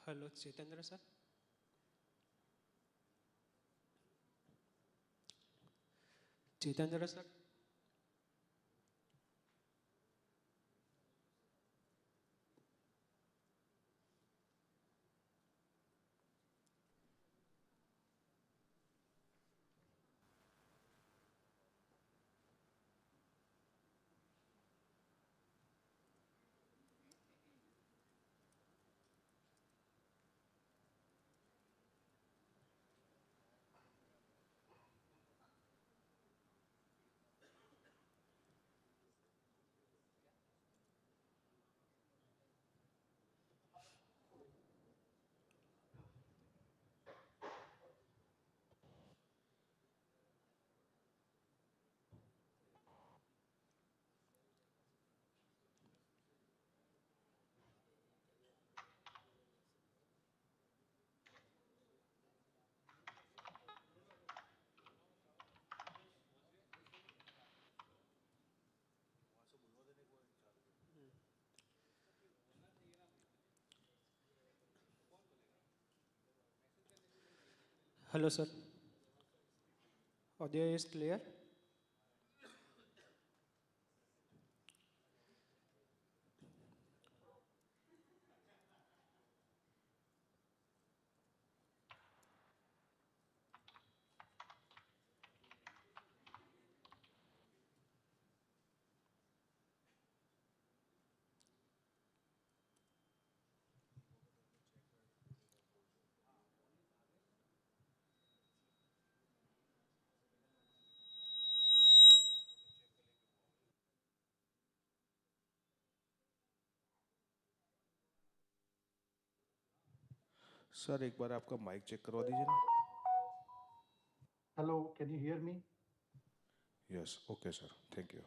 Hello, Chaitendra sir. Chaitendra sir. Hello sir. Audio is clear. Sir एक बार आपका mic check करवा दीजिए ना. Hello, can you hear me? Yes okay sir thank you.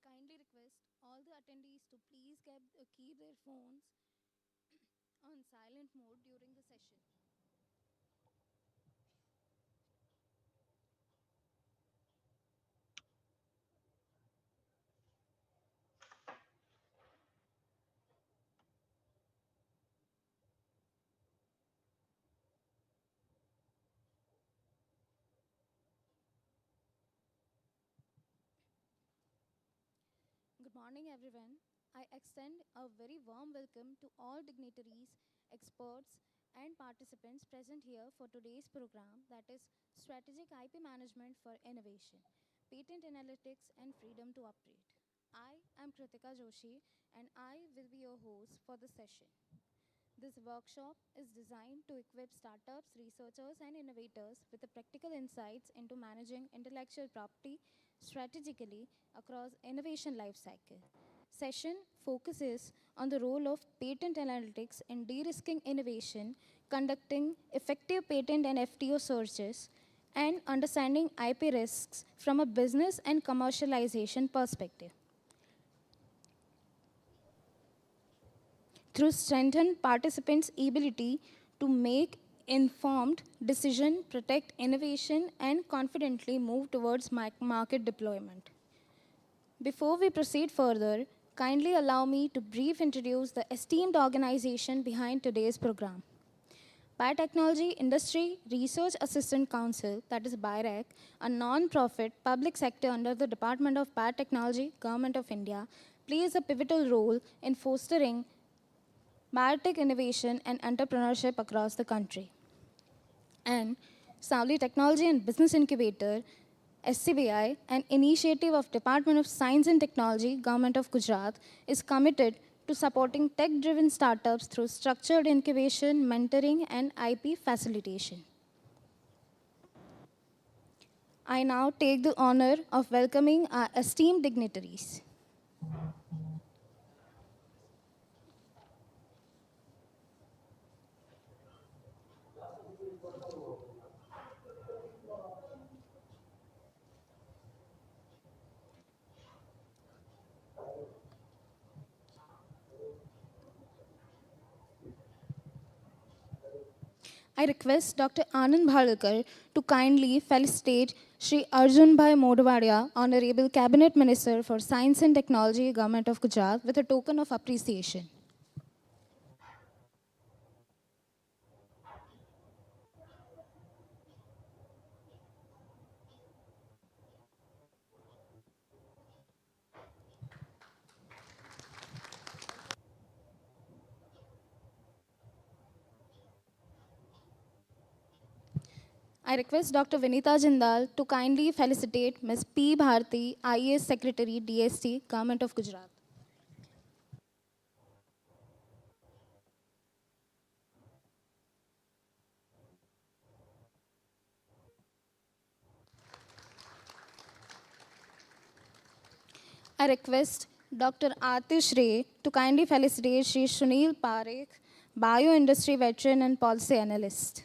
kindly request all the attendees to please keep their phones on silent mode during the session. Good morning, everyone. I extend a very warm welcome to all dignitaries, experts, and participants present here for today's program, that is Strategic IP Management for Innovation, Patent Analytics, and Freedom to Operate. I am Kritika Joshi, and I will be your host for the session. This workshop is designed to equip startups, researchers, and innovators with the practical insights into managing intellectual property strategically across innovation lifecycle. Session focuses on the role of patent analytics in de-risking innovation, conducting effective patent and FTO searches, and understanding IP risks from a business and commercialization perspective. Through strengthened participants' ability to make informed decision, protect innovation, and confidently move towards market deployment. Before we proceed further, kindly allow me to brief introduce the esteemed organization behind today's program. Biotechnology Industry Research Assistant Council, that is BIRAC, a non-profit public sector under the Department of Biotechnology, Government of India, plays a pivotal role in fostering biotech innovation and entrepreneurship across the country. And Savli Technology and Business Incubator, STBI, an initiative of Department of Science and Technology, Government of Gujarat, is committed to supporting tech-driven startups through structured incubation, mentoring, and IP facilitation. I now take the honor of welcoming our esteemed dignitaries. I request Dr. Anand Bhalkar to kindly felicitate Shri Arjun Bhai Modwadia, Honorable Cabinet Minister for Science and Technology, Government of Gujarat, with a token of appreciation. I request Dr. Vinita Jindal to kindly felicitate Ms. P. Bharti, IAS Secretary, DST, Government of Gujarat. I request Dr. Atish Ray to kindly felicitate Shri Sunil Parekh, Bioindustry Veteran and Policy Analyst.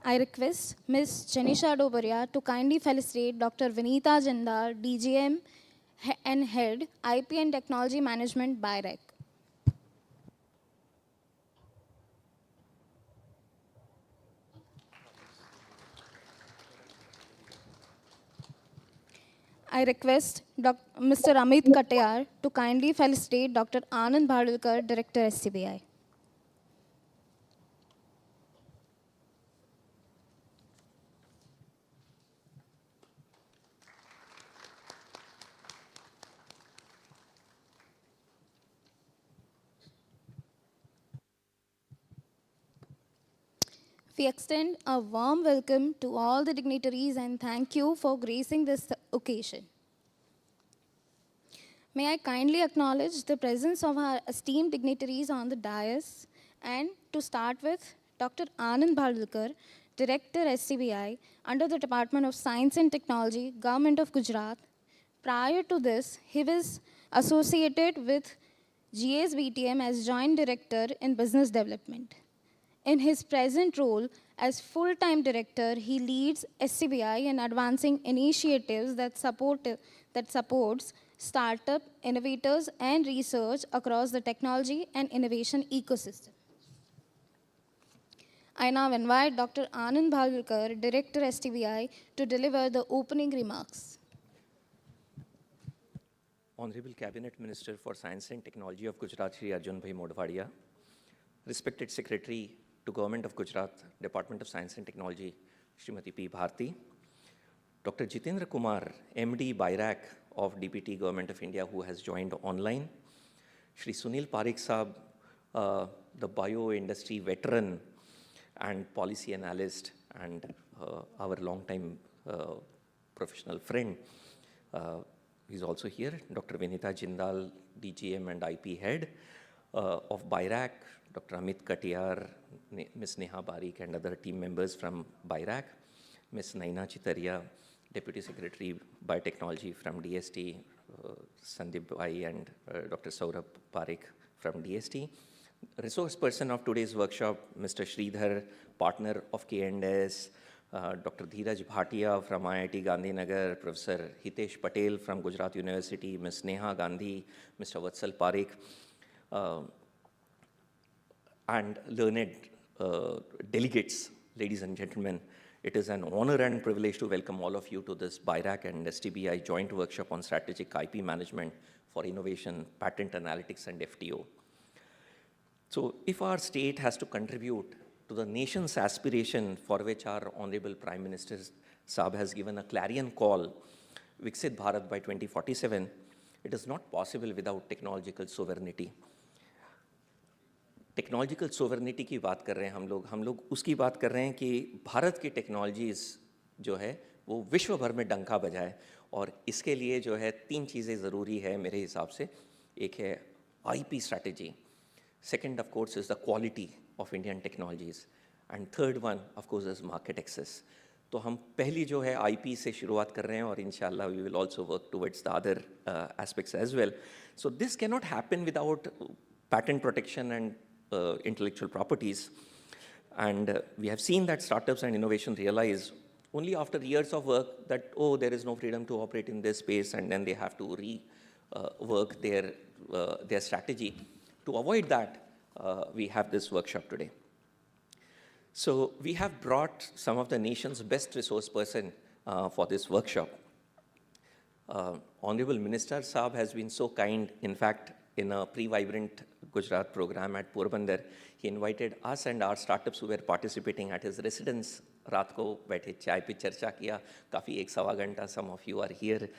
I request Ms. Janisha Dobaria to kindly felicitate Dr. Vinita Jindal, DGM and Head, IP and Technology Management, BIRAC. I request Mr. Amit Katayar to kindly felicitate Dr. Anand Bhadulkar, Director, STBI. We extend a warm welcome to all the dignitaries and thank you for gracing this occasion. May I kindly acknowledge the presence of our esteemed dignitaries on the dais, and to start with, Dr. Anand Bhadulkar, Director, STBI, under the Department of Science and Technology, Government of Gujarat. Prior to this, he was associated with GSBTM as Joint Director in Business Development. In his present role as full-time director, he leads STBI in advancing initiatives that supports startup, innovators, and research across the technology and innovation ecosystem. I now invite Dr. Anand Bhalkar, Director STBI, to deliver the opening remarks. Honorable Cabinet Minister for Science and Technology of Gujarat, Shri Arjun Bhai Modvadia, respected Secretary to Government of Gujarat, Department of Science and Technology, Srimati P. Bharti, Dr. Jitendra Kumar, MD BIRAC of DPT Government of India, who has joined online, Shri Sunil Parikh Saab, the bio-industry veteran and policy analyst and our long-time professional friend. He's also here, Dr. Vinita Jindal, DGM and IP head of BIRAC, Dr. Amit Katiyar, Ms. Neha Barik and other team members from BIRAC, Ms. Naina Chitaria, Deputy Secretary Biotechnology from DST, Sandeep Bhai and Dr. Saurabh Parekh from DST. Resource person of today's workshop, Mr. Sridhar, partner of K&S, Dr. Dheeraj Bhatia from IIT Gandhinagar, Professor Hitesh Patel from Gujarat University, Ms. Neha Gandhi, Mr. Vatsal Parekh, and learned delegates, ladies and gentlemen. It is an honor and privilege to welcome all of you to this BIRAC and STBI joint workshop on strategic IP management for innovation, patent analytics, and FTO. So if our state has to contribute to the nation's aspiration for which our Honorable Prime Minister Saab has given a clarion call, Viksit Bharat by 2047, it is not possible without technological sovereignty. Technological sovereignty की बात कर रहे हैं हम लोग उसकी बात कर रहे हैं कि भारत की टेक्नोलॉजीज़ जो है वो विश्व भर में डंका बजाए और इसके लिए जो है 3 चीज़ें ज़रूरी है मेरे हिसाब से. एक है IP strategy, second of course is the quality of Indian technologies and third one of course is market access. तो हम पहली जो है आईपी से शुरुआत कर रहे हैं और इंशाल्लाह we will also work towards the other aspects as well. So this can not happen without patent protection and intellectual properties. And we have seen that startups and innovation realize only after years of work that, oh, there is no freedom to operate in this space, and then they have to rework their strategy. To avoid that, we have this workshop today. So we have brought some of the nation's best resource person for this workshop. Honorable Minister Saab has been so kind. In fact, in a pre-Vibrant Gujarat program at Porbandar, he invited us and our startups who were participating at his residence. रात को बैठे चाय पे चर्चा किया काफ़ी 1-1.25 घंटा. Some of you are here.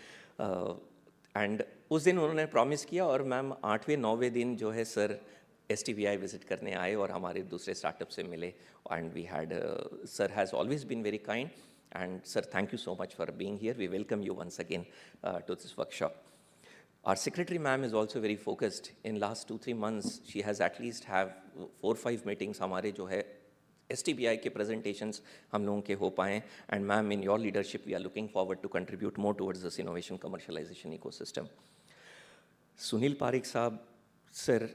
And उस दिन उन्होंने प्रॉमिस किया और मैम 8वें-9वें दिन जो है सर STBI विजिट करने आए और हमारे दूसरे स्टार्टअप से मिले. And we had, sir has always been very kind. And sir, thank you so much for being here. We welcome you once again to this workshop. Our secretary ma'am is also very focused. In last 2-3 months, she has at least have 4-5 meetings हमारे जो है STBI के presentations हम लोगों के हो पाएं. And ma'am, in your leadership, we are looking forward to contribute more towards this innovation commercialization ecosystem. Sunil Pareek साहब सर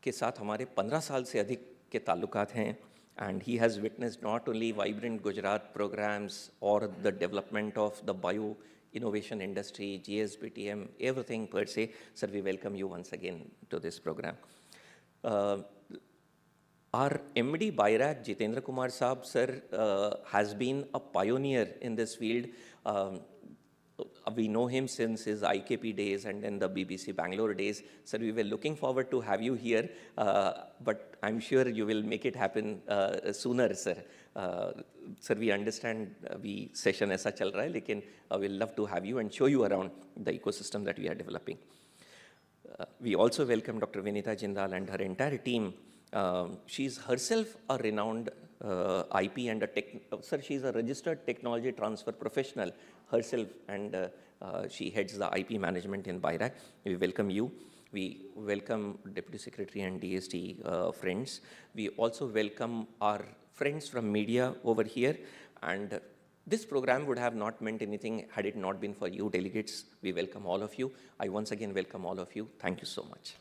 के साथ हमारे 15 साल से अधिक के ताल्लुकात हैं. And he has witnessed not only Vibrant Gujarat programs or the development of the bio innovation industry, GSBTM, everything per se. Sir, we welcome you once again to this program. Our MD BIRAC, Jitendra Kumar Saab, sir, has been a pioneer in this field. We know him since his IKP days and then the BBC Bangalore days. Sir, we were looking forward to have you here, but I'm sure you will make it happen sooner, sir. Sir, we understand session ऐसा चल रहा है, लेकिन we'll love to have you and show you around the ecosystem that we are developing. We also welcome Dr. Vinita Jindal and her entire team. She's herself a renowned IP and sir, she's a registered technology transfer professional herself, and she heads the IP management in BIRAC. We welcome you. We welcome Deputy Secretary and DST friends. We also welcome our friends from media over here, and This program would have not meant anything had it not been for you delegates. We welcome all of you. I once again welcome all of you. Thank you so much.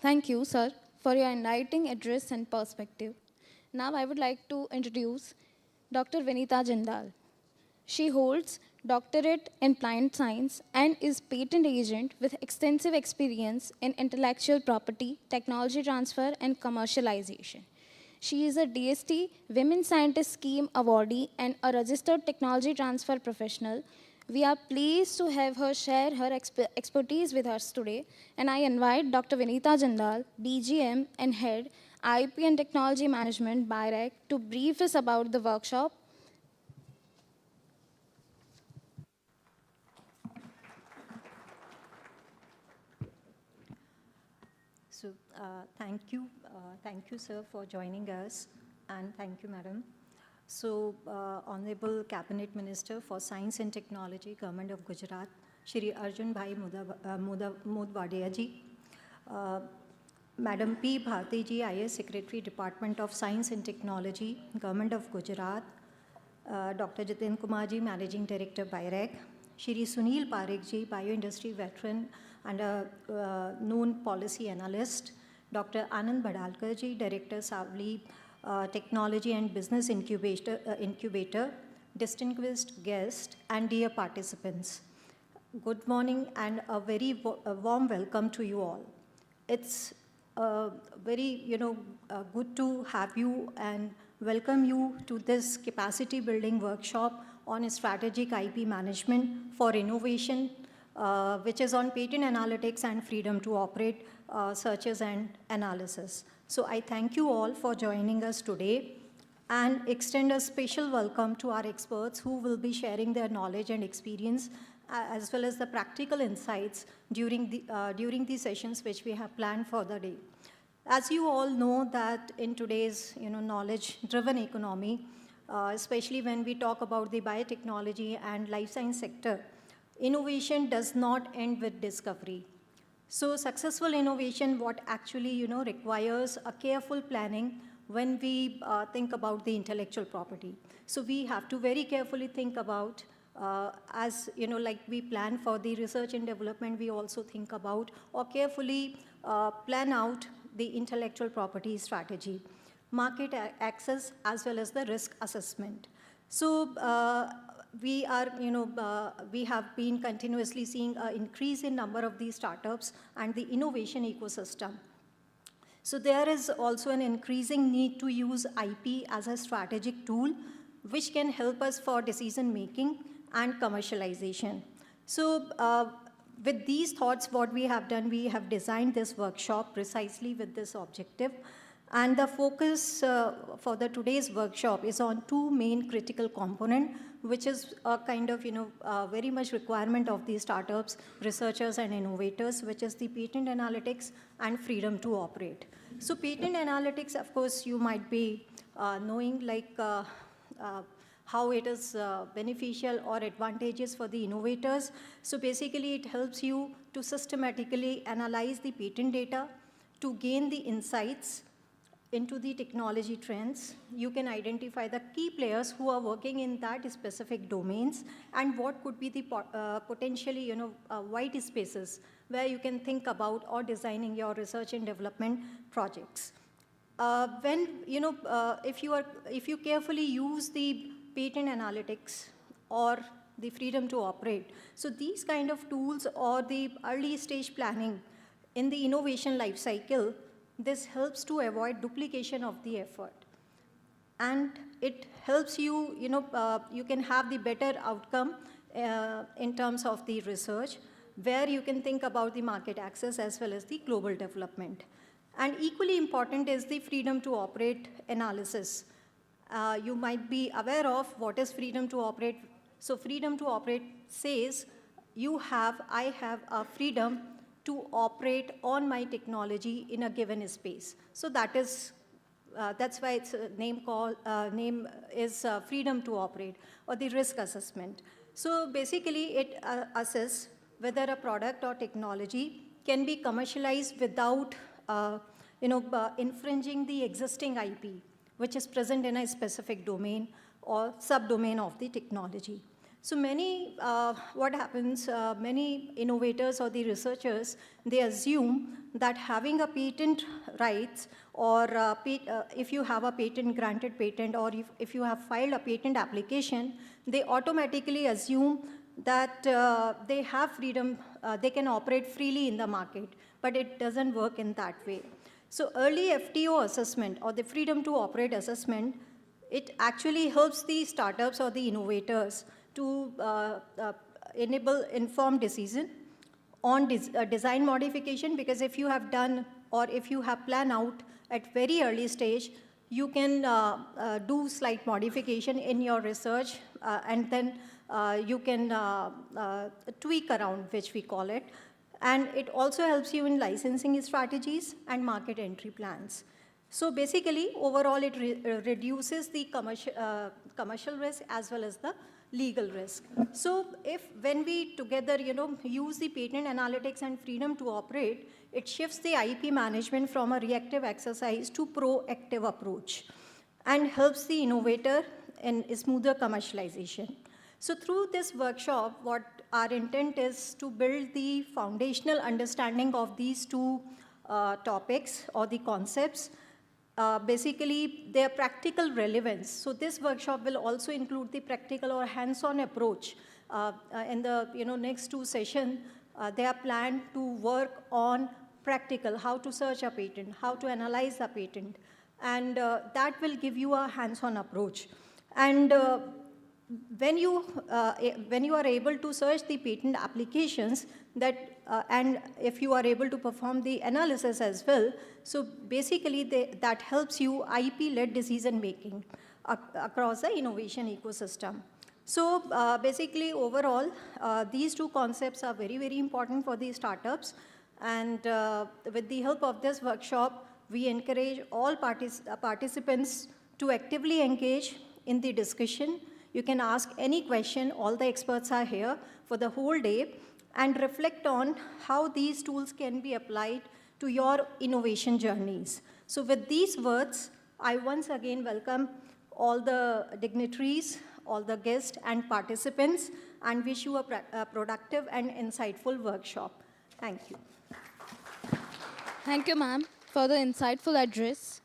Thank you, sir, for your enlightening address and perspective. Now I would like to introduce Dr. Vinita Jindal. She holds doctorate in plant science and is patent agent with extensive experience in intellectual property, technology transfer, and commercialization. She is a DST Women Scientist Scheme awardee and a registered technology transfer professional. We are pleased to have her share her expertise with us today, and I invite Dr. Vinita Jindal, DGM and Head, IP and Technology Management, BIRAC, to brief us about the workshop. So thank you, sir, for joining us, and thank you, madam. So, Honorable Cabinet Minister for Science and Technology, Government of Gujarat, Shri Arjun Bhai Modwadia ji, Madam P. Bharti ji, IS Secretary, Department of Science and Technology, Government of Gujarat, Dr. Jitin Kumar ji, Managing Director, BIRAC, Shri Sunil Parekh ji, Bioindustry Veteran and a known policy analyst, Dr. Anand Badalkar ji, Director, Savli Technology and Business Incubator, distinguished guests, and dear participants. Good morning and a very warm welcome to you all. It's very, good to have you and welcome you to this capacity building workshop on strategic IP management for innovation, which is on patent analytics and freedom to operate searches and analysis. So I thank you all for joining us today and extend a special welcome to our experts who will be sharing their knowledge and experience as well as the practical insights during the sessions which we have planned for the day. As you all know that in today's knowledge-driven economy, especially when we talk about the biotechnology and life science sector, innovation does not end with discovery. So successful innovation, what actually requires a careful planning when we think about the intellectual property. So we have to very carefully think about, like we plan for the research and development, we also think about or carefully plan out the intellectual property strategy, market access, as well as the risk assessment. So we have been continuously seeing an increase in number of these startups and the innovation ecosystem. So there is also an increasing need to use IP as a strategic tool, which can help us for decision making and commercialization. So with these thoughts, what we have done, we have designed this workshop precisely with this objective. And the focus for today's workshop is on two main critical components, which is a kind of, very much requirement of these startups, researchers and innovators, which is the patent analytics and freedom to operate. So patent analytics, of course, you might be knowing how it is beneficial or advantageous for the innovators. So basically, it helps you to systematically analyze the patent data to gain the insights into the technology trends. You can identify the key players who are working in that specific domains and what could be the potentially white spaces where you can think about or designing your research and development projects. If you carefully use the patent analytics or the freedom to operate, so these kind of tools or the early stage planning in the innovation life cycle, this helps to avoid duplication of the effort. And it helps you, you can have the better outcome in terms of the research, where you can think about the market access as well as the global development. And equally important is the freedom to operate analysis. You might be aware of what is freedom to operate. So freedom to operate says I have a freedom to operate on my technology in a given space. So that's why its name is freedom to operate or the risk assessment. So basically, it assesses whether a product or technology can be commercialized without infringing the existing IP which is present in a specific domain or subdomain of the technology. So what happens, many innovators or the researchers, they assume that having a patent rights or if you have a granted patent, or if you have filed a patent application, they automatically assume that they have freedom, they can operate freely in the market, but it doesn't work in that way. So early FTO assessment or the freedom to operate assessment, it actually helps the startups or the innovators to enable informed decision on design modification, because if you have done or if you have planned out at very early stage, you can do slight modification in your research and then you can tweak around, which we call it. And it also helps you in licensing strategies and market entry plans. So basically, overall, it reduces the commercial risk as well as the legal risk. So when we together, use the patent analytics and freedom to operate, it shifts the IP management from a reactive exercise to proactive approach and helps the innovator in smoother commercialization. So through this workshop, what our intent is to build the foundational understanding of these two topics or the concepts. Basically, their practical relevance. So this workshop will also include the practical or hands-on approach. In the next two sessions, they are planned to work on practical, how to search a patent, how to analyze a patent, and that will give you a hands-on approach. And when you are able to search the patent applications, and if you are able to perform the analysis as well, so basically that helps you IP-led decision making across the innovation ecosystem. So basically, overall, these two concepts are very, very important for these startups. And with the help of this workshop, we encourage all participants to actively engage in the discussion. You can ask any question, all the experts are here for the whole day, and reflect on how these tools can be applied to your innovation journeys. So with these words, I once again welcome all the dignitaries, all the guests and participants, and wish you a productive and insightful workshop. Thank you. Thank you, ma'am, for the insightful address.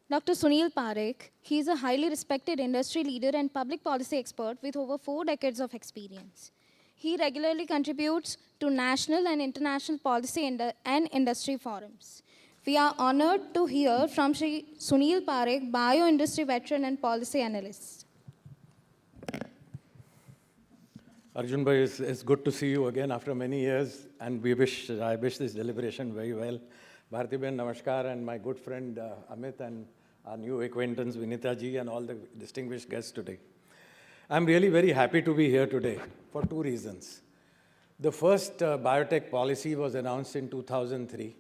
Dr. Sunil Parekh, he is a highly respected industry leader and public policy expert with over 4 decades of experience. He regularly contributes to national and international policy and industry forums. We are honored to hear from Shri Sunil Parekh, bio-industry veteran and policy analyst. Arjun bhai, it's good to see you again after many years, and I wish this deliberation very well. Bharti Ben, namaskar, and my good friend Amit, and our new acquaintance Vinita ji, and all the distinguished guests today. I'm really very happy to be here today for 2 reasons. The first biotech policy was announced in 2003,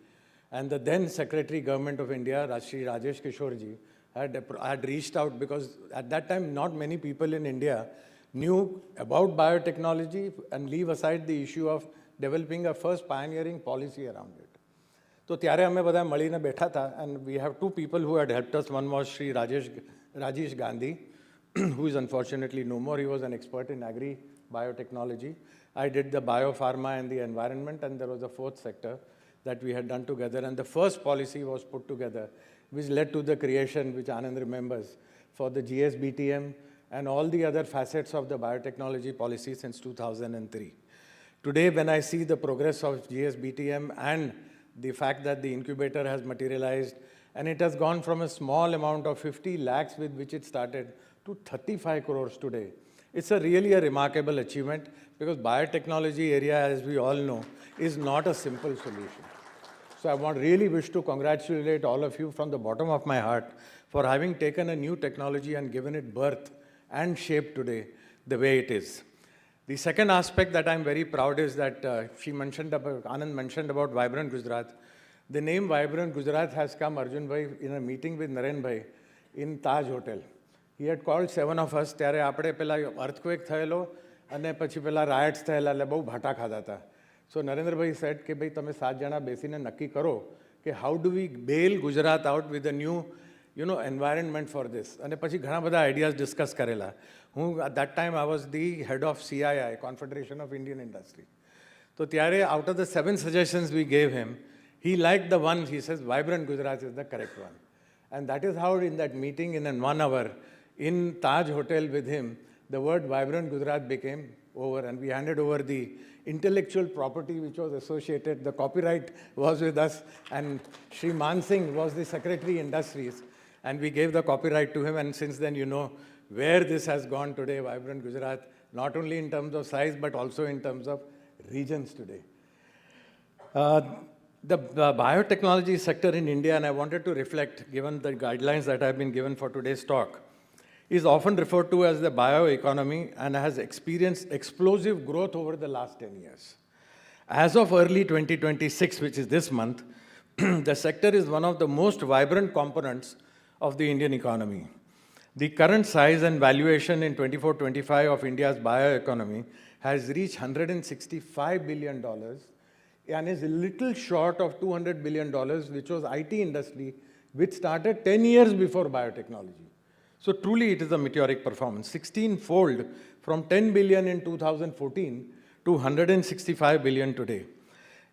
and the then Secretary Government of India, Shri Rajesh Kishore ji, had reached out, because at that time not many people in India knew about biotechnology, and leave aside the issue of developing a first pioneering policy around it. So ત્યારે અમે બધા મળીને બેઠા હતા, and we have 2 people who had helped us. One was Shri Rajesh Gandhi, who is unfortunately no more. He was an expert in agri-biotechnology. I did the biopharma and the environment, and there was a 4th sector that we had done together. And the first policy was put together, which led to the creation, which Anand remembers, for the GSBTM and all the other facets of the biotechnology policy since 2003. Today, when I see the progress of GSBTM and the fact that the incubator has materialized, and it has gone from a small amount of 50 lakhs with which it started to 35 crores today. It's really a remarkable achievement, because biotechnology area, as we all know, is not a simple solution. So I really wish to congratulate all of you from the bottom of my heart for having taken a new technology and given it birth and shape today the way it is. The second aspect that I'm very proud is that Anand mentioned about Vibrant Gujarat. The name Vibrant Gujarat has come, Arjun bhai, in a meeting with Naren bhai in Taj Hotel. He had called 7 of us, ત્યારે આપણે પેલા earthquake થયેલો અને પછી પેલા riots થયેલા, એટલે બહુ ભાટા ખાધા હતા. So Narendrabhai said કે ભાઈ તમે 7 જણા બેસીને નક્કી કરો કે how do we bail Gujarat out with a new environment for this. અને પછી ઘણા બધા ideas discuss કરેલા. At that time, I was the head of CII, Confederation of Indian Industry. So ત્યારે, out of the 7 suggestions we gave him, he liked the one, he says, Vibrant Gujarat is the correct one. And that is how in that meeting in 1 hour, in Taj Hotel with him, the word Vibrant Gujarat became over, and we handed over the intellectual property which was associated. The copyright was with us, and Shri Man Singh was the Secretary Industries, and we gave the copyright to him, and since then you know where this has gone today, Vibrant Gujarat, not only in terms of size, but also in terms of regions today. The biotechnology sector in India, and I wanted to reflect, given the guidelines that have been given for today's talk, is often referred to as the bioeconomy and has experienced explosive growth over the last 10 years. As of early 2026, which is this month, the sector is one of the most vibrant components of the Indian economy. The current size and valuation in 24-25 of India's bioeconomy has reached $165 billion and is a little short of $200 billion, which was IT industry, which started 10 years before biotechnology. So truly it is a meteoric performance, 16-fold from 10 billion in 2014 to 165 billion today.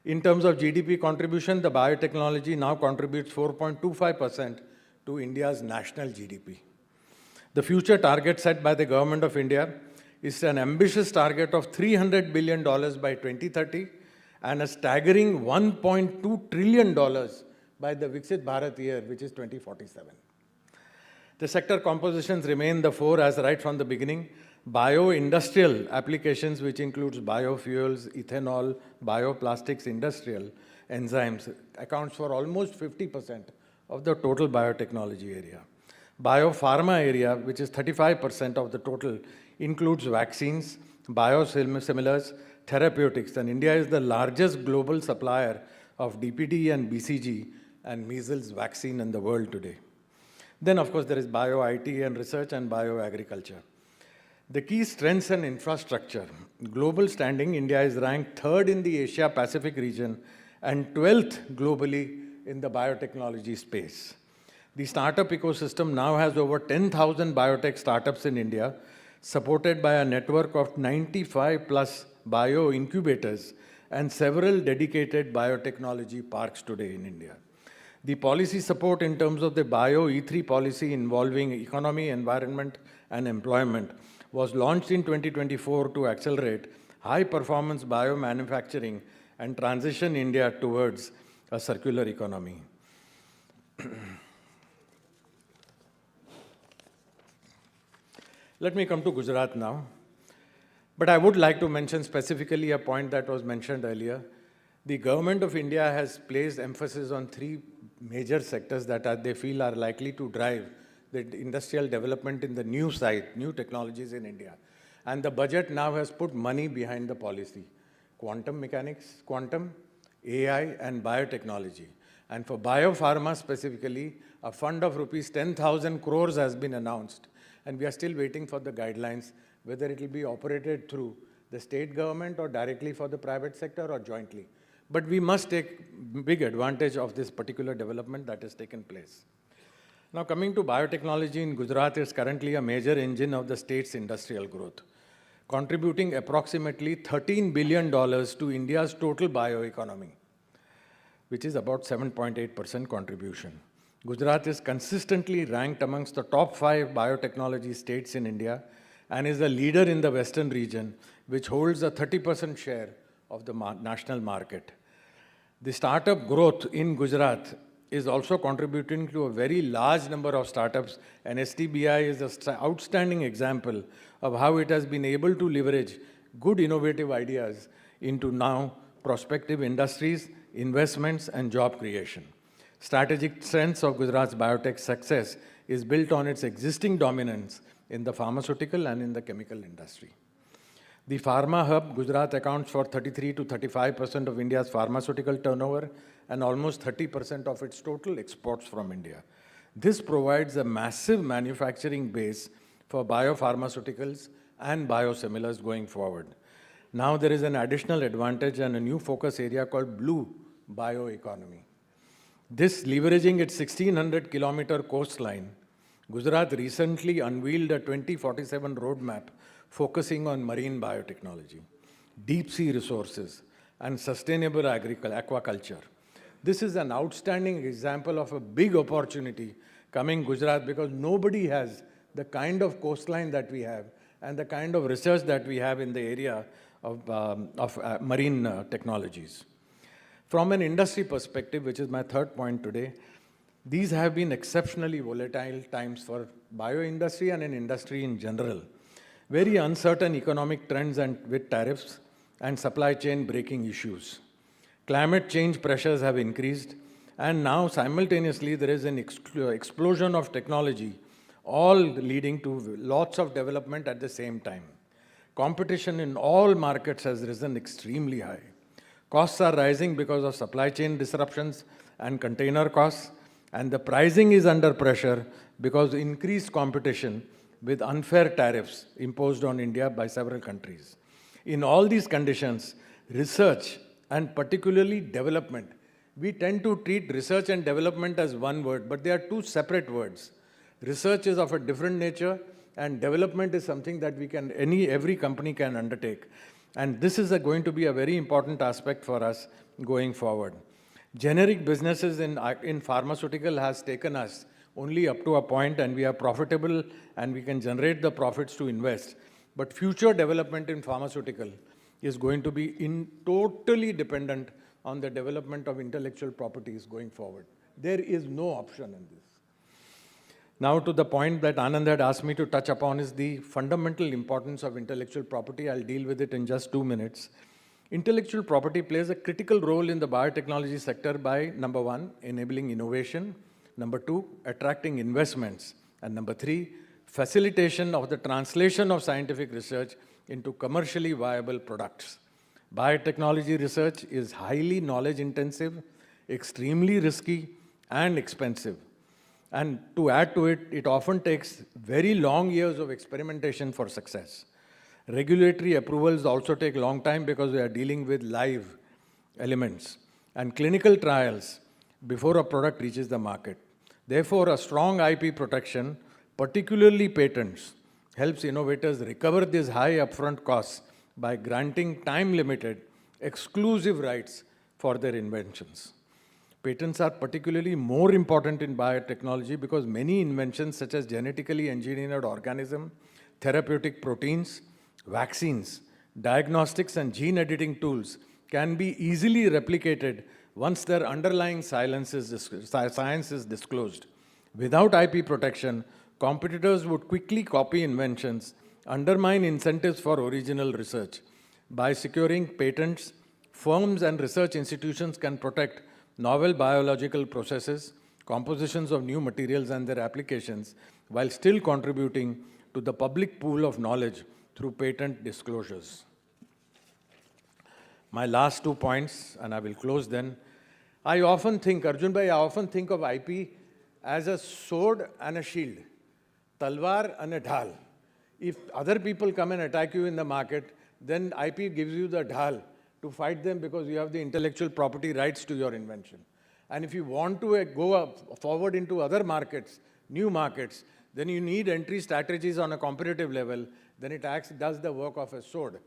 In terms of GDP contribution, the biotechnology now contributes 4.25% to India's national GDP. The future target set by the Government of India is an ambitious target of $300 billion by 2030 and a staggering $1.2 trillion by the Viksit Bharat year, which is 2047. The sector compositions remain the 4 as right from the beginning. Bio-industrial applications, which includes biofuels, ethanol, bioplastics, industrial enzymes, accounts for almost 50% of the total biotechnology area. Biopharma area, which is 35% of the total, includes vaccines, biosimilars, therapeutics, and India is the largest global supplier of DPT and BCG and measles vaccine in the world today. Then, of course, there is bio-IT and research and bioagriculture. The key strengths and infrastructure. Global standing, India is ranked 3rd in the Asia-Pacific region and 12th globally in the biotechnology space. The startup ecosystem now has over 10,000 biotech startups in India, supported by a network of 95 plus bio incubators and several dedicated biotechnology parks today in India. The policy support in terms of the Bio E3 policy involving economy, environment, and employment was launched in 2024 to accelerate high-performance biomanufacturing and transition India towards a circular economy. Let me come to Gujarat now. But I would like to mention specifically a point that was mentioned earlier. The Government of India has placed emphasis on 3 major sectors that they feel are likely to drive the industrial development in the new side, new technologies in India. And the budget now has put money behind the policy. Quantum mechanics, quantum, AI, and biotechnology. And for biopharma specifically, a fund of rupees 10,000 crores has been announced. And we are still waiting for the guidelines, whether it will be operated through the state government or directly for the private sector or jointly. But we must take big advantage of this particular development that has taken place. Now, coming to biotechnology in Gujarat is currently a major engine of the state's industrial growth, contributing approximately $13 billion to India's total bioeconomy, which is about 7.8% contribution. Gujarat is consistently ranked amongst the top 5 biotechnology states in India and is a leader in the western region, which holds a 30% share of the national market. The startup growth in Gujarat is also contributing to a very large number of startups, and STBI is an outstanding example of how it has been able to leverage good innovative ideas into now prospective industries, investments, and job creation. Strategic strengths of Gujarat's biotech success is built on its existing dominance in the pharmaceutical and in the chemical industry. The pharma hub, Gujarat accounts for 33 to 35% of India's pharmaceutical turnover and almost 30% of its total exports from India. This provides a massive manufacturing base for biopharmaceuticals and biosimilars going forward. Now there is an additional advantage and a new focus area called blue bioeconomy. This leveraging its 1600-kilometer coastline, Gujarat recently unveiled a 2047 roadmap focusing on marine biotechnology, deep sea resources, and sustainable aquaculture. This is an outstanding example of a big opportunity coming Gujarat because nobody has the kind of coastline that we have and the kind of research that we have in the area of marine technologies. From an industry perspective, which is my third point today, these have been exceptionally volatile times for bioindustry and in industry in general. Very uncertain economic trends and with tariffs and supply chain breaking issues. Climate change pressures have increased, and now simultaneously there is an explosion of technology, all leading to lots of development at the same time. Competition in all markets has risen extremely high. Costs are rising because of supply chain disruptions and container costs, and the pricing is under pressure because of increased competition with unfair tariffs imposed on India by several countries. In all these conditions, research and particularly development, we tend to treat research and development as one word, but they are two separate words. Research is of a different nature, and development is something that every company can undertake. And this is going to be a very important aspect for us going forward. Generic businesses in pharmaceutical has taken us only up to a point, and we are profitable and we can generate the profits to invest. But future development in pharmaceutical is going to be totally dependent on the development of intellectual properties going forward. There is no option in this. Now to the point that Anand had asked me to touch upon is the fundamental importance of intellectual property. I'll deal with it in just 2 minutes. Intellectual property plays a critical role in the biotechnology sector by, number one, enabling innovation, number two, attracting investments, and number three, facilitation of the translation of scientific research into commercially viable products. Biotechnology research is highly knowledge intensive, extremely risky, and expensive. And to add to it, it often takes very long years of experimentation for success. Regulatory approvals also take a long time because we are dealing with live elements and clinical trials before a product reaches the market. Therefore, a strong IP protection, particularly patents, helps innovators recover these high upfront costs by granting time-limited, exclusive rights for their inventions. Patents are particularly more important in biotechnology because many inventions such as genetically engineered organisms, therapeutic proteins, vaccines, diagnostics and gene editing tools can be easily replicated once their underlying science is disclosed. Without IP protection, competitors would quickly copy inventions, undermine incentives for original research. By securing patents, firms and research institutions can protect novel biological processes, compositions of new materials and their applications, while still contributing to the public pool of knowledge through patent disclosures. My last 2 points, and I will close then. I often think of IP as a sword and a shield, talwar and a dhal. If other people come and attack you in the market, then IP gives you the dhal to fight them because you have the intellectual property rights to your invention. And if you want to go forward into other markets, new markets, then you need entry strategies on a competitive level, then it does the work of a sword.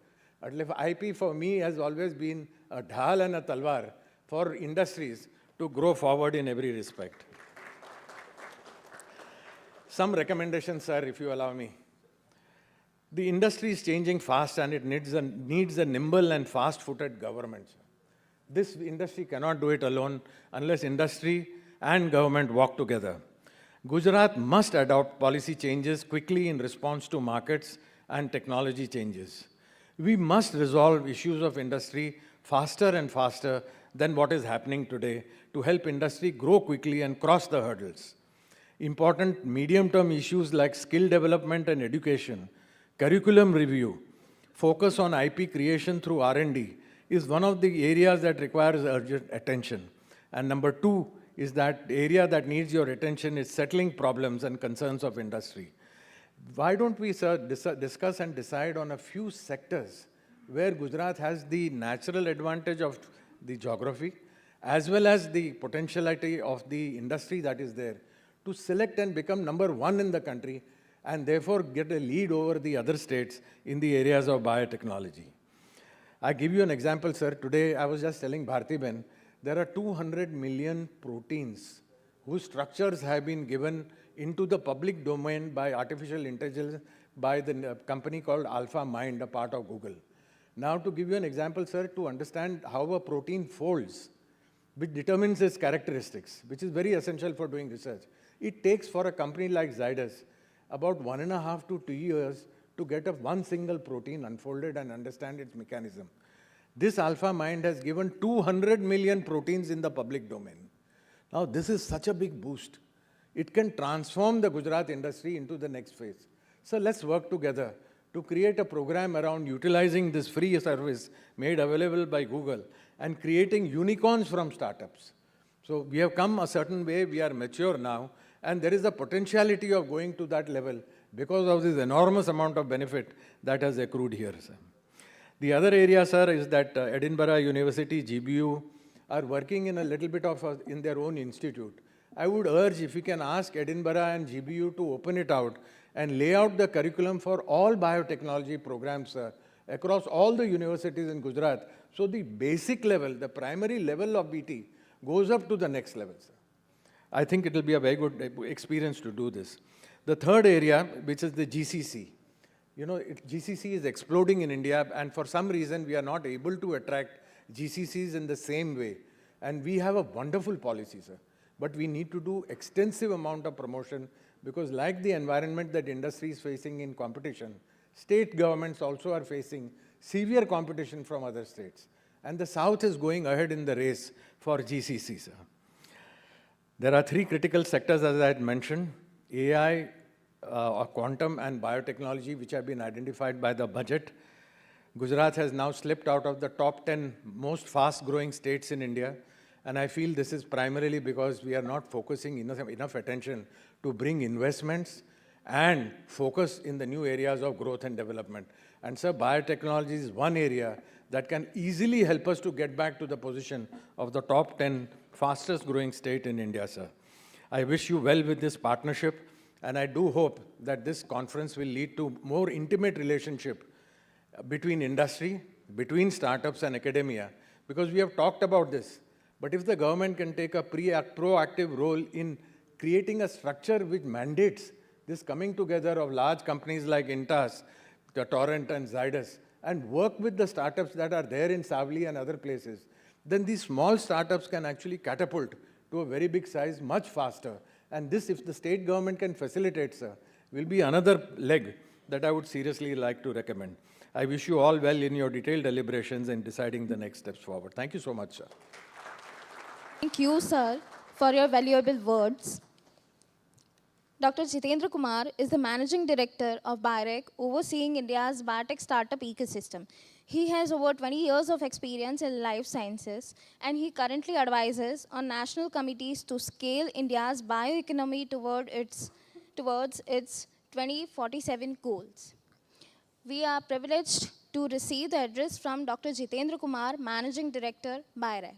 IP for me has always been a dhal and a talwar for industries to grow forward in every respect. Some recommendations, sir, if you allow me. The industry is changing fast and it needs a nimble and fast-footed government. This industry cannot do it alone unless industry and government work together. Gujarat must adopt policy changes quickly in response to markets and technology changes. We must resolve issues of industry faster and faster than what is happening today to help industry grow quickly and cross the hurdles. Important medium-term issues like skill development and education, curriculum review, focus on IP creation through R&D is one of the areas that requires urgent attention. And number two is that area that needs your attention is settling problems and concerns of industry. Why don't we, sir, discuss and decide on a few sectors where Gujarat has the natural advantage of the geography as well as the potentiality of the industry that is there, to select and become number one in the country and therefore get a lead over the other states in the areas of biotechnology. I give you an example, sir. Today, I was just telling Bharti-ben, there are 200 million proteins whose structures have been given into the public domain by artificial intelligence by the company called Alpha Mind, a part of Google. Now, to give you an example, sir, to understand how a protein folds, which determines its characteristics, which is very essential for doing research, it takes for a company like Zydus about 1.5 to 2 years to get one single protein unfolded and understand its mechanism. This Alpha Mind has given 200 million proteins in the public domain. Now, this is such a big boost. It can transform the Gujarat industry into the next phase. So let's work together to create a program around utilizing this free service made available by Google and creating unicorns from startups. So we have come a certain way, we are mature now, and there is a potentiality of going to that level because of this enormous amount of benefit that has accrued here, sir. The other area, sir, is that Edinburgh University, GBU, are working in a little bit of in their own institute. I would urge if we can ask Edinburgh and GBU to open it out and lay out the curriculum for all biotechnology programs, sir, across all the universities in Gujarat. So the basic level, the primary level of BT goes up to the next level, sir. I think it will be a very good experience to do this. The third area, which is the GCC. You know, GCC is exploding in India, and for some reason, we are not able to attract GCCs in the same way. And we have a wonderful policy, sir. But we need to do extensive amount of promotion because like the environment that industry is facing in competition, state governments also are facing severe competition from other states. And the South is going ahead in the race for GCC, sir. There are three critical sectors, as I had mentioned: AI, quantum, and biotechnology, which have been identified by the budget. Gujarat has now slipped out of the top 10 most fast-growing states in India, and I feel this is primarily because we are not focusing enough attention to bring investments and focus in the new areas of growth and development. And sir, biotechnology is one area that can easily help us to get back to the position of the top 10 fastest growing state in India, sir. I wish you well with this partnership, and I do hope that this conference will lead to more intimate relationship between industry, between startups and academia, because we have talked about this. But if the government can take a proactive role in creating a structure which mandates this coming together of large companies like Intas, the Torrent and Zydus, and work with the startups that are there in Savli and other places, then these small startups can actually catapult to a very big size much faster. And this, if the state government can facilitate, sir, will be another leg that I would seriously like to recommend. I wish you all well in your detailed deliberations and deciding the next steps forward. Thank you so much, sir. Thank you, sir, for your valuable words. Dr. Jitendra Kumar is the Managing Director of BIRAC, overseeing India's biotech startup ecosystem. He has over 20 years of experience in life sciences, and he currently advises on national committees to scale India's bioeconomy towards its 2047 goals. We are privileged to receive the address from Dr. Jitendra Kumar, Managing Director, BIRAC.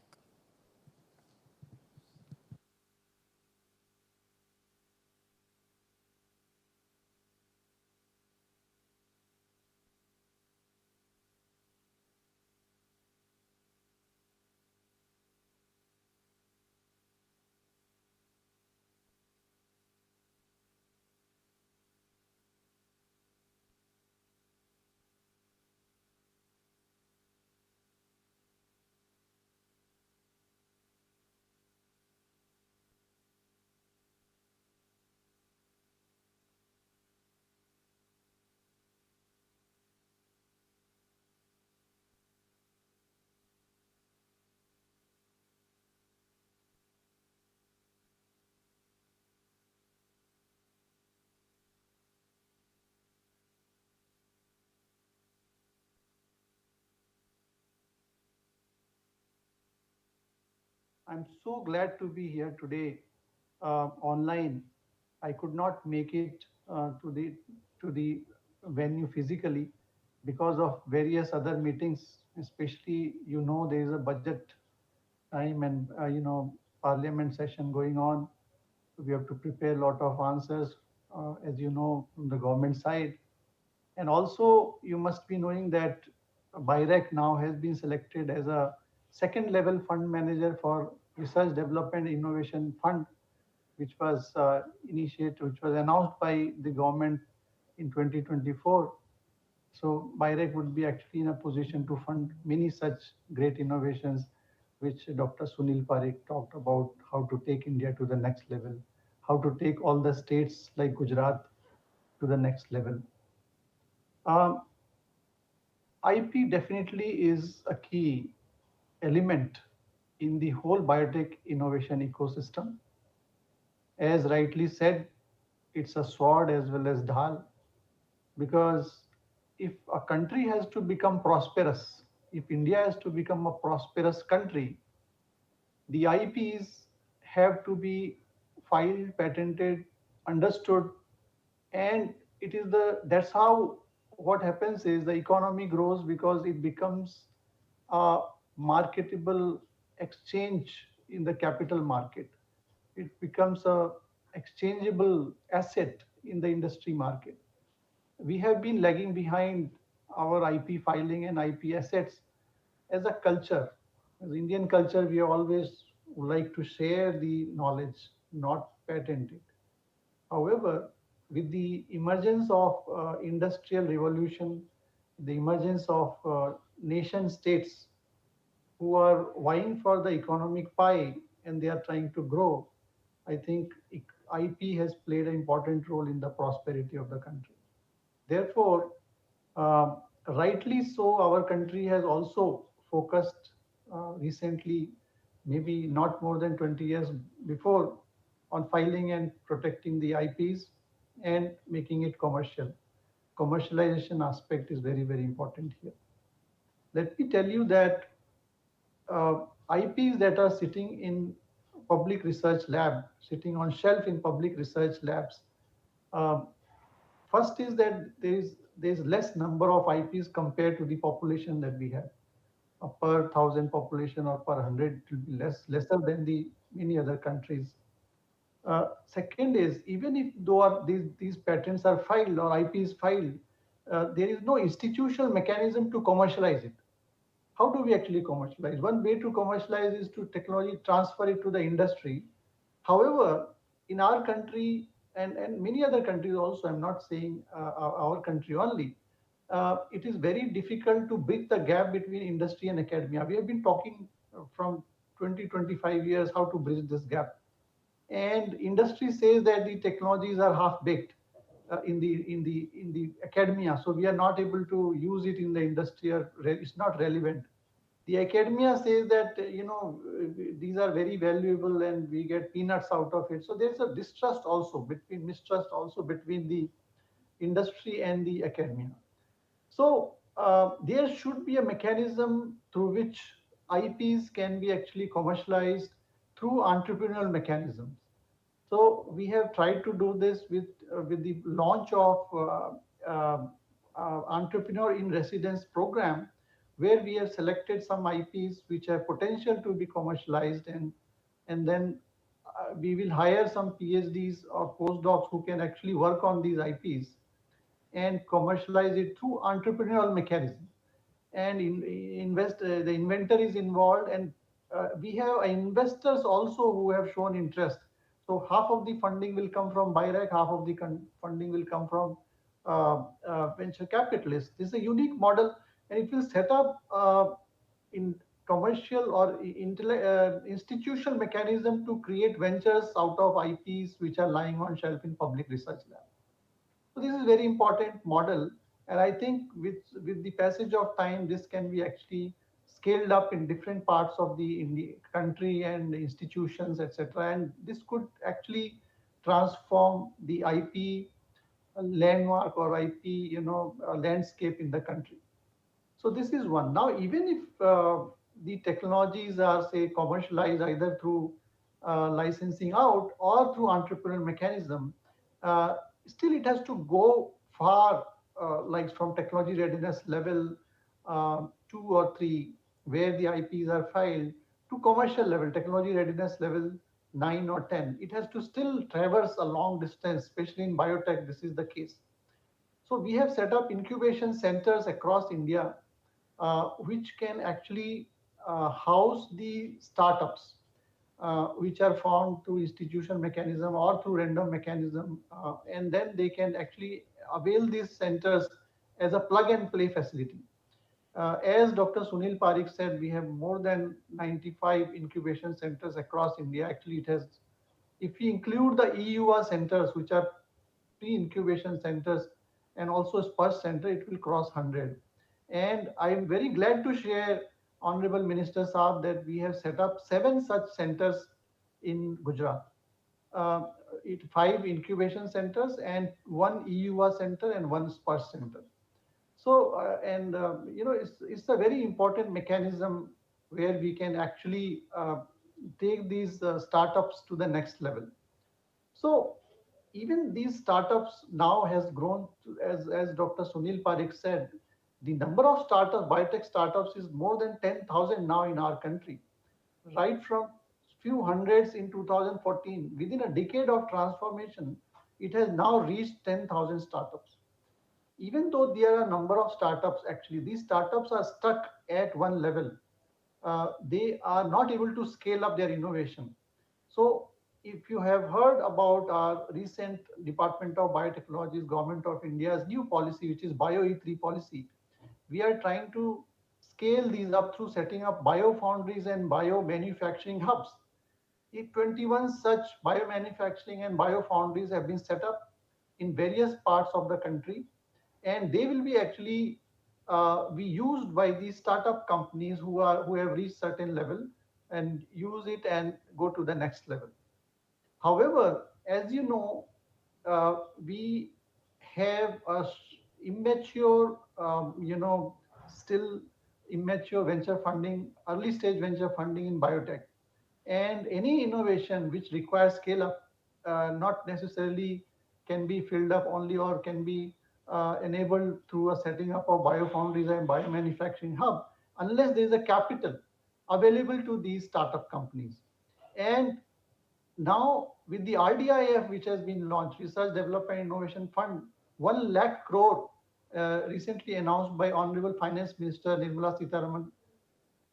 I'm so glad to be here today online. I could not make it to the venue physically because of various other meetings. Especially, there is a budget time and parliament session going on. We have to prepare a lot of answers, as you know, from the government side. And also, you must be knowing that BIRAC now has been selected as a second level fund manager for Research Development Innovation Fund, which was which was announced by the government in 2024. So BIRAC would be actually in a position to fund many such great innovations, which Dr. Sunil Parekh talked about, how to take India to the next level, how to take all the states like Gujarat to the next level. Um, IP definitely is a key element in the whole biotech innovation ecosystem. As rightly said, it's a sword as well as dhal, because if a country has to become prosperous, if India has to become a prosperous country, the IPs have to be filed, patented, understood, and it is that's how what happens is the economy grows because it becomes a marketable exchange in the capital market. It becomes a exchangeable asset in the industry market. We have been lagging behind our IP filing and IP assets as a culture. As Indian culture, we always like to share the knowledge, not patent it. However, with the emergence of industrial revolution, the emergence of nation states who are vying for the economic pie and they are trying to grow, I think IP has played an important role in the prosperity of the country. Therefore, rightly so, our country has also focused recently, maybe not more than 20 years before, on filing and protecting the IPs and making it commercial. Commercialization aspect is very, very important here. Let me tell you that IPs that are sitting in public research lab, sitting on shelf in public research labs, uh, first is that there's less number of IPs compared to the population that we have. Per thousand population or per hundred, it will be lesser than the many other countries. Second is, even if though these patents are filed or IP is filed, there is no institutional mechanism to commercialize it. How do we actually commercialize? One way to commercialize is to technology transfer it to the industry. However, in our country and many other countries also, I'm not saying our country only, it is very difficult to bridge the gap between industry and academia. We have been talking from 20, 25 years how to bridge this gap. And industry says that the technologies are half baked in the academia, so we are not able to use it in the industry, or it's not relevant. The academia says that these are very valuable and we get peanuts out of it. So there's a mistrust also between the industry and the academia. So there should be a mechanism through which IPs can be actually commercialized through entrepreneurial mechanisms. So we have tried to do this with the launch of Entrepreneur in Residence program, where we have selected some IPs which have potential to be commercialized, and then we will hire some PhDs or postdocs who can actually work on these IPs and commercialize it through entrepreneurial mechanism. And the inventor is involved, and we have investors also who have shown interest. So half of the funding will come from BIRAC, half of the funding will come from venture capitalists. This is a unique model, and it will set up in commercial or institutional mechanism to create ventures out of IPs which are lying on shelf in public research lab. So this is a very important model, and I think with the passage of time, this can be actually scaled up in different parts of the country and institutions, etc. And this could actually transform the IP landmark or IP, landscape in the country. So this is one. Now, even if the technologies are, say, commercialized either through licensing out or through entrepreneurial mechanism, uh, still it has to go far, like from technology readiness level 2 or 3, where the IPs are filed, to commercial level, technology readiness level 9 or 10. It has to still traverse a long distance, especially in biotech, this is the case. So we have set up incubation centers across India, which can actually house the startups, which are formed through institution mechanism or through random mechanism, and then they can actually avail these centers as a plug and play facility. As Dr. Sunil Parikh said, we have more than 95 incubation centers across India. Actually, it has, if we include the EUR centers, which are pre-incubation centers and also Spurs Center, it will cross 100. And I'm very glad to share, Honorable Minister Saab, that we have set up 7 such centers in Gujarat. Uh, 5 incubation centers and 1 EUR center and 1 Spurs Center. So, it's a very important mechanism where we can actually take these startups to the next level. So, even these startups now has grown to, as Dr. Sunil Parikh said, the number of startups, biotech startups, is more than 10,000 now in our country, right from few hundreds in 2014. Within a decade of transformation, it has now reached 10,000 startups. Even though there are a number of startups, actually, these startups are stuck at one level. They are not able to scale up their innovation. So, if you have heard about our recent Department of Biotechnology's Government of India's new policy, which is BioE3 policy, we are trying to scale these up through setting up biofoundries and biomanufacturing hubs. 21 such biomanufacturing and biofoundries have been set up in various parts of the country, and they will be actually be used by these startup companies who have reached certain level and use it and go to the next level. However, as you know, we have a immature, still immature venture funding, early stage venture funding in biotech. And any innovation which requires scale up, not necessarily can be filled up only or can be enabled through a setting up of biofoundries and biomanufacturing hub, unless there is a capital available to these startup companies. And now, with the RDIF, which has been launched, Research Development Innovation Fund, 1 lakh crore recently announced by Honorable Finance Minister Nirmala Sitharaman,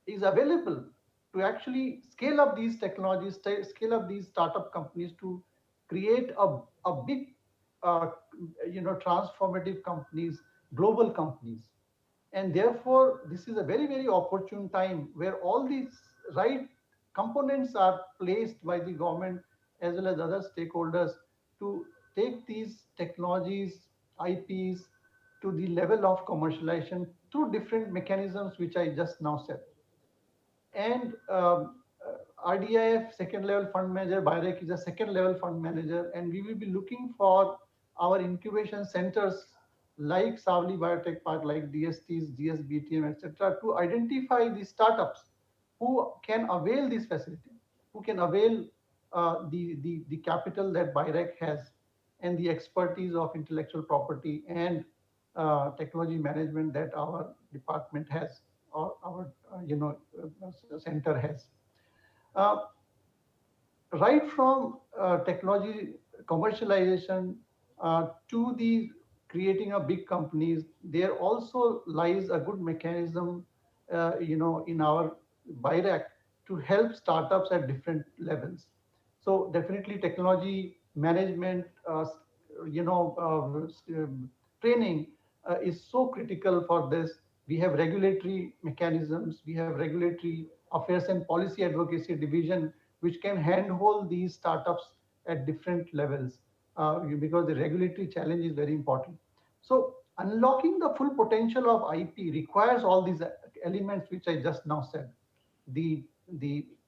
is available to actually scale up these technologies, scale up these startup companies to create a big, transformative companies, global companies. And therefore, this is a very, very opportune time where all these right components are placed by the government as well as other stakeholders to take these technologies, IPs, to the level of commercialization through different mechanisms, which I just now said. And RDIF, second level fund manager, BIRAC is a second level fund manager, and we will be looking for our incubation centers like Savli Biotech Park, like DSTs, GSBTM, etc., to identify the startups who can avail this facility, who can avail the capital that BIRAC has and the expertise of intellectual property and technology management that our department has or our center has. Uh, right from technology commercialization to the creating a big companies, there also lies a good mechanism, in our BIRAC to help startups at different levels. So definitely technology management, training is so critical for this. We have regulatory mechanisms, we have regulatory affairs and policy advocacy division, which can handhold these startups at different levels, because the regulatory challenge is very important. So unlocking the full potential of IP requires all these elements which I just now said. The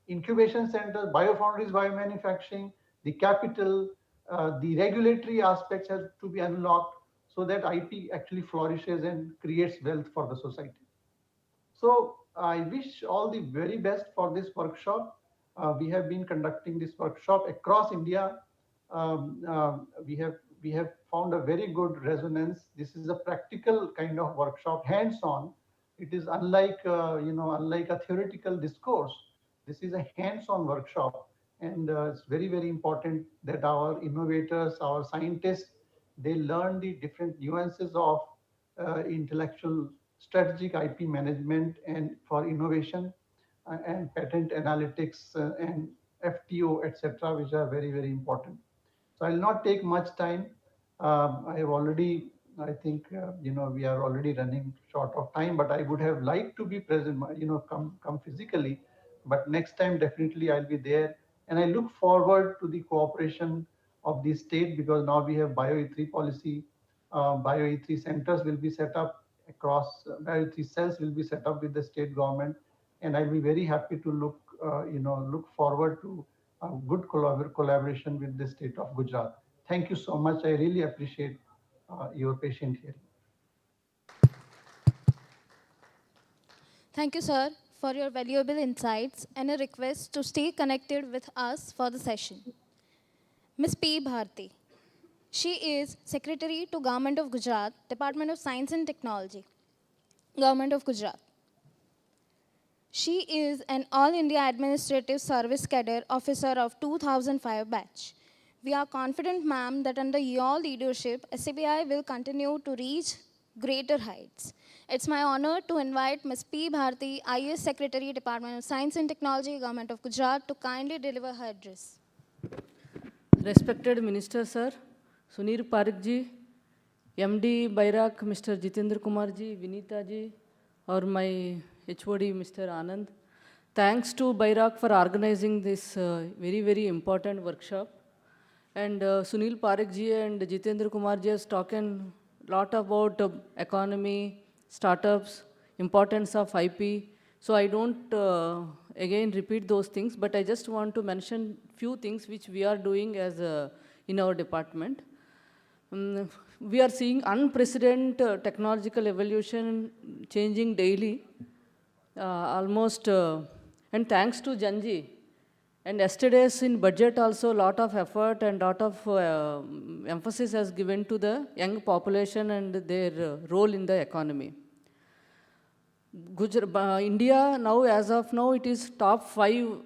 incubation center, biofoundries, biomanufacturing, the capital, the regulatory aspects have to be unlocked so that IP actually flourishes and creates wealth for the society. So I wish all the very best for this workshop. We have been conducting this workshop across India. We have found a very good resonance. This is a practical kind of workshop, hands-on. It is unlike unlike a theoretical discourse. This is a hands-on workshop, and it's very, very important that our innovators, our scientists, they learn the different nuances of intellectual strategic IP management and for innovation and patent analytics and FTO, etc., which are very, very important. So I'll not take much time. I have already, I think, we are already running short of time, but I would have liked to be present, come physically. But next time, definitely I'll be there. And I look forward to the cooperation of the state because now we have Bio E3 policy. Bio E3 centers will be set up across, Bio E3 cells will be set up with the state government. And I'll be very happy to look forward to good collaboration with the state of Gujarat. Thank you so much. I really appreciate your patient hearing. Thank you, sir, for your valuable insights and a request to stay connected with us for the session. Ms. P. Bharti. She is Secretary to Government of Gujarat, Department of Science and Technology, Government of Gujarat. She is an All India Administrative Service Cadre Officer of 2005 batch. We are confident, ma'am, that under your leadership, STBI will continue to reach greater heights. It's my honor to invite Ms. P. Bharti, IAS Secretary, Department of Science and Technology, Government of Gujarat, to kindly deliver her address. Respected Minister Sir, Sunil Parekh ji, MD BIRAC Mr. Jitendra Kumar ji, Vinita ji, or my HOD Mr. Anand. Thanks to BIRAC for organizing this very, very important workshop. And Sunil Parekh ji and Jitendra Kumar ji has talked a lot about economy, startups, importance of IP. So I don't again repeat those things, but I just want to mention few things which we are doing as in our department. We are seeing unprecedented technological evolution changing daily, almost, and thanks to Janji. And yesterday's in budget also lot of effort and lot of emphasis has given to the young population and their role in the economy. India now, as of now, it is top 5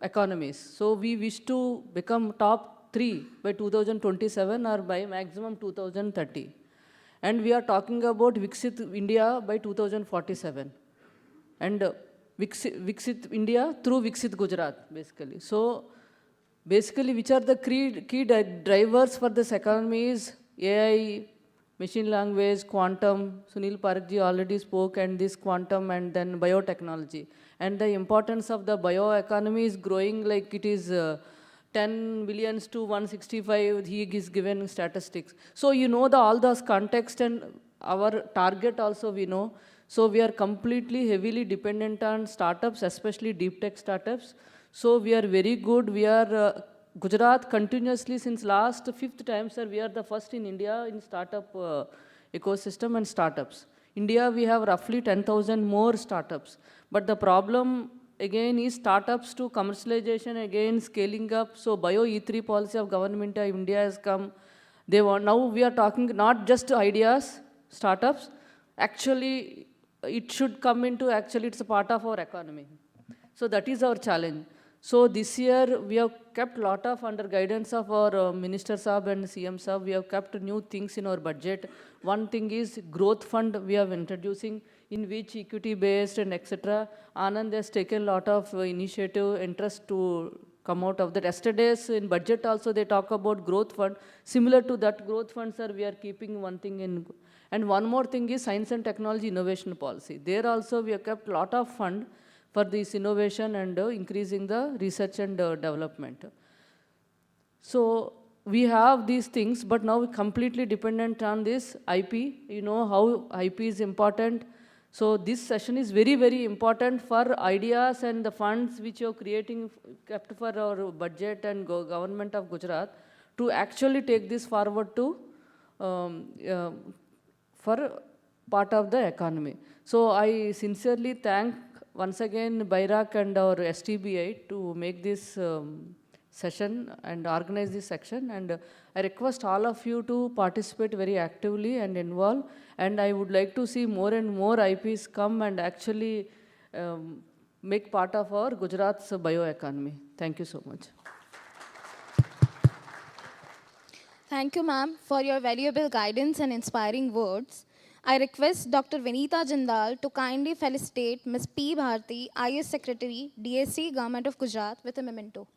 economies. So we wish to become top 3 by 2027 or by maximum 2030. And we are talking about Viksit India by 2047. And Viksit India through Viksit Gujarat, basically. So basically, which are the key drivers for this economy is AI, machine language, quantum. Sunil Parekh ji already spoke, and this quantum and then biotechnology. And the importance of the bioeconomy is growing like it is 10 billions to 165, he is given statistics. So you know all those context and our target also we know. So we are completely heavily dependent on startups, especially deep tech startups. So we are very good. We are Gujarat continuously since last 5th time, sir, we are the first in India in startup ecosystem and startups. India, we have roughly 10,000 more startups. But the problem again is startups to commercialization, again scaling up. So Bio E3 policy of government of India has come. They want, now we are talking not just ideas, startups. Actually, it should come into, actually it's a part of our economy. So that is our challenge. So this year we have kept a lot of under guidance of our Minister Saab and CM Saab, we have kept new things in our budget. One thing is growth fund we are introducing, in which equity based and etc. Anand has taken a lot of initiative, interest to come out of that. Yesterday's in budget also they talk about growth fund. Similar to that growth fund, sir, we are keeping one thing in. And one more thing is science and technology innovation policy. There also we have kept a lot of fund for this innovation and increasing the research and development. So we have these things, but now we're completely dependent on this IP. You know how IP is important. So this session is very, very important for ideas and the funds which you're creating, kept for our budget and government of Gujarat to actually take this forward to for part of the economy. So I sincerely thank once again BIRAC and our STBI to make this session and organize this section. And I request all of you to participate very actively and involve. And I would like to see more and more IPs come and actually make part of our Gujarat's bioeconomy. Thank you so much. Thank you, ma'am, for your valuable guidance and inspiring words. I request Dr. Vinita Jindal to kindly felicitate Ms. P. Bharti, IS Secretary, DSC, Government of Gujarat, with a memento.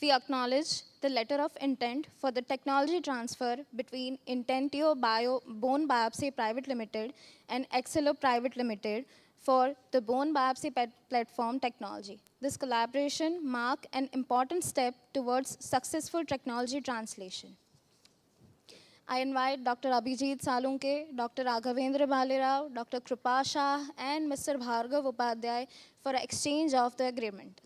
We acknowledge the letter of intent for the technology transfer between Intentio Bone Biopsy Private Limited and Excello Private Limited for the bone biopsy platform technology. This collaboration marks an important step towards successful technology translation. I invite Dr. Abhijit Salunke, Dr. Raghavendra Bhalirao, Dr. Kripa Shah, and Mr. Bhargav Upadhyay for exchange of the agreement.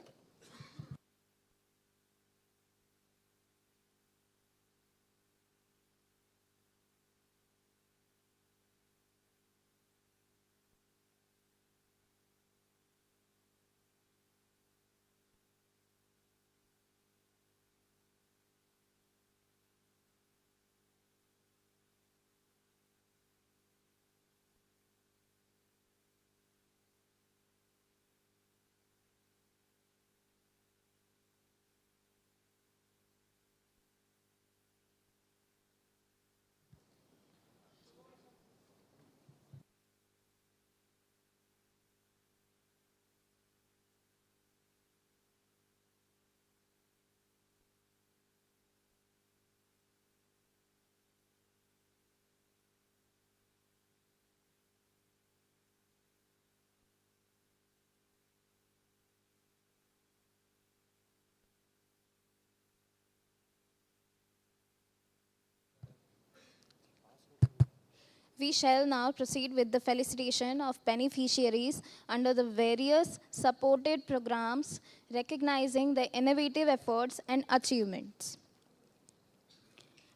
We shall now proceed with the felicitation of beneficiaries under the various supported programs recognizing the innovative efforts and achievements.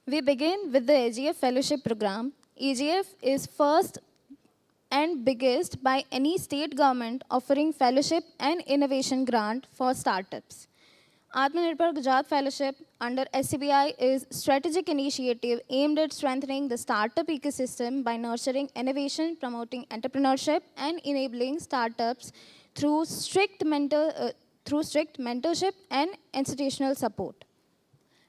We begin with the AGF Fellowship Program. AGF is first and biggest by any state government offering fellowship and innovation grant for startups. Atmanirbhar Gujarat Fellowship under STBI is strategic initiative aimed at strengthening the startup ecosystem by nurturing innovation, promoting entrepreneurship, and enabling startups through strict mentorship and institutional support.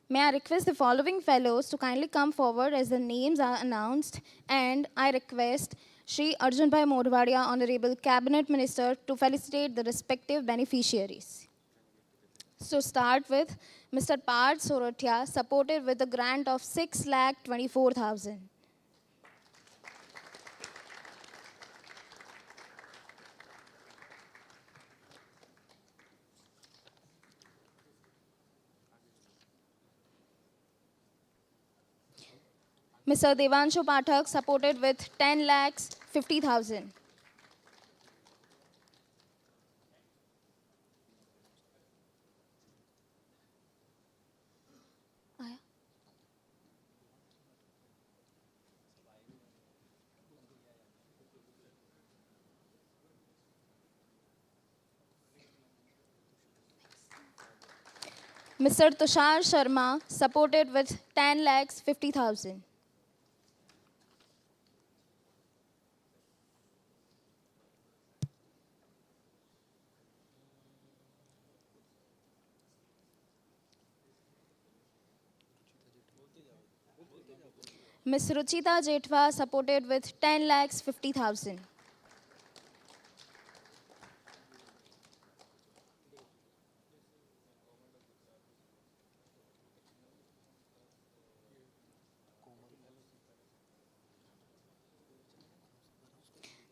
May I request the following fellows to kindly come forward as the names are announced, and I request Shri Arjunbhai Modwadia, Honorable Cabinet Minister, to felicitate the respective beneficiaries. So start with Mr. Parth Sorotia, supported with a grant of 6,24,000. Mr. Devanshu Pathak, supported with 10,50,000. Mr. Tushar Sharma, supported with 10,50,000. Ms. Ruchita Jetwa, supported with 10,50,000.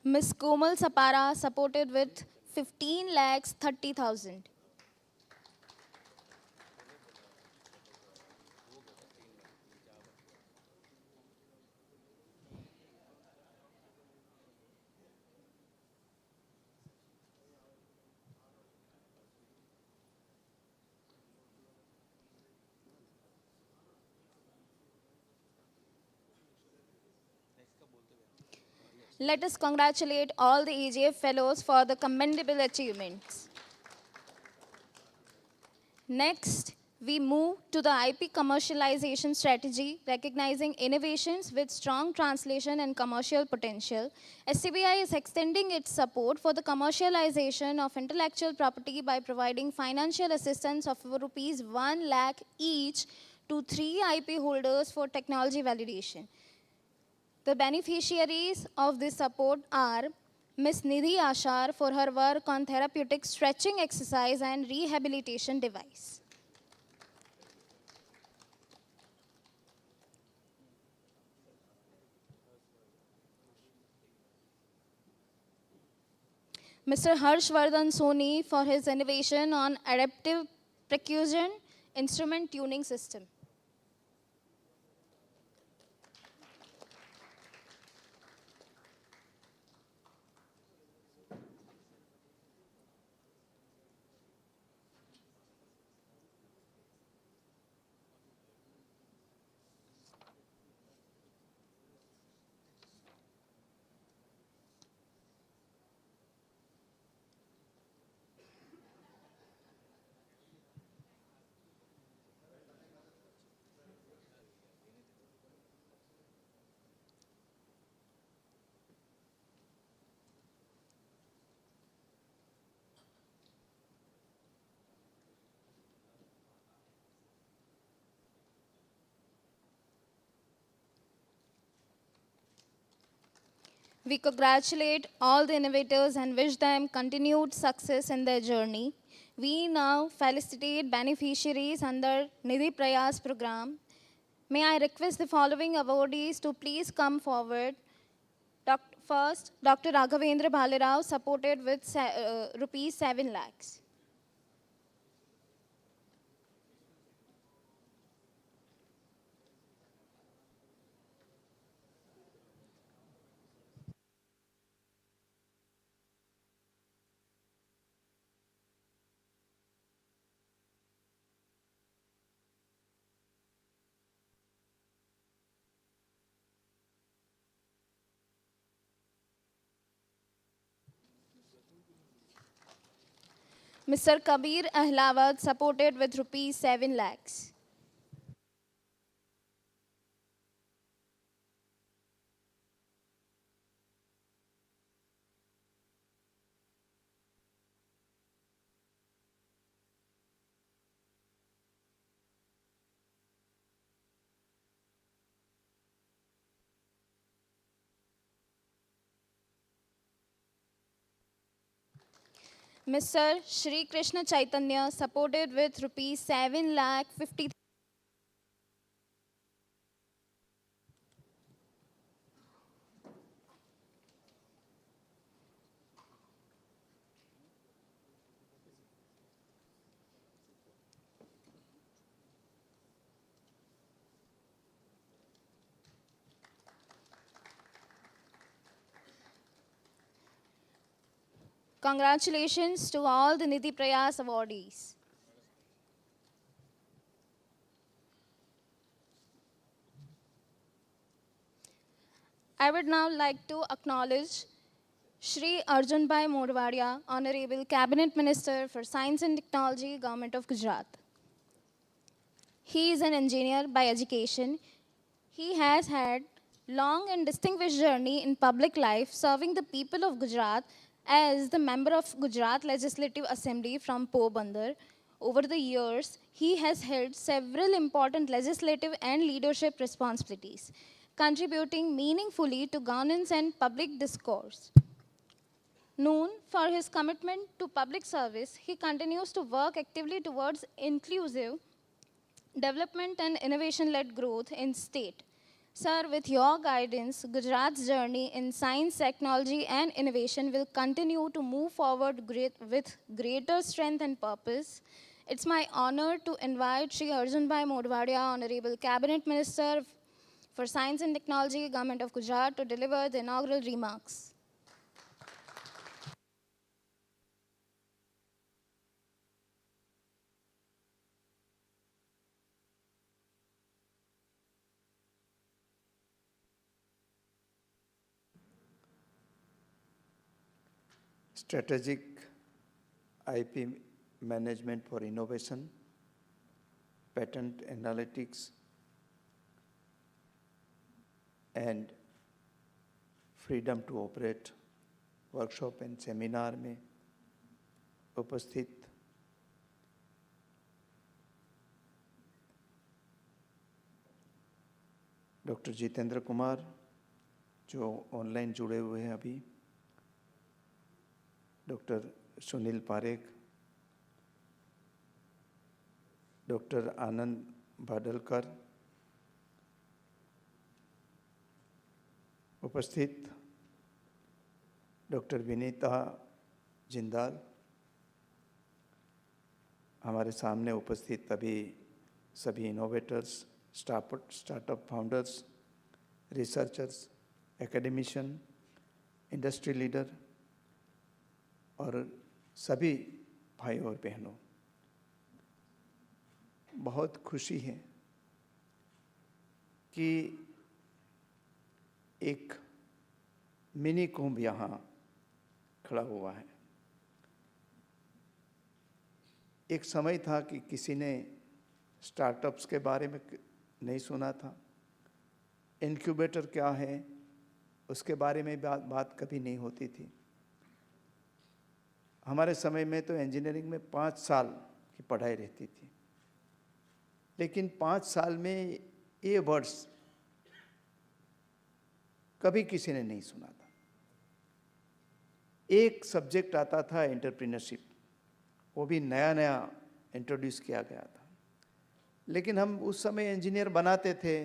Ms. Komal Sapara, supported with 15,30,000. Let us congratulate all the AGF fellows for the commendable achievements. Next, we move to the IP commercialization strategy, recognizing innovations with strong translation and commercial potential. STBI is extending its support for the commercialization of intellectual property by providing financial assistance of rupees 1 lakh each to 3 IP holders for technology validation. The beneficiaries of this support are Ms. Nidhi Ashar for her work on therapeutic stretching exercise and rehabilitation device. Mr. Harshvardhan Soni for his innovation on adaptive percussion instrument tuning system. We congratulate all the innovators and wish them continued success in their journey. We now felicitate beneficiaries under Nidhi Prayas program. May I request the following awardees to please come forward. First, Dr. Raghavendra Bhalerao, supported with rupees 7 lakhs. Mr. Kabir Ahlawat, supported with rupees 7 lakhs. Mr. Shri Krishna Chaitanya, supported with rupees 7 lakh 50. Congratulations to all the Nidhi Prayas awardees. I would now like to acknowledge Shri Arjunbhai Modwadia, Honorable Cabinet Minister for Science and Technology, Government of Gujarat. He is an engineer by education. He has had long and distinguished journey in public life, serving the people of Gujarat as the member of Gujarat Legislative Assembly from Porbandar. Over the years, he has held several important legislative and leadership responsibilities, contributing meaningfully to governance and public discourse. Known for his commitment to public service, he continues to work actively towards inclusive development and innovation-led growth in state. Sir, with your guidance, Gujarat's journey in science, technology, and innovation will continue to move forward with greater strength and purpose. It's my honor to invite Sri Arjunbhai Modwadia, Honorable Cabinet Minister for Science and Technology, Government of Gujarat, to deliver the inaugural remarks. strategic IP management for innovation, patent analytics, and freedom to operate workshop and seminar में उपस्थित doctor Jitendra Kumar जो online जुड़े हुए हैं अभी, doctor Sunil Parekh, doctor आनंद भाडलकर, उपस्थित doctor Vinita Jindal, हमारे सामने उपस्थित अभी सभी innovators, startup founders, researchers, academician, industry leader और सभी भाई और बहनों, बहुत खुशी है कि एक मिनी कुंभ यहाँ खड़ा हुआ है। एक समय था कि किसी ने स्टार्टअप्स के बारे में नहीं सुना था, इनक्यूबेटर क्या है उसके बारे में बात कभी नहीं होती थी। हमारे समय में तो इंजीनियरिंग में 5 साल की पढ़ाई रहती थी, लेकिन 5 साल में ये वर्ड्स कभी किसी ने नहीं सुना था। एक सब्जेक्ट आता था एंटरप्रेन्योरशिप, वो भी नया नया इंट्रोड्यूस किया गया था, लेकिन हम उस समय इंजीनियर बनाते थे,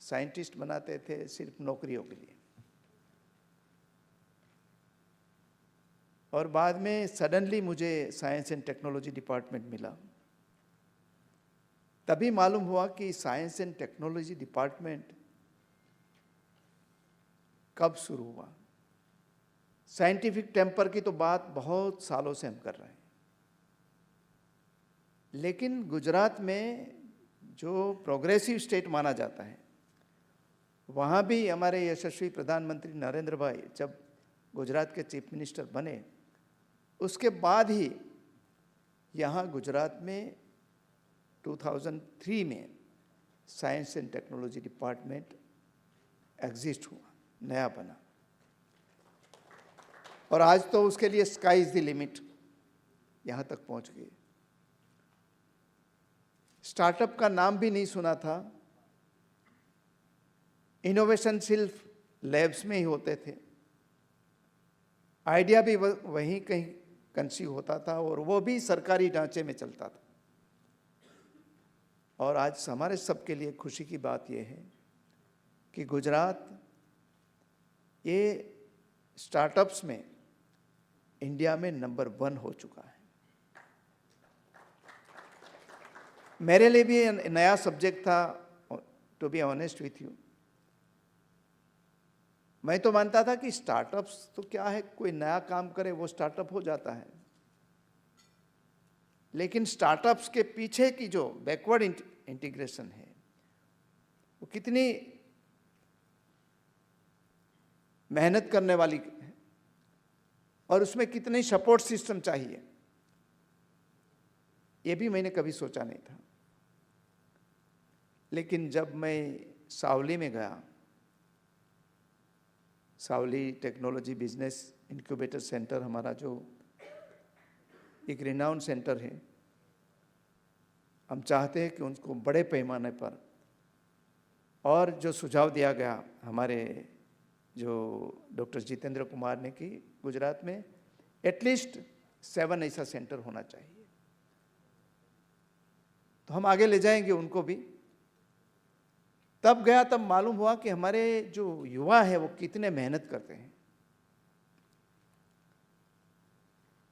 साइंटिस्ट बनाते थे सिर्फ नौकरियों के लिए। और बाद में सडनली मुझे साइंस एंड टेक्नोलॉजी डिपार्टमेंट मिला, तभी मालूम हुआ कि साइंस एंड टेक्नोलॉजी डिपार्टमेंट कब शुरू हुआ। साइंटिफिक टेम्पर की तो बात बहुत सालों से हम कर रहे हैं, लेकिन गुजरात में जो प्रोग्रेसिव स्टेट माना जाता है, वहाँ भी हमारे यशस्वी प्रधानमंत्री नरेंद्र भाई जब गुजरात के चीफ मिनिस्टर बने, उसके बाद ही यहाँ गुजरात में 2003 में science and technology department exist हुआ, नया बना। और आज तो उसके लिए स्काई इज द लिमिट, यहाँ तक पहुँच गए। स्टार्टअप का नाम भी नहीं सुना था, इनोवेशन सिर्फ लैब्स में ही होते थे, आइडिया भी वहीं कहीं कंसीव होता था और वो भी सरकारी ढांचे में चलता था। और आज हमारे सबके लिए खुशी की बात यह है कि गुजरात ये स्टार्टअप्स में इंडिया में नंबर 1 हो चुका है। मेरे लिए भी नया सब्जेक्ट था, to be honest with you. मैं तो मानता था कि स्टार्टअप्स तो क्या है, कोई नया काम करे वो स्टार्टअप हो जाता है, लेकिन स्टार्टअप्स के पीछे की जो बैकवर्ड इंटीग्रेशन है वो कितनी मेहनत करने वाली है और उसमें कितने सपोर्ट सिस्टम चाहिए, ये भी मैंने कभी सोचा नहीं था। लेकिन जब मैं सावली में गया, सावली टेक्नोलॉजी बिजनेस इंक्यूबेटर सेंटर हमारा जो एक रिनाउंड सेंटर है, हम चाहते हैं कि उनको बड़े पैमाने पर, और जो सुझाव दिया गया हमारे जो डॉक्टर जितेंद्र कुमार ने कि गुजरात में एटलीस्ट 7 ऐसा सेंटर होना चाहिए, तो हम आगे ले जाएंगे उनको भी। तब गया, तब मालूम हुआ कि हमारे जो युवा है वो कितने मेहनत करते हैं।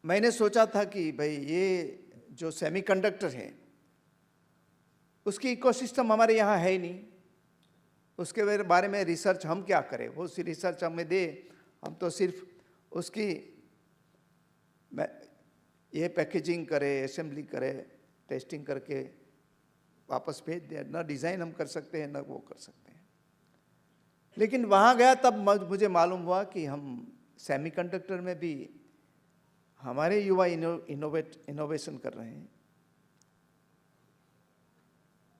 मैंने सोचा था कि भाई ये जो सेमीकंडक्टर है उसकी इकोसिस्टम हमारे यहाँ है ही नहीं, उसके बारे में रिसर्च हम क्या करें, वो सी रिसर्च हमें दे, हम तो सिर्फ उसकी ये पैकेजिंग करे, असेंबली करे, टेस्टिंग करके वापस भेज दे, ना डिज़ाइन हम कर सकते हैं ना वो कर सकते हैं। लेकिन वहाँ गया तब मुझे मालूम हुआ कि हम सेमीकंडक्टर में भी हमारे युवा इनोवेशन कर रहे हैं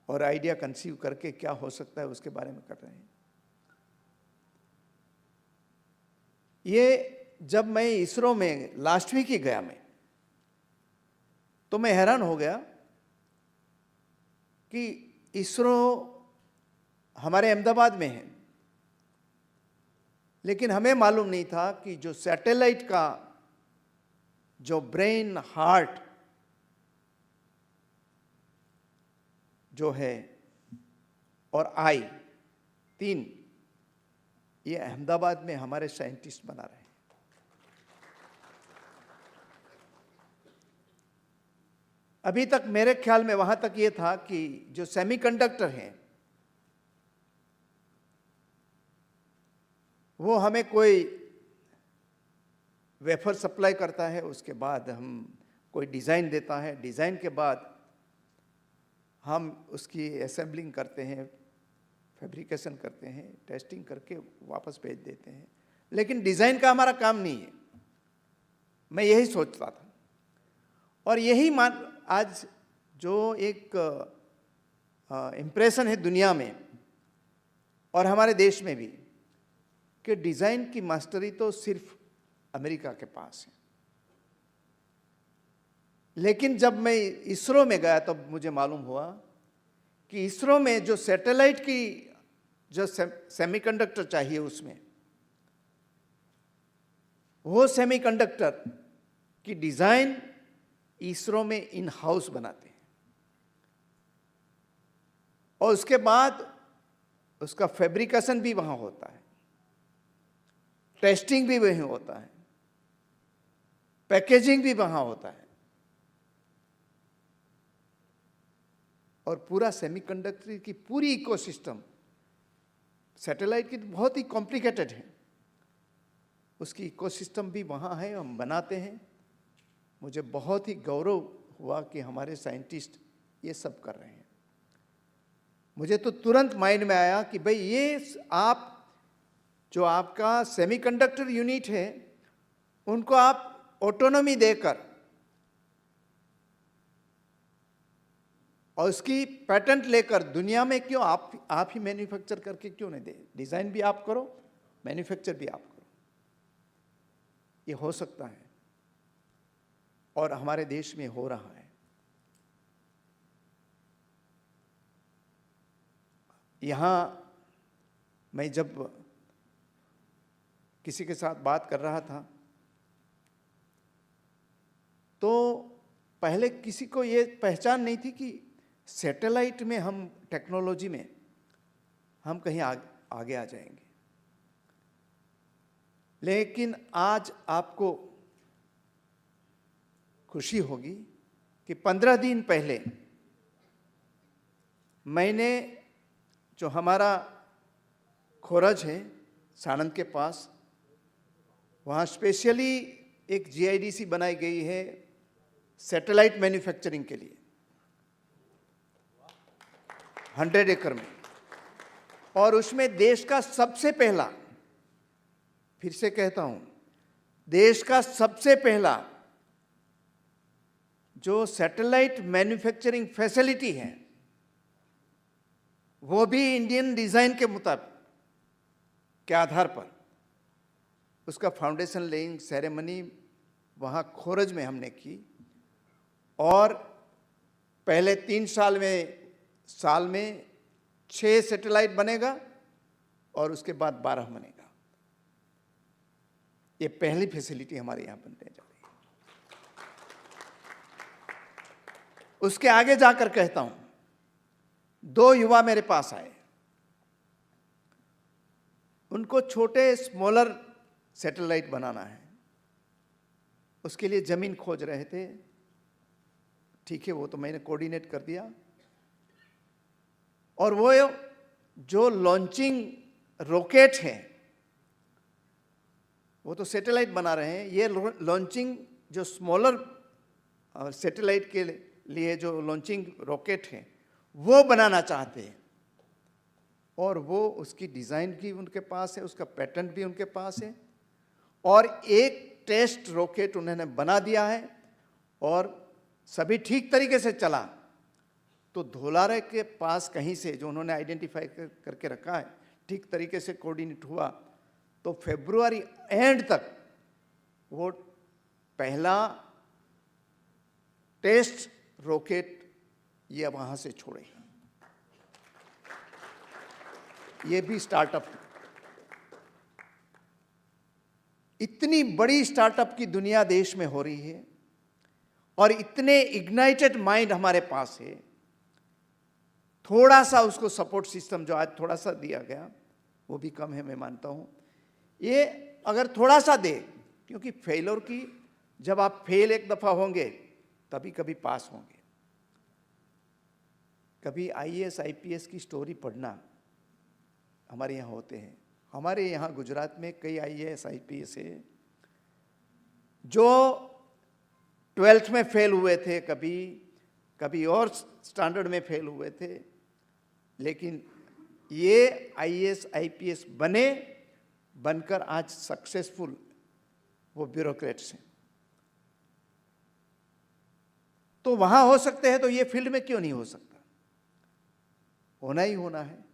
और आइडिया कंसीव करके क्या हो सकता है उसके बारे में कर रहे हैं। ये जब मैं इसरो में लास्ट वीक ही गया मैं, तो मैं हैरान हो गया कि इसरो हमारे अहमदाबाद में है, लेकिन हमें मालूम नहीं था कि जो सैटेलाइट का जो ब्रेन, हार्ट जो है और आई, तीन, ये अहमदाबाद में हमारे साइंटिस्ट बना रहे हैं। अभी तक मेरे ख्याल में वहां तक ये था कि जो सेमीकंडक्टर हैं वो हमें कोई वेफर सप्लाई करता है, उसके बाद हम कोई डिज़ाइन देता है, डिज़ाइन के बाद हम उसकी असेंबलिंग करते हैं, फैब्रिकेशन करते हैं, टेस्टिंग करके वापस भेज देते हैं, लेकिन डिज़ाइन का हमारा काम नहीं है। मैं यही सोचता था और यही आज जो एक इम्प्रेशन है दुनिया में और हमारे देश में भी कि डिज़ाइन की मास्टरी तो सिर्फ अमेरिका के पास है। लेकिन जब मैं इसरो में गया तब मुझे मालूम हुआ कि इसरो में जो सैटेलाइट की जो सेमीकंडक्टर चाहिए उसमें, वो सेमीकंडक्टर की डिज़ाइन इसरो में इन हाउस बनाते हैं और उसके बाद उसका फैब्रिकेशन भी वहाँ होता है, टेस्टिंग भी वहीं होता है, पैकेजिंग भी वहाँ होता है और पूरा सेमीकंडक्टर की पूरी इकोसिस्टम, सैटेलाइट की तो बहुत ही कॉम्प्लिकेटेड है, उसकी इकोसिस्टम भी वहाँ है, हम बनाते हैं। मुझे बहुत ही गौरव हुआ कि हमारे साइंटिस्ट ये सब कर रहे हैं। मुझे तो तुरंत माइंड में आया कि भाई ये आप जो आपका सेमीकंडक्टर यूनिट है उनको आप ऑटोनॉमी देकर और उसकी पैटेंट लेकर दुनिया में क्यों आप ही मैन्युफैक्चर करके क्यों नहीं दे? डिज़ाइन भी आप करो, मैन्युफैक्चर भी आप करो। ये हो सकता है और हमारे देश में हो रहा है। यहाँ मैं जब किसी के साथ बात कर रहा था तो पहले किसी को ये पहचान नहीं थी कि सैटेलाइट में हम टेक्नोलॉजी में हम कहीं आगे आ जाएंगे। लेकिन आज आपको खुशी होगी कि 15 दिन पहले मैंने जो हमारा खोरज है सानंद के पास, वहाँ स्पेशली एक जीआईडीसी बनाई गई है सैटेलाइट मैन्युफैक्चरिंग के लिए 100 एकड़ में, और उसमें देश का सबसे पहला, फिर से कहता हूँ, देश का सबसे पहला जो सैटेलाइट मैन्युफैक्चरिंग फैसिलिटी है वो भी इंडियन डिज़ाइन के मुताबिक के आधार पर, उसका फाउंडेशन लेइंग सेरेमनी वहाँ खोरज में हमने की और पहले 3 साल में 6 सैटेलाइट बनेगा और उसके बाद 12 बनेगा। ये पहली फैसिलिटी हमारे यहाँ बनने जा रही है। उसके आगे जाकर कहता हूँ, 2 युवा मेरे पास आए, उनको छोटे स्मॉलर सैटेलाइट बनाना है, उसके लिए ज़मीन खोज रहे थे। ठीक है, वो तो मैंने कोऑर्डिनेट कर दिया और वो जो लॉन्चिंग रॉकेट है वो तो सैटेलाइट बना रहे हैं, ये लॉन्चिंग जो स्मॉलर सैटेलाइट के लिए जो लॉन्चिंग रॉकेट है वो बनाना चाहते हैं और उसकी डिज़ाइन भी उनके पास है, उसका पैटेंट भी उनके पास है और एक टेस्ट रॉकेट उन्होंने बना दिया है और सभी ठीक तरीके से चला, तो धोलारे के पास कहीं से जो उन्होंने आइडेंटिफाई करके रखा है ठीक तरीके से कोऑर्डिनेट हुआ, तो फरवरी एंड तक वो पहला टेस्ट रॉकेट ये वहां से छोड़े। ये भी स्टार्टअप, इतनी बड़ी स्टार्टअप की दुनिया देश में हो रही है और इतने इग्नाइटेड माइंड हमारे पास है। थोड़ा सा उसको सपोर्ट सिस्टम जो आज थोड़ा सा दिया गया वो भी कम है, मैं मानता हूं। ये अगर थोड़ा सा दे, क्योंकि फेलियर की, जब आप फेल एक दफा होंगे तभी कभी पास होंगे। कभी आईएएस आईपीएस की स्टोरी पढ़ना, हमारे यहाँ होते हैं। हमारे यहाँ गुजरात में कई आईएएस आईपीएस है जो 12th में फेल हुए थे, कभी और स्टैंडर्ड में फेल हुए थे, लेकिन ये आईएएस आईपीएस बनकर आज सक्सेसफुल वो ब्यूरोक्रेट्स हैं। तो वहां हो सकते हैं, तो ये फील्ड में क्यों नहीं हो सकता? होना ही होना है।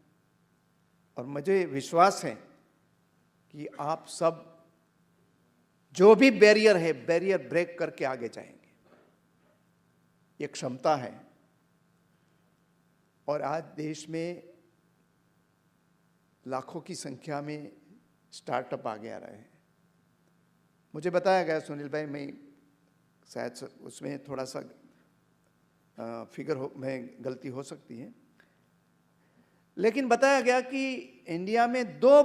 और मुझे विश्वास है कि आप सब जो भी बैरियर है, बैरियर ब्रेक करके आगे जाएंगे। ये क्षमता है। और आज देश में लाखों की संख्या में स्टार्टअप आगे आ रहे हैं। मुझे बताया गया सुनील भाई, मैं शायद उसमें थोड़ा सा फिगर में गलती हो सकती है, लेकिन बताया गया कि इंडिया में दो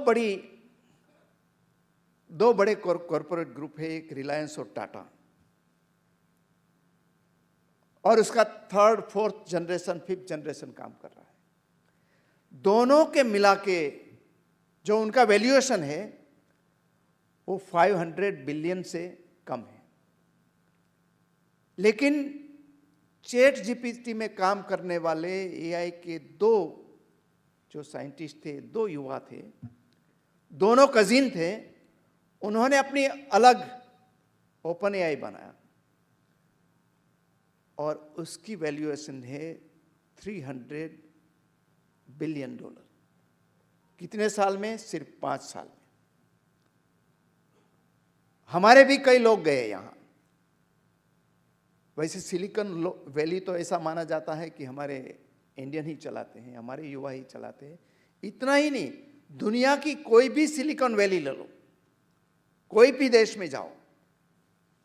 बड़े कॉरपोरेट ग्रुप है, एक रिलायंस और टाटा, और उसका 3rd, 4th generation, 5th generation काम कर रहा है। दोनों के मिला के जो उनका वैल्यूएशन है वो 500 बिलियन से कम है। लेकिन चैट जीपीटी में काम करने वाले एआई के 2 जो साइंटिस्ट थे, 2 युवा थे, दोनों कजिन थे, उन्होंने अपनी अलग ओपन एआई बनाया और उसकी वैल्यूएशन है $300 बिलियन। कितने साल में? सिर्फ 5 साल में। हमारे भी कई लोग गए यहां। वैसे सिलिकॉन वैली तो ऐसा माना जाता है कि हमारे इंडियन ही चलाते हैं, हमारे युवा ही चलाते हैं। इतना ही नहीं, दुनिया की कोई भी सिलिकॉन वैली ले लो, कोई भी देश में जाओ,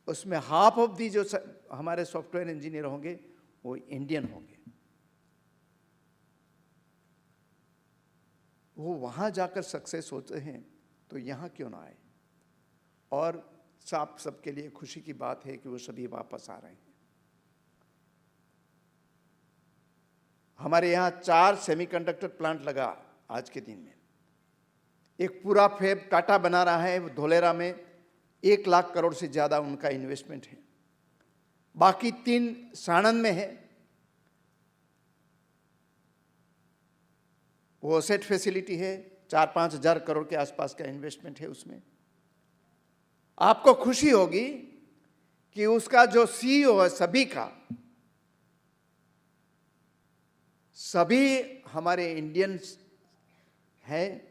उसमें हाफ ऑफ दी जो हमारे सॉफ्टवेयर इंजीनियर होंगे वो इंडियन होंगे। वो वहां जाकर सक्सेस होते हैं, तो यहां क्यों ना आए? और आप सबके लिए खुशी की बात है कि वो सभी वापस आ रहे हैं। हमारे यहाँ 4 सेमीकंडक्टर प्लांट लगा आज के दिन में। एक पूरा फैब टाटा बना रहा है धोलेरा में, 1 लाख करोड़ से ज़्यादा उनका इन्वेस्टमेंट है। बाकी 3 साणंद में है। वो सेट फैसिलिटी है, 4-5 हज़ार करोड़ के आसपास का इन्वेस्टमेंट है उसमें। आपको खुशी होगी कि उसका जो सीईओ है सभी हमारे इंडियंस हैं,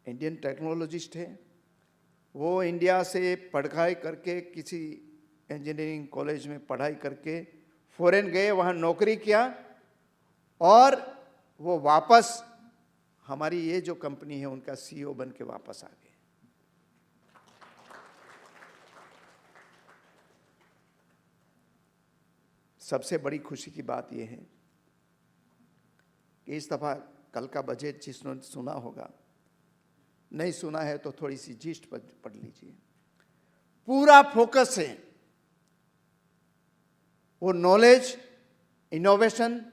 इंडियन टेक्नोलॉजिस्ट हैं। वो इंडिया से पढ़ाई करके किसी इंजीनियरिंग कॉलेज में पढ़ाई करके फॉरेन गए, वहाँ नौकरी किया और वो वापस हमारी ये जो कंपनी है उनका सीईओ बन के वापस आ गए। सबसे बड़ी खुशी की बात यह है कि इस दफ़ा कल का बजट जिसने सुना होगा, नहीं सुना है तो थोड़ी सी जिस्ट पढ़ लीजिए। पूरा फोकस है वो नॉलेज, इनोवेशन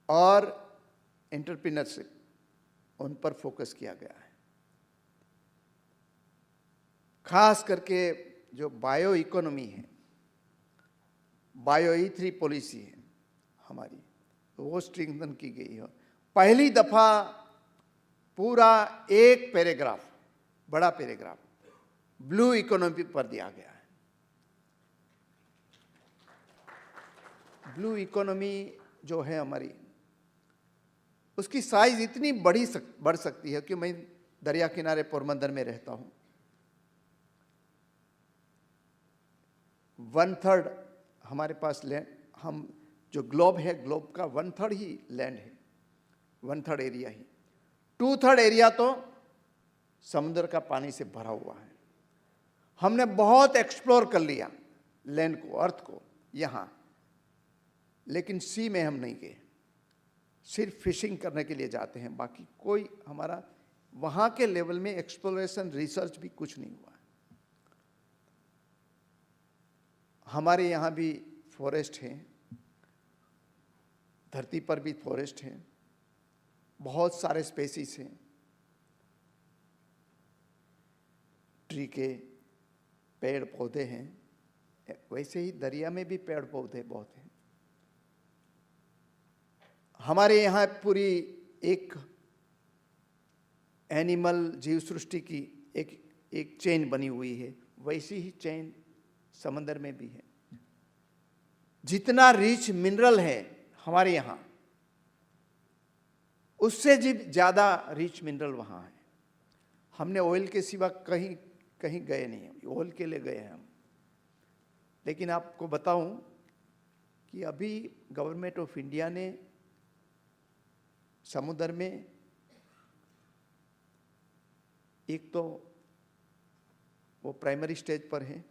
और एंटरप्रेन्योरशिप, उन पर फोकस किया गया है। खास करके जो बायो इकोनॉमी है, बायो E3 पॉलिसी है हमारी, वो स्ट्रेंथन की गई है। पहली दफा पूरा एक पैराग्राफ, बड़ा पैराग्राफ ब्लू इकोनॉमी पर दिया गया है। ब्लू इकोनॉमी जो है हमारी, उसकी साइज इतनी बढ़ सकती है कि मैं दरिया किनारे पोरबंदर में रहता हूं। 1/3 हमारे पास लैंड, हम जो ग्लोब है, ग्लोब का 1/3 ही लैंड है, 1/3 एरिया ही। 2/3 एरिया तो समुद्र का पानी से भरा हुआ है। हमने बहुत एक्सप्लोर कर लिया लैंड को, अर्थ को यहाँ, लेकिन सी में हम नहीं गए। सिर्फ फिशिंग करने के लिए जाते हैं, बाकी कोई हमारा वहाँ के लेवल में एक्सप्लोरेशन रिसर्च भी कुछ नहीं हुआ। हमारे यहाँ भी फॉरेस्ट हैं, धरती पर भी फॉरेस्ट हैं, बहुत सारे स्पेसीज हैं, ट्री के पेड़ पौधे हैं, वैसे ही दरिया में भी पेड़ पौधे बहुत हैं। हमारे यहाँ पूरी एक एनिमल जीव सृष्टि की एक चेन बनी हुई है, वैसी ही चेन समंदर में भी है। जितना रिच मिनरल है हमारे यहाँ, उससे ज़्यादा रिच मिनरल वहाँ है। हमने ऑयल के सिवा कहीं गए नहीं, ऑयल के लिए गए हैं हम। लेकिन आपको बताऊं कि अभी गवर्नमेंट ऑफ इंडिया ने समुद्र में एक तो वो प्राइमरी स्टेज पर है,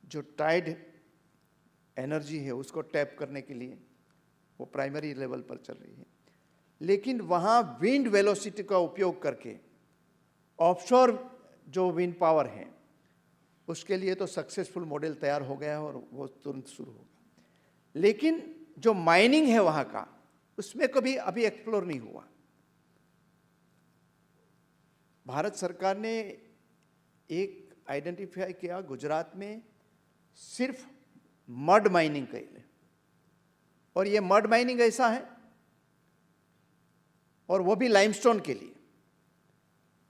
जो टाइड एनर्जी है उसको टैप करने के लिए वो प्राइमरी लेवल पर चल रही है। लेकिन वहाँ विंड वेलोसिटी का उपयोग करके ऑफशोर जो विंड पावर है उसके लिए तो सक्सेसफुल मॉडल तैयार हो गया है और वो तुरंत शुरू होगा। लेकिन जो माइनिंग है वहाँ का, उसमें कभी अभी एक्सप्लोर नहीं हुआ। भारत सरकार ने एक आइडेंटिफाई किया गुजरात में सिर्फ मड माइनिंग के लिए, और ये मड माइनिंग ऐसा है, और वो भी लाइमस्टोन के लिए।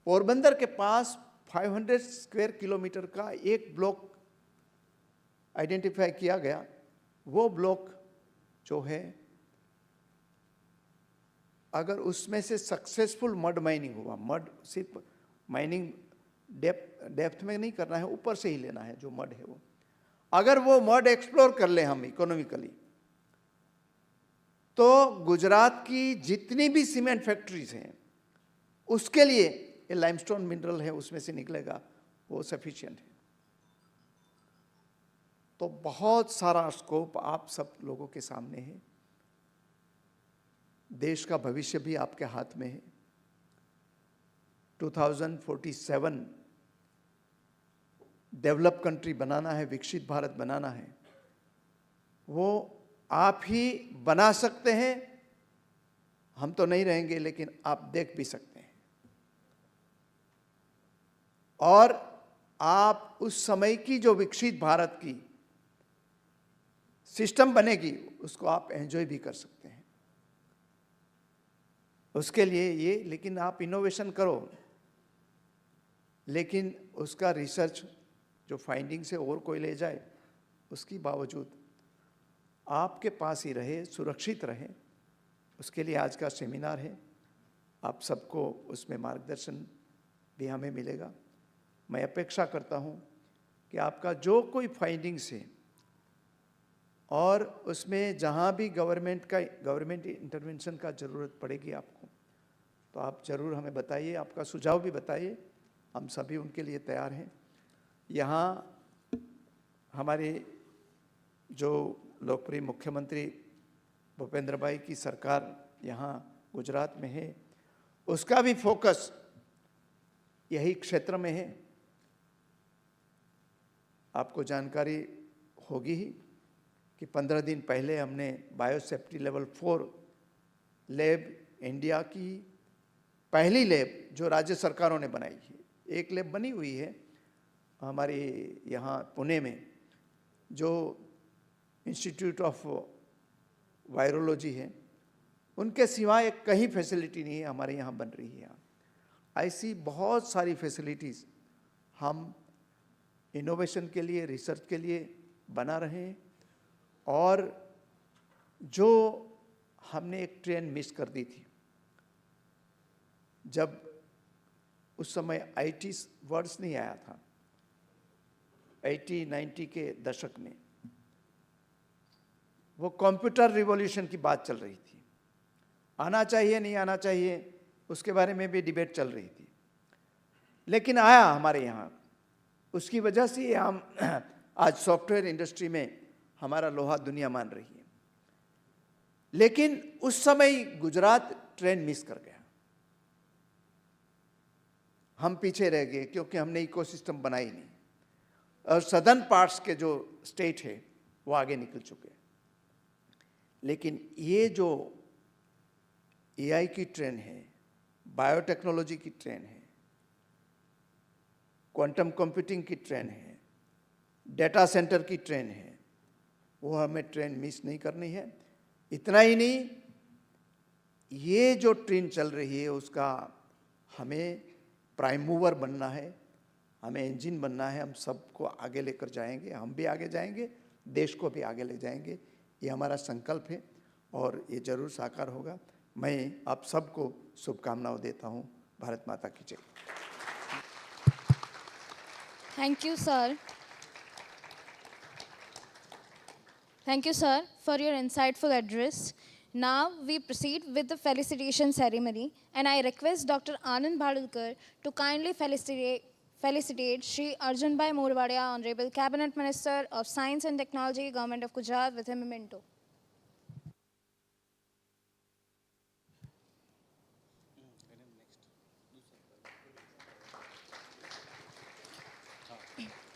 पोरबंदर के पास 500 स्क्वायर किलोमीटर का एक ब्लॉक आइडेंटिफाई किया गया। वो ब्लॉक जो है, अगर उसमें से सक्सेसफुल मड माइनिंग हुआ, मड सिर्फ माइनिंग डेप्थ में नहीं करना है, ऊपर से ही लेना है जो मड है वो, अगर वो मड एक्सप्लोर कर ले हम इकोनॉमिकली, तो गुजरात की जितनी भी सीमेंट फैक्ट्रीज हैं उसके लिए ये लाइमस्टोन मिनरल है उसमें से निकलेगा, वो सफिशिएंट है। तो बहुत सारा स्कोप आप सब लोगों के सामने है। देश का भविष्य भी आपके हाथ में है। 2047 डेवलप कंट्री बनाना है, विकसित भारत बनाना है, वो आप ही बना सकते हैं। हम तो नहीं रहेंगे, लेकिन आप देख भी सकते हैं। और आप उस समय की जो विकसित भारत की सिस्टम बनेगी, उसको आप एंजॉय भी कर सकते हैं। उसके लिए ये, लेकिन आप इनोवेशन करो, लेकिन उसका रिसर्च जो फाइंडिंग से और कोई ले जाए, उसकी बावजूद आपके पास ही रहे, सुरक्षित रहे। उसके लिए आज का सेमिनार है, आप सबको उसमें मार्गदर्शन भी हमें मिलेगा। मैं अपेक्षा करता हूँ कि आपका जो कोई फाइंडिंग्स है, और उसमें जहाँ भी गवर्नमेंट इंटरवेंशन का ज़रूरत पड़ेगी आपको, तो आप ज़रूर हमें बताइए, आपका सुझाव भी बताइए, हम सभी उनके लिए तैयार हैं। यहाँ हमारे जो लोकप्रिय मुख्यमंत्री भूपेंद्र भाई की सरकार यहाँ गुजरात में है, उसका भी फोकस यही क्षेत्र में है। आपको जानकारी होगी ही कि 15 दिन पहले हमने बायोसेफ्टी लेवल 4 लैब, इंडिया की पहली लैब जो राज्य सरकारों ने बनाई है, एक लैब बनी हुई है हमारे यहाँ पुणे में, जो इंस्टीट्यूट ऑफ वायरोलॉजी है, उनके सिवाय कहीं फैसिलिटी नहीं है, हमारे यहाँ बन रही है। ऐसी बहुत सारी फैसिलिटीज़ हम इनोवेशन के लिए, रिसर्च के लिए बना रहें। और जो हमने एक ट्रेन मिस कर दी थी, जब उस समय आईटी वर्ड्स नहीं आया था, 80-90 के दशक में वो कंप्यूटर रिवॉल्यूशन की बात चल रही थी। आना चाहिए नहीं आना चाहिए उसके बारे में भी डिबेट चल रही थी, लेकिन आया हमारे यहाँ। उसकी वजह से हम आज सॉफ्टवेयर इंडस्ट्री में हमारा लोहा दुनिया मान रही है। लेकिन उस समय गुजरात ट्रेन मिस कर गया, हम पीछे रह गए क्योंकि हमने इकोसिस्टम बनाई नहीं। और सदर्न पार्ट्स के जो स्टेट है वो आगे निकल चुके हैं। लेकिन ये जो एआई की ट्रेन है, बायोटेक्नोलॉजी की ट्रेन है, क्वांटम कंप्यूटिंग की ट्रेन है, डेटा सेंटर की ट्रेन है, वो हमें ट्रेन मिस नहीं करनी है। इतना ही नहीं, ये जो ट्रेन चल रही है उसका हमें प्राइम मूवर बनना है, हमें इंजन बनना है। हम सबको आगे लेकर जाएंगे, हम भी आगे जाएंगे, देश को भी आगे ले जाएंगे। ये हमारा संकल्प है और ये जरूर साकार होगा। मैं आप सबको शुभकामनाएं देता हूँ। भारत माता की जय। Thank you, sir. Thank you, sir, for your insightful address. Now we proceed with the felicitation ceremony, and I request Dr. Anand Bhadalkar to kindly felicitate Shri Arjunbhai Morwadia, Honorable Cabinet Minister of Science and Technology, Government of Gujarat, with a memento.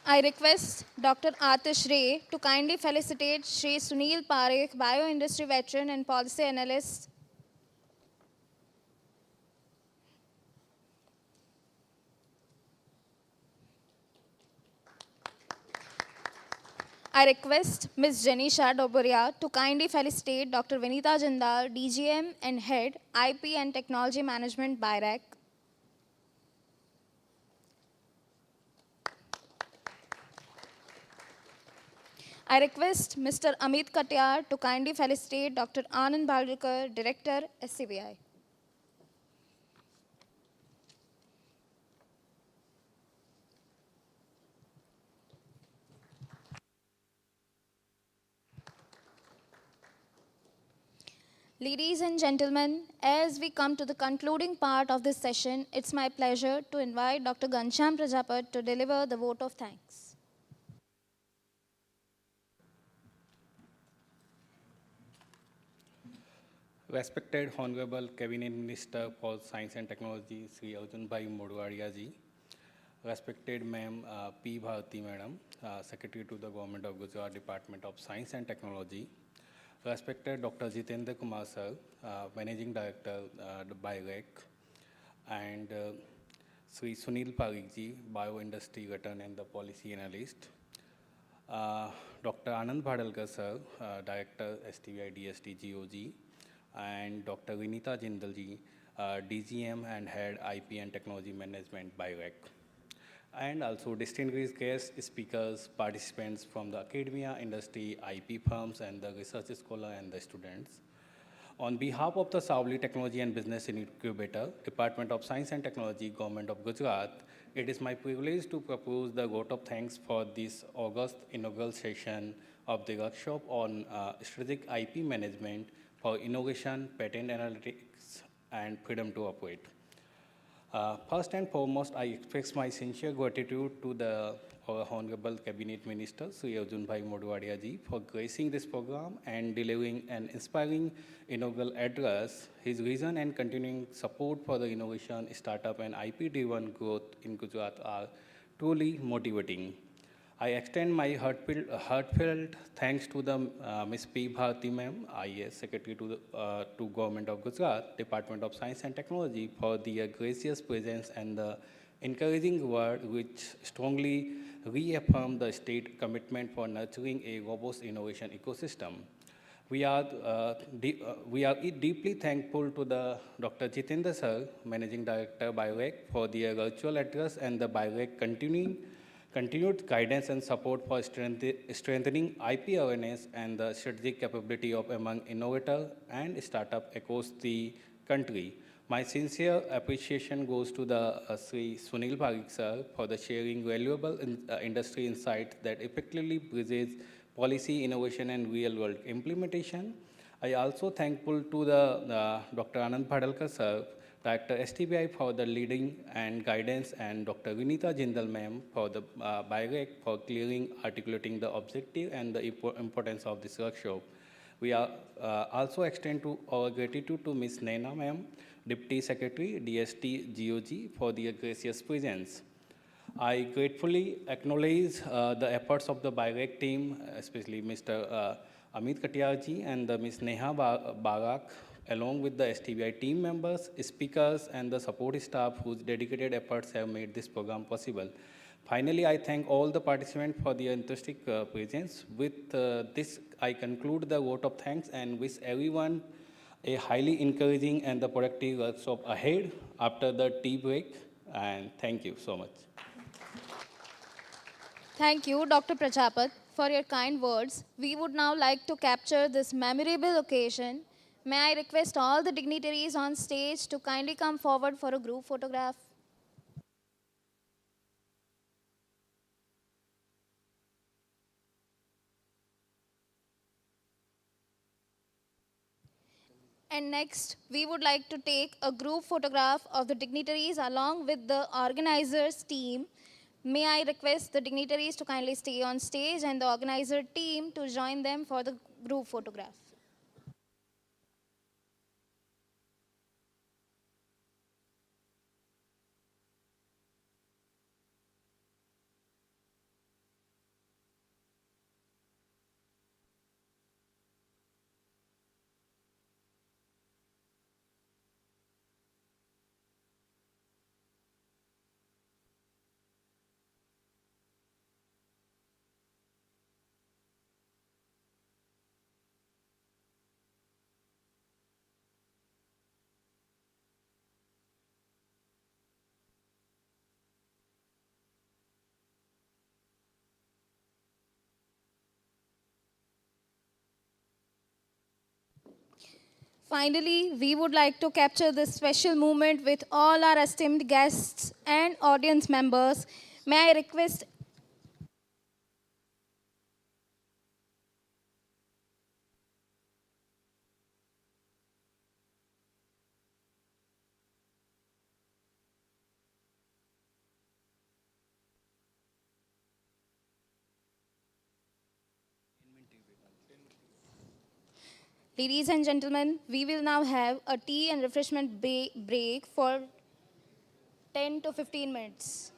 I request Dr. Atish Ray to kindly felicitate Shri Sunil Parekh, bioindustry veteran and policy analyst. I request Ms. Janisha Doburia to kindly felicitate Dr. Vinita Jindal, DGM and Head, IP and Technology Management, BIRAC. I request Mr. Amit Katyar to kindly felicitate Dr. Anand Bhadalkar, Director, STBI. Ladies and gentlemen, as we come to the concluding part of this session, it's my pleasure to invite Dr. Ghanshyam Prajapat to deliver the vote of thanks. Respected Honorable Cabinet Minister for Science and Technology, Sri Arjunbhai Morwadia ji. Respected Ma'am P. Bharati Madam, Secretary to the Government of Gujarat Department of Science and Technology. Respected Dr. Jitendra Kumar sir, Managing Director, BIRAC. And Sri Sunil Parekh ji, Bioindustry Veteran and the Policy Analyst. Dr. Anand Bhadalkar sir, Director, STBI DST GOG. And Dr. Vinita Jindal ji, DGM and Head IP and Technology Management, BIRAC. And also distinguished guest speakers, participants from the academia, industry, IP firms, and the research scholar and the students. On behalf of the Savli Technology and Business Incubator, Department of Science and Technology, Government of Gujarat, it is my privilege to propose the vote of thanks for this August inaugural session of the workshop on strategic IP management for innovation, patent analytics, and freedom to operate. First and foremost, I express my sincere gratitude to the Honorable Cabinet Minister, Sri Arjunbhai Morwadia ji, for gracing this program and delivering an inspiring inaugural address. His vision and continuing support for the innovation, startup, and IP-driven growth in Gujarat are truly motivating. I extend my heartfelt thanks to the Ms. P. Bharati ma'am, IAS Secretary to Government of Gujarat, Department of Science and Technology, for their gracious presence and the encouraging word which strongly reaffirm the state commitment for nurturing a robust innovation ecosystem. We are deeply thankful to the Dr. Jitendra sir, Managing Director, BIRAC, for their virtual address and the BIRAC continued guidance and support for strengthening IP awareness and the strategic capability of among innovators and startup across the country. My sincere appreciation goes to the Sri Sunil Parekh sir for the sharing valuable industry insights that effectively bridges policy, innovation, and real-world implementation. I also thankful to the Dr. Anand Bhadalkar sir, Director STBI for the leading and guidance, and Dr. Vinita Jindal ma'am for the BIRAC for clearing, articulating the objective and the importance of this workshop. We are also extend to our gratitude to Ms. Naina ma'am, Deputy Secretary, DST GOG, for their gracious presence. I gratefully acknowledge the efforts of the BIRAC team, especially Mr. Amit Katiyarji and Ms. Neha Barak, along with the STBI team members, speakers, and the support staff whose dedicated efforts have made this program possible. Finally, I thank all the participants for their enthusiastic presence. With this, I conclude the vote of thanks and wish everyone a highly encouraging and the productive workshop ahead after the tea break. And thank you so much. Thank you, Dr. Prajapat, for your kind words. We would now like to capture this memorable occasion. May I request all the dignitaries on stage to kindly come forward for a group photograph? And next, we would like to take a group photograph of the dignitaries along with the organizers team. May I request the dignitaries to kindly stay on stage and the organizer team to join them for the group photograph. Finally, we would like to capture this special moment with all our esteemed guests and audience members. May I request Ladies and gentlemen, we will now have a tea and refreshment break for 10 to 15 minutes.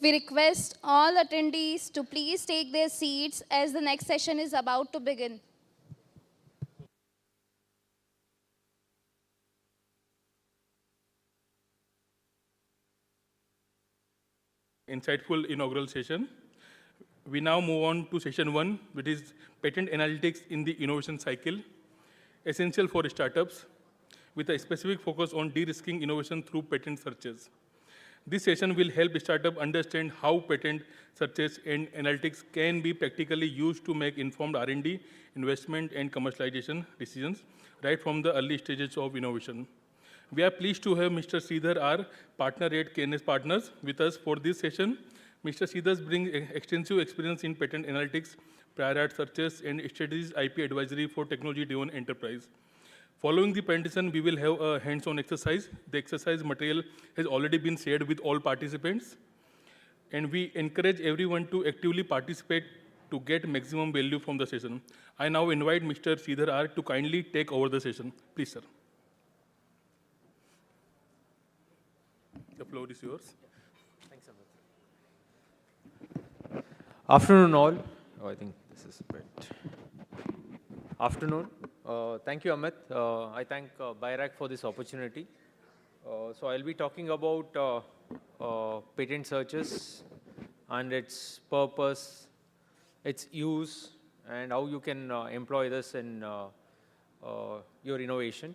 We request all attendees to please take their seats as the next session is about to begin. Insightful inaugural session. We now move on to session 1, which is patent analytics in the innovation cycle, essential for startups, with a specific focus on de-risking innovation through patent searches. This session will help startups understand how patent searches and analytics can be practically used to make informed R&D, investment, and commercialization decisions right from the early stages of innovation. We are pleased to have Mr. Sridhar, our partner at KNS Partners, with us for this session. Mr. Sridhar brings extensive experience in patent analytics, prior art searches, and strategies IP advisory for technology-driven enterprise. Following the presentation, we will have a hands-on exercise. The exercise material has already been shared with all participants. And we encourage everyone to actively participate to get maximum value from the session. I now invite Mr. Sridhar R to kindly take over the session. Please, sir. The floor is yours. Thanks, Amit. Afternoon, all. Oh, I think this is a bit. Afternoon. Thank you, Amit. I thank BIRAC for this opportunity. So I'll be talking about patent searches and its purpose, its use, and how you can employ this in your innovation.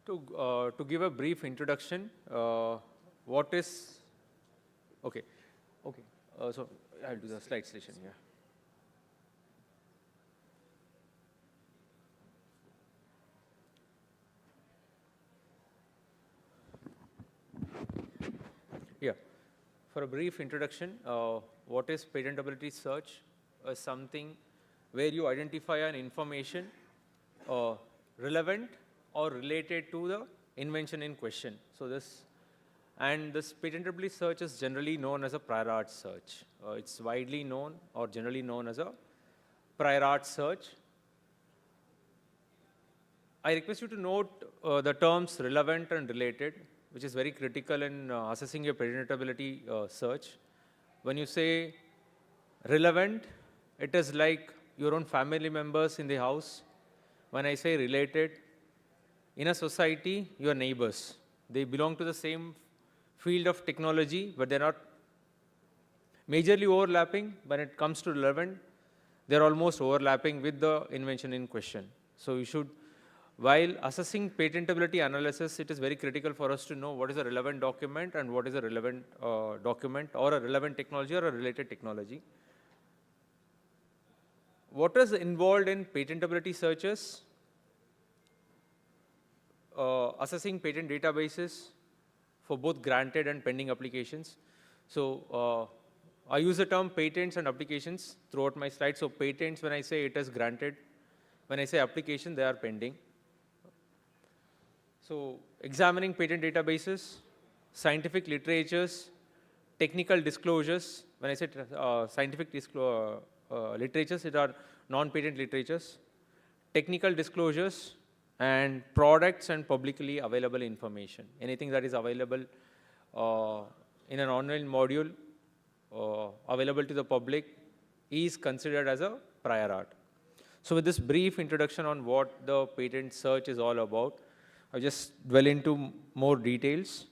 To give a brief introduction, what is, okay, so I'll do the slide session, yeah. Yeah, for a brief introduction, what is patentability search? Something where you identify an information relevant or related to the invention in question. So this patentability search is generally known as a prior art search. It's widely known or generally known as a prior art search. I request you to note the terms relevant and related, which is very critical in assessing your patentability search. When you say relevant, it is like your own family members in the house. When I say related, in a society, your neighbors. They belong to the same field of technology, but they're not majorly overlapping. When it comes to relevant, they're almost overlapping with the invention in question. So you should, while assessing patentability analysis, it is very critical for us to know what is a relevant document and what is a relevant document or a relevant technology or a related technology. What is involved in patentability searches? Assessing patent databases for both granted and pending applications. So I use the term patents and applications throughout my slides. So patents, when I say it is granted, when I say application, they are pending. So examining patent databases, scientific literatures, technical disclosures. When I say scientific literatures, it are non-patent literatures, technical disclosures, and products and publicly available information. Anything that is available in an online module available to the public is considered as a prior art. So with this brief introduction on what the patent search is all about, I'll just dwell into more details.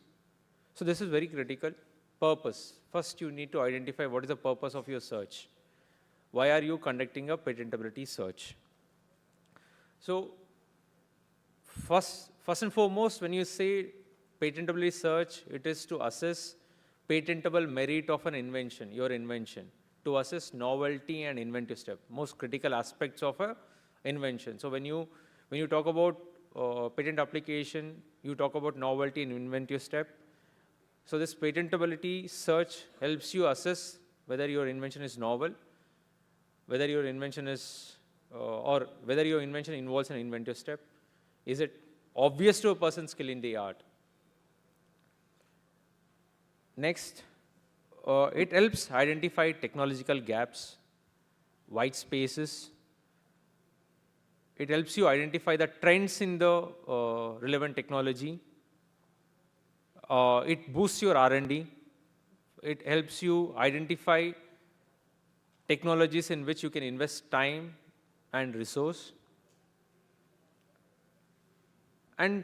So this is very critical. Purpose. First, you need to identify what is the purpose of your search. Why are you conducting a patentability search? So first and foremost, when you say patentability search, it is to assess patentable merit of an invention, your invention, to assess novelty and inventive step, most critical aspects of a invention. So when you talk about patent application, you talk about novelty and inventive step. So this patentability search helps you assess whether your invention is novel, whether your invention is, or whether your invention involves an inventive step. Is it obvious to a person skilled in the art? Next, it helps identify technological gaps, white spaces. It helps you identify the trends in the relevant technology. It boosts your R&D. It helps you identify technologies in which you can invest time and resource. And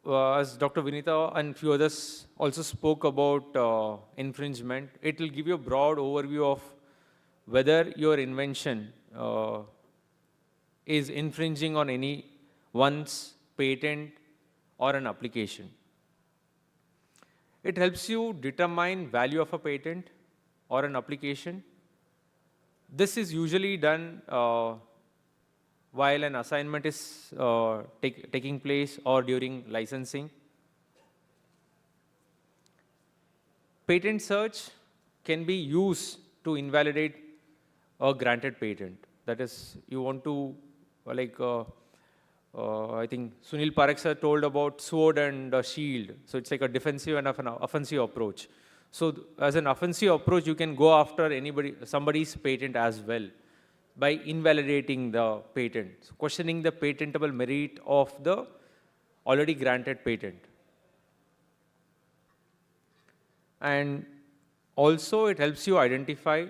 as Dr. Vinita and few others also spoke about infringement, it will give you a broad overview of whether your invention is infringing on any one's patent or an application. It helps you determine value of a patent or an application. This is usually done while an assignment is taking place or during licensing. Patent search can be used to invalidate a granted patent. That is, you want to, like, I think Sunil Parekh sir told about sword and shield. So it's like a defensive and an offensive approach. So as an offensive approach, you can go after somebody's patent as well by invalidating the patent, so questioning the patentable merit of the already granted patent. And also it helps you identify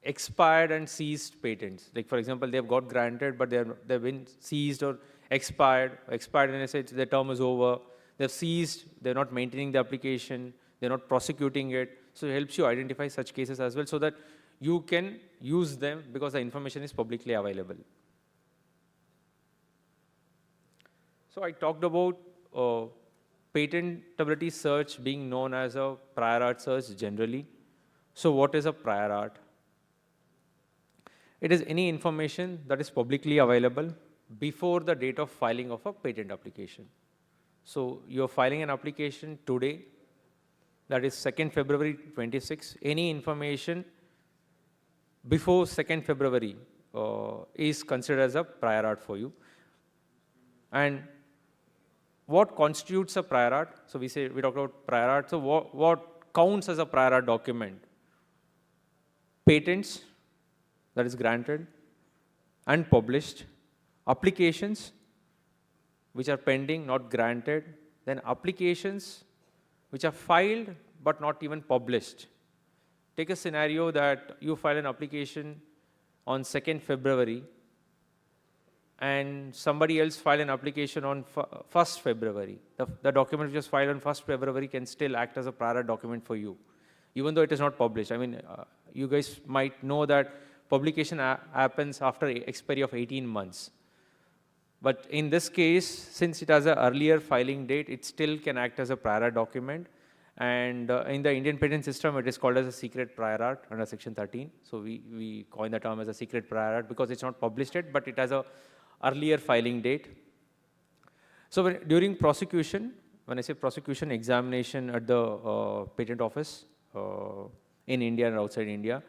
expired and seized patents. Like, for example, they've got granted, but they've been seized or expired. Expired when I say their term is over. They're seized, they're not maintaining the application, they're not prosecuting it. So it helps you identify such cases as well so that you can use them because the information is publicly available. So I talked about patentability search being known as a prior art search generally. So what is a prior art? It is any information that is publicly available before the date of filing of a patent application. So you're filing an application today, that is 2nd February 26. Any information before 2nd February is considered as a prior art for you. And what constitutes a prior art? So we talk about prior art. So what counts as a prior art document? Patents that is granted and published, applications which are pending, not granted, then applications which are filed but not even published. Take a scenario that you file an application on 2nd February and somebody else filed an application on 1st February. The document which was filed on 1st February can still act as a prior document for you, even though it is not published. I mean, you guys might know that publication happens after expiry of 18 months. But in this case, since it has an earlier filing date, it still can act as a prior art document. And in the Indian patent system, it is called as a secret prior art under Section 13. So we coin the term as a secret prior art because it's not published yet, but it has an earlier filing date. So during prosecution, when I say prosecution, examination at the patent office in India and outside India,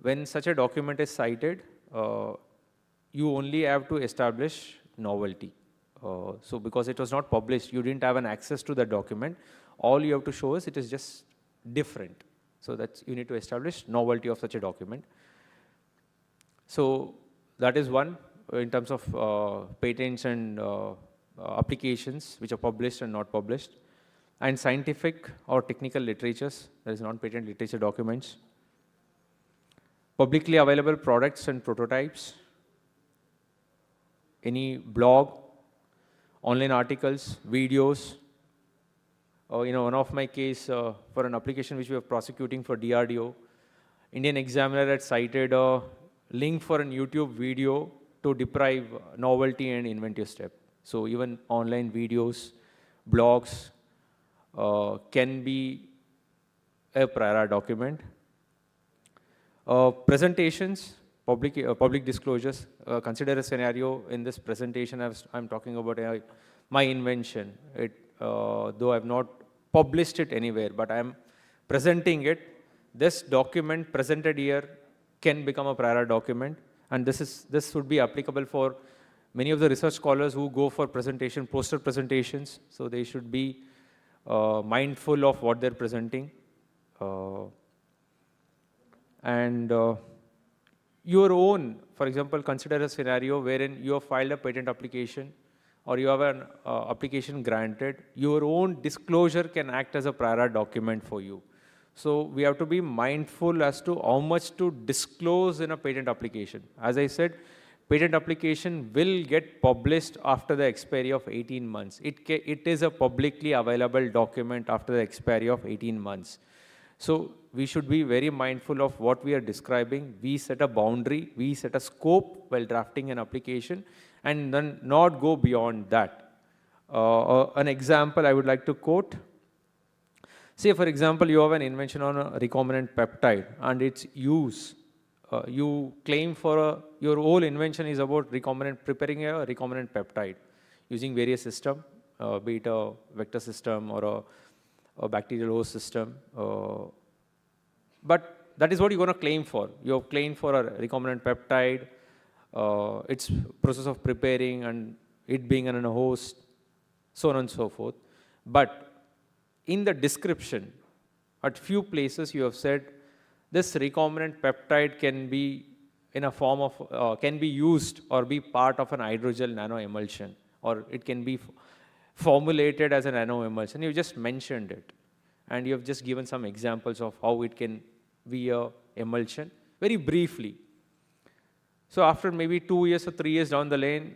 when such a document is cited, you only have to establish novelty. So because it was not published, you didn't have an access to the document. All you have to show is it is just different. So that you need to establish novelty of such a document. So that is one in terms of patents and applications which are published and not published. And scientific or technical literatures, that is non-patent literature documents. Publicly available products and prototypes. Any blog, online articles, videos. One of my case for an application which we were prosecuting for DRDO, Indian examiner had cited a link for a YouTube video to deprive novelty and inventive step. So even online videos, blogs can be a prior art document. Presentations, public disclosures. Consider a scenario in this presentation. I'm talking about my invention. Though I've not published it anywhere, but I'm presenting it. This document presented here can become a prior art document, and this would be applicable for many of the research scholars who go for poster presentations. So they should be mindful of what they're presenting. And your own, for example, consider a scenario wherein you have filed a patent application or you have an application granted, your own disclosure can act as a prior art document for you. So we have to be mindful as to how much to disclose in a patent application. As I said, patent application will get published after the expiry of 18 months. It is a publicly available document after the expiry of 18 months. So we should be very mindful of what we are describing. We set a boundary, we set a scope while drafting an application, and then not go beyond that. An example I would like to quote. Say, for example, you have an invention on a recombinant peptide and its use. You claim for your whole invention is about preparing a recombinant peptide using various systems, be it a vector system or a bacterial host system. But that is what you're going to claim for. You have claimed for a recombinant peptide, its process of preparing and it being in a host, so on and so forth. But in the description, at few places you have said, this recombinant peptide can be in a form of, can be used or be part of an hydrogel nanoemulsion, or it can be formulated as a nanoemulsion. You just mentioned it. And you have just given some examples of how it can be a emulsion, very briefly. So after maybe 2 years or 3 years down the lane,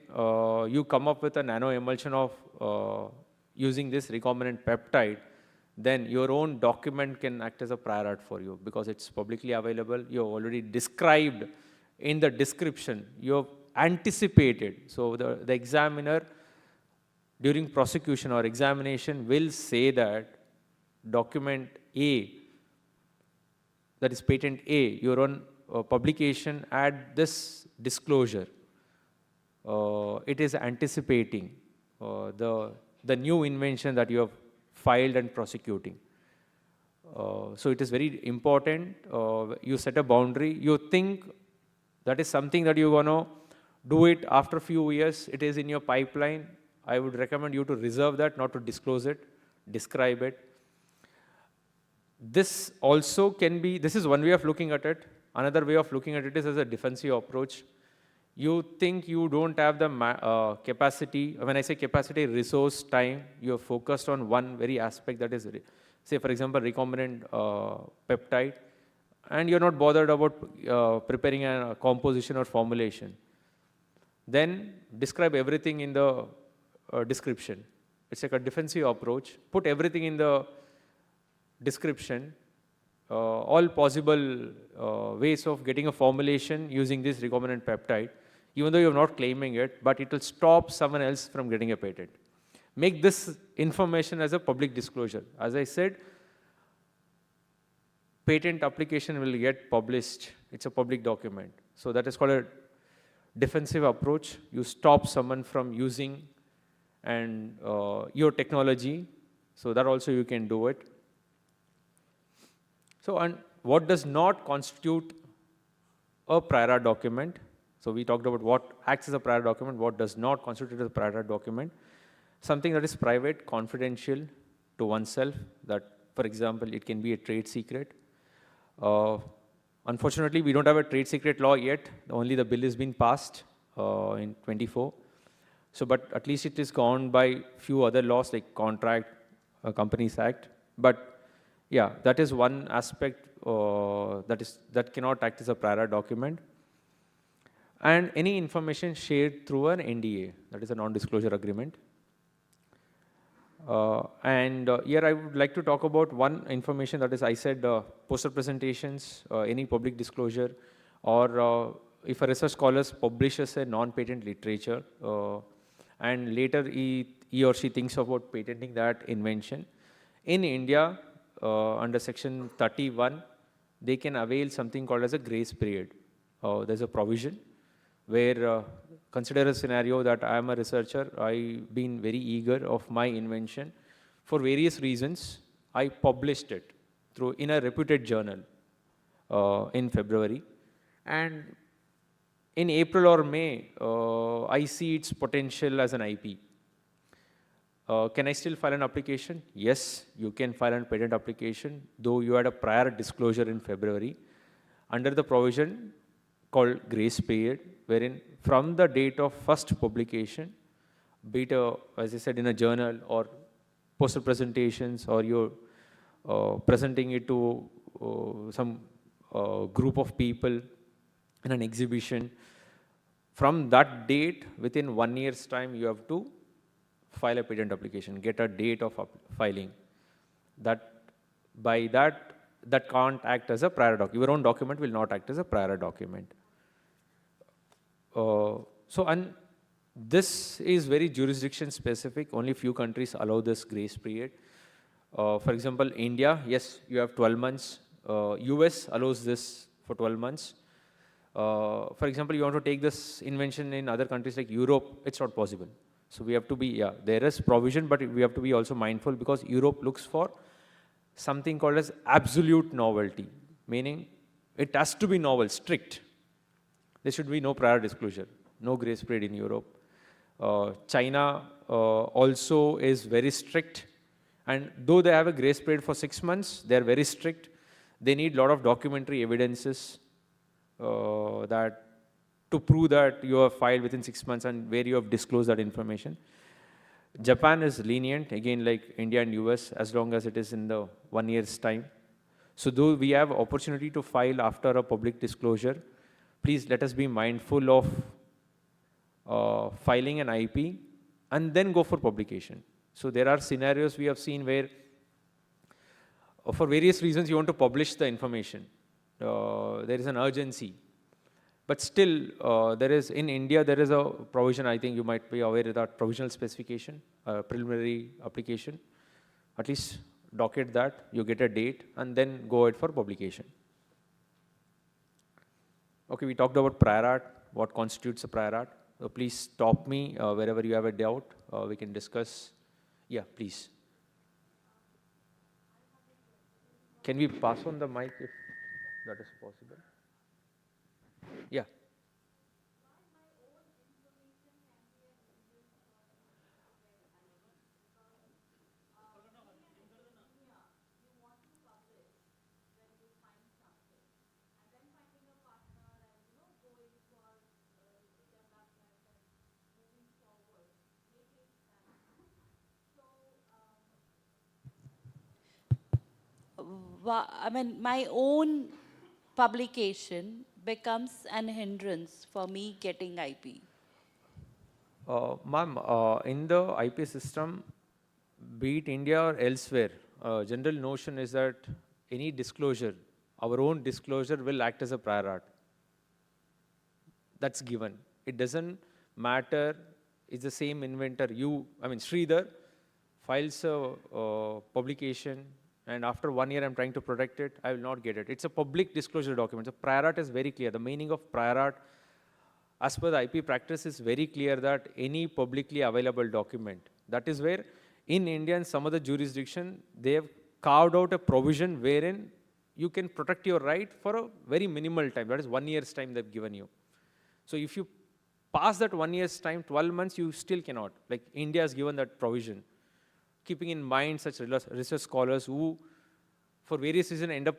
you come up with a nanoemulsion of using this recombinant peptide, then your own document can act as a prior art for you because it's publicly available. You have already described in the description. You have anticipated. So the examiner during prosecution or examination will say that document A, that is patent A, your own publication, add this disclosure. It is anticipating the new invention that you have filed and prosecuting. So it is very important. You set a boundary. You think that is something that you're going to do it after a few years. It is in your pipeline. I would recommend you to reserve that, not to disclose it, describe it. This also can be, this is one way of looking at it. Another way of looking at it is as a defensive approach. You think you don't have the capacity, when I say capacity, resource, time, you're focused on one very aspect, that is, say for example, recombinant peptide, and you're not bothered about preparing a composition or formulation. Then describe everything in the description. It's like a defensive approach. Put everything in the description, all possible ways of getting a formulation using this recombinant peptide, even though you're not claiming it, but it will stop someone else from getting a patent. Make this information as a public disclosure. As I said, patent application will get published. It's a public document. So that is called a defensive approach. You stop someone from using and your technology. So that also you can do it. So, and what does not constitute a prior art document? So we talked about what acts as a prior document, what does not constitute a prior art document. Something that is private, confidential to oneself, that, for example, it can be a trade secret. Unfortunately, we don't have a trade secret law yet. Only the bill has been passed in 24. So, but at least it is gone by few other laws like Contract, Companies Act. But yeah, that is one aspect that cannot act as a prior art document. And any information shared through an NDA, that is a non-disclosure agreement. Here I would like to talk about one information, that is, I said poster presentations, any public disclosure, or if a research scholar publishes a non-patent literature, and later he or she thinks about patenting that invention. In India, under section 31, they can avail something called as a grace period. There's a provision where consider a scenario that I am a researcher, I've been very eager of my invention. For various reasons, I published it in a reputed journal in February. And in April or May, I see its potential as an IP. Can I still file an application? Yes, you can file a patent application, though you had a prior disclosure in February. Under the provision, called grace period, wherein from the date of first publication, be it, as I said, in a journal or poster presentations, or you're presenting it to some group of people in an exhibition, from that date, within 1 year's time, you have to file a patent application, get a date of filing. By that can't act as a prior document. Your own document will not act as a prior document. And this is very jurisdiction specific. Only few countries allow this grace period. For example, India, yes, you have 12 months. US allows this for 12 months. For example, you want to take this invention in other countries like Europe, it's not possible. So we have to be, there is provision, but we have to be also mindful, because Europe looks for something called as absolute novelty, meaning it has to be novel, strict. There should be no prior disclosure, no grace period in Europe. China also is very strict, and though they have a grace period for 6 months, they are very strict. They need a lot of documentary evidences that to prove that you have filed within 6 months and where you have disclosed that information. Japan is lenient, again, like India and US, as long as it is in the 1 year's time. So though we have opportunity to file after a public disclosure, please let us be mindful of filing an IP and then go for publication. So there are scenarios we have seen where for various reasons you want to publish the information. There is an urgency. But still, in India, there is a provision, I think you might be aware of that, provisional specification, preliminary application. At least docket that, you get a date, and then go ahead for publication. Okay, we talked about prior art, what constitutes a prior art. So please stop me wherever you have a doubt. We can discuss. Yeah, please. Can we pass on the mic if that is possible? Yeah. I mean, my own publication becomes an hindrance for me getting IP. Ma'am, in the IP system, be it India or elsewhere, general notion is that any disclosure, our own disclosure will act as a prior art. That's given. It doesn't matter, it's the same inventor. Sridhar files a publication, and after 1 year I'm trying to protect it, I will not get it. It's a public disclosure document. So prior art is very clear. The meaning of prior art, as per the IP practice, is very clear that any publicly available document. That is where, in India and some other jurisdiction, they have carved out a provision wherein you can protect your right for a very minimal time. That is 1 year's time they've given you. So if you pass that 1 year's time, 12 months, you still cannot. Like India has given that provision. Keeping in mind such research scholars who, for various reasons, end up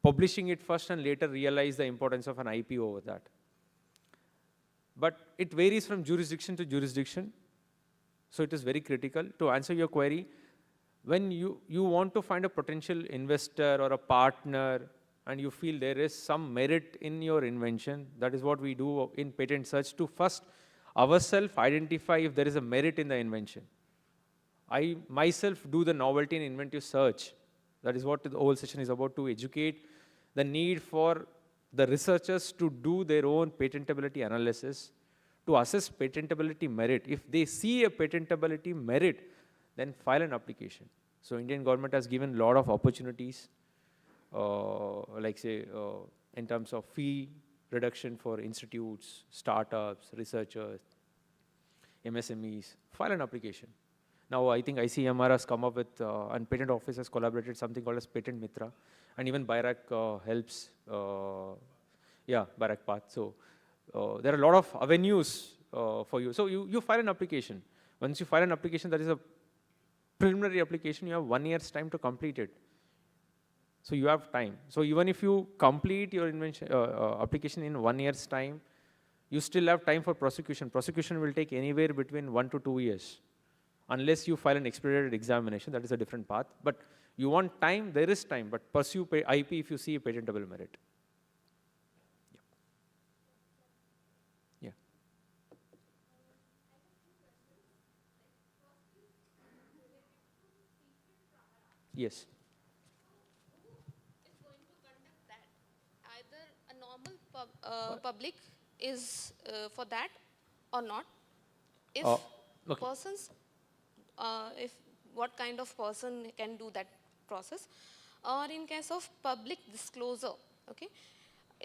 publishing it first and later realize the importance of an IP over that. But it varies from jurisdiction to jurisdiction. So it is very critical. To answer your query, when you want to find a potential investor or a partner and you feel there is some merit in your invention, that is what we do in patent search, to first ourselves identify if there is a merit in the invention. I myself do the novelty and inventive search. That is what the whole session is about, to educate the need for the researchers to do their own patentability analysis, to assess patentability merit. If they see a patentability merit, then file an application. So Indian government has given a lot of opportunities, in terms of fee reduction for institutes, startups, researchers, MSMEs. File an application. Now I think ICMR has come up with, and Patent Office has collaborated something called as Patent Mitra, and even BIRAC helps, BIRAC Path. So there are a lot of avenues for you. So you file an application. Once you file an application, that is a preliminary application, you have 1 year's time to complete it. So you have time. So even if you complete your invention, application in 1 year's time, you still have time for prosecution. Prosecution will take anywhere between 1 to 2 years. Unless you file an expedited examination, that is a different path. But you want time, there is time, but pursue IP if you see a patentable merit. Yeah. Yes. Either a normal public is for that or not. If Okay. persons, if what kind of person can do that process, or in case of public disclosure, okay.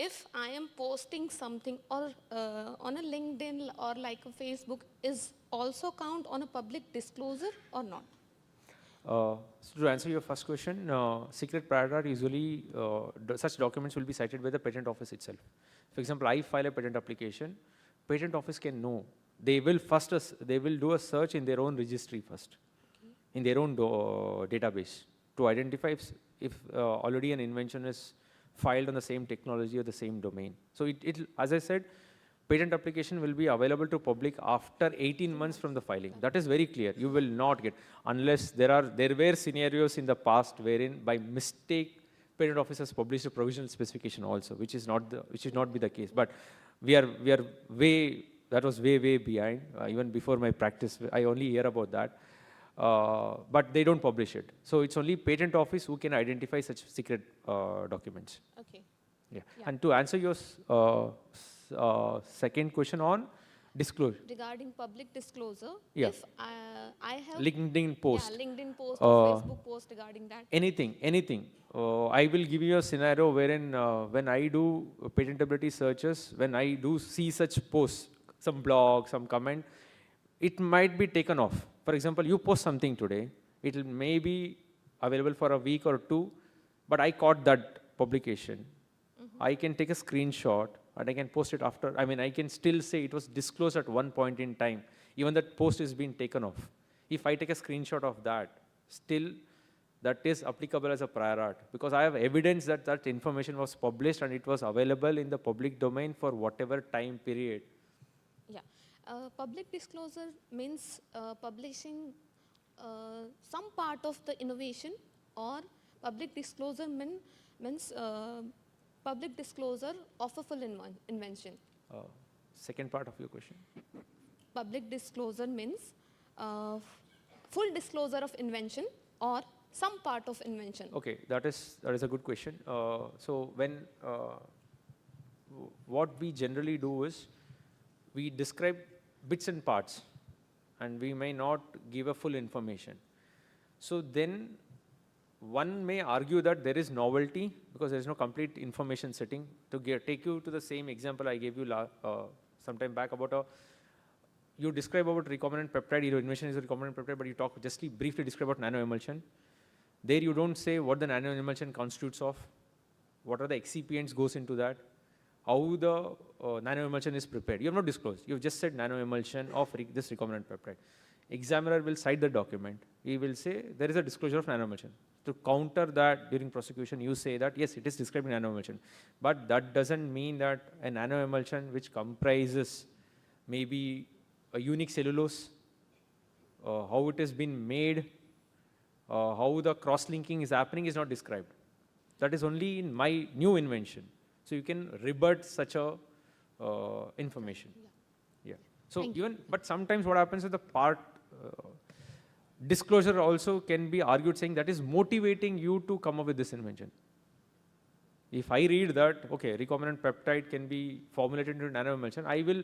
If I am posting something or on a LinkedIn or like a Facebook, is also count on a public disclosure or not? So to answer your first question, secret prior art usually, such documents will be cited by the patent office itself. For example, I file a patent application, patent office can know. They will they will do a search in their own registry first, in their own database to identify if already an invention is filed on the same technology or the same domain. So as I said, patent application will be available to public after 18 months from the filing. That is very clear. You will not get, unless there were scenarios in the past wherein by mistake patent office has published a provisional specification also, which is not be the case. But we are way, that was way behind. Even before my practice, I only hear about that. But they don't publish it. So it's only patent office who can identify such secret documents. Okay. Yeah. And to answer your second question on disclosure. Regarding public disclosure, Yeah. if I have LinkedIn post. Yeah, LinkedIn post or Facebook post regarding that. Anything. I will give you a scenario wherein when I do patentability searches, when I do see such posts, some blog, some comment, it might be taken off. For example, you post something today, it may be available for a week or two, but I caught that publication. I can take a screenshot and I can post it after. I mean, I can still say it was disclosed at one point in time, even that post is being taken off. If I take a screenshot of that, still that is applicable as a prior art, because I have evidence that that information was published and it was available in the public domain for whatever time period. Yeah. Public disclosure means publishing some part of the innovation, or public disclosure means public disclosure of a full invention. Second part of your question. Public disclosure means full disclosure of invention or some part of invention. Okay, that is a good question. So when what we generally do is we describe bits and parts, and we may not give a full information. So then one may argue that there is novelty because there is no complete information setting. To take you to the same example I gave you some time back about you describe about recombinant peptide, your invention is a recombinant peptide, but you talk briefly describe about nanoemulsion. There you don't say what the nanoemulsion constitutes of, what are the excipients goes into that, how the nanoemulsion is prepared. You have not disclosed. You have just said nanoemulsion of this recombinant peptide. Examiner will cite the document. He will say there is a disclosure of nanoemulsion. To counter that during prosecution, you say that yes, it is described in nanoemulsion. But that doesn't mean that a nanoemulsion which comprises maybe a unique cellulose, how it has been made, how the cross-linking is happening is not described. That is only in my new invention. So you can rebut such a information. Yeah. So but sometimes what happens is the part disclosure also can be argued saying that is motivating you to come up with this invention. If I read that, okay, recombinant peptide can be formulated into nanoemulsion, I will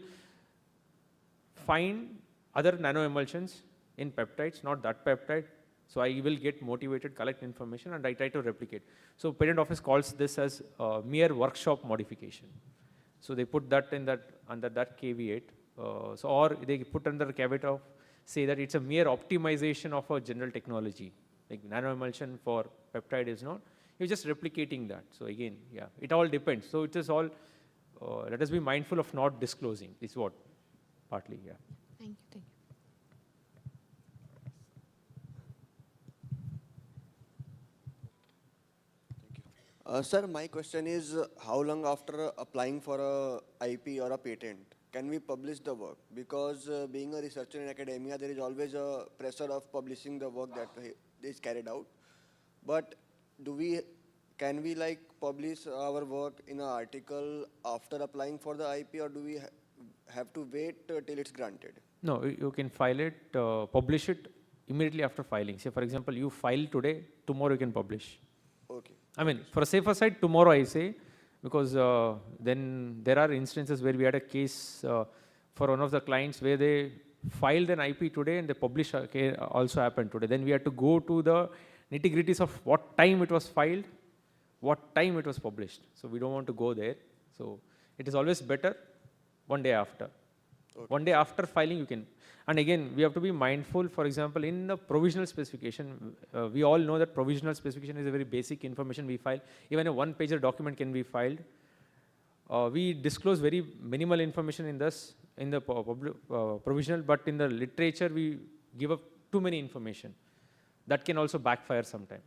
find other nanoemulsions in peptides, not that peptide. So I will get motivated, collect information, and I try to replicate. So patent office calls this as mere workshop modification. So they put that in under that caveat. Or they put under the caveat of say that it's a mere optimization of a general technology. Like nanoemulsion for peptide is not. You're just replicating that. So again, yeah, it all depends. So it is all, let us be mindful of not disclosing, is what partly, yeah. Thank you. Sir, my question is how long after applying for a IP or a patent can we publish the work? Because being a researcher in academia, there is always a pressure of publishing the work that is carried out. But can we like publish our work in an article after applying for the IP, or do we have to wait till it's granted? No, you can file it, publish it immediately after filing. Say, for example, you file today, tomorrow you can publish. Okay. I mean, for a safer side, tomorrow I say, because then there are instances where we had a case for one of the clients where they filed an IP today and the publish also happened today. Then we had to go to the nitty-gritties of what time it was filed, what time it was published. So we don't want to go there. So it is always better one day after. Okay. One day after filing you can. And again, we have to be mindful, for example, in the provisional specification, we all know that provisional specification is a very basic information we file. Even a one-pager document can be filed. We disclose very minimal information in this, in the provisional, but in the literature, we give up too many information. That can also backfire sometime.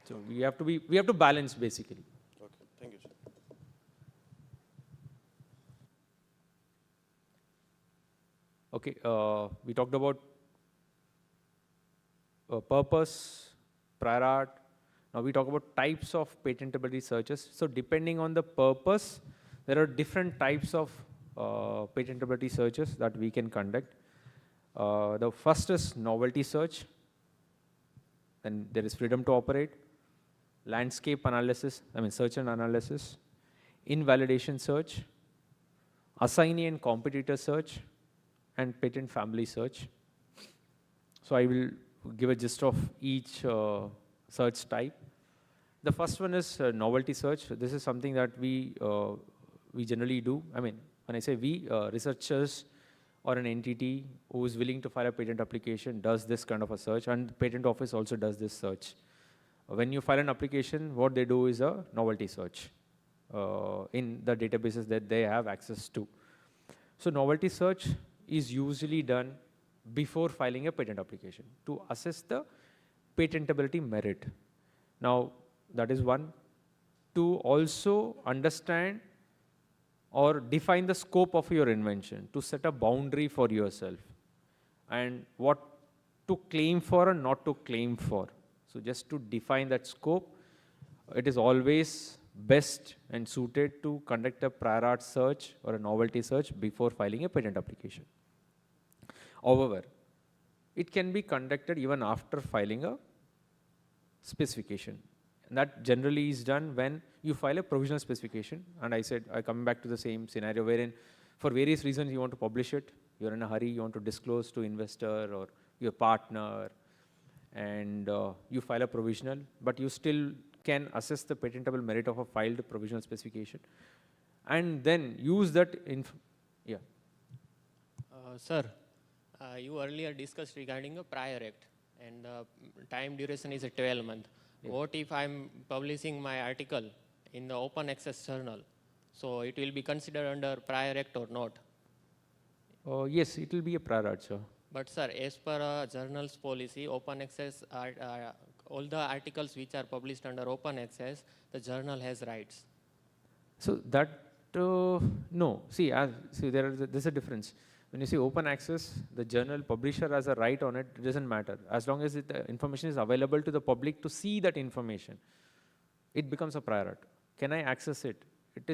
So we have to balance basically. Okay, thank you, sir. Okay, we talked about purpose, prior art. Now we talk about types of patentability searches. So depending on the purpose, there are different types of patentability searches that we can conduct. The first is novelty search. Then there is freedom to operate, landscape analysis, search and analysis, invalidation search, assignee and competitor search, and patent family search. So I will give a gist of each search type. The first one is novelty search. This is something that we generally do. When I say we, researchers or an entity who is willing to file a patent application does this kind of a search, and the patent office also does this search. When you file an application, what they do is a novelty search in the databases that they have access to. So novelty search is usually done before filing a patent application to assess the patentability merit. Now, that is one. To also understand or define the scope of your invention, to set a boundary for yourself, and what to claim for and not to claim for. So just to define that scope, it is always best and suited to conduct a prior art search or a novelty search before filing a patent application. However, it can be conducted even after filing a specification. And that generally is done when you file a provisional specification. And I said, I come back to the same scenario wherein for various reasons you want to publish it, you're in a hurry, you want to disclose to investor or your partner, and you file a provisional, but you still can assess the patentable merit of a filed provisional specification. And then use that yeah. Sir, you earlier discussed regarding a prior act, and time duration is a 12 month. Yeah. What if I'm publishing my article in the open access journal? So it will be considered under prior act or not? Yes, it will be a prior art, sir. But sir, as per a journal's policy, open access, all the articles which are published under open access, the journal has rights. So that, no. See, there's a difference. When you say open access, the journal publisher has a right on it, it doesn't matter. As long as the information is available to the public to see that information, it becomes a prior art. Can I access it? It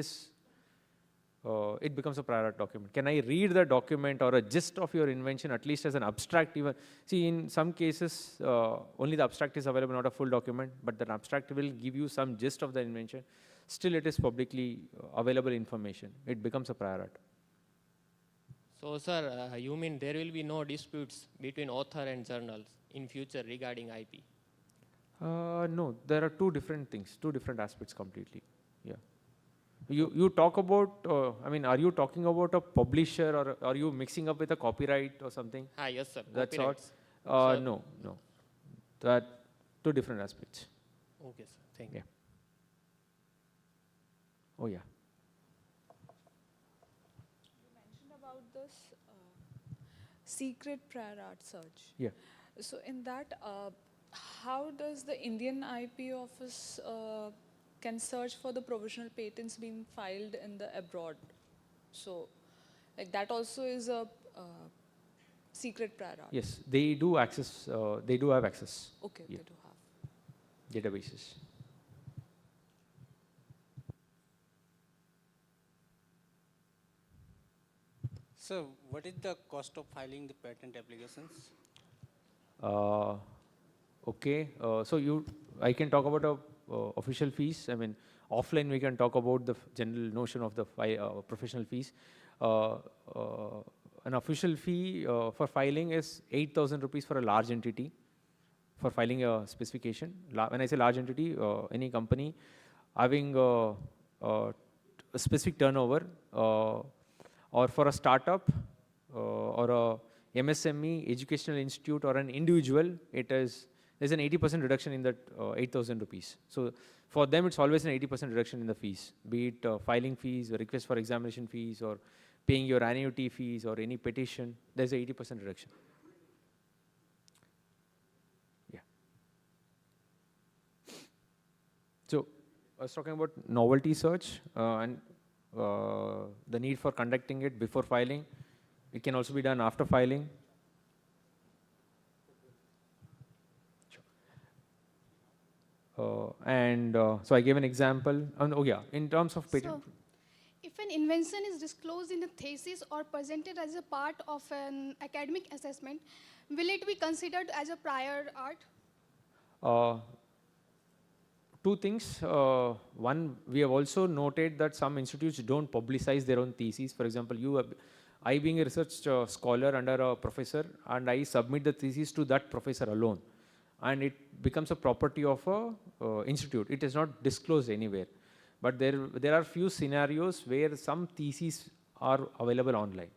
becomes a prior art document. Can I read the document or a gist of your invention, at least as an abstract even? See, in some cases, only the abstract is available, not a full document, but the abstract will give you some gist of the invention. Still, it is publicly available information. It becomes a prior art. So, sir, you mean there will be no disputes between author and journals in future regarding IP? No, there are two different things, two different aspects completely. Yeah. You talk about, are you talking about a publisher, or are you mixing up with a copyright or something? Yes, sir. That's all. No. That two different aspects. Okay, sir. Thank you. Oh, yeah. This secret prior art search. Yeah. So in that, how does the Indian IP office can search for the provisional patents being filed in the abroad. So, like that also is a secret prior art. Yes, they do access. They do have access. Okay, Yeah. they do have. Databases. So, what is the cost of filing the patent applications? Okay, so I can talk about official fees. I mean, offline we can talk about the general notion of the professional fees. An official fee for filing is 8,000 rupees for a large entity for filing a specification. When I say large entity, any company having a specific turnover, or for a startup or a MSME, educational institute, or an individual, there's an 80% reduction in that 8,000 rupees. So for them, it's always an 80% reduction in the fees, be it filing fees, or request for examination fees, or paying your annuity fees, or any petition. There's an 80% reduction. Yeah. So I was talking about novelty search and the need for conducting it before filing. It can also be done after filing. So I gave an example. Oh yeah, in terms of patent. So, if an invention is disclosed in a thesis or presented as a part of an academic assessment, will it be considered as a prior art? Two things. One, we have also noted that some institutes don't publicize their own theses. For example, I being a research scholar under a professor, and I submit the thesis to that professor alone, and it becomes a property of a institute. It is not disclosed anywhere. But there are few scenarios where some theses are available online,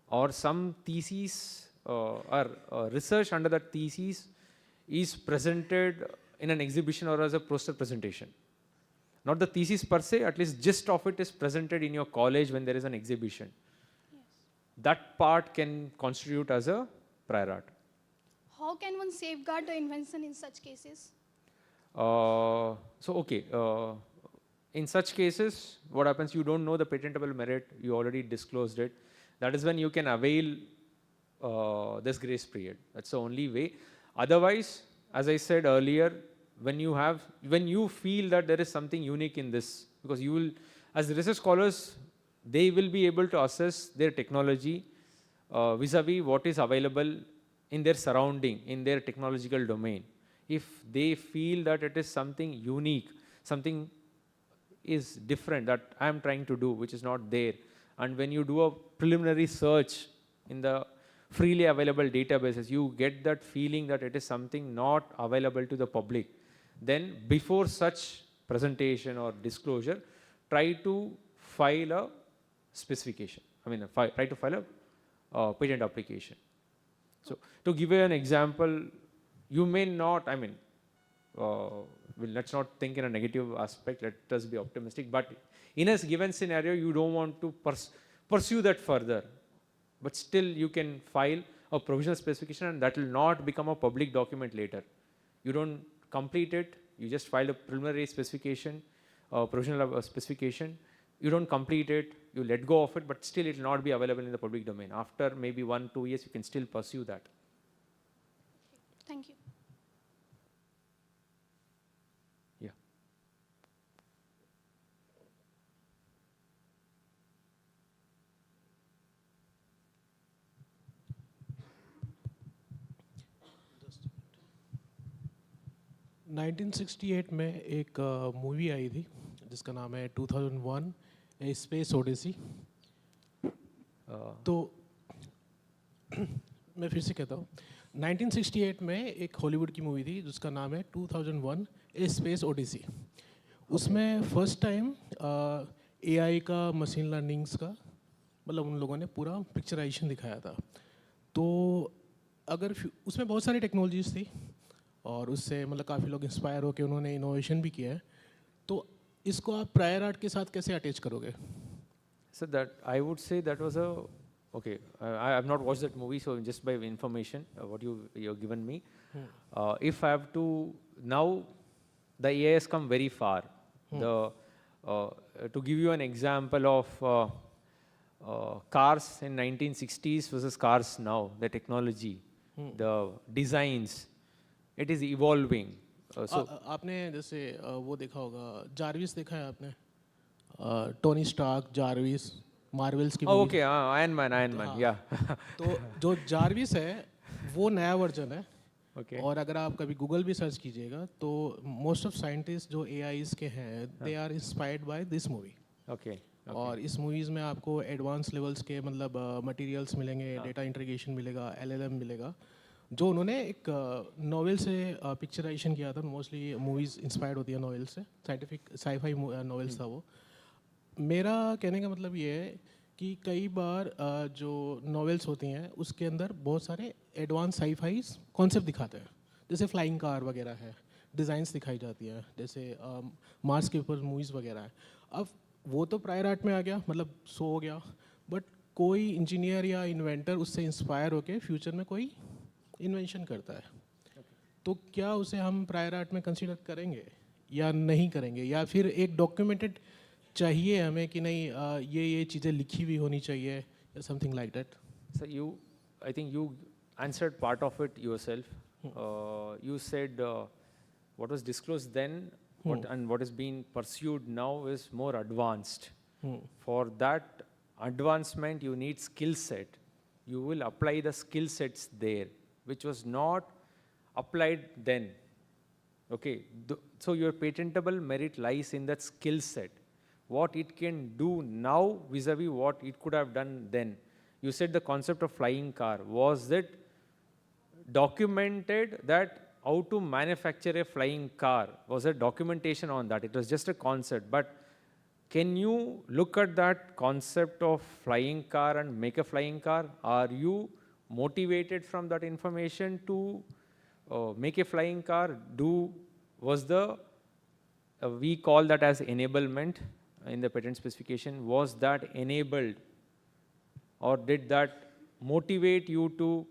or some theses or research under that thesis is presented in an exhibition or as a poster presentation. Not the thesis per se, at least gist of it is presented in your college when there is an exhibition. Yes. That part can constitute as a prior art. How can one safeguard the invention in such cases? In such cases, what happens, you don't know the patentable merit, you already disclosed it. That is when you can avail this grace period. That's the only way. Otherwise, as I said earlier, when you feel that there is something unique in this, because you will, as research scholars, they will be able to assess their technology vis-a-vis what is available in their surrounding, in their technological domain. If they feel that it is something unique, something is different that I am trying to do, which is not there, and when you do a preliminary search in the freely available databases, you get that feeling that it is something not available to the public, then before such presentation or disclosure, try to file a specification. Try to file a patent application. So to give you an example, you may not, let's not think in a negative aspect, let us be optimistic, but in a given scenario, you don't want to pursue that further, but still you can file a provisional specification, and that will not become a public document later. You don't complete it, you just file a preliminary specification, provisional specification, you don't complete it, you let go of it, but still it will not be available in the public domain. After maybe 1-2 years, you can still pursue that. Thank you. Yeah. – 1968 में एक movie आई थी जिसका नाम है 2001 ए space Odissi. तो मैं फिर से कहता हूँ, 1968 में एक हॉलीवुड की मूवी थी जिसका नाम है 2001 ए स्पेस ओडिसी. उसमें फर्स्ट टाइम AI का, मशीन लर्निंग्स का, मतलब उन लोगों ने पूरा पिक्चराइजेशन दिखाया था. तो अगर उसमें बहुत सारी टेक्नोलॉजीज थी और उससे मतलब काफ़ी लोग इंस्पायर होकर उन्होंने इनोवेशन भी किया है. तो इसको आप प्रायर आर्ट के साथ कैसे अटैच करोगे? So that I would say that was okay. I have not watched that movie, so just by information, what you've given me, if I have to now, the AI has come very far. To give you an example of cars in 1960s versus cars now, the technology, the designs, it is evolving. आपने जैसे वो देखा होगा Jarvis देखा है आपने Tony Stark Jarvis Marvels की okay, Iron Man, yeah. तो जो जारविस है वो नया वर्जन है Okay. और अगर आप कभी गूगल भी सर्च कीजिएगा तो मोस्ट ऑफ साइंटिस्ट जो एआईज के हैं they are inspired by this movie Okay. और इस मूवीज़ में आपको एडवांस लेवल्स के मतलब मटेरियल्स मिलेंगे डेटा इंटीग्रेशन मिलेगा एलएलएम मिलेगा जो उन्होंने एक नॉवेल से पिक्चराइजेशन किया था मोस्टली मूवीज़ इंस्पायर्ड होती है नॉवेल से साइंटिफिक साईफाई नॉवेल्स था वो मेरा कहने का मतलब ये है कि कई बार जो नॉवेल्स होती हैं उसके अंदर बहुत सारे एडवांस साईफाइज कॉन्सेप्ट दिखाते हैं जैसे फ्लाइंग कार वगैरह है डिज़ाइंस दिखाई जाती हैं जैसे मार्स के ऊपर मूवीज़ वगैरह है अब वो तो प्रायर आर्ट में आ गया मतलब सो हो गया बट कोई इंजीनियर या इन्वेंटर उससे इंस्पायर होके फ्यूचर में कोई इन्वेंशन करता है तो क्या उसे हम प्रायर आर्ट में कंसीडर करेंगे या नहीं करेंगे या फिर एक डॉक्यूमेंटेड चाहिए हमें कि नहीं ये चीज़ें लिखी हुई होनी चाहिए या something like that So I think you answered part of it yourself. You said what was disclosed then and what is being pursued now is more advanced. For that advancement, you need skill set. You will apply the skill sets there, which was not applied then. Okay, so your patentable merit lies in that skill set. What it can do now vis-a-vis what it could have done then. You said the concept of flying car. Was it documented that how to manufacture a flying car? Was there documentation on that? It was just a concept. But can you look at that concept of flying car and make a flying car? Are you motivated from that information to make a flying car? We call that as enablement in the patent specification. Was that enabled? Or did that motivate you to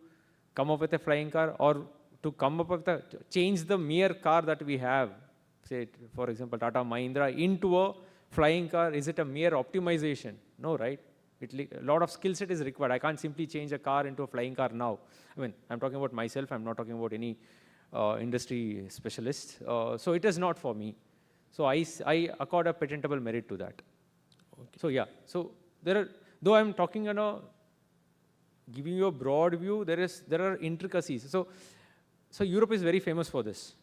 come up with a flying car or to come up with change the mere car that we have, say, for example, Tata Mahindra, into a flying car? Is it a mere optimization? No, right? A lot of skill set is required. I can't simply change a car into a flying car now. I mean, I'm talking about myself. I'm not talking about any industry specialist. So it is not for me. So I accord a patentable merit to that. Okay. So yeah, so though I'm talking giving you a broad view, there are intricacies. So Europe is very famous for this.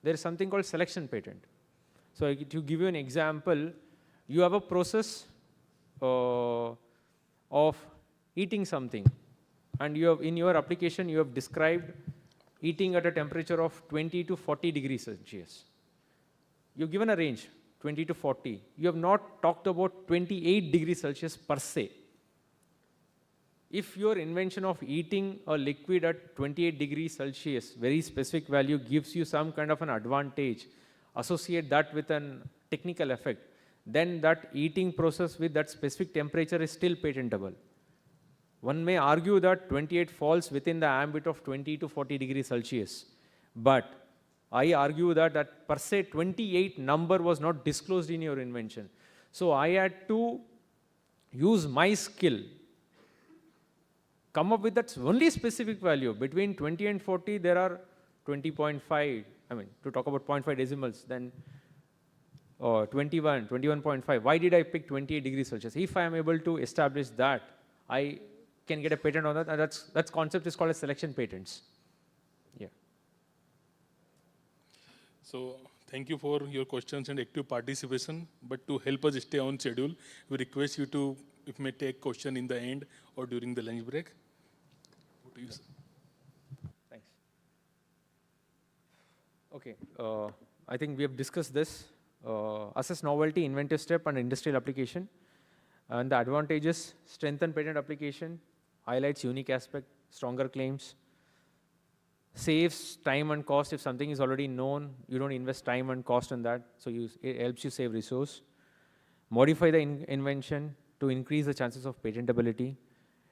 There is something called selection patent. So to give you an example, you have a process of eating something, and in your application you have described eating at a temperature of 20 to 40 degrees Celsius. You've given a range, 20 to 40. You have not talked about 28 degrees Celsius per se. If your invention of eating a liquid at 28 degrees Celsius, very specific value, gives you some kind of an advantage, associate that with a technical effect, then that eating process with that specific temperature is still patentable. One may argue that 28 falls within the ambit of 20 to 40 degrees Celsius, but I argue that per se 28 number was not disclosed in your invention. So I had to use my skill, come up with that only specific value. Between 20 and 40, there are 20.5, I mean, to talk about 0.5 decimals, then 21, 21.5. Why did I pick 28 degrees Celsius? If I am able to establish that, I can get a patent on that, and that concept is called as selection patents. Yeah. So thank you for your questions and active participation. But to help us stay on schedule, we request you to, if may take question in the end or during the lunch break. What do you say? Thanks. Okay, I think we have discussed this. Assess novelty, inventive step, and industrial application. And the advantages: strengthen patent application, highlights unique aspect, stronger claims, saves time and cost. If something is already known, you don't invest time and cost on that, so it helps you save resource. Modify the invention to increase the chances of patentability.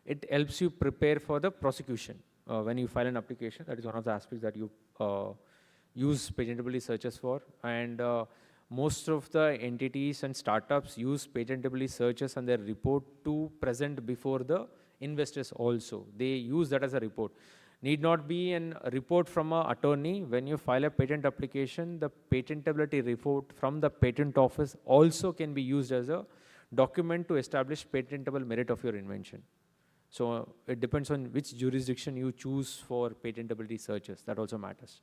It helps you prepare for the prosecution. When you file an application, that is one of the aspects that you use patentability searches for. And most of the entities and startups use patentability searches and their report to present before the investors also. They use that as a report. Need not be a report from an attorney. When you file a patent application, the patentability report from the patent office also can be used as a document to establish patentable merit of your invention. So it depends on which jurisdiction you choose for patentability searches. That also matters.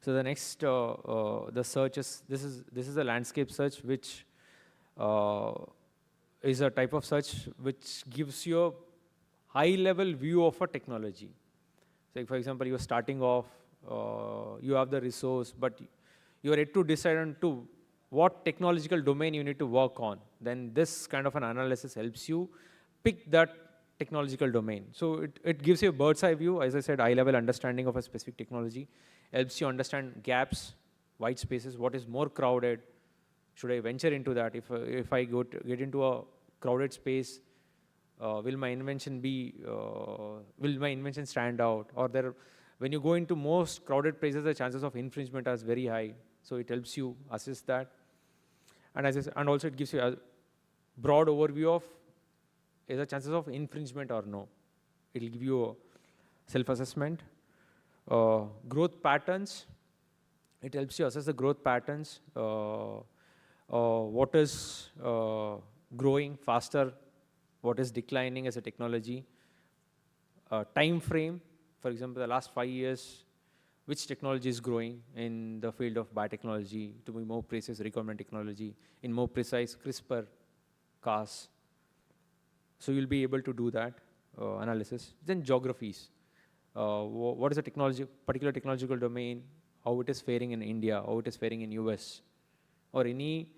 So the next, the searches, this is a landscape search, which is a type of search which gives you a high-level view of a technology. So for example, you're starting off, you have the resource, but you're yet to decide on to what technological domain you need to work on. Then this kind of an analysis helps you pick that technological domain. So it gives you a bird's eye view, as I said, high-level understanding of a specific technology, helps you understand gaps, white spaces, what is more crowded, should I venture into that? If I get into a crowded space, will my invention stand out? Or when you go into most crowded places, the chances of infringement are very high. So it helps you assess that. And also it gives you a broad overview of is the chances of infringement or no. It will give you a self-assessment. Growth patterns, it helps you assess the growth patterns. What is growing faster, what is declining as a technology. Time frame, for example, the last 5 years, which technology is growing in the field of biotechnology, to be more precise, recombinant technology, in more precise CRISPR-Cas. So you'll be able to do that analysis. Then geographies. What is a particular technological domain, how it is faring in India, how it is faring in US, or any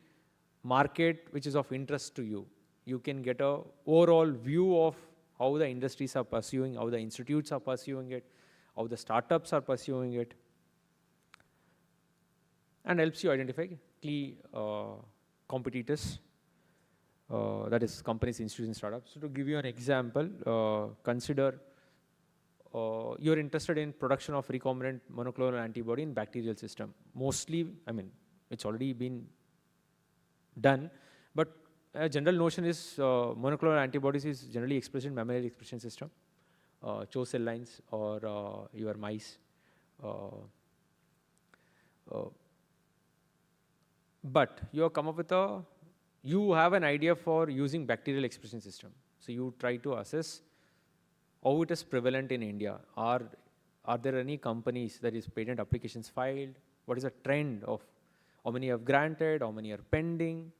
market which is of interest to you. You can get an overall view of how the industries are pursuing, how the institutes are pursuing it, how the startups are pursuing it, and helps you identify key competitors, that is companies, institutes, and startups. So to give you an example, consider you're interested in production of recombinant monoclonal antibody in bacterial system. Mostly, I mean, it's already been done, but a general notion is monoclonal antibodies is generally expressed in mammalian expression system, CHO cell lines or your mice. But you have come up with you have an idea for using bacterial expression system. So you try to assess how it is prevalent in India. Are there any companies that is patent applications filed? What is the trend of how many have granted, how many are pending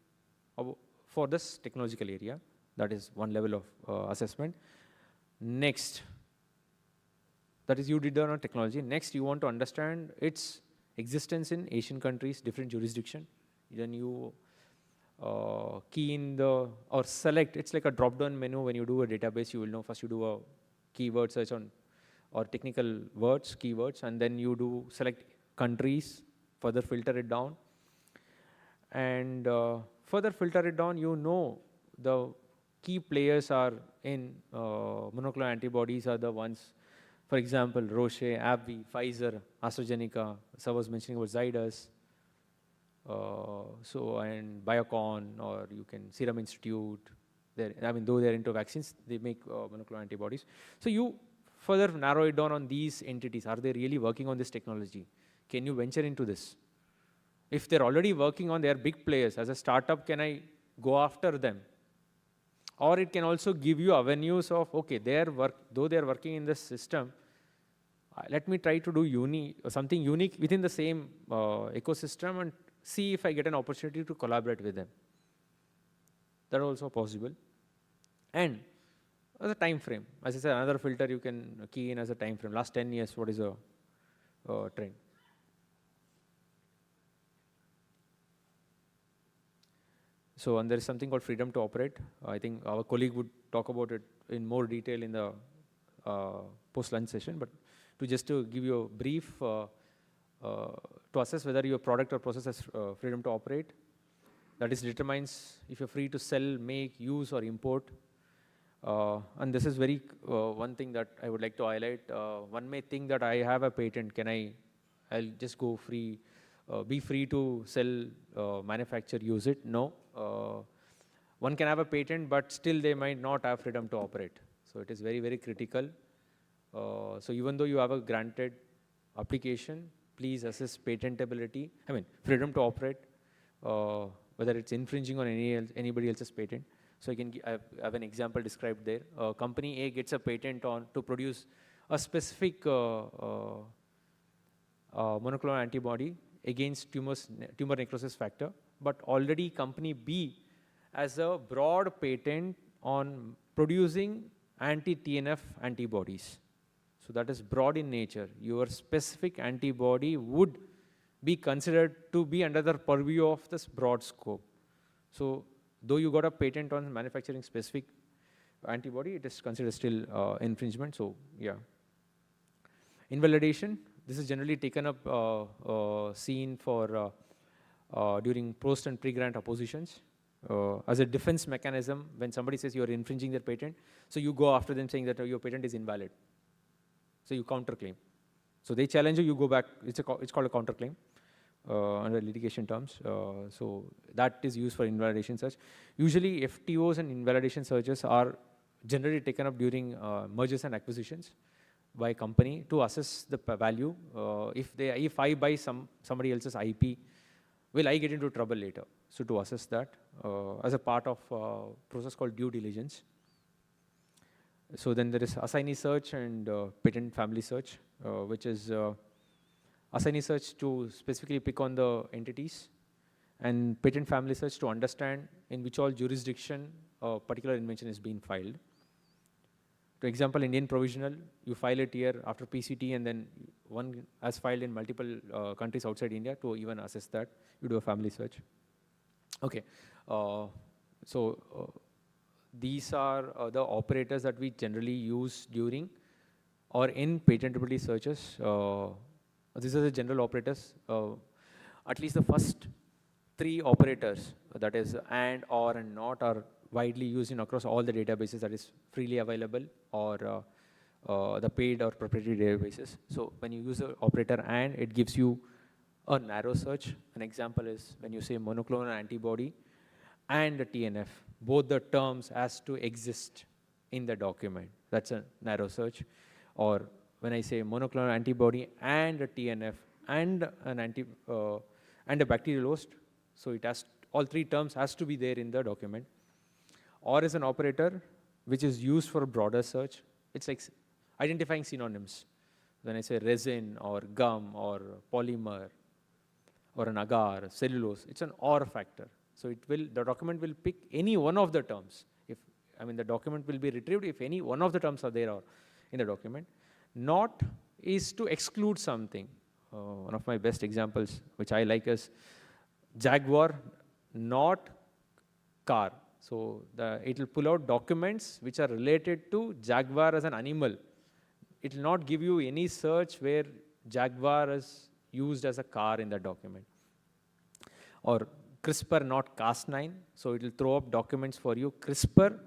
for this technological area? That is one level of assessment. Next, that is you did on technology. Next, you want to understand its existence in Asian countries, different jurisdiction. Then you key in or select, it's like a drop-down menu. When you do a database, you will know first you do a keyword search on or technical words, keywords, and then you do select countries, further filter it down. And further filter it down, you know the key players are in monoclonal antibodies are the ones, for example, Roche, AbbVie, Pfizer, AstraZeneca, so I was mentioning about Zydus, and Biocon, or you can Serum Institute. Though they're into vaccines, they make monoclonal antibodies. So you further narrow it down on these entities. Are they really working on this technology? Can you venture into this? If they're already working on, they're big players. As a startup, can I go after them? Or it can also give you avenues of, okay, though they're working in this system, let me try to do something unique within the same ecosystem and see if I get an opportunity to collaborate with them. That is also possible. And as a time frame, as I said, another filter you can key in as a time frame. Last 10 years, what is a trend? So, and there is something called freedom to operate. I think our colleague would talk about it in more detail in the post-lunch session. But to give you a brief, to assess whether your product or process has freedom to operate, that is determines if you're free to sell, make, use, or import. And this is very one thing that I would like to highlight. One may think that I have a patent. I'll just go free be free to sell, manufacture, use it. No. One can have a patent, but still they might not have freedom to operate. So it is very, very critical. So even though you have a granted application, please assess patentability, freedom to operate, whether it's infringing on anybody else's patent. So I have an example described there. Company A gets a patent to produce a specific monoclonal antibody against tumor necrosis factor, but already company B has a broad patent on producing anti-TNF antibodies. So that is broad in nature. Your specific antibody would be considered to be under the purview of this broad scope. So though you got a patent on manufacturing specific antibody, it is considered still infringement. So yeah. Invalidation, this is generally taken up, seen for during post and pre-grant oppositions. As a defense mechanism, when somebody says you're infringing their patent, so you go after them saying that your patent is invalid. So you counterclaim. So they challenge you, you go back, it's called a counterclaim under litigation terms. So that is used for invalidation search. Usually FTOs and invalidation searches are generally taken up during mergers and acquisitions by company to assess the value. If I buy somebody else's IP, will I get into trouble later? So to assess that as a part of process called due diligence. So then there is assignee search and patent family search, which is assignee search to specifically pick on the entities, and patent family search to understand in which all jurisdiction a particular invention is being filed. For example, Indian provisional, you file it here after PCT, and then one has filed in multiple countries outside India. To even assess that, you do a family search. Okay, these are the operators that we generally use during or in patentability searches. These are the general operators. At least the first three operators, that is and, or, and not, are widely used in across all the databases that is freely available, or the paid or proprietary databases. So when you use the operator and, it gives you a narrow search. An example is when you say monoclonal antibody and a TNF, both the terms has to exist in the document. That's a narrow search. Or when I say monoclonal antibody and a TNF and and a bacterial host, so it has all three terms has to be there in the document. Or is an operator which is used for a broader search. It's like identifying synonyms. When I say resin or gum or polymer or an agar, cellulose, it's an or factor. So the document will pick any one of the terms. The document will be retrieved if any one of the terms are there or in the document. Not is to exclude something. One of my best examples, which I like, is Jaguar, not car. So it will pull out documents which are related to Jaguar as an animal. It will not give you any search where Jaguar is used as a car in that document. Or CRISPR, not Cas9. So it will throw up documents for you. CRISPR,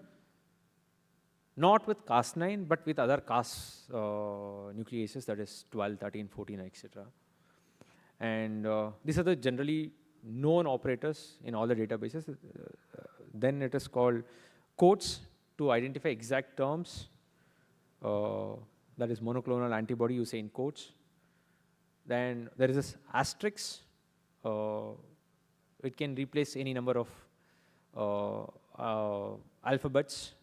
not with Cas9, but with other Cas nucleases, that is 12, 13, 14, etc. And these are the generally known operators in all the databases. Then it is called quotes to identify exact terms. That is monoclonal antibody, you say in quotes. Then there is this asterisk. It can replace any number of alphabets.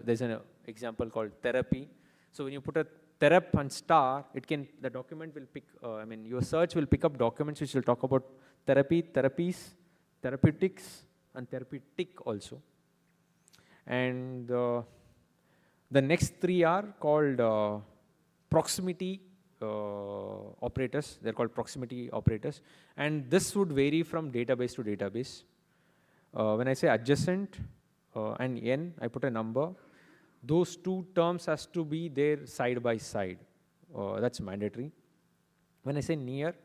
There's an example called therapy. So when you put a therap and star, the document will pick, your search will pick up documents which will talk about therapy, therapies, therapeutics, and therapeutic also. And the next three are called proximity operators. They're called proximity operators. And this would vary from database to database. When I say adjacent and n, I put a number. Those two terms has to be there side by side. That's mandatory. When I say near,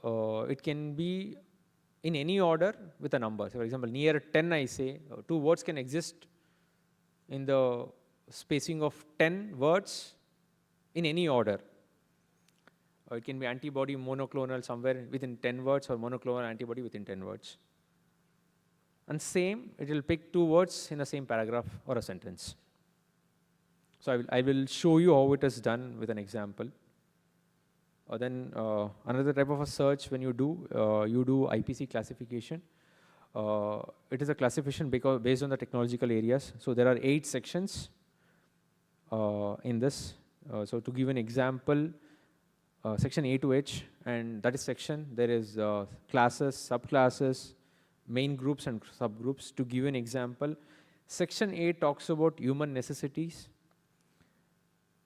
it can be in any order with a number. So for example, near 10, I say two words can exist in the spacing of 10 words in any order. It can be antibody monoclonal somewhere within 10 words or monoclonal antibody within 10 words. And same, it will pick 2 words in the same paragraph or a sentence. So I will show you how it is done with an example. Then another type of a search when you do IPC classification. It is a classification based on the technological areas. So there are 8 sections in this. So to give an example, section A to H, and that is section, there is classes, subclasses, main groups and subgroups. To give an example, section A talks about human necessities.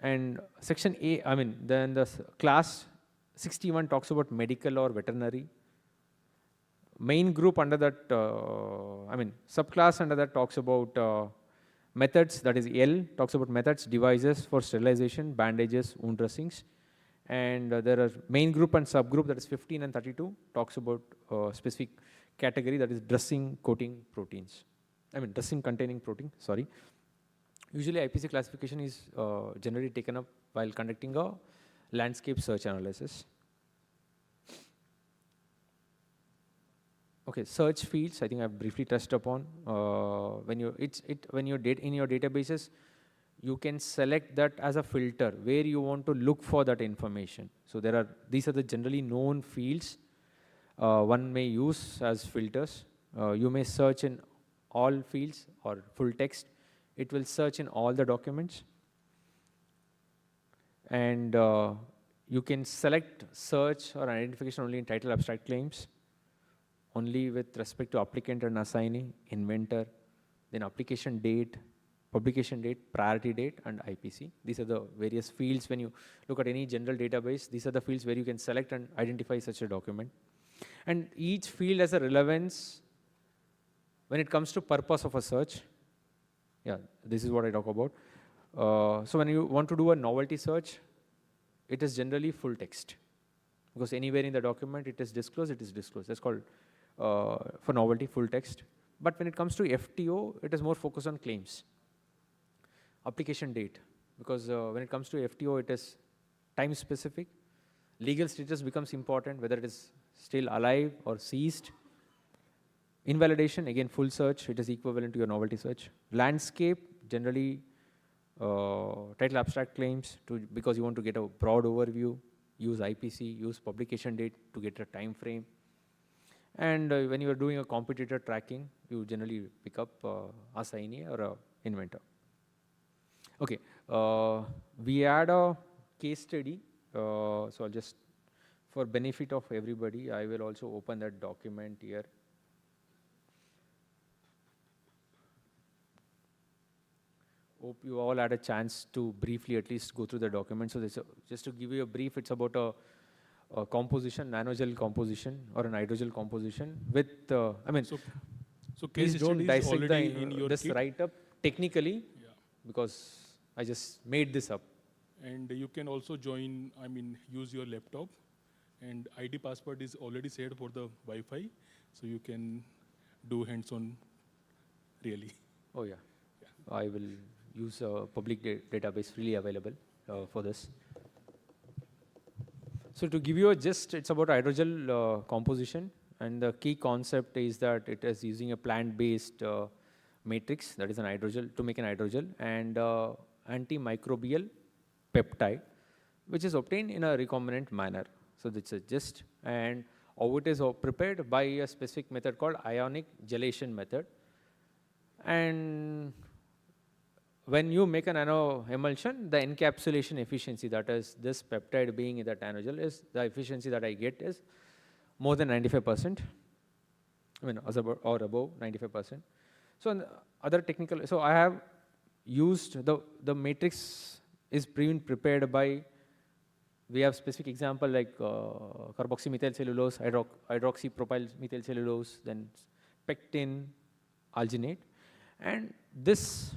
And section A, then the class 61 talks about medical or veterinary. Main group under that, subclass under that talks about methods, that is L, talks about methods, devices for sterilization, bandages, wound dressings. And there are main group and subgroup, that is 15 and 32, talks about specific category, that is dressing coating proteins. Dressing containing protein, sorry. Usually IPC classification is generally taken up while conducting a landscape search analysis. Okay, search fields, I think I've briefly touched upon. When you in your databases, you can select that as a filter where you want to look for that information. So these are the generally known fields one may use as filters. You may search in all fields or full text. It will search in all the documents. And you can select search or identification only in title abstract claims, only with respect to applicant and assignee, inventor, then application date, publication date, priority date, and IPC. These are the various fields. When you look at any general database, these are the fields where you can select and identify such a document. And each field has a relevance when it comes to purpose of a search. Yeah, this is what I talk about. So when you want to do a novelty search, it is generally full text. Because anywhere in the document it is disclosed, it is disclosed. That's called, for novelty, full text. But when it comes to FTO, it is more focused on claims. Application date, because when it comes to FTO, it is time specific. Legal status becomes important, whether it is still alive or ceased. Invalidation, again, full search, it is equivalent to your novelty search. Landscape, generally title abstract claims, because you want to get a broad overview. Use IPC, use publication date to get a time frame. And when you are doing a competitor tracking, you generally pick up assignee or a inventor. Okay, we had a case study. So I'll just, for benefit of everybody, I will also open that document here. Hope you all had a chance to briefly at least go through the document. So just to give you a brief, it's about a composition, nanogel composition or an hydrogel composition with, So please case don't study is dissect already in your this kit. write-up technically, because I just made this up. And you can also join, use your laptop. And ID password is already set for the Wi-Fi. So you can do hands-on really. Oh yeah. I will use a public database freely available for this. So to give you a gist, it's about hydrogel composition, and the key concept is that it is using a plant-based matrix, that is an hydrogel, to make an hydrogel, and antimicrobial peptide, which is obtained in a recombinant manner. So that's a gist, and how it is prepared by a specific method called ionic gelation method. And when you make a nano emulsion, the encapsulation efficiency, that is this peptide being in that nanogel, is the efficiency that I get is more than 95%, or above 95%. So other technical, so I have used the matrix is prepared by, we have specific example like carboxymethyl cellulose, hydroxypropyl methyl cellulose, then pectin, alginate, and this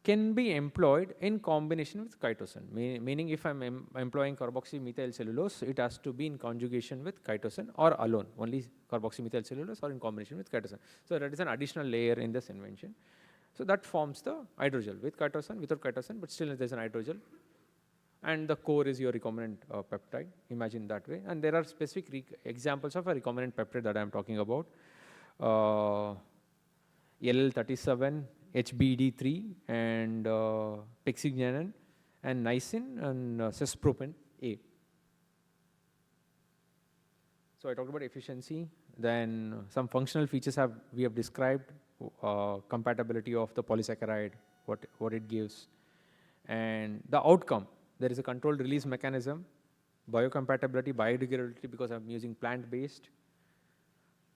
can be employed in combination with chitosan, meaning if I'm employing carboxymethyl cellulose, it has to be in conjugation with chitosan or alone, only carboxymethyl cellulose or in combination with chitosan. So that is an additional layer in this invention. So that forms the hydrogel with chitosan, without chitosan, but still there's an hydrogel. and the core is your recombinant peptide. Imagine that way. And there are specific examples of a recombinant peptide that I'm talking about. LL37, HBD3, and pexignanin, and niacin, and cispropan A. So I talked about efficiency. Then some functional features we have described, compatibility of the polysaccharide, what it gives, and the outcome. There is a controlled release mechanism, biocompatibility, biodegradability because I'm using plant-based.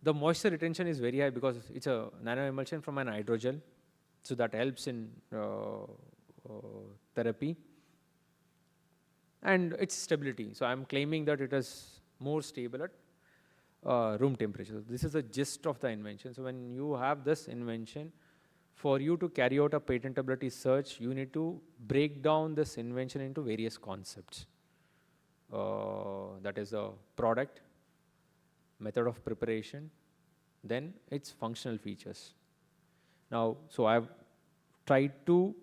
The moisture retention is very high because it's a nanoemulsion from an hydrogel, so that helps in therapy. And its stability. So I'm claiming that it is more stable at room temperature. This is the gist of the invention. So when you have this invention, for you to carry out a patentability search, you need to break down this invention into various concepts. That is a product, method of preparation, then its functional features. Now, so I've tried to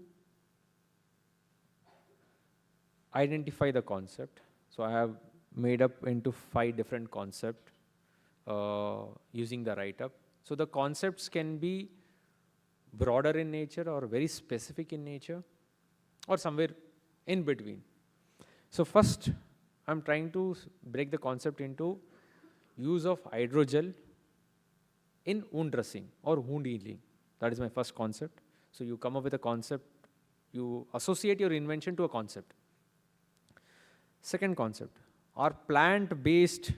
identify the concept. So I have made up into 5 different concepts using the write-up. So the concepts can be broader in nature or very specific in nature or somewhere in between. So first, I'm trying to break the concept into use of hydrogel in wound dressing or wound healing. That is my first concept. So you come up with a concept, you associate your invention to a concept. Second concept, are plant-based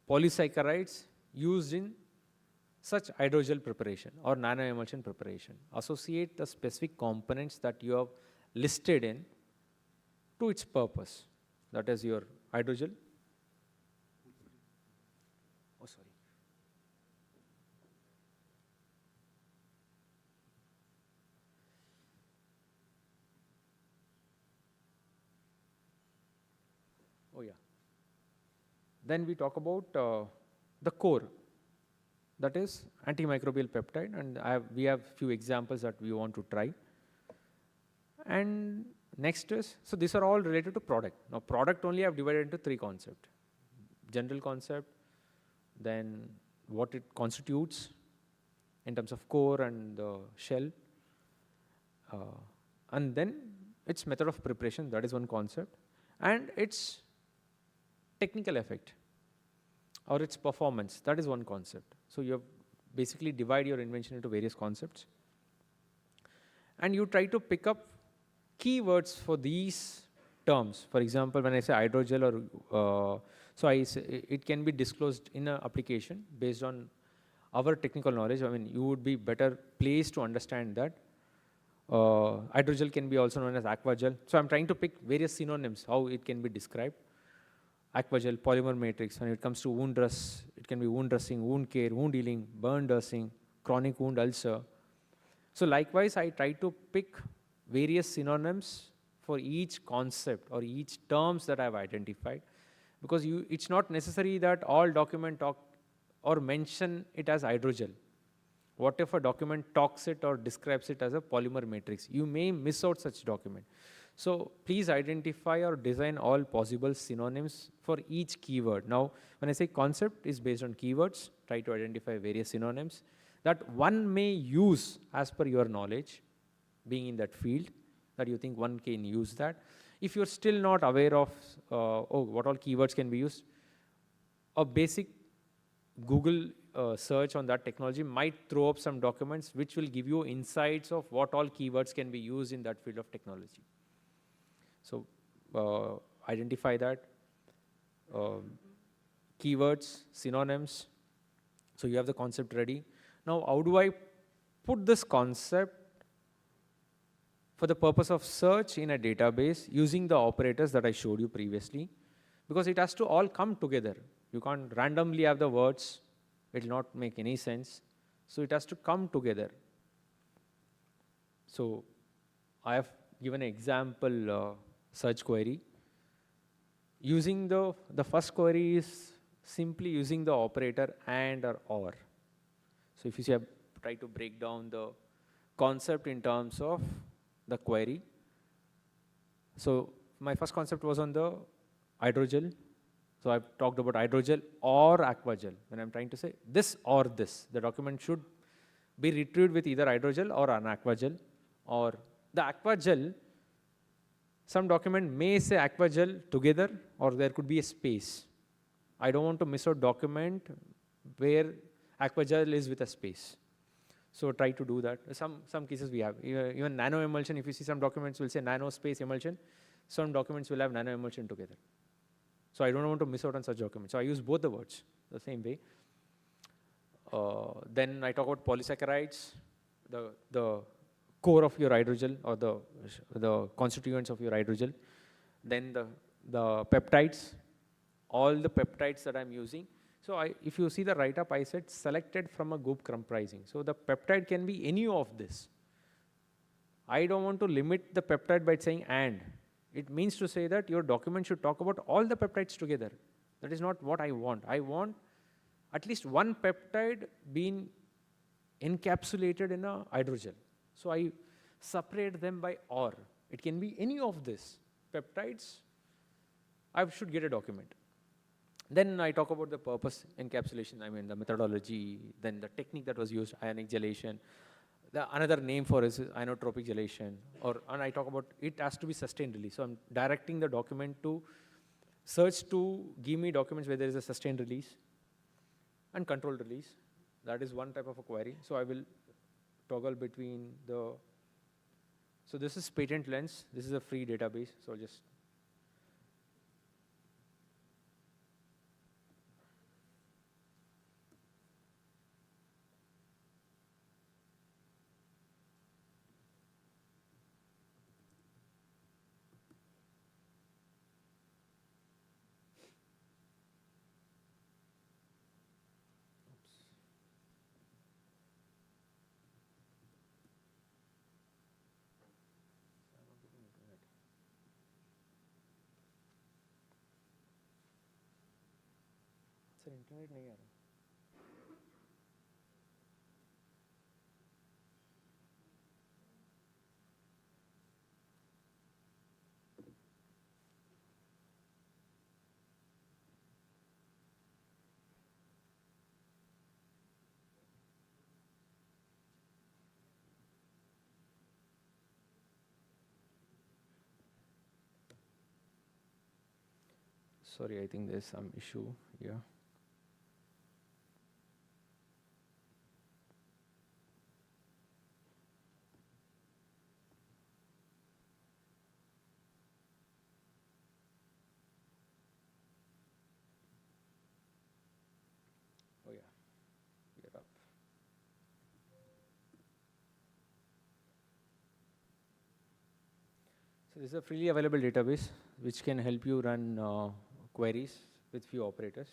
polysaccharides used in such hydrogel preparation or nanoemulsion preparation. Associate the specific components that you have listed in to its purpose. That is your hydrogel. Oh, sorry. Oh, yeah. Then we talk about the core. That is antimicrobial peptide, and we have few examples that we want to try. And next is, so these are all related to product. Now product only I have divided into 3 concepts. General concept, then what it constitutes in terms of core and the shell, and then its method of preparation, that is one concept, and its technical effect or its performance, that is one concept. So you have basically divide your invention into various concepts, and you try to pick up keywords for these terms. For example, when I say hydrogel or so it can be disclosed in an application based on our technical knowledge. I mean, you would be better placed to understand that. Hydrogel can be also known as aquagel. So I'm trying to pick various synonyms, how it can be described. Aquagel, polymer matrix. When it comes to wound dress, it can be wound dressing, wound care, wound healing, burn dressing, chronic wound ulcer. So likewise, I try to pick various synonyms for each concept or each terms that I've identified, because it's not necessary that all document talk or mention it as hydrogel. What if a document talks it or describes it as a polymer matrix? You may miss out such document. So please identify or design all possible synonyms for each keyword. Now, when I say concept is based on keywords, try to identify various synonyms that one may use as per your knowledge, being in that field, that you think one can use that. If you're still not aware of what all keywords can be used, a basic Google search on that technology might throw up some documents which will give you insights of what all keywords can be used in that field of technology. So identify that, keywords, synonyms. So you have the concept ready. Now, how do I put this concept for the purpose of search in a database using the operators that I showed you previously? Because it has to all come together. You can't randomly have the words. It will not make any sense. So it has to come together. So I have given an example search query. Using the first query is simply using the operator and or. So if you see, I try to break down the concept in terms of the query. So my first concept was on the hydrogel. So I've talked about hydrogel or aquagel. When I'm trying to say this or this, the document should be retrieved with either hydrogel or an aquagel. Or the aquagel, some document may say aquagel together, or there could be a space. I don't want to miss out document where aquagel is with a space. So try to do that. Some cases we have. Even nano emulsion, if you see some documents will say nano space emulsion, some documents will have nano emulsion together. So I don't want to miss out on such documents. So I use both the words the same way. Then I talk about polysaccharides, the core of your hydrogel, or the constituents of your hydrogel. Then the peptides, all the peptides that I'm using. So if you see the write-up, I said selected from a group comprising. So the peptide can be any of this. I don't want to limit the peptide by saying and. It means to say that your document should talk about all the peptides together. That is not what I want. I want at least one peptide being encapsulated in a hydrogel. So I separate them by or. It can be any of this peptides. I should get a document. Then I talk about the purpose encapsulation, I mean the methodology, then the technique that was used, ionic gelation. Another name for it is inotropic gelation. And I talk about it has to be sustained release. So I'm directing the document to search to give me documents where there is a sustained release and controlled release. That is one type of a query. So I will toggle between the, so this is patent lens. This is a free database. So I'll just, sir internet नहीं आ रहा. Sorry, I think there's some issue here. Oh yeah, we're up. So this is a freely available database which can help you run queries with few operators.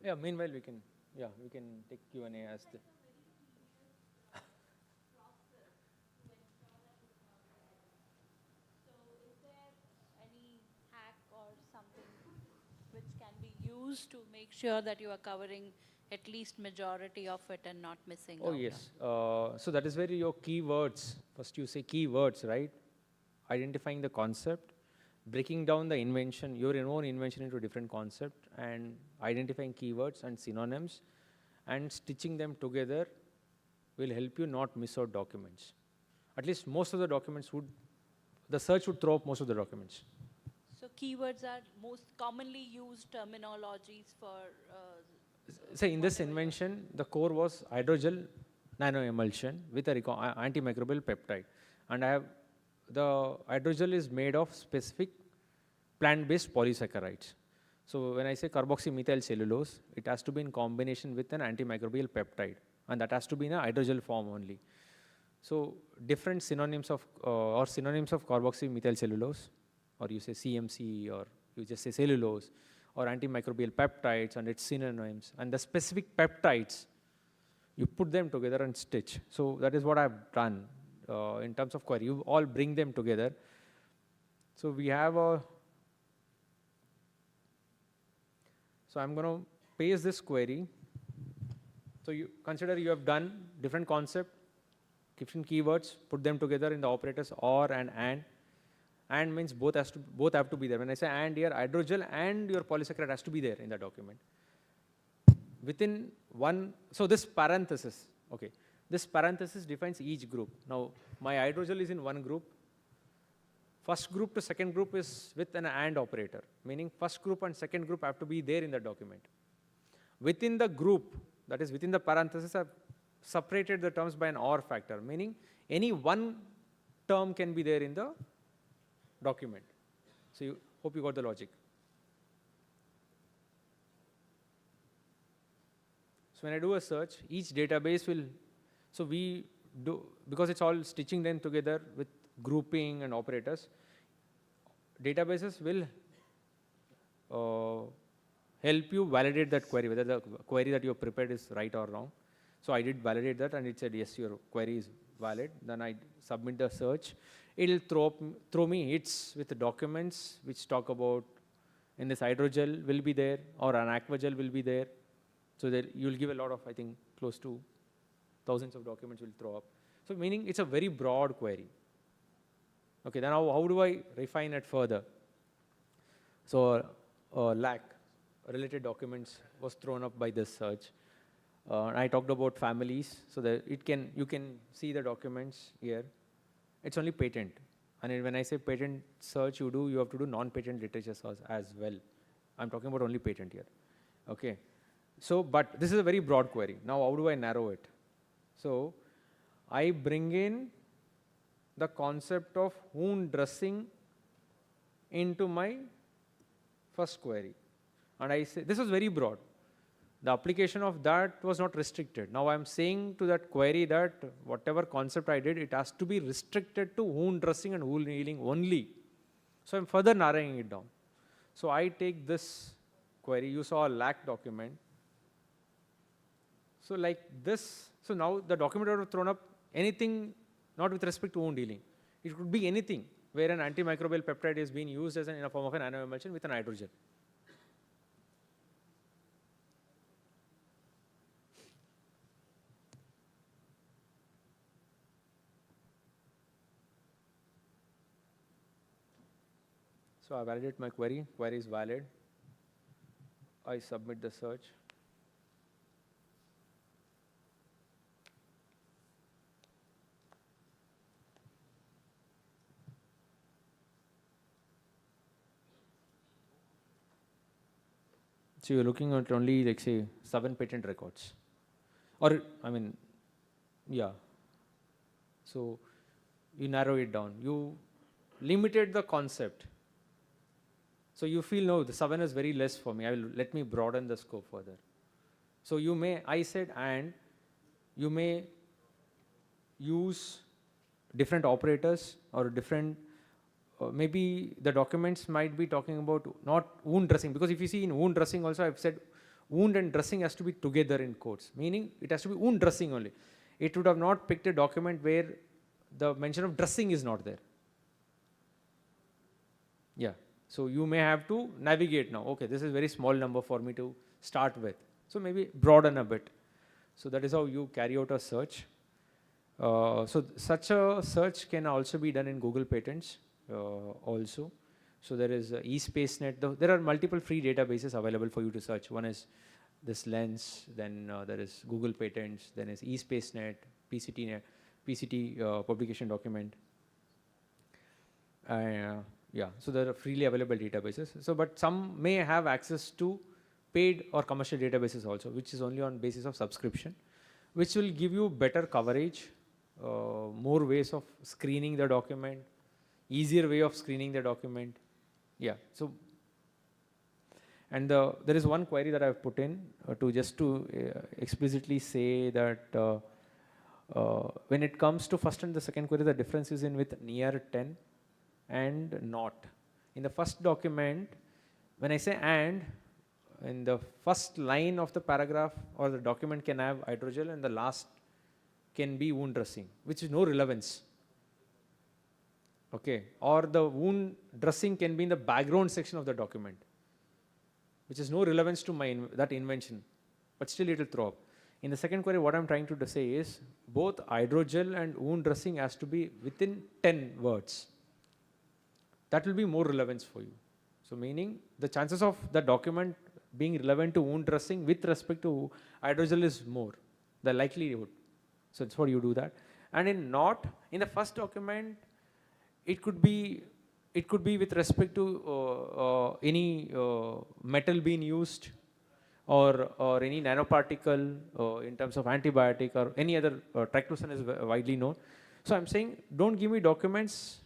Yeah, meanwhile we can take Q&A as the. Which can be used to make sure that you are covering at least majority of it and not missing out? Oh yes, so that is where your keywords, first you say keywords, right? Identifying the concept, breaking down the invention, your own invention into different concept, and identifying keywords and synonyms, and stitching them together will help you not miss out documents. At least most of the documents would, the search would throw up most of the documents. So keywords are most commonly used terminologies for... Say in this invention, the core was hydrogel, nanoemulsion with a antimicrobial peptide. And I have the hydrogel is made of specific plant-based polysaccharides. So when I say carboxymethyl cellulose, it has to be in combination with an antimicrobial peptide, and that has to be in a hydrogel form only. So different synonyms of carboxymethyl cellulose, or you say CMC, or you just say cellulose, or antimicrobial peptides and its synonyms, and the specific peptides, you put them together and stitch. So that is what I've done in terms of query. You all bring them together. So we have a, so I'm going to paste this query. So you consider you have done different concept, different keywords, put them together in the operators or and and. And means both have to be there. When I say and here, hydrogel and your polysaccharide has to be there in the document. Within one, so this parenthesis, okay, this parenthesis defines each group. Now, my hydrogel is in one group. First group to second group is with an and operator, meaning first group and second group have to be there in the document. Within the group, that is within the parenthesis, I've separated the terms by an or factor, meaning any one term can be there in the document. So you hope you got the logic. So when I do a search, each database will, so we do, because it's all stitching them together with grouping and operators, databases will help you validate that query, whether the query that you have prepared is right or wrong. So I did validate that, and it said, yes, your query is valid. Then I submit the search. It'll throw me hits with the documents which talk about, in this hydrogel will be there, or an aquagel will be there. So that you'll give a lot of, I think, close to thousands of documents will throw up. So meaning it's a very broad query. Okay, then how do I refine it further? So LAC, related documents, was thrown up by this search. I talked about families, so that you can see the documents here. It's only patent. And when I say patent search, you have to do non-patent literature search as well. I'm talking about only patent here. Okay. So, but this is a very broad query. Now, how do I narrow it? So, I bring in the concept of wound dressing into my first query. And I say, this was very broad. The application of that was not restricted. Now I'm saying to that query that whatever concept I did, it has to be restricted to wound dressing and wound healing only. So I'm further narrowing it down. So I take this query, you saw a LAC document. So like this, so now the document would have thrown up anything not with respect to wound healing. It could be anything where an antimicrobial peptide is being used as in a form of an nanoemulsion with an hydrogel. So I validate my query is valid. I submit the search. So you're looking at only, like, say, 7 patent records. Or, I mean, yeah. So you narrow it down. You limited the concept. So you feel, no, the 7 is very less for me. Let me broaden the scope further. So you may, I said, and you may use different operators or different, maybe the documents might be talking about not wound dressing, because if you see in wound dressing also, I've said wound and dressing has to be together in quotes, meaning it has to be wound dressing only. It would have not picked a document where the mention of dressing is not there. Yeah. So you may have to navigate now. Okay, this is a very small number for me to start with. So maybe broaden a bit. So that is how you carry out a search. So such a search can also be done in Google Patents also. So there is eSpaceNet. There are multiple free databases available for you to search. One is this Lens, then there is Google Patents, then is eSpaceNet, PCT publication document. Yeah, so there are freely available databases. So, but some may have access to paid or commercial databases also, which is only on basis of subscription. which will give you better coverage, more ways of screening the document, easier way of screening the document. Yeah, so, and there is one query that I've put in to explicitly say that when it comes to first and the second query, the difference is in with near 10 and not. In the first document, when I say and, in the first line of the paragraph or the document can have hydrogel and the last can be wound dressing, which is no relevance. Okay, or the wound dressing can be in the background section of the document, which is no relevance to that invention, but still it will throw up. In the second query, what I'm trying to say is both hydrogel and wound dressing has to be within 10 words. That will be more relevance for you. So meaning the chances of the document being relevant to wound dressing with respect to hydrogel is more, the likelihood. So that's what you do that. And in not, in the first document, it could be with respect to any metal being used or any nanoparticle in terms of antibiotic or any other, triclosan is widely known. So I'm saying don't give me documents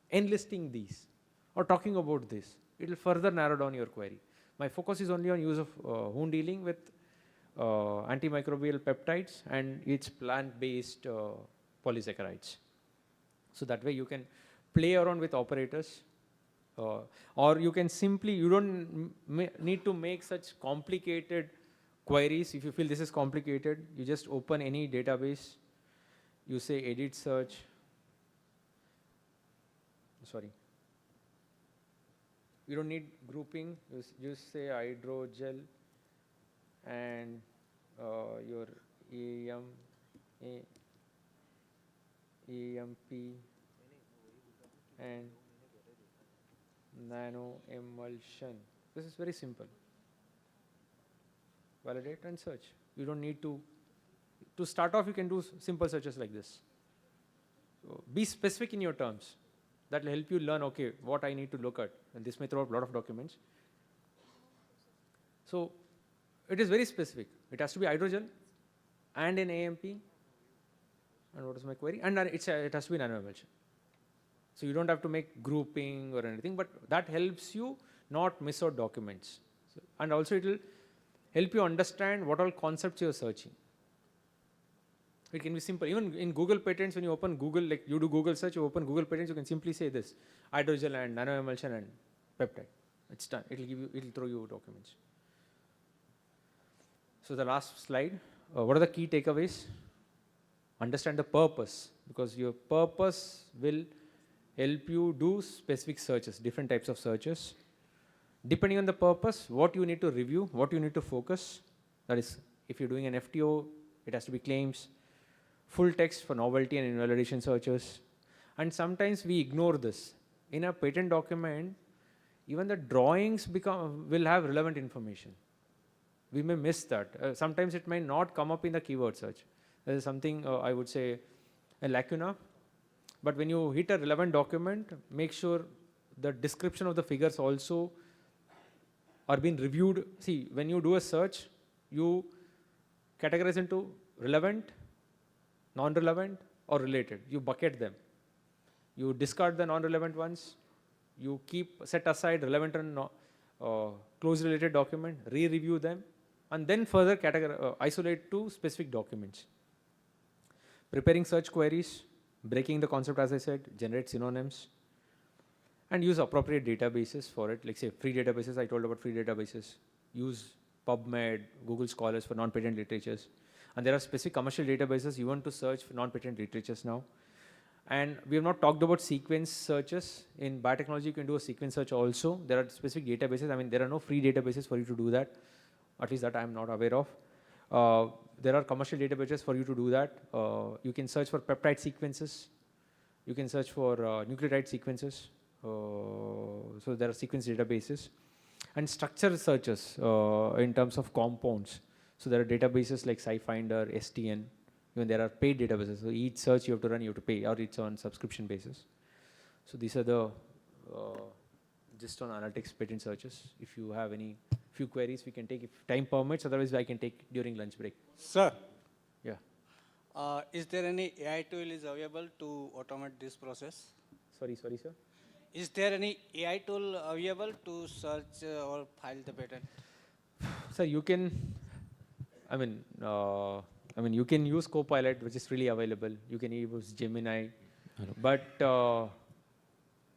enlisting these or talking about this. It will further narrow down your query. My focus is only on use of wound healing with antimicrobial peptides and its plant-based polysaccharides. So that way you can play around with operators, or you can simply, you don't need to make such complicated queries. If you feel this is complicated, you just open any database, you say edit search, you don't need grouping, you just say hydrogel and your EMP and nano emulsion. This is very simple. Validate and search. You don't need to start off, you can do simple searches like this. So be specific in your terms. That will help you learn, okay, what I need to look at. And this may throw up a lot of documents. So it is very specific. It has to be hydrogel and an AMP. And what is my query? And it has to be nanoemulsion. So you don't have to make grouping or anything, but that helps you not miss out documents. So, and also it will help you understand what all concepts you are searching. It can be simple. Even in Google Patents, when you open Google, like you do Google search, you open Google Patents, you can simply say this, hydrogel and nanoemulsion and peptide. It's done. It will throw you documents. So the last slide, what are the key takeaways? Understand the purpose, because your purpose will help you do specific searches, different types of searches. Depending on the purpose, what you need to review, what you need to focus. That is, if you're doing an FTO, it has to be claims, full text for novelty and invalidation searches. And sometimes we ignore this. In a patent document, even the drawings will have relevant information. We may miss that. Sometimes it may not come up in the keyword search. There is something, I would say, a lacuna. But when you hit a relevant document, make sure the description of the figures also are being reviewed. See, when you do a search, you categorize into relevant, non-relevant, or related. You bucket them. You discard the non-relevant ones. You set aside relevant and close related document, re-review them, and then further isolate to specific documents. Preparing search queries, breaking the concept, as I said, generate synonyms, and use appropriate databases for it. Like say free databases, I told about free databases. Use PubMed, Google Scholars for non-patent literatures. And there are specific commercial databases you want to search for non-patent literatures now. And we have not talked about sequence searches. In biotechnology, you can do a sequence search also. There are specific databases. I mean, there are no free databases for you to do that. At least that I am not aware of. There are commercial databases for you to do that. You can search for peptide sequences. You can search for nucleotide sequences. So there are sequence databases. And structure searches in terms of compounds. So there are databases like SciFinder, STN. Even there are paid databases. So each search you have to run, you have to pay, or it's on subscription basis. So these are the just on analytics patent searches. If you have any few queries we can take if time permits, otherwise I can take during lunch break. Sir. Yeah. Is there any AI tool is available to automate this process? Sorry, sir. Is there any AI tool available to search or file the patent? Sir, you can, you can use Copilot, which is freely available. You can use Gemini, but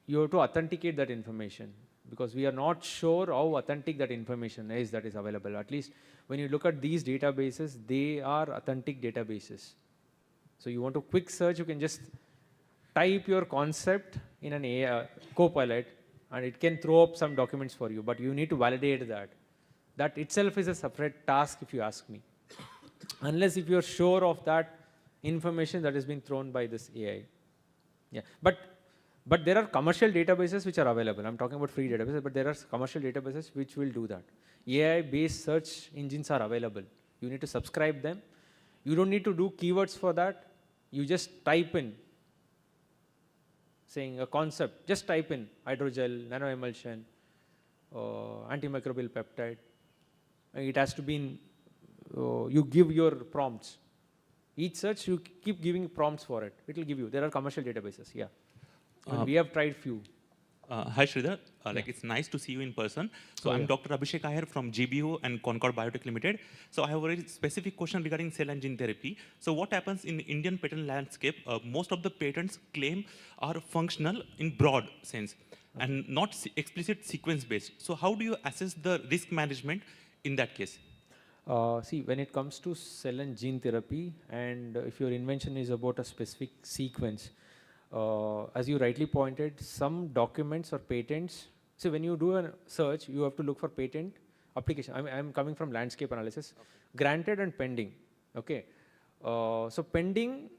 you have to authenticate that information because we are not sure how authentic that information is that is available. At least when you look at these databases, they are authentic databases. So you want a quick search, you can just type your concept in an AI Copilot and it can throw up some documents for you, but you need to validate that. That itself is a separate task if you ask me. Unless if you're sure of that information that has been thrown by this AI. Yeah, but there are commercial databases which are available. I'm talking about free databases, but there are commercial databases which will do that. AI-based search engines are available. You need to subscribe them. You don't need to do keywords for that. You just type in, saying a concept, just type in hydrogel, nanoemulsion, antimicrobial peptide. It has to be in, you give your prompts. Each search, you keep giving prompts for it. It will give you. There are commercial databases, yeah. We have tried few. Hi Sridhar, it's nice to see you in person. So I'm Dr. Abhishek Iyer from GBO and Concord Biotech Limited. So I have a very specific question regarding cell and gene therapy. So what happens in the Indian patent landscape? Most of the patents claim are functional in broad sense and not explicit sequence based. So how do you assess the risk management in that case? See, when it comes to cell and gene therapy, and if your invention is about a specific sequence, as you rightly pointed, some documents or patents, so when you do a search, you have to look for patent application. I'm coming from landscape analysis, granted and pending, okay. So pending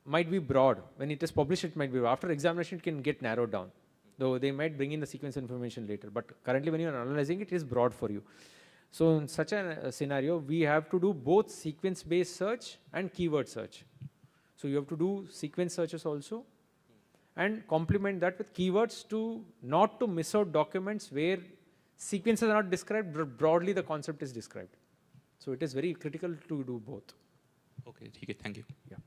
might be broad. When it is published, it might be broad. After examination, it can get narrowed down, though they might bring in the sequence information later. But currently, when you are analyzing it is broad for you. So in such a scenario, we have to do both sequence-based search and keyword search. So you have to do sequence searches also and complement that with keywords to not to miss out documents where sequences are not described, but broadly the concept is described. So it is very critical to do both. Okay, thank you. Yeah.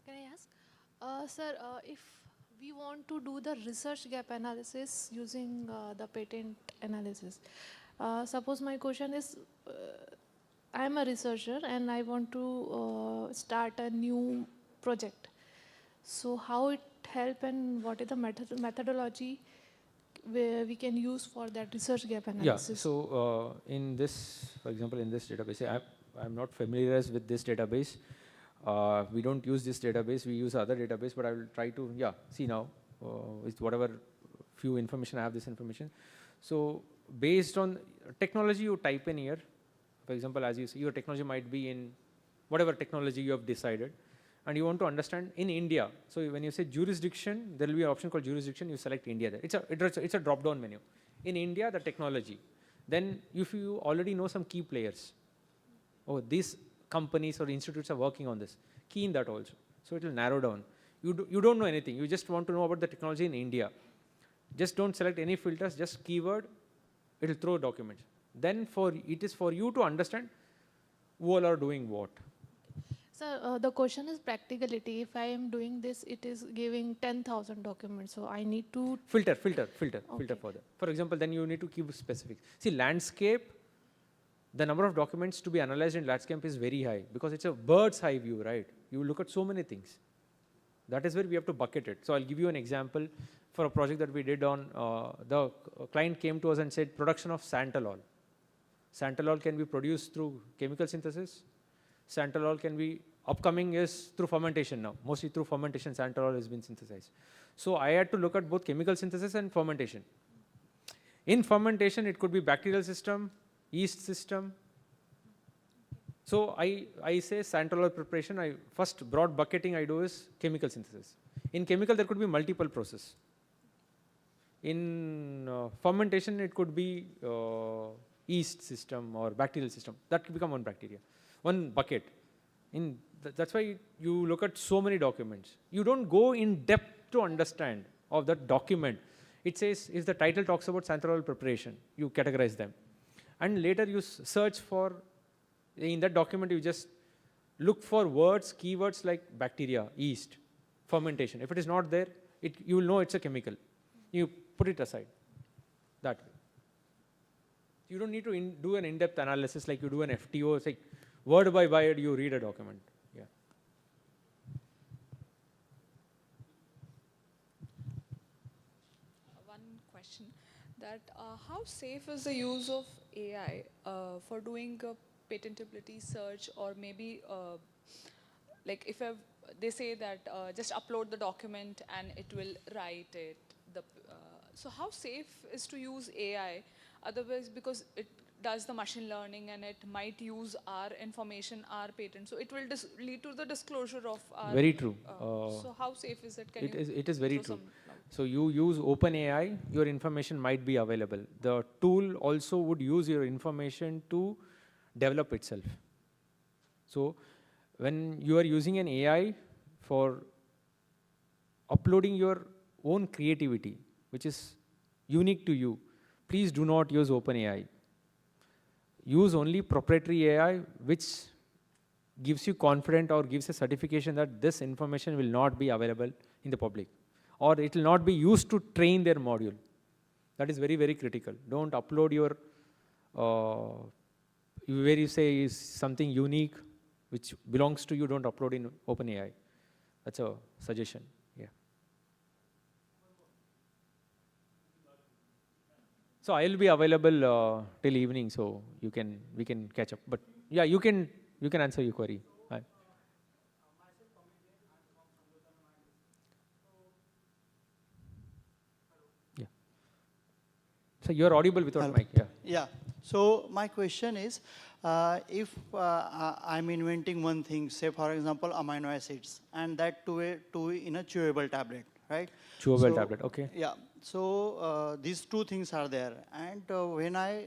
Can I ask? Sir, if we want to do the research gap analysis using the patent analysis, suppose my question is, I am a researcher and I want to start a new project. So how it help and what is the methodology where we can use for that research gap analysis? Yeah, so in this, for example, in this database, I'm not familiarized with this database. We don't use this database, we use other database, but I will try to, see now, with whatever few information, I have this information. So based on technology you type in here, for example, as you see, your technology might be in whatever technology you have decided, and you want to understand in India. So when you say jurisdiction, there will be an option called jurisdiction, you select India there. It's a drop-down menu. In India, the technology. Then if you already know some key players, these companies or institutes are working on this, key in that also. So it will narrow down. You don't know anything, you just want to know about the technology in India. Just don't select any filters, just keyword, it will throw documents. Then it is for you to understand who all are doing what. Sir, the question is practicality. If I am doing this, it is giving 10,000 documents, so I need to... Filter for that. For example, then you need to keep specifics. See, landscape, the number of documents to be analyzed in landscape is very high because it's a bird's eye view, right? You look at so many things. That is where we have to bucket it. So I'll give you an example for a project that we did on, the client came to us and said production of Santalol. Santalol can be produced through chemical synthesis. Santalol can be, upcoming is through fermentation now. Mostly through fermentation, Santalol has been synthesized. So I had to look at both chemical synthesis and fermentation. In fermentation, it could be bacterial system, yeast system. So I say Santalol preparation, first broad bucketing I do is chemical synthesis. In chemical, there could be multiple process. In fermentation, it could be yeast system or bacterial system. That could become one bacteria, one bucket. That's why you look at so many documents. You don't go in depth to understand of that document. It says, if the title talks about sanitary preparation, you categorize them. And later you search for, in that document, you just look for words, keywords like bacteria, yeast, fermentation. If it is not there, you will know it's a chemical. You put it aside that way. You don't need to do an in-depth analysis like you do an FTO. It's like word by word you read a document. Yeah. One question, that how safe is the use of AI for doing a patentability search, or maybe like if they say that just upload the document and it will write it. So how safe is to use AI? Otherwise, because it does the machine learning and it might use our information, our patent, so it will lead to the disclosure of our. Very true. So how safe is it? It is very throw true. some So you use OpenAI, your information might be available. The tool also would use your information to develop itself. So when you are using an AI for uploading your own creativity, which is unique to you, please do not use OpenAI. Use only proprietary AI, which gives you confidence or gives a certification that this information will not be available in the public, or it will not be used to train their module. That is very, very critical. Don't upload your, where you say is something unique, which belongs to you, don't upload in OpenAI. That's a suggestion. Yeah. So I'll be available till evening, so we can catch up. But yeah, you can answer your query. Yeah. So you're audible without mic. Yeah. Yeah. So my question is, if I'm inventing one thing, say for example amino acids, and that to in a chewable tablet, right? Chewable tablet. Okay. Yeah. So these two things are there, and when I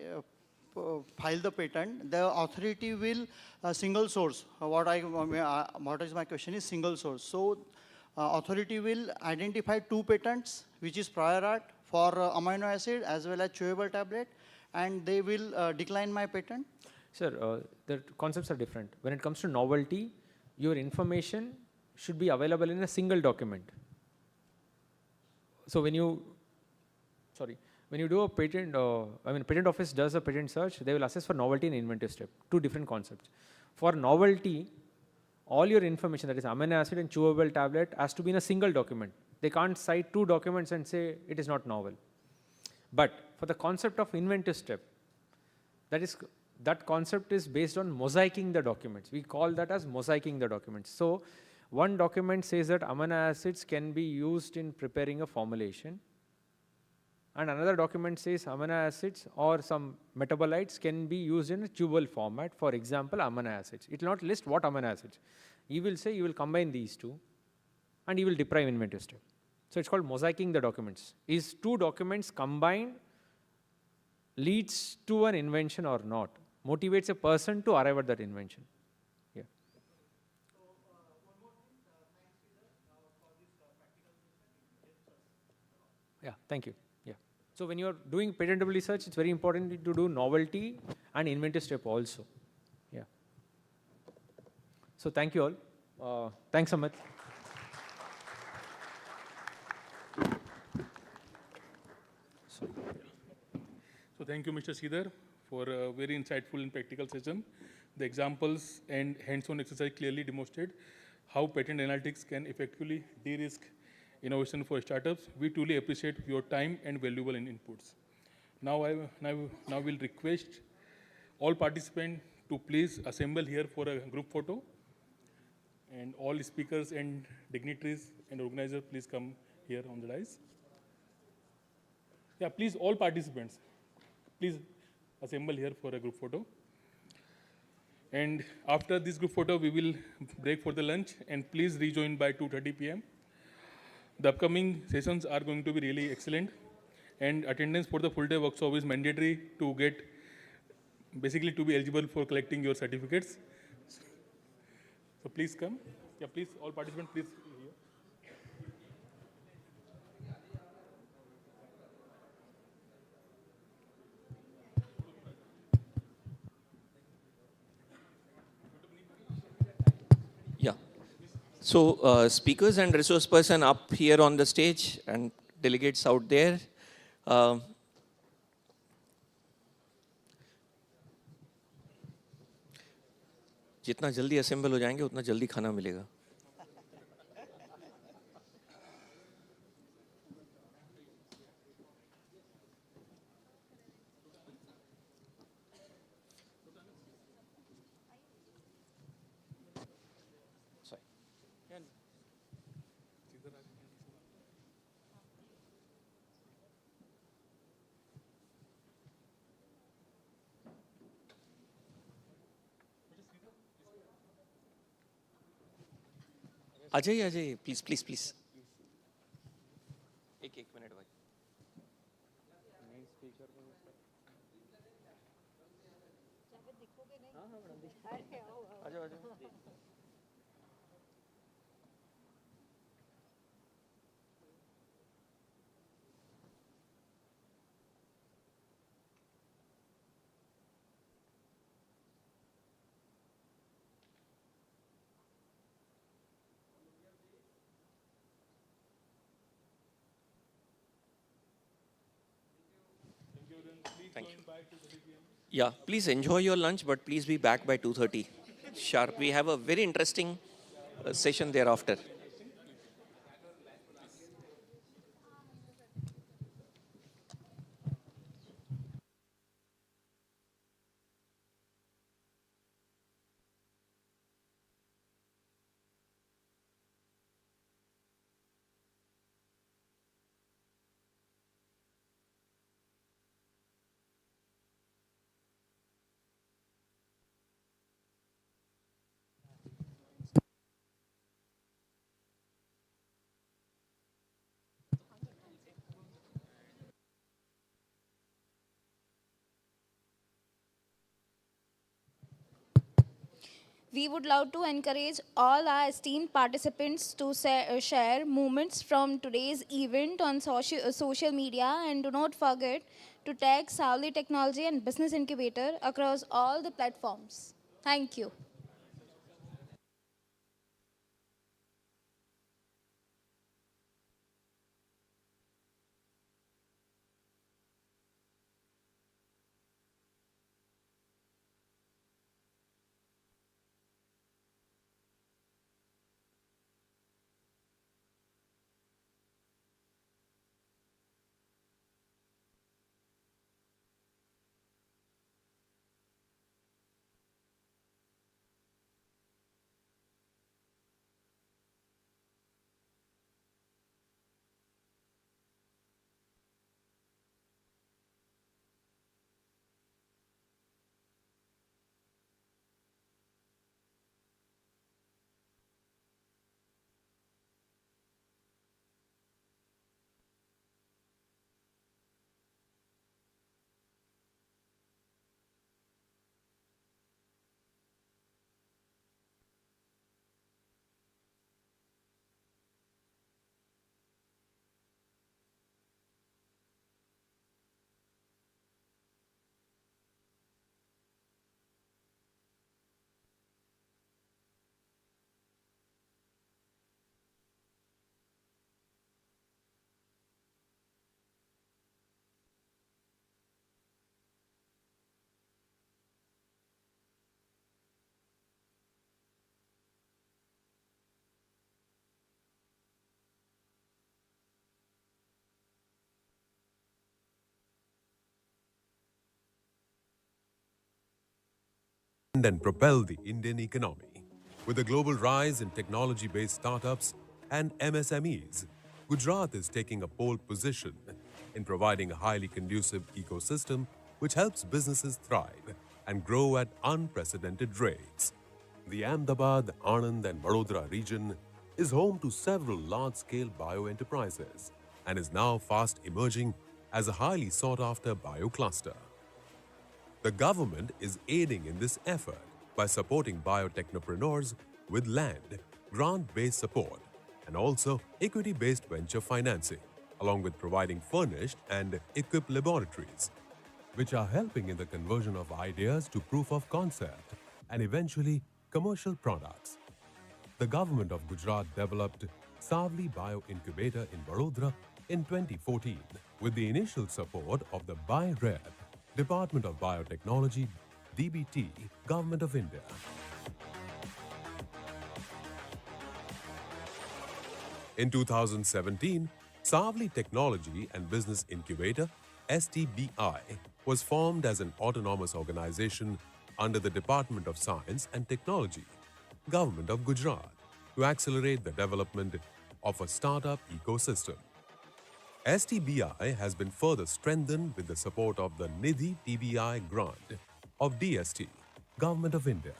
file the patent, the authority will single source. What is my question is single source. So authority will identify two patents, which is prior art for amino acid as well as chewable tablet, and they will decline my patent. Sir, the concepts are different. When it comes to novelty, your information should be available in a single document. So when you do a patent, patent office does a patent search, they will assess for novelty and inventive step, two different concepts. For novelty, all your information, that is amino acid and chewable tablet, has to be in a single document. They can't cite two documents and say it is not novel. But for the concept of inventive step, that concept is based on mosaicing the documents. We call that as mosaicing the documents. So one document says that amino acids can be used in preparing a formulation, and another document says amino acids or some metabolites can be used in a chewable format, for example, amino acids. It will not list what amino acids. He will say you will combine these two, and he will deprive inventive step. So it's called mosaicing the documents. Is two documents combined leads to an invention or not? Motivates a person to arrive at that invention. Yeah. Yeah, thank you. Yeah. So when you're doing patentability research, it's very important to do novelty and inventive step also. Yeah. So thank you all. Thanks, Amit. So thank you, Mr. Sridhar, for a very insightful and practical session. The examples and hands-on exercise clearly demonstrate how patent analytics can effectively de-risk innovation for startups. We truly appreciate your time and valuable inputs. Now we'll request all participants to please assemble here for a group photo. And all speakers and dignitaries and organizers, please come here on the dais. Yeah, please, all participants, please assemble here for a group photo. And after this group photo, we will break for the lunch, and please rejoin by 2:30 p.m. The upcoming sessions are going to be really excellent, and attendance for the full day workshop is mandatory to get, basically to be eligible for collecting your certificates. So please come. Yeah, please, all participants, please. So speakers and resource person up here on the stage and delegates out there. जितना जल्दी assemble हो जाएंगे उतना जल्दी खाना मिलेगा. Ajay Ajay please please please एक minute भाई. Thank you. Yeah, please enjoy your lunch, but please be back by 2:30 sharp. We have a very interesting session thereafter. We would love to encourage all our esteemed participants to share moments from today's event on social media, and do not forget to tag Savli Technology and Business Incubator across all the platforms. Thank you. And propel the Indian economy. With the global rise in technology-based startups and MSMEs, Gujarat is taking a pole position in providing a highly conducive ecosystem which helps businesses thrive and grow at unprecedented rates. The Ahmedabad, Anand and Vadodara region is home to several large-scale bio-enterprises and is now fast emerging as a highly sought-after bio-cluster. The government is aiding in this effort by supporting biotechnopreneurs with land, grant-based support, and also equity-based venture financing, along with providing furnished and equipped laboratories, which are helping in the conversion of ideas to proof of concept and eventually commercial products. the government of Gujarat developed Savli Bio Incubator in Vadodara in 2014 with the initial support of the BIRAC, Department of Biotechnology, DBT, Government of India. In 2017, Savli Technology and Business Incubator, STBI, was formed as an autonomous organization under the Department of Science and Technology, Government of Gujarat, to accelerate the development of a startup ecosystem. STBI has been further strengthened with the support of the Nidhi TBI grant of DST, Government of India.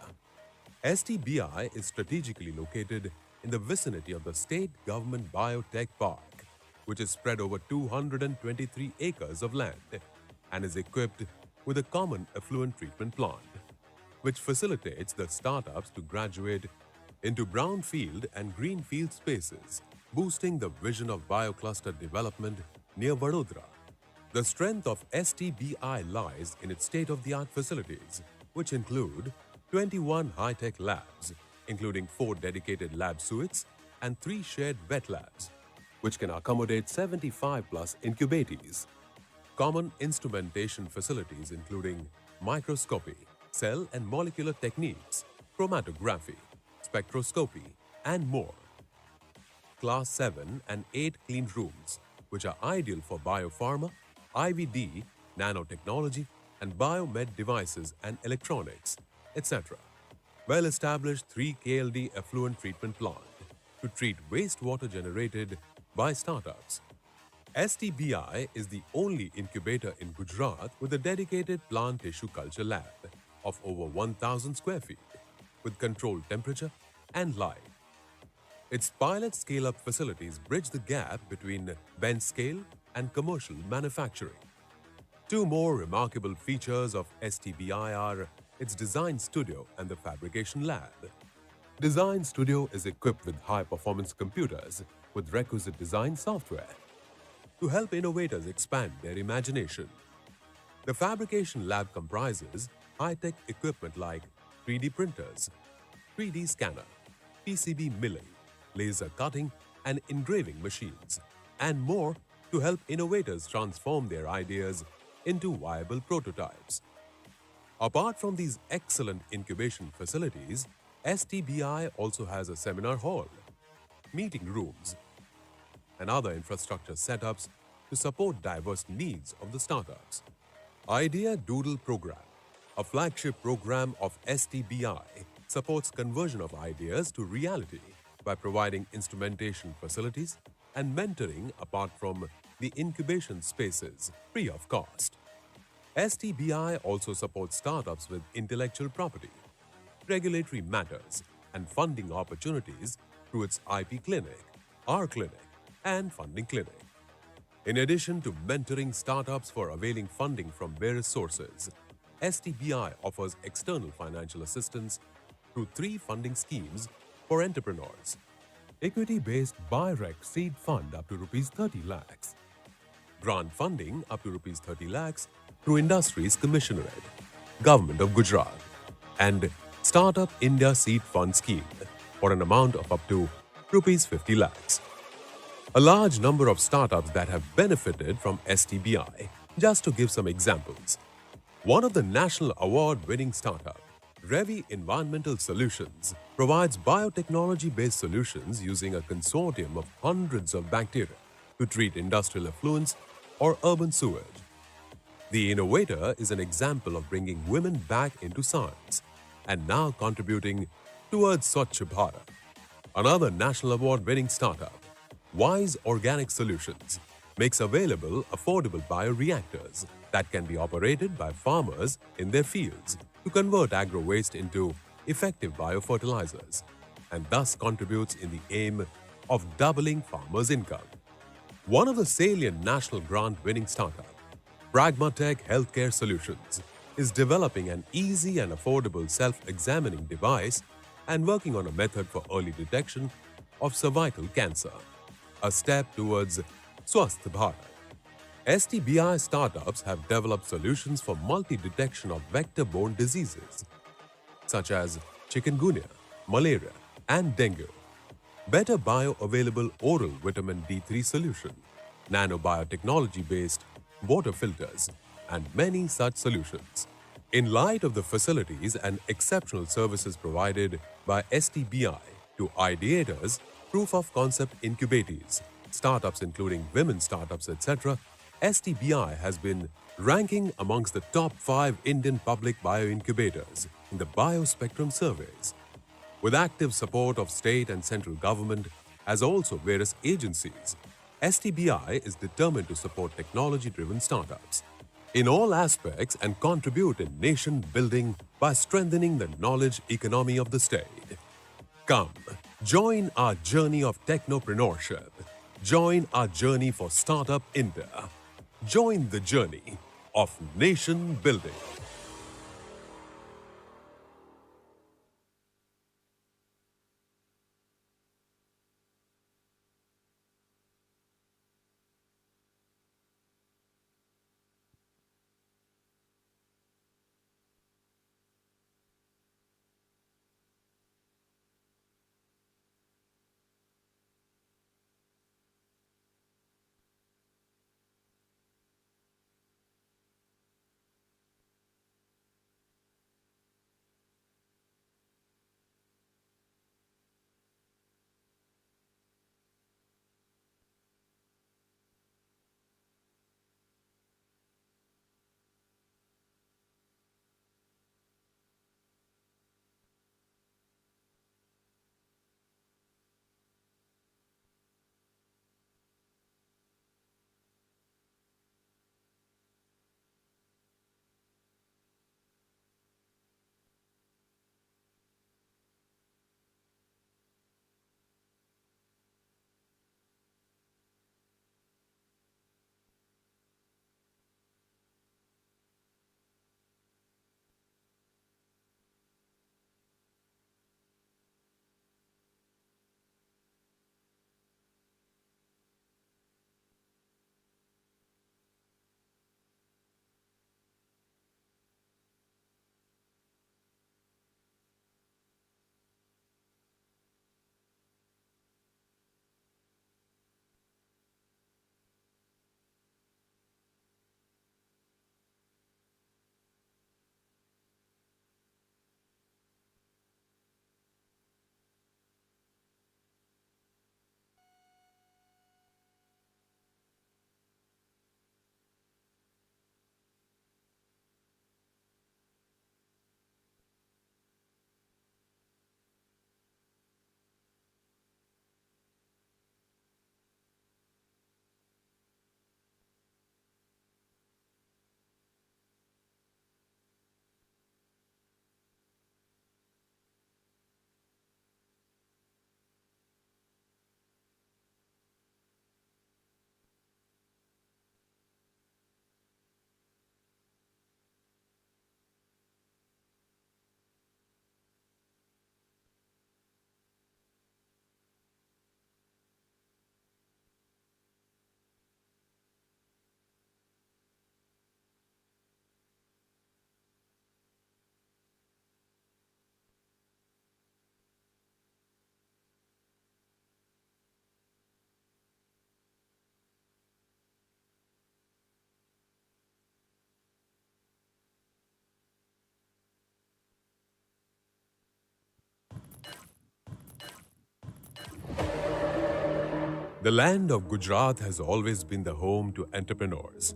STBI is strategically located in the vicinity of the State Government Biotech Park, which is spread over 223 acres of land and is equipped with a common effluent treatment plant, which facilitates the startups to graduate into brownfield and greenfield spaces, boosting the vision of biocluster development near Vadodara. The strength of STBI lies in its state-of-the-art facilities, which include 21 high-tech labs, including 4 dedicated lab suites and 3 shared wet labs, which can accommodate 75+ incubatees. Common instrumentation facilities including microscopy, cell and molecular techniques, chromatography, spectroscopy, and more. Class 7 and 8 clean rooms, which are ideal for biopharma, IVD, nanotechnology, and biomed devices and electronics, etc. Well-established 3 KLD effluent treatment plant to treat wastewater generated by startups. STBI is the only incubator in Gujarat with a dedicated plant tissue culture lab of over 1,000 square feet with controlled temperature and light. Its pilot scale-up facilities bridge the gap between bench scale and commercial manufacturing. 2 more remarkable features of STBI are its design studio and the fabrication lab. Design studio is equipped with high-performance computers with requisite design software to help innovators expand their imagination. The fabrication lab comprises high-tech equipment like 3D printers, 3D scanner, PCB milling, laser cutting and engraving machines, and more to help innovators transform their ideas into viable prototypes. Apart from these excellent incubation facilities, STBI also has a seminar hall, meeting rooms, and other infrastructure setups to support diverse needs of the startups. Idea Doodle Program, a flagship program of STBI, supports conversion of ideas to reality by providing instrumentation facilities and mentoring apart from the incubation spaces free of cost. STBI also supports startups with intellectual property, regulatory matters, and funding opportunities through its IP clinic, R Clinic, and funding clinic. In addition to mentoring startups for availing funding from various sources, STBI offers external financial assistance through 3 funding schemes for entrepreneurs. Equity-based BIRAC seed fund up to Rs 30 lakhs. Grant funding up to Rs 30 lakhs through Industries Commissionerate, Government of Gujarat, and Startup India Seed Fund Scheme for an amount of up to Rs 50 lakhs. A large number of startups that have benefited from STBI, just to give some examples. One of the national award-winning startup, Revi Environmental Solutions, provides biotechnology-based solutions using a consortium of hundreds of bacteria to treat industrial effluents or urban sewage. The innovator is an example of bringing women back into science and now contributing towards Swachh Bharat. Another national award-winning startup, Wise Organic Solutions, makes available affordable bioreactors that can be operated by farmers in their fields to convert agro-waste into effective biofertilizers and thus contributes in the aim of doubling farmers' income. One of the salient national grant-winning startups, Pragmatech Healthcare Solutions, is developing an easy and affordable self-examining device and working on a method for early detection of cervical cancer, a step towards Swasth Bharat. STBI startups have developed solutions for multi-detection of vector-borne diseases such as chikungunya, malaria, and dengue. Better bioavailable oral vitamin D3 solution, nanobiotechnology-based water filters, and many such solutions. In light of the facilities and exceptional services provided by STBI to ideators, proof of concept incubatees, startups including women startups, etc., STBI has been ranking amongst the top 5 Indian public bioincubators in the Biospectrum surveys. With active support of state and central government, as also various agencies, STBI is determined to support technology-driven startups in all aspects and contribute in nation building by strengthening the knowledge economy of the state. Come, join our journey of technopreneurship. Join our journey for Startup India. Join the journey of nation building. The land of Gujarat has always been the home to entrepreneurs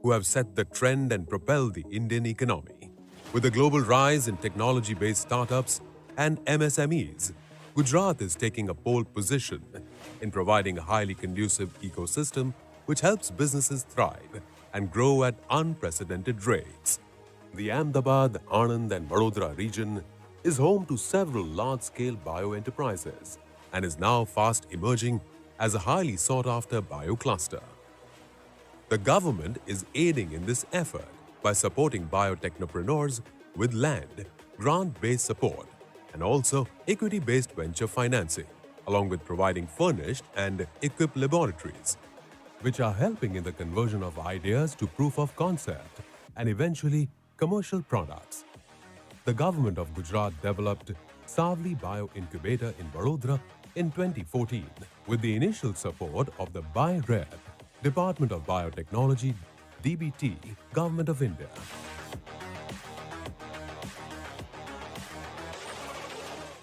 who have set the trend and propelled the Indian economy. With the global rise in technology-based startups and MSMEs, Gujarat is taking a pole position in providing a highly conducive ecosystem which helps businesses thrive and grow at unprecedented rates. The Ahmedabad, Anand and Vadodara region is home to several large-scale bio-enterprises and is now fast emerging as a highly sought-after bio-cluster. The government is aiding in this effort by supporting biotechnopreneurs with land, grant-based support, and also equity-based venture financing, along with providing furnished and equipped laboratories, which are helping in the conversion of ideas to proof of concept and eventually commercial products. The government of Gujarat developed Savli Bio Incubator in Vadodara in 2014 with the initial support of the BIRAC, Department of Biotechnology, DBT, Government of India.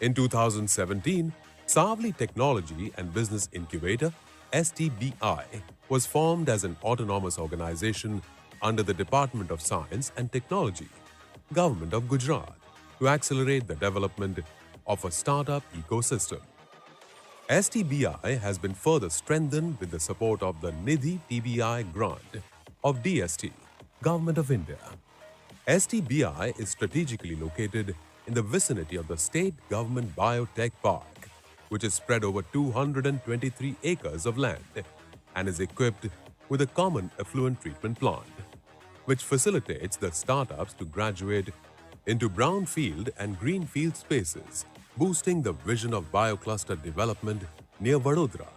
In 2017, Savli Technology and Business Incubator, STBI, was formed as an autonomous organization under the Department of Science and Technology, Government of Gujarat, to accelerate the development of a startup ecosystem. STBI has been further strengthened with the support of the Nidhi TBI grant of DST, Government of India. STBI is strategically located in the vicinity of the State Government Biotech Park, which is spread over 223 acres of land and is equipped with a common effluent treatment plant, which facilitates the startups to graduate into brownfield and greenfield spaces, boosting the vision of biocluster development near Vadodara.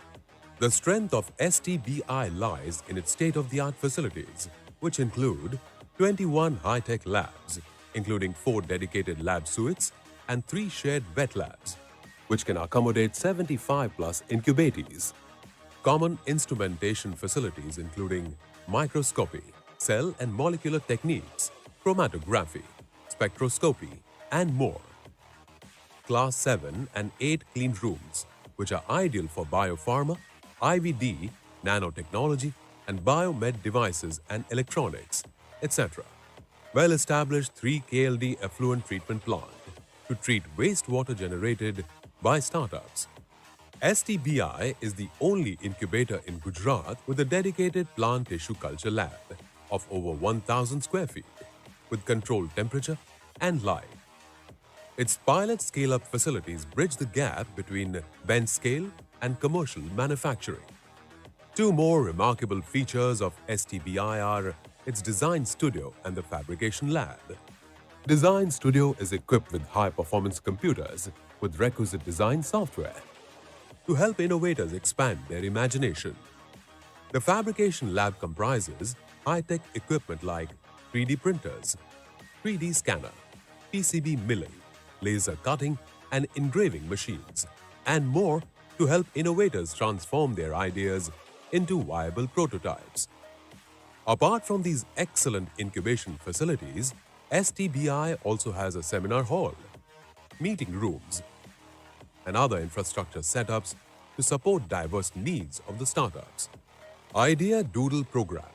The strength of STBI lies in its state-of-the-art facilities, which include 21 high-tech labs, including 4 dedicated lab suites and 3 shared wet labs, which can accommodate 75 plus incubatees. Common instrumentation facilities including microscopy, cell and molecular techniques, chromatography, spectroscopy, and more. Class 7 and 8 clean rooms, which are ideal for biopharma, IVD, nanotechnology, and biomed devices and electronics, etc. Well-established 3 KLD effluent treatment plant to treat wastewater generated by startups. STBI is the only incubator in Gujarat with a dedicated plant tissue culture lab of over 1,000 square feet with controlled temperature and light. Its pilot scale-up facilities bridge the gap between bench scale and commercial manufacturing. 2 more remarkable features of STBI are its design studio and the fabrication lab. Design studio is equipped with high-performance computers with requisite design software to help innovators expand their imagination. The fabrication lab comprises high-tech equipment like 3D printers, 3D scanner, PCB milling, laser cutting and engraving machines, and more to help innovators transform their ideas into viable prototypes. Apart from these excellent incubation facilities, STBI also has a seminar hall, meeting rooms, and other infrastructure setups to support diverse needs of the startups. Idea Doodle Program,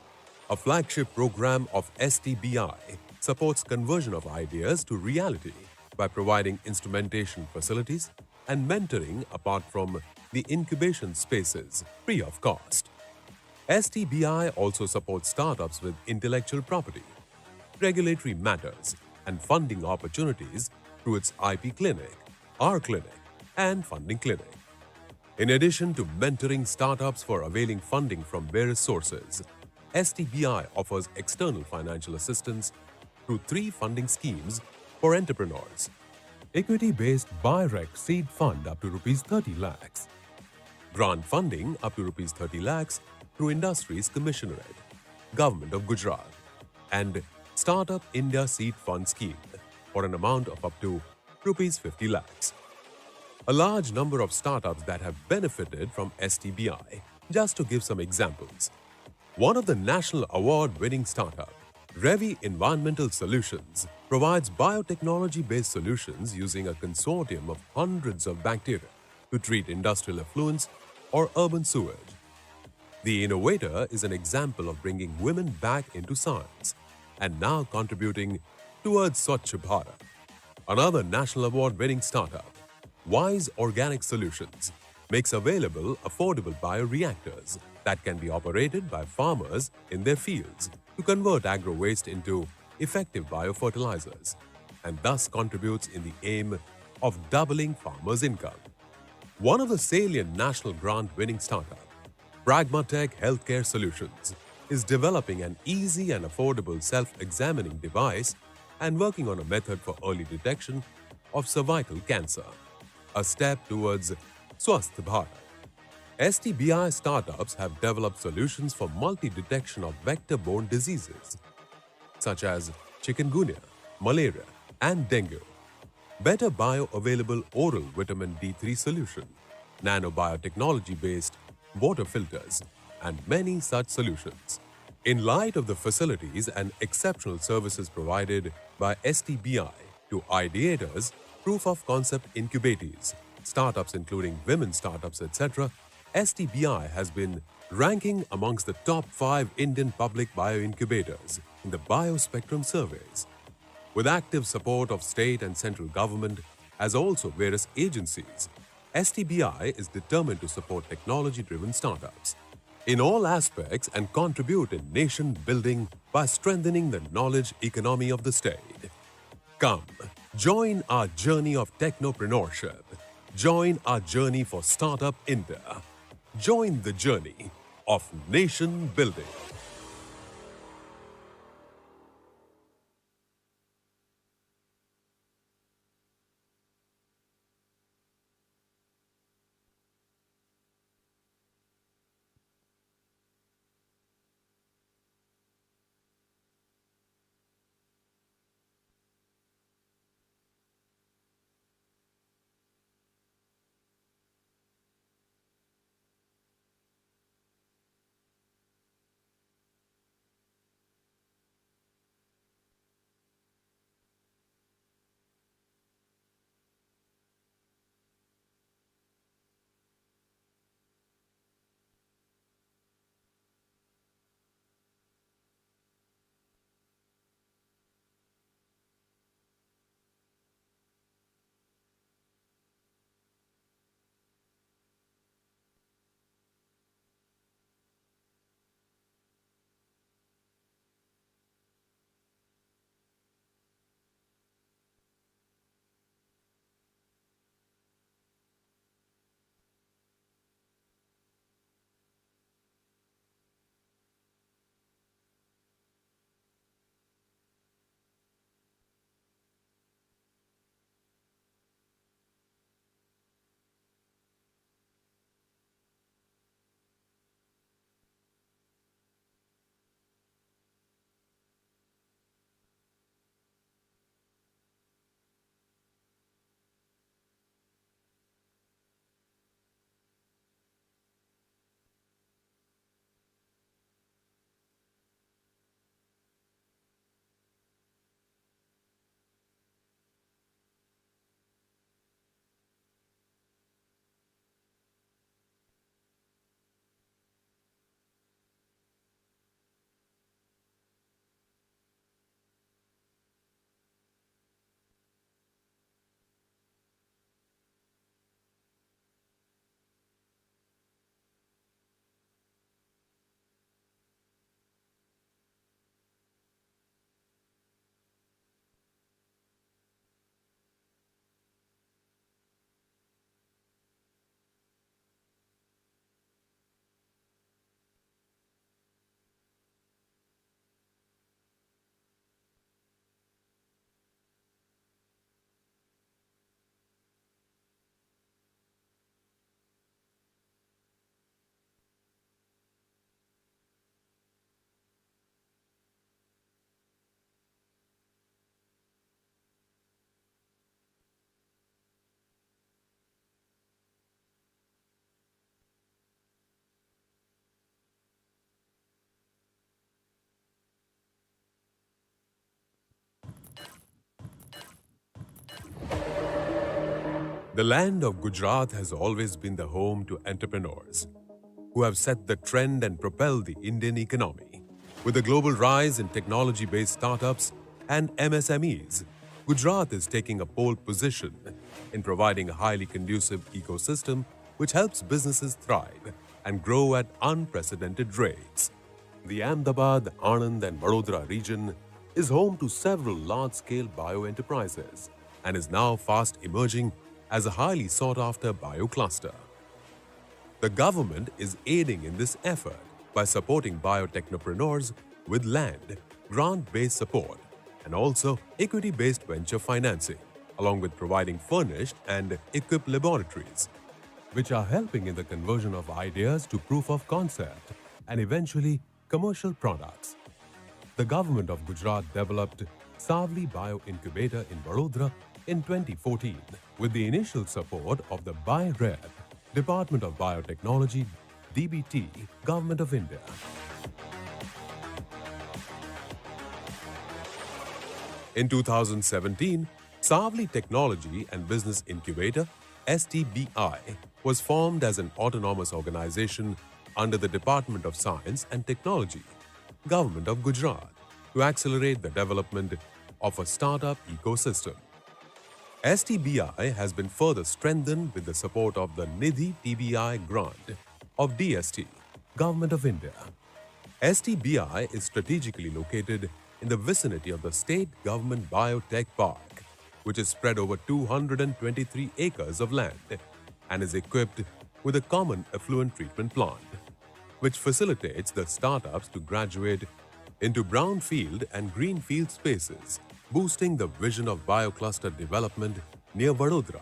a flagship program of STBI, supports conversion of ideas to reality by providing instrumentation facilities and mentoring apart from the incubation spaces free of cost. STBI also supports startups with intellectual property, regulatory matters, and funding opportunities through its IP clinic, R Clinic, and funding clinic. In addition to mentoring startups for availing funding from various sources, STBI offers external financial assistance through 3 funding schemes for entrepreneurs. Equity-based BIRAC seed fund up to Rs 30 lakhs. Grant funding up to Rs 30 lakhs through Industries Commissionerate, Government of Gujarat, and Startup India Seed Fund Scheme for an amount of up to Rs 50 lakhs. A large number of startups that have benefited from STBI, just to give some examples. One of the national award-winning startup, Revi Environmental Solutions, provides biotechnology-based solutions using a consortium of hundreds of bacteria to treat industrial effluents or urban sewage. The Innovator is an example of bringing women back into science and now contributing towards Swachh Bharat. Another national award-winning startup, Wise Organic Solutions, makes available affordable bioreactors that can be operated by farmers in their fields to convert agro-waste into effective biofertilizers and thus contributes in the aim of doubling farmers' income. One of the salient national grant-winning startups, Pragmatech Healthcare Solutions, is developing an easy and affordable self-examining device and working on a method for early detection of cervical cancer, a step towards Swasth Bharat. STBI startups have developed solutions for multi-detection of vector-borne diseases such as chikungunya, malaria, and dengue. better bioavailable oral vitamin D3 solution, nanobiotechnology-based water filters, and many such solutions. In light of the facilities and exceptional services provided by STBI to ideators, proof of concept incubators, startups including women startups, etc., STBI has been ranking amongst the top 5 Indian public bioincubators in the Biospectrum surveys. With active support of state and central government, as also various agencies, STBI is determined to support technology-driven startups in all aspects and contribute in nation building by strengthening the knowledge economy of the state. Come, join our journey of technopreneurship. Join our journey for Startup India. Join the journey of nation building. The land of Gujarat has always been the home to entrepreneurs who have set the trend and propelled the Indian economy. With the global rise in technology-based startups and MSMEs, Gujarat is taking a pole position in providing a highly conducive ecosystem which helps businesses thrive and grow at unprecedented rates. The Ahmedabad, Anand and Vadodara region is home to several large-scale bio-enterprises and is now fast emerging as a highly sought-after bio-cluster. The government is aiding in this effort by supporting biotechnopreneurs with land, grant-based support, and also equity-based venture financing, along with providing furnished and equipped laboratories, which are helping in the conversion of ideas to proof of concept and eventually commercial products. The government of Gujarat developed Savli Bio Incubator in Vadodara in 2014 with the initial support of the BIRAC, Department of Biotechnology, DBT, Government of India. In 2017, Savli Technology and Business Incubator, STBI, was formed as an autonomous organization under the Department of Science and Technology, Government of Gujarat, to accelerate the development of a startup ecosystem. STBI has been further strengthened with the support of the Nidhi TBI grant of DST, Government of India. STBI is strategically located in the vicinity of the State Government Biotech Park, which is spread over 223 acres of land and is equipped with a common effluent treatment plant, which facilitates the startups to graduate into brownfield and greenfield spaces, boosting the vision of biocluster development near Vadodara.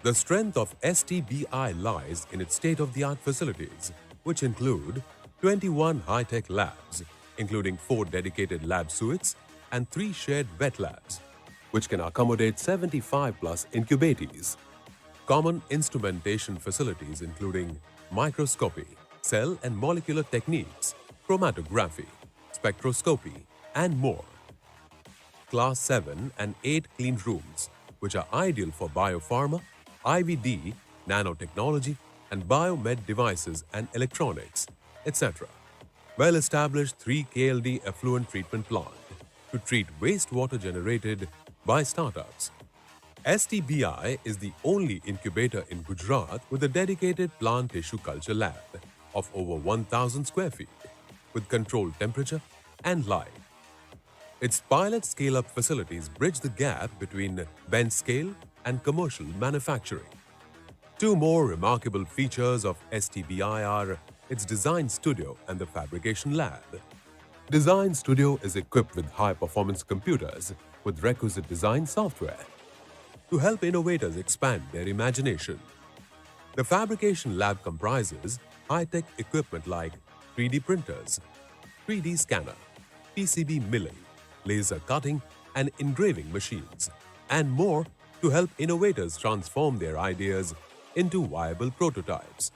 The strength of STBI lies in its state-of-the-art facilities, which include 21 high-tech labs, including 4 dedicated lab suites and 3 shared wet labs, which can accommodate 75+ incubatees. Common instrumentation facilities including microscopy, cell and molecular techniques, chromatography, spectroscopy, and more. Class 7 and 8 clean rooms, which are ideal for biopharma, IVD, nanotechnology, and biomed devices and electronics, etc. Well-established 3 KLD effluent treatment plant to treat wastewater generated by startups. STBI is the only incubator in Gujarat with a dedicated plant tissue culture lab of over 1,000 square feet with controlled temperature and light. Its pilot scale-up facilities bridge the gap between bench scale and commercial manufacturing. 2 more remarkable features of STBI are its design studio and the fabrication lab. Design studio is equipped with high-performance computers with requisite design software to help innovators expand their imagination. The fabrication lab comprises high-tech equipment like 3D printers, 3D scanner, PCB milling, laser cutting and engraving machines, and more to help innovators transform their ideas into viable prototypes.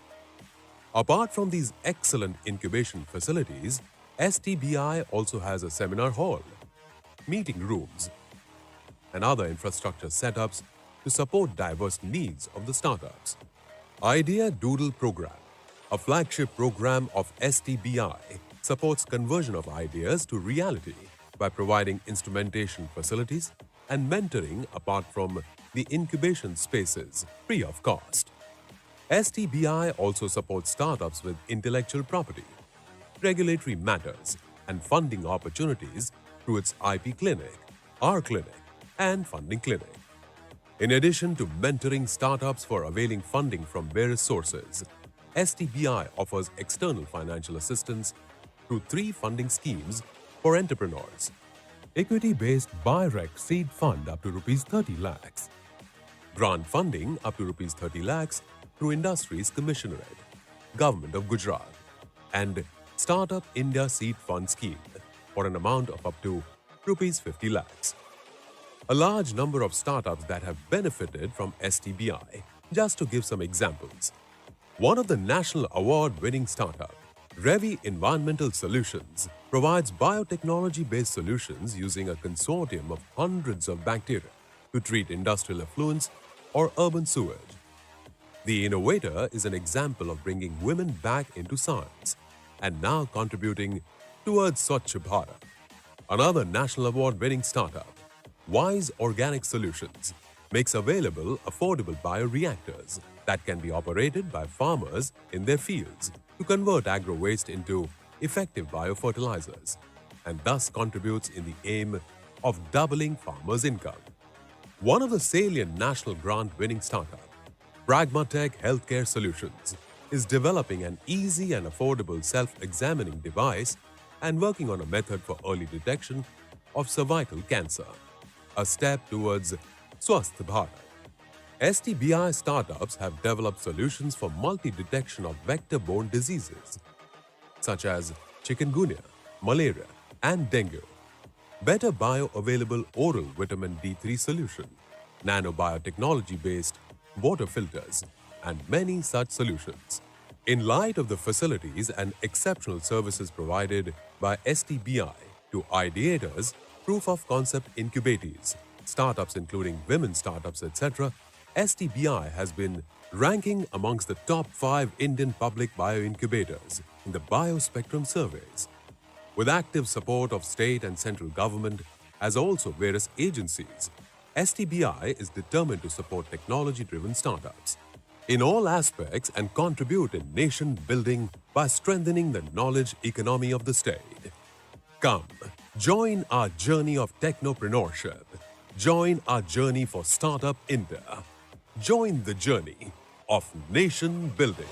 Apart from these excellent incubation facilities, STBI also has a seminar hall, meeting rooms, and other infrastructure setups to support diverse needs of the startups. Idea Doodle Program, a flagship program of STBI, supports conversion of ideas to reality by providing instrumentation facilities and mentoring apart from the incubation spaces free of cost. STBI also supports startups with intellectual property, regulatory matters, and funding opportunities through its IP clinic, R Clinic, and funding clinic. In addition to mentoring startups for availing funding from various sources, STBI offers external financial assistance through 3 funding schemes for entrepreneurs. Equity-based BIRAC seed fund up to Rs 30 lakhs. Grant funding up to Rs 30 lakhs through Industries Commissionerate, Government of Gujarat, and Startup India Seed Fund Scheme for an amount of up to Rs 50 lakhs. A large number of startups that have benefited from STBI, just to give some examples. One of the national award-winning startup, Revi Environmental Solutions, provides biotechnology-based solutions using a consortium of hundreds of bacteria to treat industrial effluents or urban sewage. The Innovator is an example of bringing women back into science and now contributing towards Swachh Bharat. Another national award-winning startup, Wise Organic Solutions, makes available affordable bioreactors that can be operated by farmers in their fields to convert agro-waste into effective biofertilizers and thus contributes in the aim of doubling farmers' income. One of the salient national grant-winning startups, Pragmatech Healthcare Solutions, is developing an easy and affordable self-examining device and working on a method for early detection of cervical cancer, a step towards Swasth Bharat. STBI startups have developed solutions for multi-detection of vector-borne diseases such as chikungunya, malaria, and dengue. Better bioavailable oral vitamin D3 solution, nanobiotechnology-based water filters, and many such solutions. In light of the facilities and exceptional services provided by STBI to ideators, proof of concept incubatees, startups including women startups, etc., STBI has been ranking amongst the top 5 Indian public bioincubators in the Biospectrum surveys. With active support of state and central government, as also various agencies, STBI is determined to support technology-driven startups in all aspects and contribute in nation building by strengthening the knowledge economy of the state. Come, join our journey of technopreneurship. Join our journey for Startup India. Join the journey of nation building.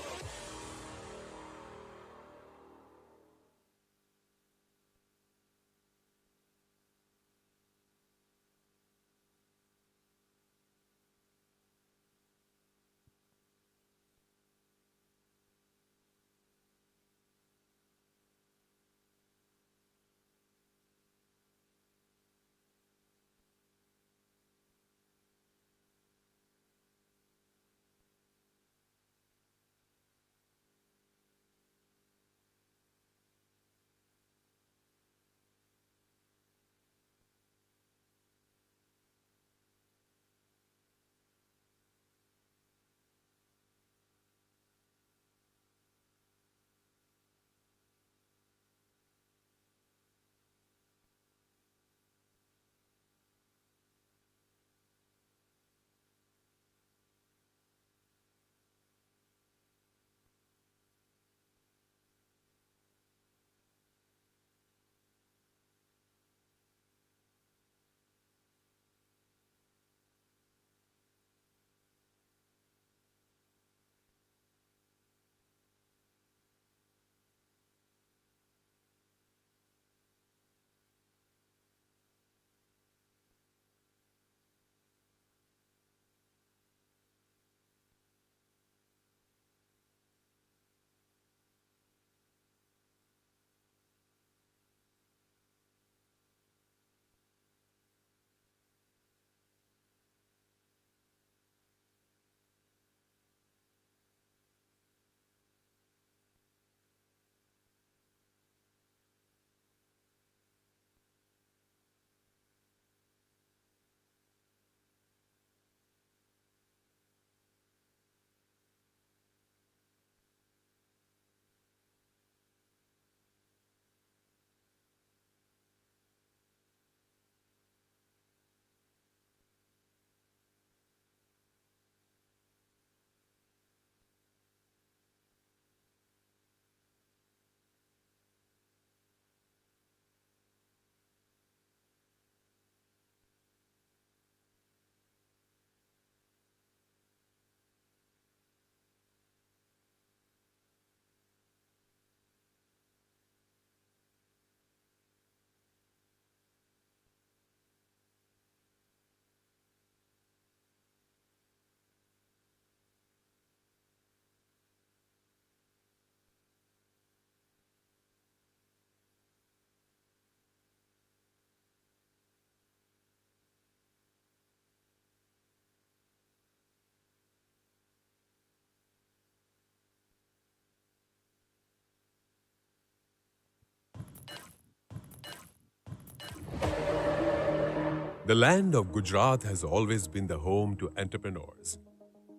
The land of Gujarat has always been the home to entrepreneurs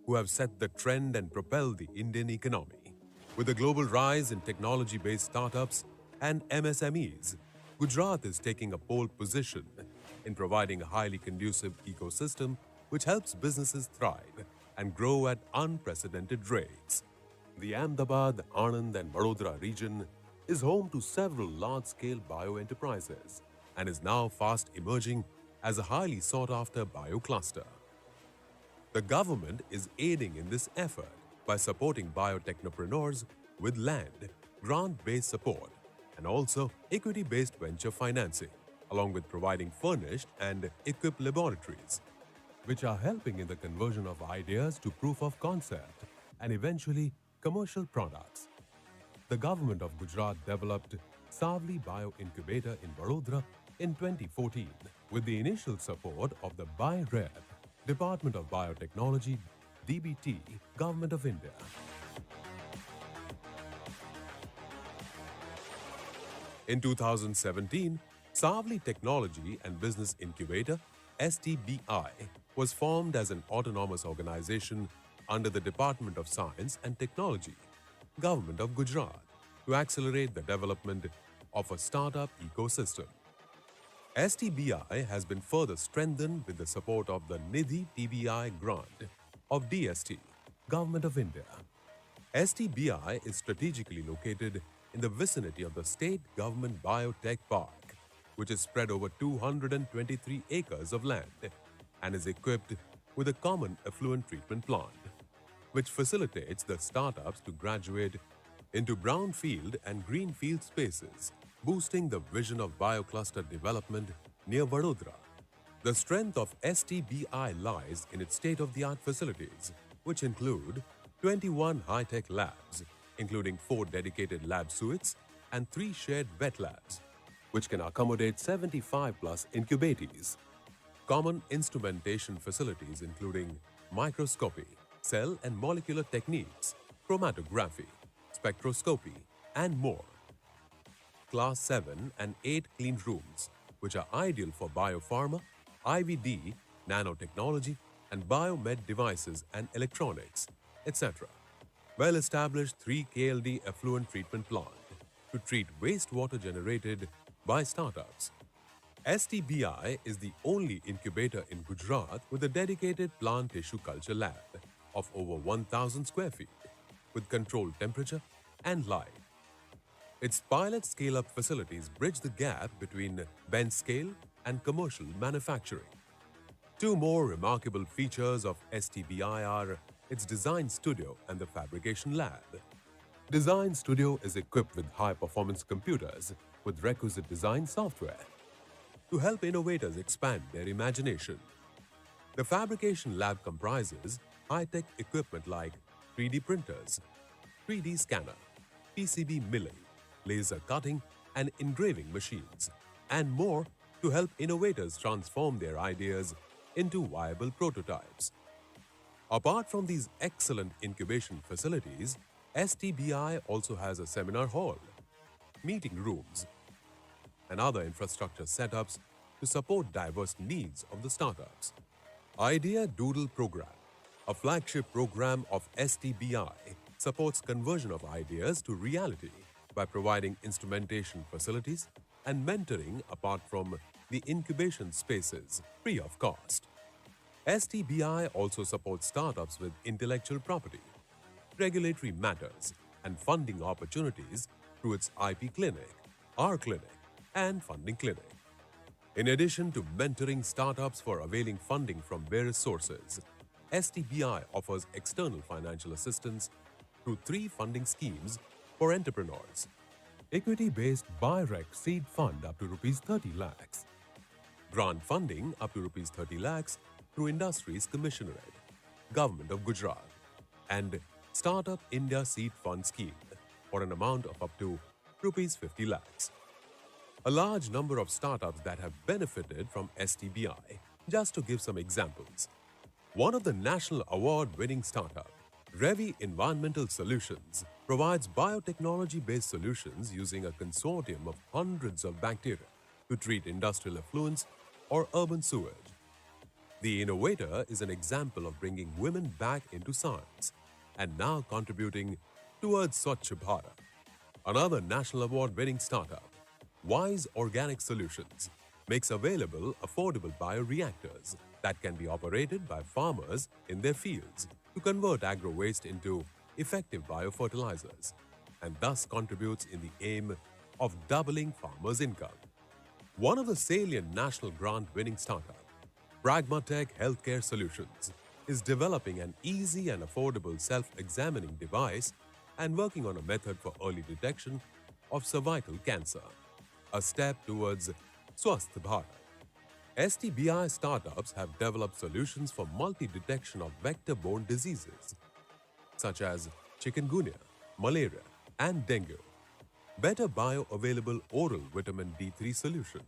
who have set the trend and propelled the Indian economy. With the global rise in technology-based startups and MSMEs, Gujarat is taking a pole position in providing a highly conducive ecosystem which helps businesses thrive and grow at unprecedented rates. The Ahmedabad, Anand and Vadodara region is home to several large-scale bio-enterprises and is now fast emerging as a highly sought-after bio-cluster. The government is aiding in this effort by supporting biotechnopreneurs with land, grant-based support, and also equity-based venture financing, along with providing furnished and equipped laboratories, which are helping in the conversion of ideas to proof of concept and eventually commercial products. The government of Gujarat developed Savli Bio Incubator in Vadodara in 2014 with the initial support of the BIRAC, Department of Biotechnology, DBT, Government of India. In 2017, Savli Technology and Business Incubator, STBI, was formed as an autonomous organization under the Department of Science and Technology, Government of Gujarat, to accelerate the development of a startup ecosystem. STBI has been further strengthened with the support of the Nidhi TBI grant of DST, Government of India. STBI is strategically located in the vicinity of the State Government Biotech Park, which is spread over 223 acres of land and is equipped with a common effluent treatment plant, which facilitates the startups to graduate into brownfield and greenfield spaces, boosting the vision of biocluster development near Vadodara. The strength of STBI lies in its state-of-the-art facilities, which include 21 high-tech labs, including 4 dedicated lab suites and 3 shared wet labs, which can accommodate 75+ incubatees. Common instrumentation facilities including microscopy, cell and molecular techniques, chromatography, spectroscopy, and more. Class 7 and 8 clean rooms, which are ideal for biopharma, IVD, nanotechnology, and biomed devices and electronics, etc. Well-established 3 KLD effluent treatment plant to treat wastewater generated by startups. STBI is the only incubator in Gujarat with a dedicated plant tissue culture lab of over 1,000 square feet with controlled temperature and light. Its pilot scale-up facilities bridge the gap between bench scale and commercial manufacturing. 2 more remarkable features of STBI are its design studio and the fabrication lab. Design studio is equipped with high-performance computers with requisite design software to help innovators expand their imagination. The fabrication lab comprises high-tech equipment like 3D printers, 3D scanner, PCB milling, laser cutting and engraving machines, and more to help innovators transform their ideas into viable prototypes. Apart from these excellent incubation facilities, STBI also has a seminar hall, meeting rooms, and other infrastructure setups to support diverse needs of the startups. Idea Doodle Program, a flagship program of STBI, supports conversion of ideas to reality by providing instrumentation facilities and mentoring apart from the incubation spaces free of cost. STBI also supports startups with intellectual property, regulatory matters, and funding opportunities through its IP clinic, R Clinic, and funding clinic. In addition to mentoring startups for availing funding from various sources, STBI offers external financial assistance through 3 funding schemes for entrepreneurs. Equity-based BIRAC seed fund up to Rs 30 lakhs. Grant funding up to Rs 30 lakhs through Industries Commissionerate, Government of Gujarat, and Startup India Seed Fund Scheme for an amount of up to Rs 50 lakhs. A large number of startups that have benefited from STBI, just to give some examples. One of the national award-winning startup, Revi Environmental Solutions, provides biotechnology-based solutions using a consortium of hundreds of bacteria to treat industrial effluents or urban sewage. The Innovator is an example of bringing women back into science and now contributing towards Swachh Bharat. Another national award-winning startup, Wise Organic Solutions, makes available affordable bioreactors that can be operated by farmers in their fields to convert agro-waste into effective biofertilizers and thus contributes in the aim of doubling farmers' income. One of the salient national grant-winning startups, Pragmatech Healthcare Solutions, is developing an easy and affordable self-examining device and working on a method for early detection of cervical cancer, a step towards Swasth Bharat. STBI startups have developed solutions for multi-detection of vector-borne diseases such as chikungunya, malaria, and dengue. Better bioavailable oral vitamin D3 solution,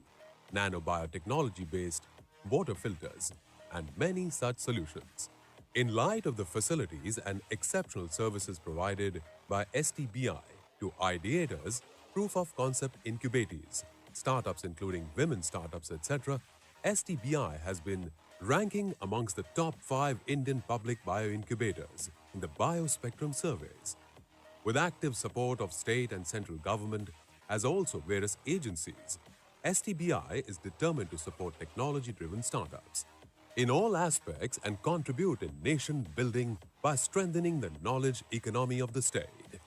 nanobiotechnology-based water filters, and many such solutions. In light of the facilities and exceptional services provided by STBI to ideators, proof of concept incubators, startups including women startups, etc., STBI has been ranking amongst the top 5 Indian public bioincubators in the biospectrum surveys. With active support of state and central government, as also various agencies, STBI is determined to support technology-driven startups in all aspects and contribute in nation building by strengthening the knowledge economy of the state.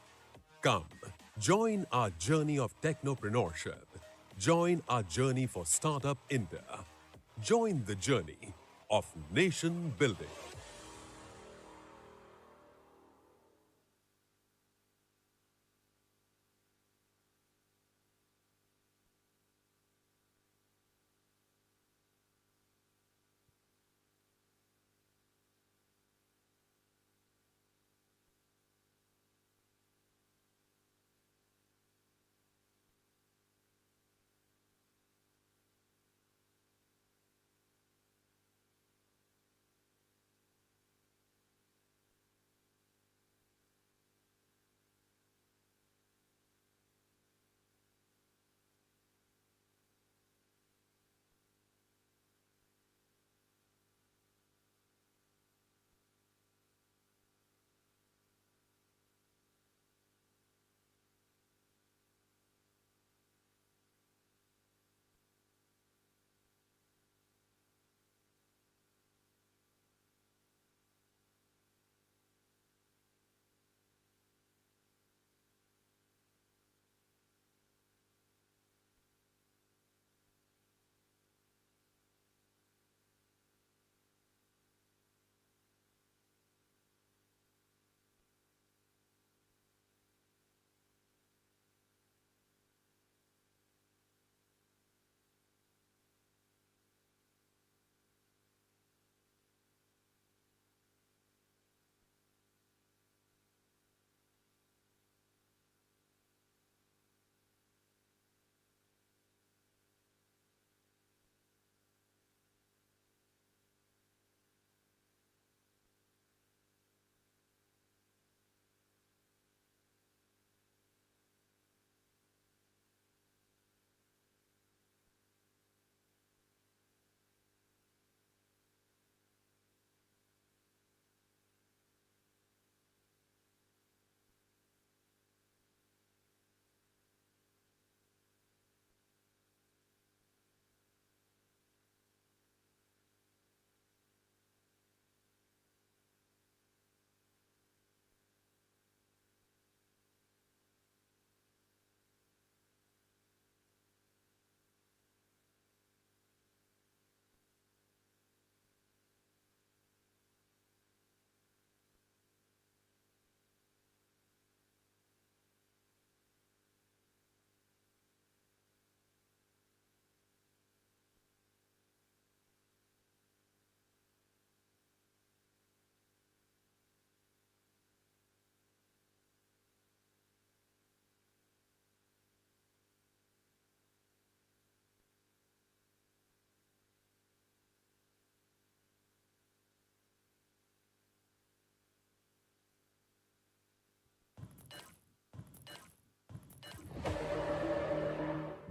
Come, join our journey of technopreneurship. Join our journey for Startup India. Join the journey of nation building.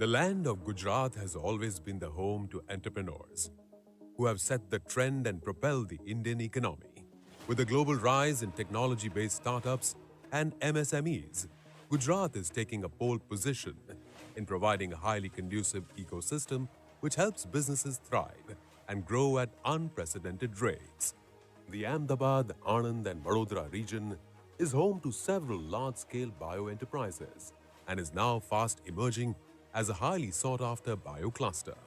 The land of Gujarat has always been the home to entrepreneurs who have set the trend and propelled the Indian economy. With the global rise in technology-based startups and MSMEs, Gujarat is taking a pole position in providing a highly conducive ecosystem which helps businesses thrive and grow at unprecedented rates. The Ahmedabad, Anand and Vadodara region is home to several large-scale bio-enterprises and is now fast emerging as a highly sought-after bio-cluster.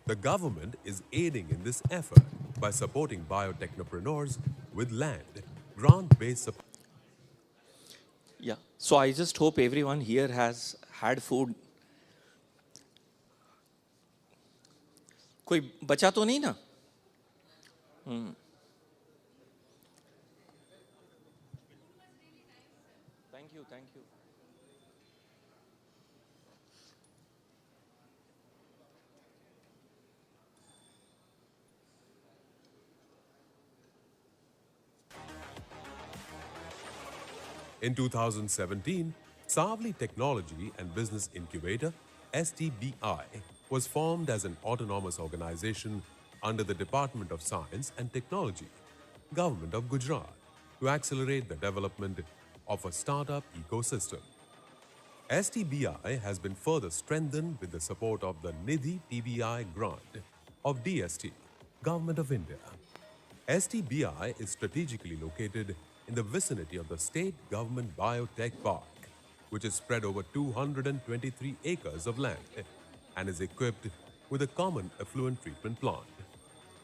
The government is aiding in this effort by supporting biotechnopreneurs with land, grant-based support. Yeah. So I just hope everyone here has had food. कोई बचा तो नहीं ना? Thank you, thank you. In 2017, Savli Technology and Business Incubator, STBI, was formed as an autonomous organization under the Department of Science and Technology, Government of Gujarat, to accelerate the development of a startup ecosystem. STBI has been further strengthened with the support of the Nidhi TBI grant of DST, Government of India. STBI is strategically located in the vicinity of the State Government Biotech Park, which is spread over 223 acres of land and is equipped with a common effluent treatment plant,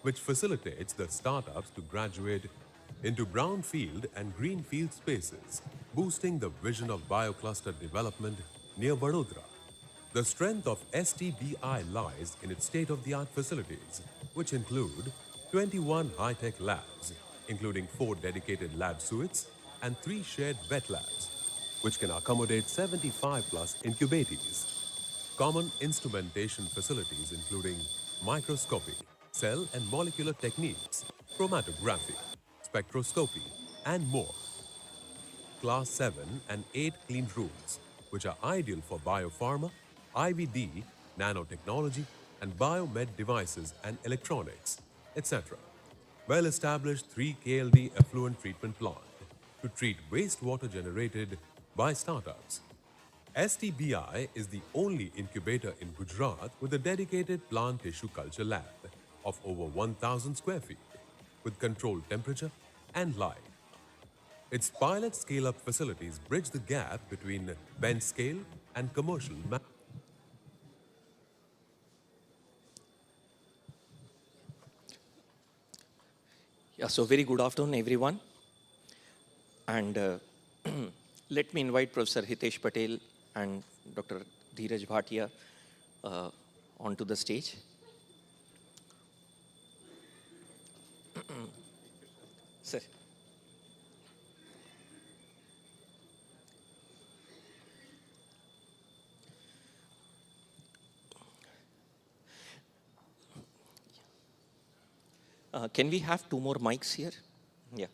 which facilitates the startups to graduate into brownfield and greenfield spaces, boosting the vision of biocluster development near Vadodara. The strength of STBI lies in its state-of-the-art facilities, which include 21 high-tech labs, including 4 dedicated lab suites and 3 shared wet labs, which can accommodate 75 plus incubatees. Common instrumentation facilities including microscopy, cell and molecular techniques, chromatography, spectroscopy, and more. Class 7 and 8 clean rooms, which are ideal for biopharma, IVD, nanotechnology, and biomed devices and electronics, etc. Well-established 3 KLD effluent treatment plant to treat wastewater generated by startups. STBI is the only incubator in Gujarat with a dedicated plant tissue culture lab of over 1,000 square feet with controlled temperature and light. Its pilot scale-up facilities bridge the gap between bench scale and commercial Yeah, so very good afternoon, everyone. And let me invite Professor Hitesh Patel and Dr. Dheeraj Bhatia onto the stage. Sir. Can we have 2 more mics here? Yeah.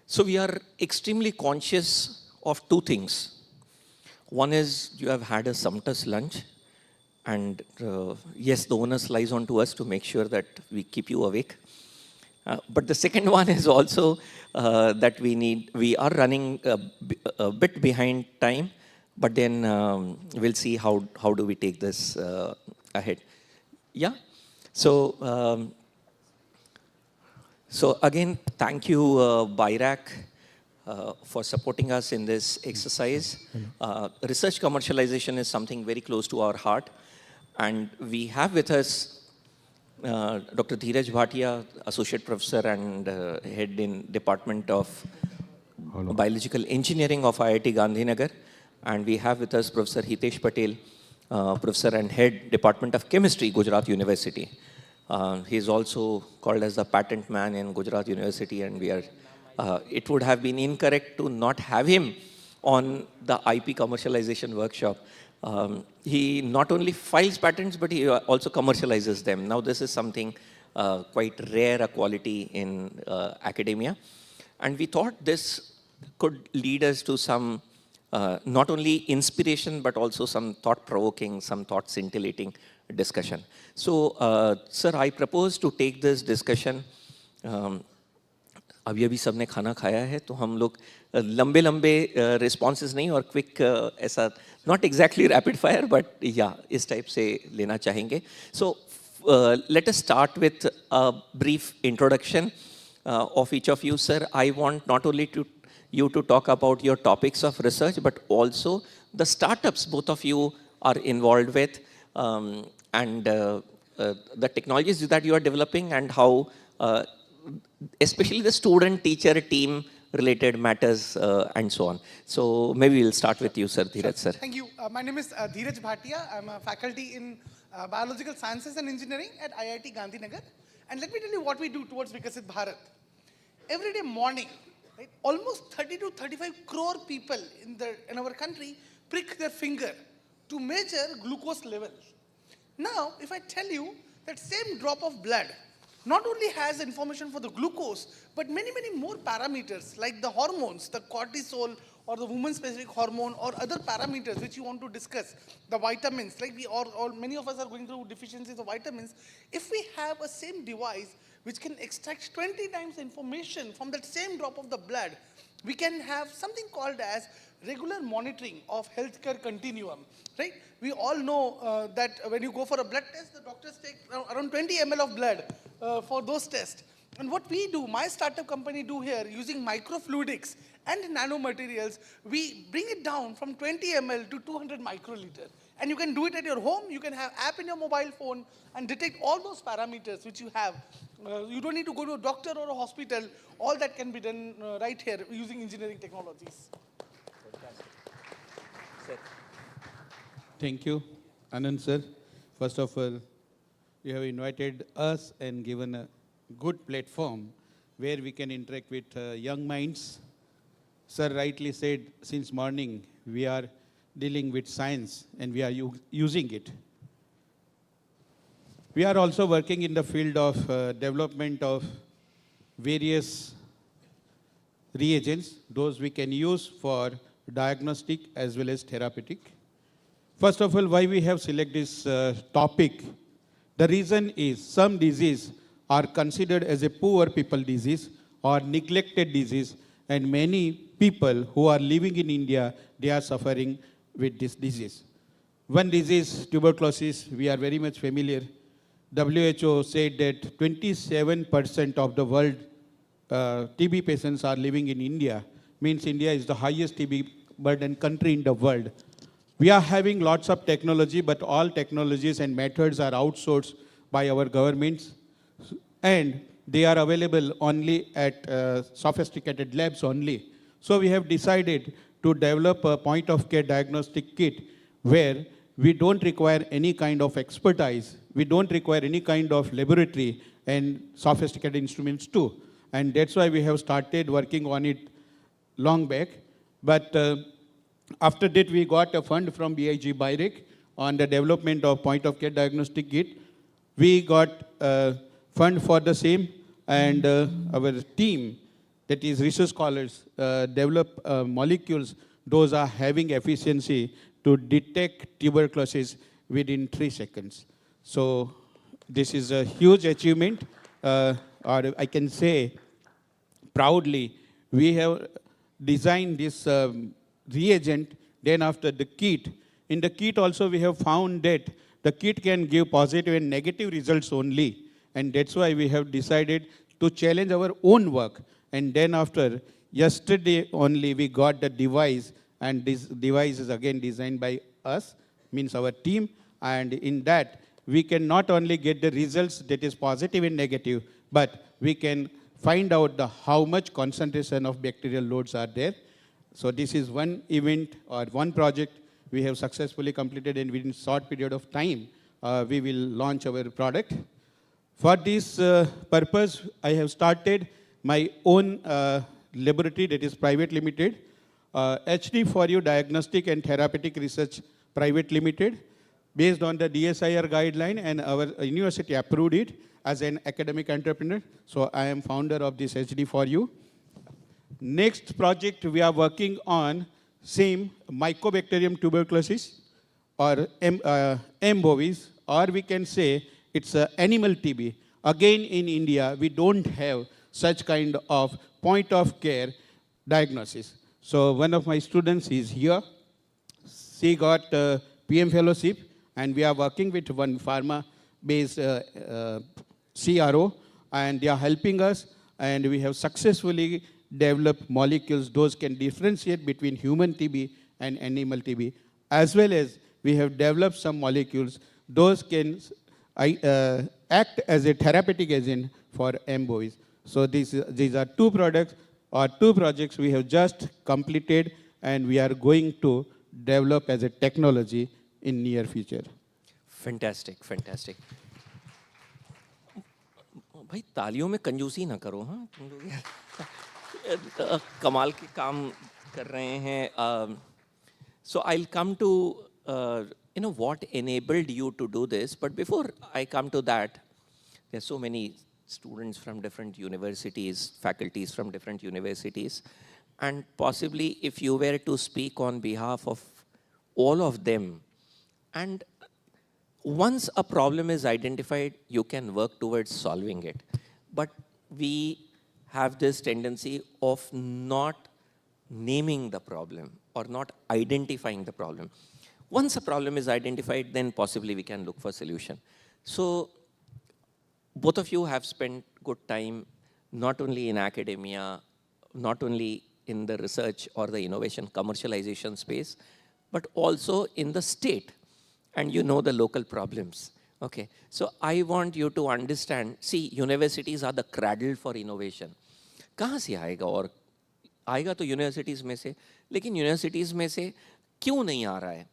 So we are extremely conscious of 2 things. One is you have had a sumptuous lunch, and yes, the onus lies on to us to make sure that we keep you awake. But the second one is also that we are running a bit behind time, but then we'll see how do we take this ahead. Yeah. So. So again, thank you, BIRAC, for supporting us in this exercise. Research commercialization is something very close to our heart. And we have with us Dr. Dheeraj Bhatia, Associate Professor and Head in Department of Biological Engineering of IIT Gandhinagar. And we have with us Professor Hitesh Patel, Professor and Head, Department of Chemistry, Gujarat University. He is also called as the patent man in Gujarat University, and we are. It would have been incorrect to not have him on the IP commercialization workshop. He not only files patents, but he also commercializes them. Now, this is something quite rare a quality in academia, and we thought this could lead us to some not only inspiration, but also some thought-provoking, some thought-scintillating discussion. So, sir, I propose to take this discussion. अभी सबने खाना खाया है, तो हम लोग लंबे responses नहीं और quick ऐसा not exactly rapid fire, but yeah, इस type से लेना चाहेंगे. So, let us start with a brief introduction of each of you, sir. I want not only you to talk about your topics of research, but also the startups both of you are involved with. And the technologies that you are developing and how, especially the student-teacher team related matters and so on. So maybe we'll start with you, sir, Dheeraj, sir. Thank you. My name is Dheeraj Bhatia. I'm a faculty in Biological Sciences and Engineering at IIT Gandhinagar. And let me tell you what we do towards Vikasit Bharat. Every day morning, right, almost 30 to 35 crore people in our country prick their finger to measure glucose level. Now, if I tell you that same drop of blood not only has information for the glucose, but many, many more parameters like the hormones, the cortisol, or the woman-specific hormone or other parameters which you want to discuss, the vitamins, like many of us are going through deficiencies of vitamins. If we have a same device which can extract 20 times information from that same drop of the blood, we can have something called as regular monitoring of healthcare continuum, right? We all know that when you go for a blood test, the doctors take around 20 ml of blood for those tests. And what we do, my startup company do here, using microfluidics and nanomaterials, we bring it down from 20 ml to 200 microliter. And you can do it at your home. You can have app in your mobile phone and detect all those parameters which you have. You don't need to go to a doctor or a hospital. All that can be done right here using engineering technologies. Thank you, Anand sir. First of all, you have invited us and given a good platform where we can interact with young minds. Sir rightly said, since morning we are dealing with science and we are using it. We are also working in the field of development of various reagents, those we can use for diagnostic as well as therapeutic. First of all, why we have selected this topic? The reason is some disease are considered as a poor people disease or neglected disease, and many people who are living in India, they are suffering with this disease. One disease, tuberculosis, we are very much familiar. WHO said that 27% of the world TB patients are living in India. Means India is the highest TB burden country in the world. We are having lots of technology, but all technologies and methods are outsourced by our governments, and they are available only at sophisticated labs only. So we have decided to develop a point-of-care diagnostic kit where we don't require any kind of expertise, we don't require any kind of laboratory and sophisticated instruments too. And that's why we have started working on it long back. But after that, we got a fund from BIRAC on the development of point-of-care diagnostic kit. We got a fund for the same, and our team, that is research scholars, develop molecules. Those are having efficiency to detect tuberculosis within 3 seconds. So this is a huge achievement, or I can say proudly, we have designed this reagent, then after the kit. In the kit also we have found that the kit can give positive and negative results only. And that's why we have decided to challenge our own work. And then after, yesterday only we got the device, and this device is again designed by us, means our team. And in that, we can not only get the results that is positive and negative, but we can find out how much concentration of bacterial loads are there. So this is one event or one project we have successfully completed, and within a short period of time, we will launch our product. For this purpose, I have started my own laboratory that is private limited, HD4U Diagnostic and Therapeutic Research Private Limited, based on the DSIR guideline, and our university approved it as an academic entrepreneur. So I am founder of this HD4U. Next project we are working on, same Mycobacterium tuberculosis or M. bovis, or we can say it's animal TB. Again, in India, we don't have such kind of point of care diagnosis. So one of my students is here. She got PM fellowship, and we are working with one pharma-based CRO, and they are helping us, and we have successfully developed molecules. Those can differentiate between human TB and animal TB, as well as we have developed some molecules. Those can act as a therapeutic agent for M. bovis. So these are two products or two projects we have just completed, and we are going to develop as a technology in near future. Fantastic, fantastic. भाई तालियों में कंजूसी ना करो, हाँ? कमाल के काम कर रहे हैं. So I'll come to what enabled you to do this. But before I come to that, there's so many students from different universities, faculties from different universities. And possibly if you were to speak on behalf of all of them, and once a problem is identified, you can work towards solving it. But we have this tendency of not naming the problem or not identifying the problem. Once a problem is identified, then possibly we can look for solution. So both of you have spent good time, not only in academia, not only in the research or the innovation commercialization space, but also in the state. And you know the local problems. Okay, so I want you to understand, see, universities are the cradle for innovation. कहाँ से आएगा? और आएगा तो universities में से, लेकिन universities में से क्यों नहीं आ रहा है?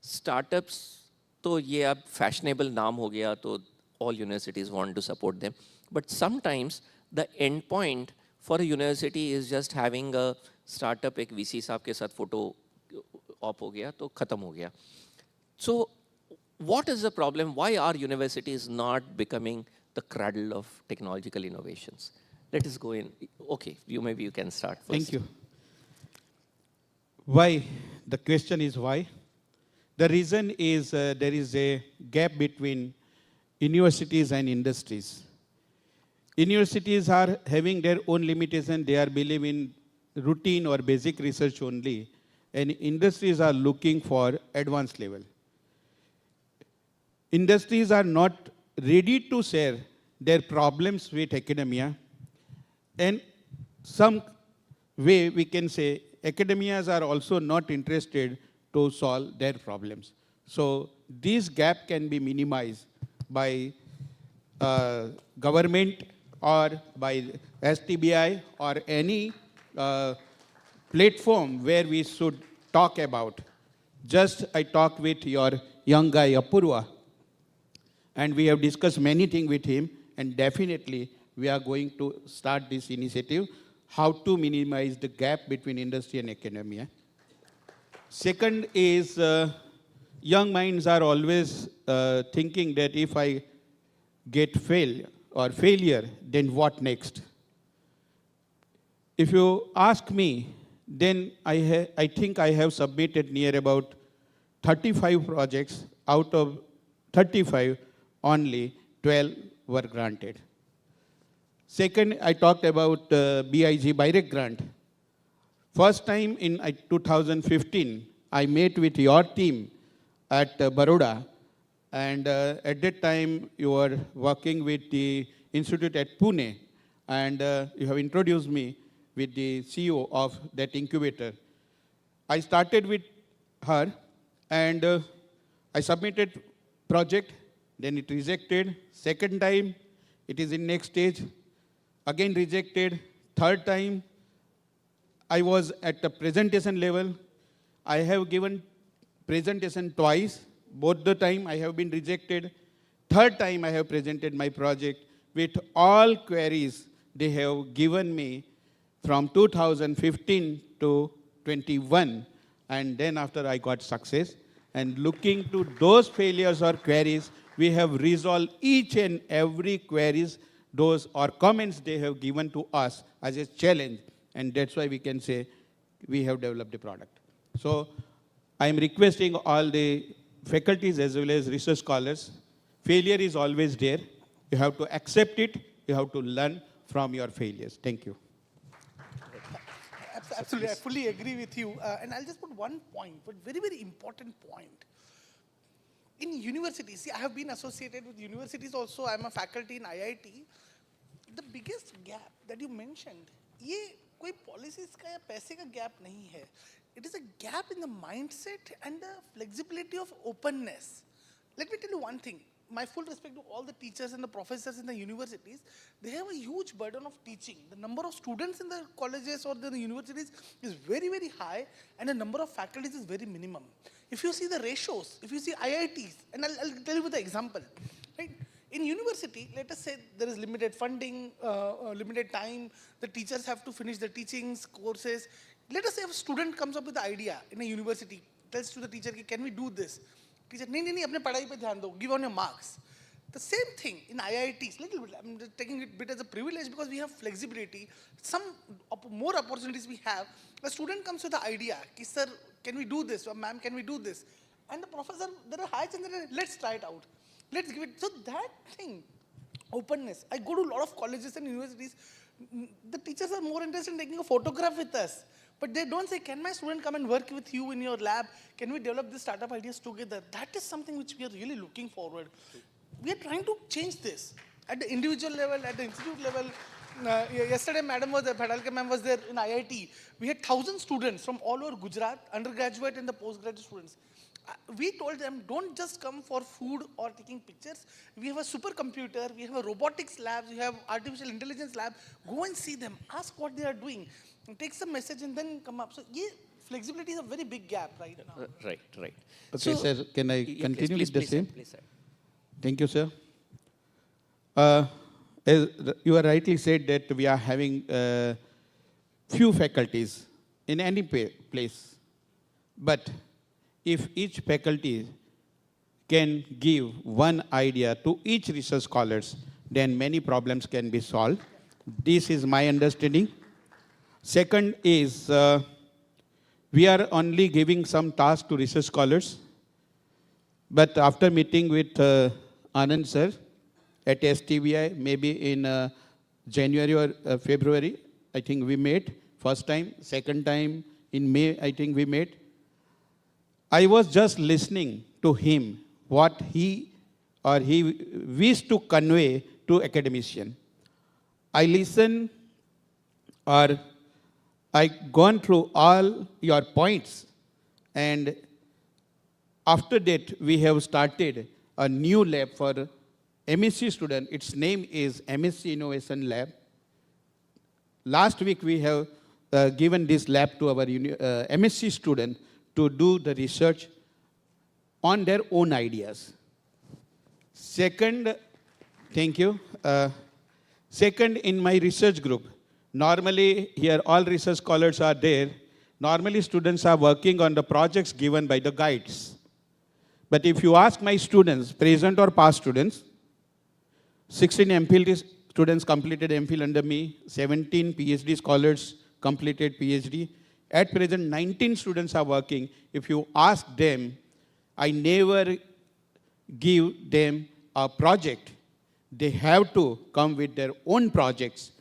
Startups तो ये अब fashionable नाम हो गया, तो all universities want to support them. But sometimes the end point for a university is just having a startup, एक VC साहब के साथ photo op हो गया, तो खत्म हो गया. So what is the problem? Why are universities not becoming the cradle of technological innovations? Let us go in. Okay, maybe you can start first. Thank you. Why? The question is why. The reason is there is a gap between universities and industries. Universities are having their own limitation. They are believing in routine or basic research only. And industries are looking for advanced level. Industries are not ready to share their problems with academia. And some way we can say academias are also not interested to solve their problems. So this gap can be minimized by government or by STBI or any platform where we should talk about. Just I talked with your young guy Apurva, and we have discussed many things with him, and definitely we are going to start this initiative, how to minimize the gap between industry and academia. Second is, young minds are always thinking that if I get failure, then what next? If you ask me, then I think I have submitted near about 35 projects. Out of 35, only 12 were granted. Second, I talked about BIRAC grant. First time in 2015, I met with your team at Baroda, and at that time you were working with the institute at Pune, and you have introduced me with the CEO of that incubator. I started with her, and I submitted project, then it rejected. Second time, it is in next stage, again rejected. Third time, I was at the presentation level. I have given presentation twice. Both the time I have been rejected. Third time I have presented my project with all queries they have given me from 2015 to 21. And then after I got success. And looking to those failures or queries, we have resolved each and every queries, those or comments they have given to us as a challenge. And that's why we can say we have developed a product. So I am requesting all the faculties as well as research scholars, failure is always there. You have to accept it. You have to learn from your failures. Thank you. Absolutely, I fully agree with you. And I'll just put one point, but very, very important point. In universities, see, I have been associated with universities also. I'm a faculty in IIT. The biggest gap that you mentioned, ये कोई policies का या पैसे का gap नहीं है. It is a gap in the mindset and the flexibility of openness. Let me tell you one thing. My full respect to all the teachers and the professors in the universities, they have a huge burden of teaching. The number of students in the colleges or the universities is very, very high, and the number of faculties is very minimum. If you see the ratios, if you see IITs, and I'll tell you with the example, right? In university, let us say there is limited funding, limited time, the teachers have to finish the teachings, courses. Let us say if a student comes up with the idea in a university, tells to the teacher, can we do this? Teacher, नहीं, अपने पढ़ाई पे ध्यान दो, give on your marks. The same thing in IITs, little bit, I'm just taking it a bit as a privilege because we have flexibility, some more opportunities we have. A student comes with the idea, ki, sir, can we do this? Or ma'am, can we do this? And the professor, there are high chances, let's try it out. Let's give it. So that thing, openness. I go to a lot of colleges and universities. The teachers are more interested in taking a photograph with us. But they don't say, can my student come and work with you in your lab? Can we develop these startup ideas together? That is something which we are really looking forward. We are trying to change this at the individual level, at the institute level. Yesterday, Bhadalkar ma'am was there in IIT. We had 1,000 students from all over Gujarat, undergraduate and the postgraduate students. We told them, don't just come for food or taking pictures. We have a supercomputer, we have a robotics lab, we have artificial intelligence lab. Go and see them, ask what they are doing, take some message and then come up. So flexibility is a very big gap right now. Right. Okay, So, sir, can I continue with the same? Please, sir. Thank you, sir. As you are rightly said that we are having few faculties in any place. But if each faculty can give one idea to each research scholars, then many problems can be solved. This is my understanding. Second is, we are only giving some tasks to research scholars. But after meeting with Anand sir at STBI, maybe in January or February, I think we met first time. Second time in May, I think we met. I was just listening to him, what he wished to convey to academician. I listen or I gone through all your points, and after that we have started a new lab for MSc student. Its name is MSc Innovation Lab. Last week we have given this lab to our MSc student to do the research on their own ideas. Second, thank you. Second, in my research group, normally here all research scholars are there. Normally students are working on the projects given by the guides. But if you ask my students, present or past students, 16 MPhil students completed MPhil under me, 17 PhD scholars completed PhD. At present, 19 students are working. If you ask them, I never give them a project. They have to come with their own projects,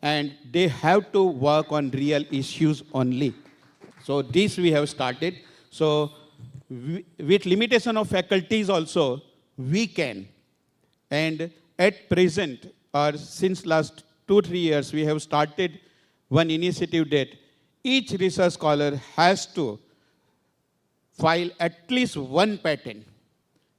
and they have to work on real issues only. So this we have started. So with limitation of faculties also, we can. And at present, or since last 2-3 years, we have started one initiative that each research scholar has to file at least one patent.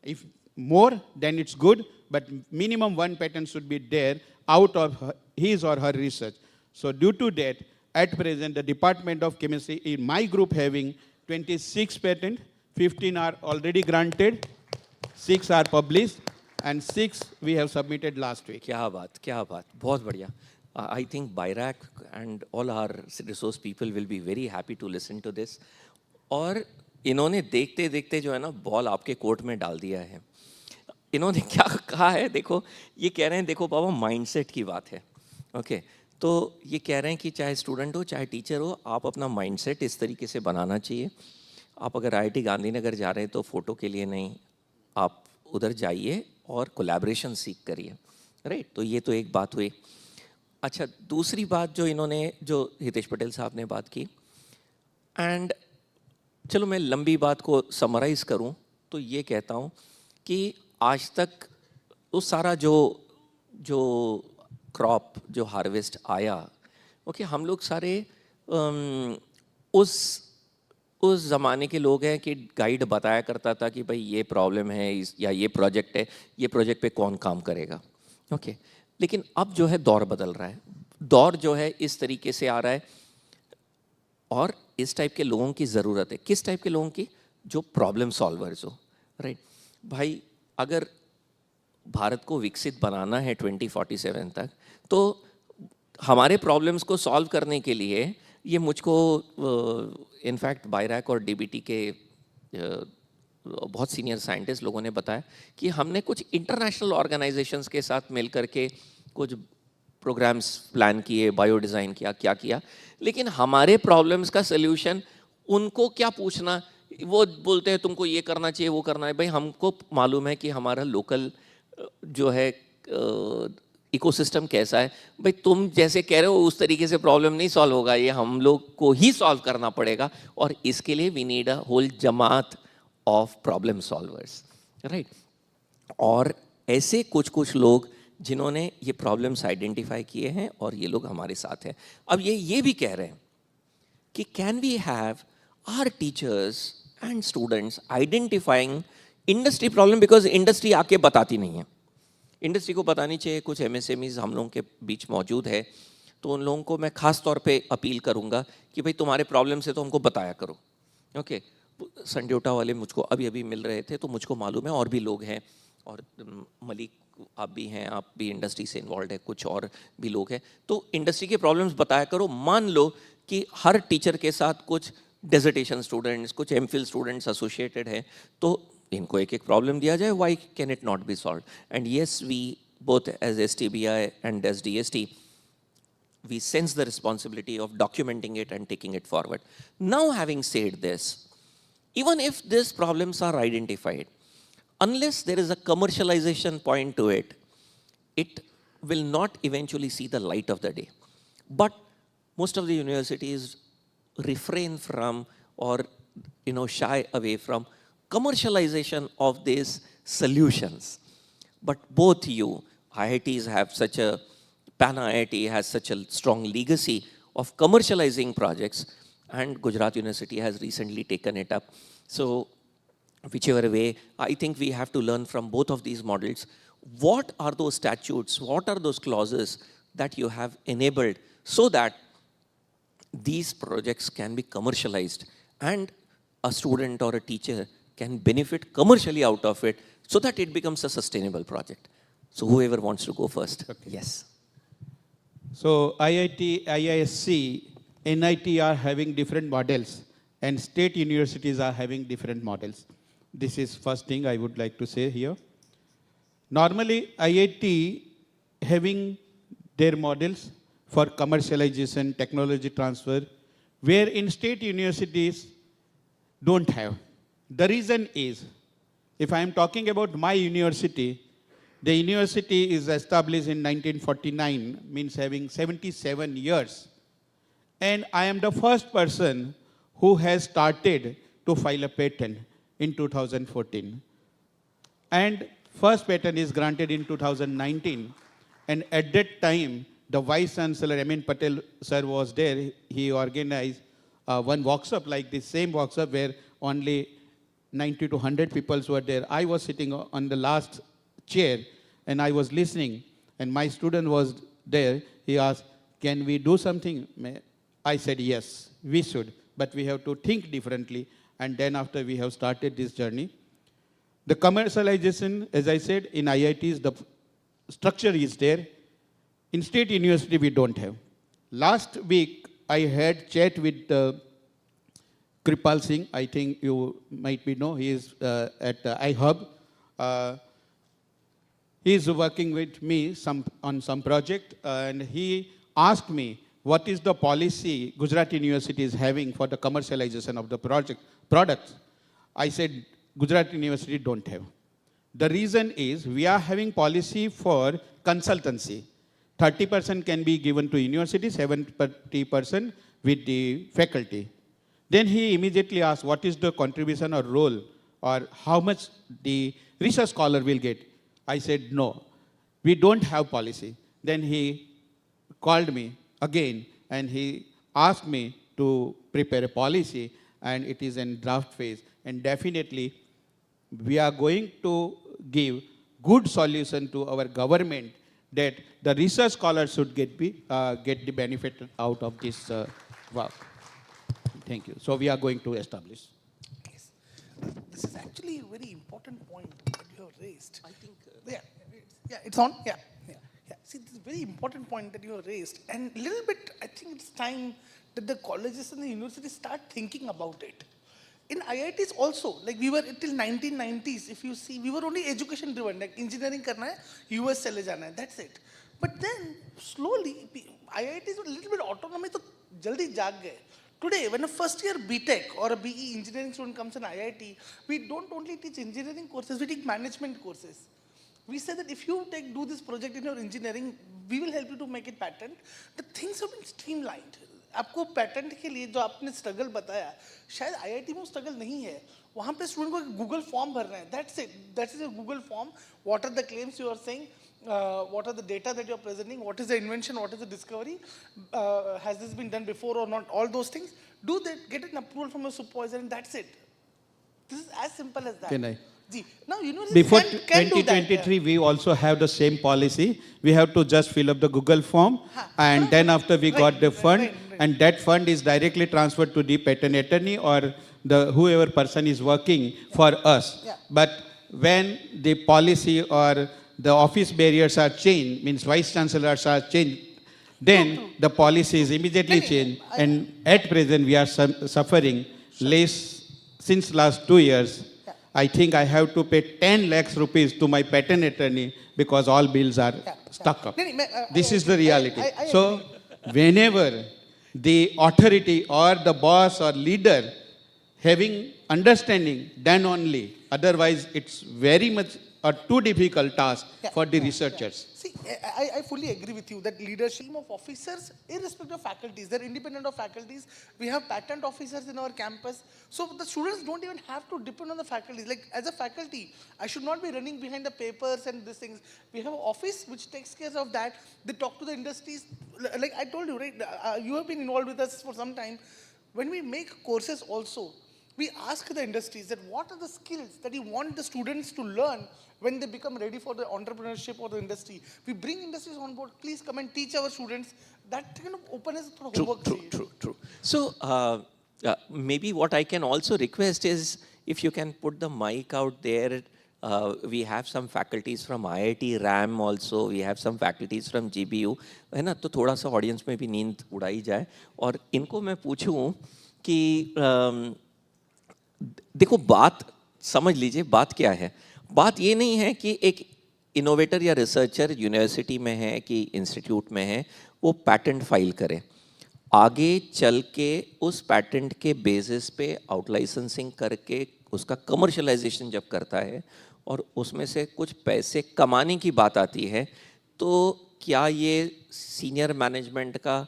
If more, then it's good, but minimum one patent should be there out of his or her research. So due to that, at present, the Department of Chemistry, in my group having 26 patents, 15 are already granted, 6 are published, and 6 we have submitted last week. क्या बात, बहुत बढ़िया. I think BIRAC and all our resource people will be very happy to listen to this. और इन्होंने देखते देखते जो है ना बॉल आपके कोर्ट में डाल दिया है. इन्होंने क्या कहा है, देखो ये कह रहे हैं, देखो बाबा माइंडसेट की बात है. ओके, तो ये कह रहे हैं कि चाहे स्टूडेंट हो चाहे टीचर हो, आप अपना माइंडसेट इस तरीके से बनाना चाहिए. आप अगर IIT गांधीनगर जा रहे हैं तो फोटो के लिए नहीं, आप उधर जाइए और कोलैबोरेशन सीख करिए. राइट, तो ये तो एक बात हुई. अच्छा, दूसरी बात जो इन्होंने, जो हितेश पटेल साहब ने बात की, एंड चलो मैं लंबी बात को समराइज़ करूं तो ये कहता हूं कि आज तक वो सारा जो क्रॉप जो हार्वेस्ट आया, ओके, हम लोग सारे उस ज़माने के लोग हैं कि गाइड बताया करता था कि भाई ये प्रॉब्लम है या ये प्रोजेक्ट है, ये प्रोजेक्ट पे कौन काम करेगा. ओके, लेकिन अब जो है दौर बदल रहा है. दौर जो है इस तरीके से आ रहा है और इस टाइप के लोगों की ज़रूरत है. किस टाइप के लोगों की? जो प्रॉब्लम सॉल्वर्स हो. राइट भाई, अगर भारत को विकसित बनाना है 2047 तक, तो हमारे प्रॉब्लम्स को सॉल्व करने के लिए ये मुझको इनफैक्ट BIRAC और DBT के बहुत सीनियर साइंटिस्ट लोगों ने बताया कि हमने कुछ इंटरनेशनल ऑर्गेनाइजेशंस के साथ मिल करके कुछ प्रोग्राम्स प्लान किए, बायो डिज़ाइन किया, क्या किया, लेकिन हमारे प्रॉब्लम्स का सोल्यूशन उनको क्या पूछना, वो बोलते हैं तुमको ये करना चाहिए, वो करना है। भाई हमको मालूम है कि हमारा लोकल जो है इकोसिस्टम कैसा है, भाई तुम जैसे कह रहे हो उस तरीके से प्रॉब्लम नहीं सॉल्व होगा, ये हम लोग को ही सॉल्व करना पड़ेगा, और इसके लिए वी नीड अ होल जमात ऑफ प्रॉब्लम सॉल्वर्स, राइट। और ऐसे कुछ कुछ लोग जिन्होंने ये प्रॉब्लम्स आइडेंटिफाई किए हैं और ये लोग हमारे साथ हैं। अब ये भी कह रहे हैं कि can we have our teachers and students identifying industry problem, because industry आके बताती नहीं है, इंडस्ट्री को बतानी चाहिए। कुछ MSMEs हम लोगों के बीच मौजूद है, तो उन लोगों को मैं खास तौर पे अपील करूंगा कि भाई तुम्हारे प्रॉब्लम से तो हमको बताया करो। ओके, संड्योटा वाले मुझको अभी मिल रहे थे, तो मुझको मालूम है और भी लोग हैं, और मलिक आप भी हैं, आप भी इंडस्ट्री से इन्वॉल्व है, कुछ और भी लोग हैं, तो इंडस्ट्री के प्रॉब्लम्स बताया करो। मान लो कि हर टीचर के साथ कुछ डेजर्टेशन स्टूडेंट्स, कुछ MPhil स्टूडेंट्स एसोसिएटेड हैं, तो इनको एक एक प्रॉब्लम दिया जाए, why can it not be solve. And yes, we both as STBI and as DST, we sense the responsibility of documenting it and taking it forward. Now, having said this, even if these problems are identified, unless there is a commercialization point to it, it will not eventually see the light of the day. But most of the universities refrain from, or shy away from commercialization of these solutions. But both you, IITs have such a, PANA IIT has such a strong legacy of commercializing projects, and Gujarat University has recently taken it up. So whichever way, I think we have to learn from both of these models. What are those statutes, what are those clauses that you have enabled so that these projects can be commercialized and a student or a teacher can benefit commercially out of it, so that it becomes a sustainable project. So whoever wants to go first. Okay. Yes. So IIT, IISc, NIT are having different models, and state universities are having different models. This is first thing I would like to say here. Normally, IIT having their models for commercialization, technology transfer, where in state universities don't have. The reason is, if I am talking about my university, the university is established in 1949, means having 77 years. And I am the first person who has started to file a patent in 2014. And first patent is granted in 2019. And at that time, the Vice Chancellor, Amin Patel sir, was there. He organized one workshop like this, same workshop where only 90 to 100 people were there. I was sitting on the last chair and I was listening, and my student was there. He asked, can we do something? I said, yes, we should, but we have to think differently. And then after we have started this journey. The commercialization, as I said, in IITs, the structure is there. In state university, we don't have. Last week, I had chat with Kripal Singh. I think you might know. He is at iHub. He is working with me on some project, and he asked me, what is the policy Gujarat University is having for the commercialization of the products? I said, Gujarat University don't have. The reason is, we are having policy for consultancy. 30% can be given to university, 70% with the faculty. Then he immediately asked, what is the contribution or role, or how much the research scholar will get? I said, no, we don't have policy. Then he called me again, and he asked me to prepare a policy, and it is in draft phase. And definitely, we are going to give good solution to our government that the research scholars should get the benefit out of this work. Thank you. So we are going to establish. Yes. This is actually a very important point that you have raised. I think. It's on. Yeah. See, this is a very important point that you have raised, and a little bit, I think it's time that the colleges and the universities start thinking about it. in IITs also, like we were till 1990s, if you see, we were only education driven, like engineering karna hai, US chale jana hai, that's it. But then slowly, IITs were a little bit autonomy, to jaldi jaag gaye. Today, when a first year BTech or a BE engineering student comes in IIT, we don't only teach engineering courses, we teach management courses. We say that if you do this project in your engineering, we will help you to make it patent. The things have been streamlined. आपको patent के लिए जो आपने struggle बताया, शायद IIT में struggle नहीं है. वहाँ पे स्टूडेंट को गूगल फॉर्म भरना है. That's it. That is a Google form. What are the claims you are saying? What are the data that you are presenting? What is the invention? What is the discovery? Has this been done before or not? All those things. Do that. Get an approval from your supervisor, and that's it. This is as simple as that. Can I? Now, universities Before can do that. 2023, we also have the same policy. We have to just fill up the Google form, and then after we got the fund, and that fund is directly transferred to the patent attorney or the whoever person is working for us. But when the policy or the office barriers are changed, means vice chancellors are changed, then the policy is immediately changed. And at present, we are suffering less since last 2 years. I think I have to pay 10 lakhs rupees to my patent attorney because all bills are stuck up. This is the reality. So whenever the authority or the boss or leader having understanding, then only. Otherwise, it's very much a too difficult task for the researchers. See, I fully agree with you that leadership of officers, irrespective of faculties, they're independent of faculties. We have patent officers in our campus. So the students don't even have to depend on the faculties. Like as a faculty, I should not be running behind the papers and these things. We have an office which takes care of that. They talk to the industries. Like I told you, right? You have been involved with us for some time. When we make courses also, we ask the industries that what are the skills that you want the students to learn when they become ready for the entrepreneurship or the industry. We bring industries on board. Please come and teach our students. That kind of openness for homework. True. So maybe what I can also request is if you can put the mic out there. We have some faculties from IIT RAM also. We have some faculties from GBU. है ना, तो थोड़ा सा audience में भी नींद उड़ाई जाए. और इनको मैं पूछूं कि देखो बात समझ लीजिए बात क्या है. बात ये नहीं है कि एक इनोवेटर या रिसर्चर यूनिवर्सिटी में है कि इंस्टीट्यूट में है वो पैटेंट फाइल करे. आगे चल के उस पैटेंट के बेसिस पे आउट लाइसेंसिंग करके उसका कमर्शलाइजेशन जब करता है और उसमें से कुछ पैसे कमाने की बात आती है, तो क्या ये सीनियर मैनेजमेंट का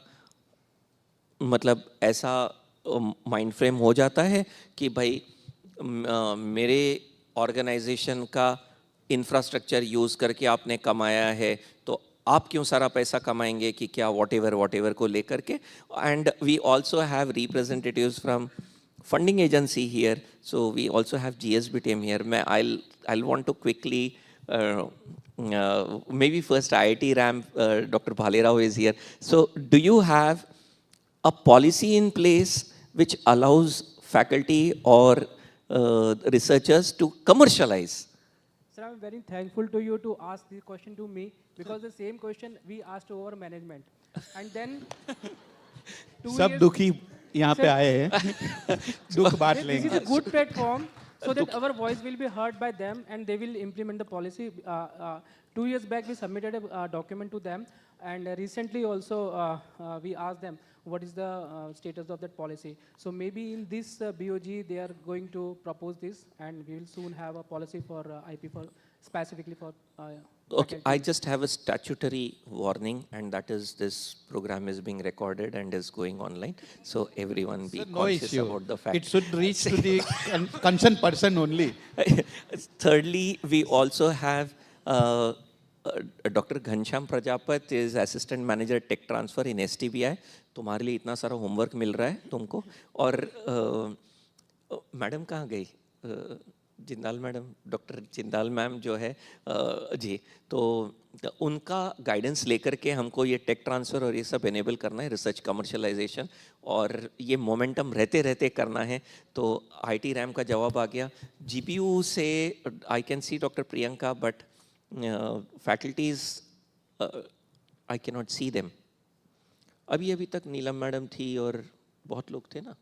मतलब ऐसा माइंड फ्रेम हो जाता है कि भाई मेरे ऑर्गेनाइजेशन का इंफ्रास्ट्रक्चर यूज़ करके आपने कमाया है तो आप क्यों सारा पैसा कमाएंगे कि क्या whatever को लेकर के. And we also have representatives from funding agency here, so we also have GSB team here. I'll want to quickly, maybe first IIT RAM, Dr. Bhalerao is here. So do you have a policy in place which allows faculty or researchers to commercialize? Sir, I'm very thankful to you to ask this question to me because the same question we asked to our management. And then सब दुखी यहाँ पे आए हैं दुख बांट लेंगे. This is a good platform so that our voice will be heard by them and they will implement the policy. 2 years back we submitted a document to them and recently also we asked them what is the status of that policy. So maybe in this BOG they are going to propose this and we will soon have a policy for IP for specifically for Okay, I just have a statutory warning, and that is this program is being recorded and is going online. So everyone be conscious about the fact. It should reach to the concerned person only. Thirdly, we also have Dr. Ghanshyam Prajapati is Assistant Manager Tech Transfer in STBI. तुम्हारे लिए इतना सारा homework मिल रहा है तुमको. और madam कहाँ गई? Jindal madam, doctor Jindal ma'am जो है जी, तो उनका गाइडेंस लेकर के हमको ये टेक ट्रांसफ़र और ये सब एनेबल करना है, रिसर्च कमर्शलाइजेशन, और ये मोमेंटम रहते रहते करना है. तो आईटी रैम का जवाब आ गया. जीपीयू से I can see doctor Priyanka, but faculties I can not see them. अभी तक नीलम मैडम थी और बहुत लोग थे ना.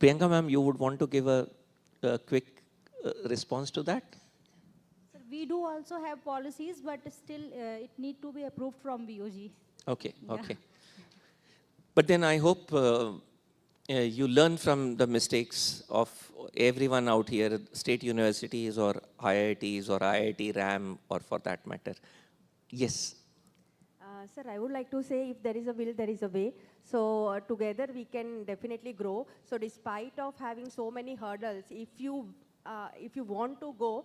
Priyanka ma'am, you would want to give a quick response to that? Sir, we do also have policies, but still it need to be approved from BOG. Okay, Yeah. okay. But then I hope you learn from the mistakes of everyone out here, state universities or IITs or IIT RAM or for that matter. Yes. Sir, I would like to say if there is a will, there is a way. So together we can definitely grow. So despite of having so many hurdles, if you want to go,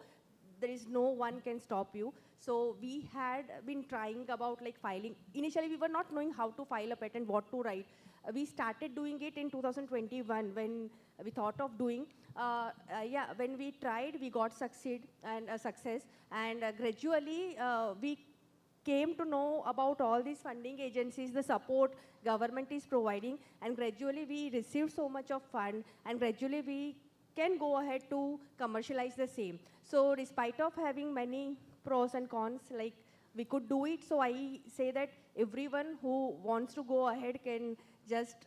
there is no one can stop you. So we had been trying about like filing. Initially, we were not knowing how to file a patent, what to write. We started doing it in 2021 when we thought of doing. When we tried, we got success. And gradually, we came to know about all these funding agencies, the support government is providing. And gradually, we received so much of fund. And gradually, we can go ahead to commercialize the same. So despite of having many pros and cons, like we could do it. So I say that everyone who wants to go ahead can just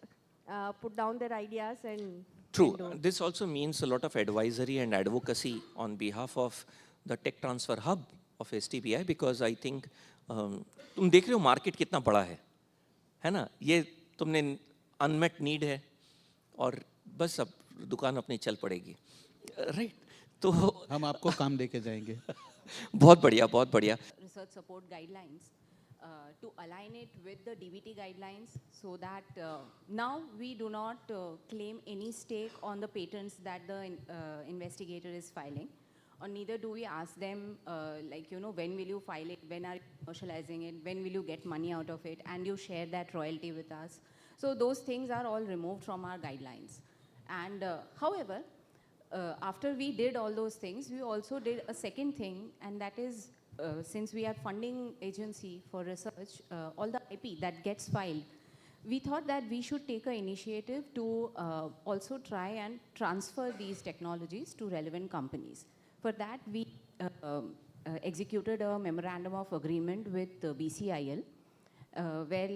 put down their ideas and True. This also means a lot of advisory and advocacy on behalf of the Tech Transfer Hub of STBI, because I think तुम देख रहे हो market कितना बड़ा है ना? ये तुमने अनमेट नीड है और बस अब दुकान अपनी चल पड़ेगी, राइट? तो हम आपको काम देके जाएंगे. बहुत बढ़िया, बहुत बढ़िया. Research support guidelines to align it with the DBT guidelines so that now we do not claim any stake on the patents that the investigator is filing, or neither do we ask them when will you file it, when are you commercializing it, when will you get money out of it, and you share that royalty with us. So those things are all removed from our guidelines. And however, after we did all those things, we also did a second thing, and that is since we are funding agency for research, all the IP that gets filed, we thought that we should take an initiative to also try and transfer these technologies to relevant companies. For that, we executed a memorandum of agreement with BCIL, where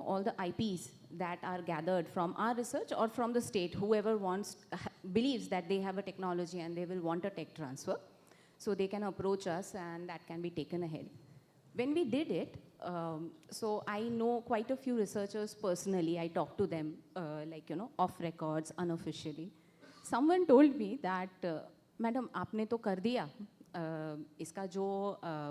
all the IPs that are gathered from our research or from the state, whoever believes that they have a technology and they will want a tech transfer, so they can approach us and that can be taken ahead. When we did it, so I know quite a few researchers personally. I talked to them off records, unofficially. Someone told me that, Madam, आपने तो कर दिया, इसका जो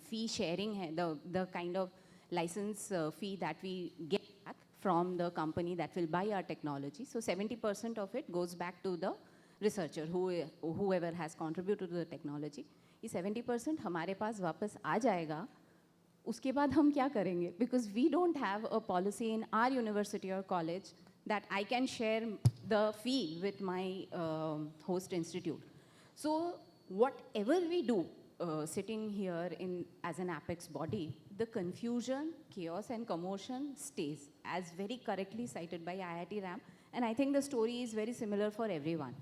fee sharing है, the kind of license fee that we get back from the company that will buy our technology. So 70% of it goes back to the researcher, whoever has contributed to the technology. ये 70% हमारे पास वापस आ जाएगा. उसके बाद हम क्या करेंगे? Because we don't have a policy in our university or college that I can share the fee with my host institute. So whatever we do, sitting here as an apex body, the confusion, chaos and commotion stays, as very correctly cited by IIT RAM. And I think the story is very similar for everyone.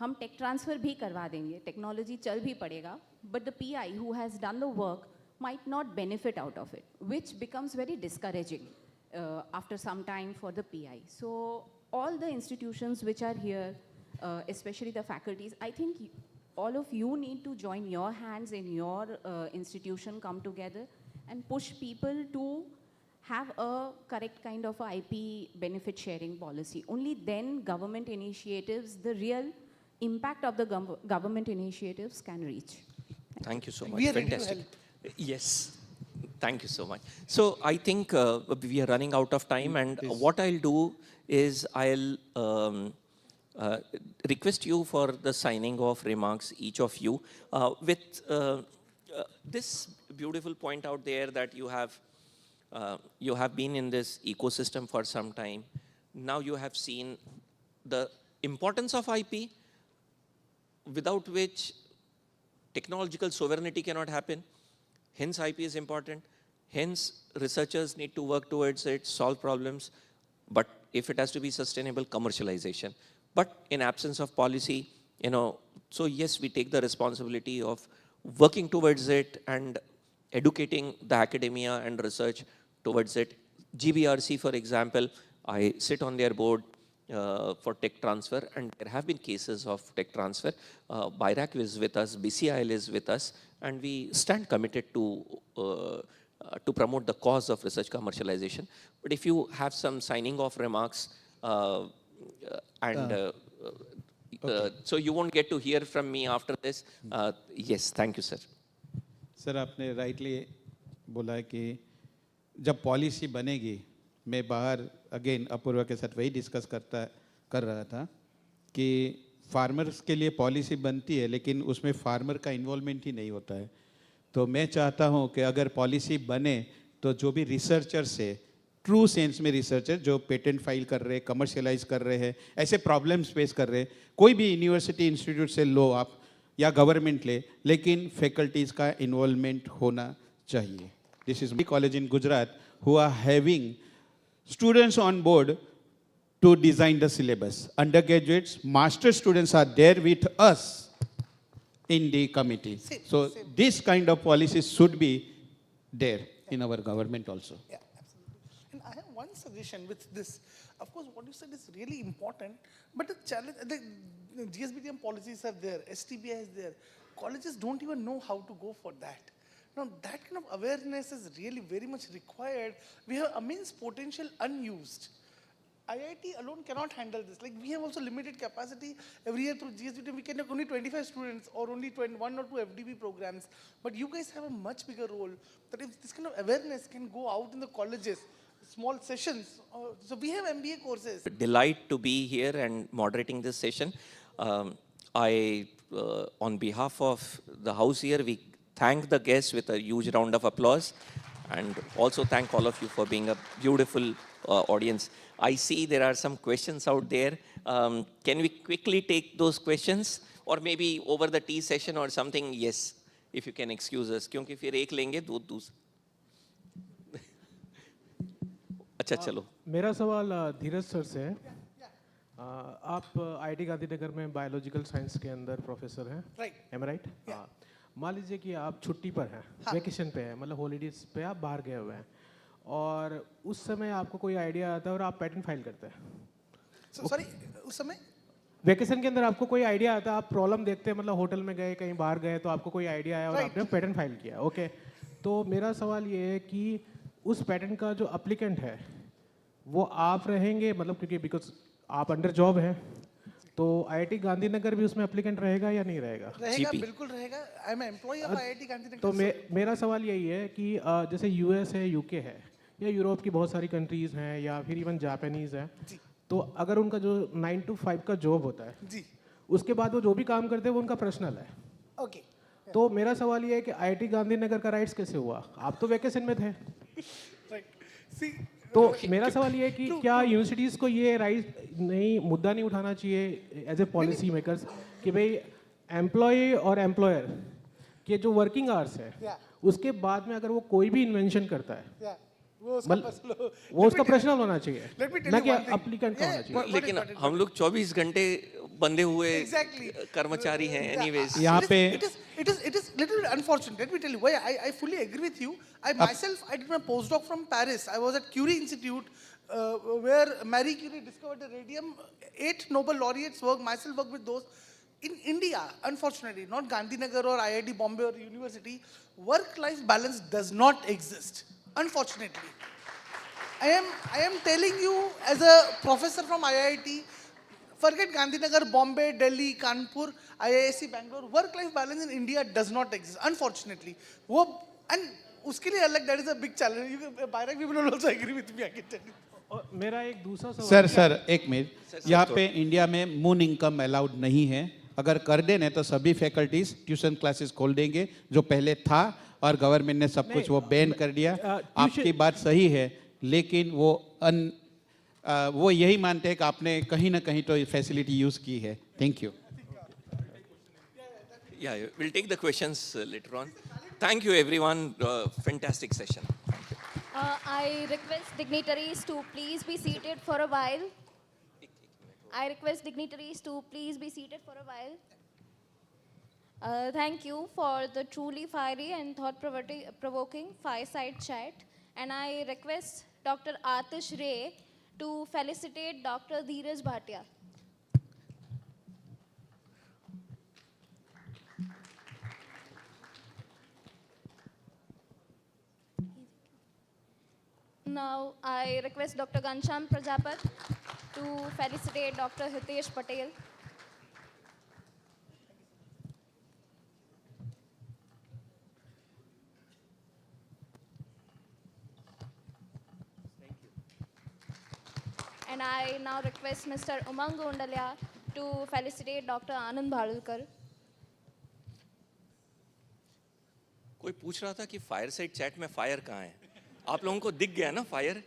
हम tech transfer भी करवा देंगे, technology चल भी पड़ेगा, but the PI who has done the work might not benefit out of it, which becomes very discouraging after some time for the PI. So all the institutions which are here, especially the faculties, I think all of you need to join your hands in your institution, come together and push people to have a correct kind of IP benefit sharing policy. Only then government initiatives, the real impact of the government initiatives can reach. Thank you so much. We are ready to Fantastic. help. Yes. Thank you so much. So I think we are running out of time, and what I'll do is I'll request you for the signing of remarks, each of you, with this beautiful point out there that you have been in this ecosystem for some time. Now you have seen the importance of IP, without which technological sovereignty cannot happen. Hence IP is important. Hence researchers need to work towards it, solve problems. But if it has to be sustainable, commercialization. But in absence of policy, so yes, we take the responsibility of working towards it and educating the academia and research towards it. GBRC, for example, I sit on their board. for tech transfer, and there have been cases of tech transfer. BIRAC is with us, BCIL is with us, and we stand committed to promote the cause of research commercialization. But if you have some signing off remarks, so you won't get to hear from me after this. Yes, thank you, sir. Sir आपने rightly बोला है कि जब policy बनेगी, मैं बाहर again Apoorva के साथ वही डिस्कस कर रहा था कि फार्मर्स के लिए पॉलिसी बनती है लेकिन उसमें फार्मर का इन्वॉल्वमेंट ही नहीं होता है। तो मैं चाहता हूं कि अगर पॉलिसी बने तो जो भी रिसर्चर्स है, ट्रू सेंस में रिसर्चर जो पेटेंट फाइल कर रहे हैं, कमर्शियलाइज कर रहे हैं, ऐसे प्रॉब्लम्स फेस कर रहे हैं, कोई भी यूनिवर्सिटी इंस्टीट्यूट से लो आप या गवर्नमेंट ले, लेकिन फैकल्टीज़ का इन्वॉल्वमेंट होना चाहिए। This is my college in Gujarat who are having students on board to design the syllabus. Undergraduates, master students are there with us in the committee. So this kind of policies should be there in our government also. Yeah, absolutely. And I have one suggestion with this. Of course, what you said is really important, but the challenge, the GSBTM policies are there, STBI is there. Colleges don't even know how to go for that. Now, that kind of awareness is really very much required. We have immense potential unused. IIT alone cannot handle this. Like, we have also limited capacity. Every year through GSBT, we can have only 25 students or only 1 or 2 FDP programs. But you guys have a much bigger role. That if this kind of awareness can go out in the colleges, small sessions. So we have MBA courses. Delight to be here and moderating this session. On behalf of the house here, we thank the guests with a huge round of applause, and also thank all of you for being a beautiful audience. I see there are some questions out there. Can we quickly take those questions, or maybe over the tea session or something? Yes, if you can excuse us, क्योंकि फिर एक लेंगे दूध अच्छा चलो। मेरा सवाल धीरज sir से है। आप आईआईटी गांधीनगर में बायोलॉजिकल साइंस के अंदर प्रोफेसर हैं, एम राइट? मान लीजिए कि आप छुट्टी पर हैं, वेकेशन पे हैं, मतलब हॉलीडेज पे आप बाहर गए हुए हैं, और उस समय आपको कोई आइडिया आता है और आप पेटेंट फाइल करते हैं। सॉरी, उस समय वेकेशन के अंदर आपको कोई आइडिया आता है, आप प्रॉब्लम देखते हैं, मतलब होटल में गए, कहीं बाहर गए, तो आपको कोई आइडिया आया और आपने पेटेंट फाइल किया। ओके, तो मेरा सवाल ये है कि उस पेटेंट का जो अप्लीकेंट है वो आप रहेंगे, मतलब क्योंकि बिकॉज आप अंडर जॉब हैं, तो आईआईटी गांधीनगर भी उसमें एप्लीकेंट रहेगा या नहीं रहेगा? रहेगा, बिल्कुल रहेगा। I am employ of IIT Gandhinagar. तो मेरा सवाल यही है कि जैसे यूएस है, यूके है, या यूरोप की बहुत सारी कंट्रीज हैं, या फिर इवन जापानीज हैं, तो अगर उनका जो 9 to 5 का जॉब होता है, उसके बाद वो जो भी काम करते हैं वो उनका पर्सनल है। ओके, तो मेरा सवाल ये है कि आईआईटी गांधीनगर का राइट्स कैसे हुआ? आप तो वेकेशन में थे। तो मेरा सवाल ये है कि क्या यूनिवर्सिटीज़ को ये राइट मुद्दा नहीं उठाना चाहिए एज ए पॉलिसी मेकर्स कि भाई एम्प्लॉय और एम्प्लॉयर के जो वर्किंग आवर्स है उसके बाद में अगर वो कोई भी इन्वेंशन करता है वो उसका पर्सनल होना चाहिए, ना कि एप्लीकेंट का होना चाहिए। लेकिन हम लोग 24 घंटे बंधे हुए कर्मचारी हैं एनीवेज। यहाँ पे it is little unfortunate. Let me tell you why. I fully agree with you. I myself, I did my postdoc from Paris. I was at Curie Institute where Marie Curie discovered the radium. 8 Nobel laureates work, myself work with those. In India, unfortunately, not Gandhinagar or IIT Bombay or university, work-life balance does not exist. Unfortunately. I am telling you as a professor from IIT, forget Gandhinagar, Bombay, Delhi, Kanpur, IISc Bangalore, work-life balance in India does not exist, unfortunately. And uske liye alag, that is a big challenge. BIRAC people will also agree with me, I can tell you. मेरा एक दूसरा सवाल sir एक minute, यहाँ पे India में moon income allowed नहीं है। अगर कर देने तो सभी फैकल्टीज ट्यूशन क्लासेस खोल देंगे जो पहले था, और गवर्नमेंट ने सब कुछ वो बैन कर दिया। आपकी बात सही है, लेकिन वो यही मानते हैं कि आपने कहीं ना कहीं तो फैसिलिटी यूज की है। Thank you. Yeah, we'll take the questions later on. Thank you everyone, fantastic session. I request dignitaries to please be seated for a while. Thank you for the truly fiery and thought-provoking fireside chat. And I request Dr. Atish Ray to felicitate Dr. Dheeraj Bhatia. Now I request Dr. Gansham Prajapat to felicitate Dr. Hitesh Patel. And I now request Mr. Umang Gondalia to felicitate Dr. Anand Bhalulkar. कोई पूछ रहा था कि fireside chat में fire कहाँ है? आप लोगों को दिख गया ना fire?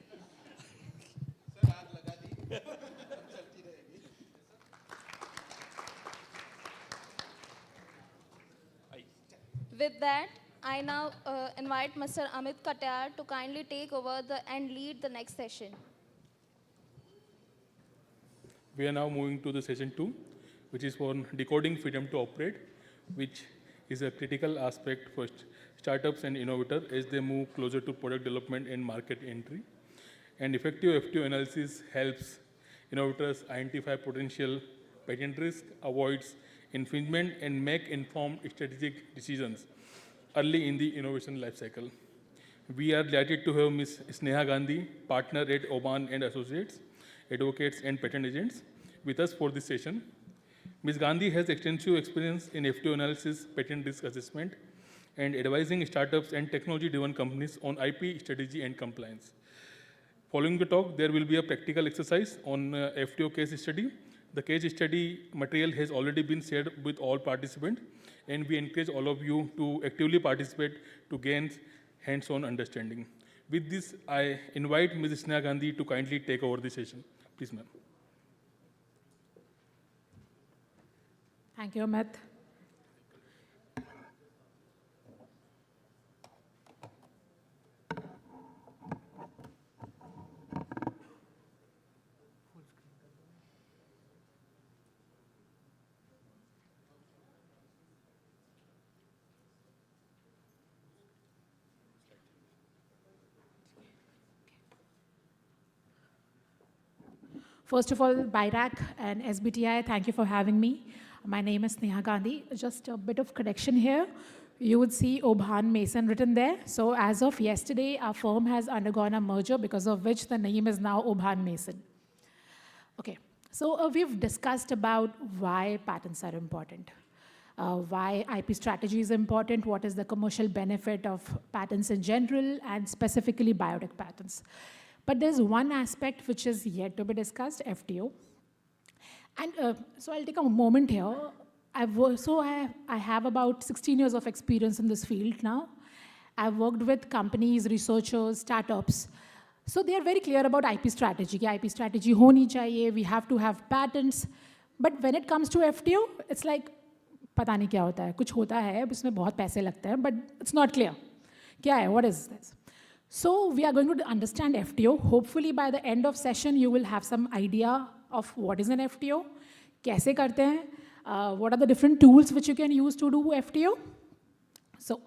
With that, I now invite Mr. Amit Katyar to kindly take over and lead the next session. We are now moving to the session 2, which is for decoding freedom to operate, which is a critical aspect for startups and innovators as they move closer to product development and market entry. And effective FTO analysis helps innovators identify potential patent risk, avoids infringement, and make informed strategic decisions early in the innovation lifecycle. We are delighted to have Ms. Sneha Gandhi, partner at Oban and Associates, advocates and patent agents, with us for this session. Ms. Gandhi has extensive experience in FTO analysis, patent risk assessment, and advising startups and technology-driven companies on IP strategy and compliance. Following the talk, there will be a practical exercise on FTO case study. The case study material has already been shared with all participants, and we encourage all of you to actively participate to gain hands-on understanding. With this, I invite Ms. Sneha Gandhi to kindly take over the session. Please, ma'am. Thank you, Amit. First of all, BIRAC and SBTI, thank you for having me. My name is Sneha Gandhi. Just a bit of correction here. You would see Obhan Mason written there. So as of yesterday, our firm has undergone a merger because of which the name is now Obhan Mason. Okay, so we've discussed about why patents are important, why IP strategy is important, what is the commercial benefit of patents in general, and specifically biotech patents. But there's one aspect which is yet to be discussed, FTO. And so I'll take a moment here. I have about 16 years of experience in this field now. I've worked with companies, researchers, startups. So they are very clear about IP strategy. IP strategy honi chahiye, we have to have patents. But when it comes to FTO, it's like, pata nahi kya hota hai, kuch hota hai, usme bahut paise lagte hain, but it's not clear. Kya hai, what is this? So we are going to understand FTO. Hopefully by the end of session, you will have some idea of what is an FTO, kaise karte hain, what are the different tools which you can use to do FTO. So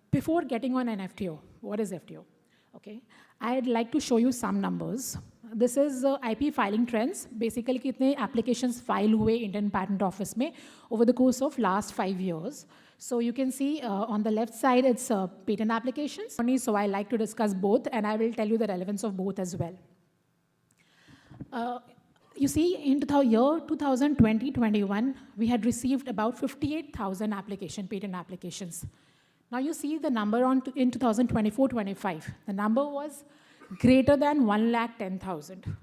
before getting on an FTO, what is FTO? Okay, I'd like to show you some numbers. This is IP filing trends. Basically, kitne applications file hue Indian Patent Office mein over the course of last 5 years. So you can see on the left side, it's patent applications. So I like to discuss both, and I will tell you the relevance of both as well. You see, in the year 2020-21, we had received about 58,000 patent applications. Now you see the number in 2024-25. The number was greater than 110,000.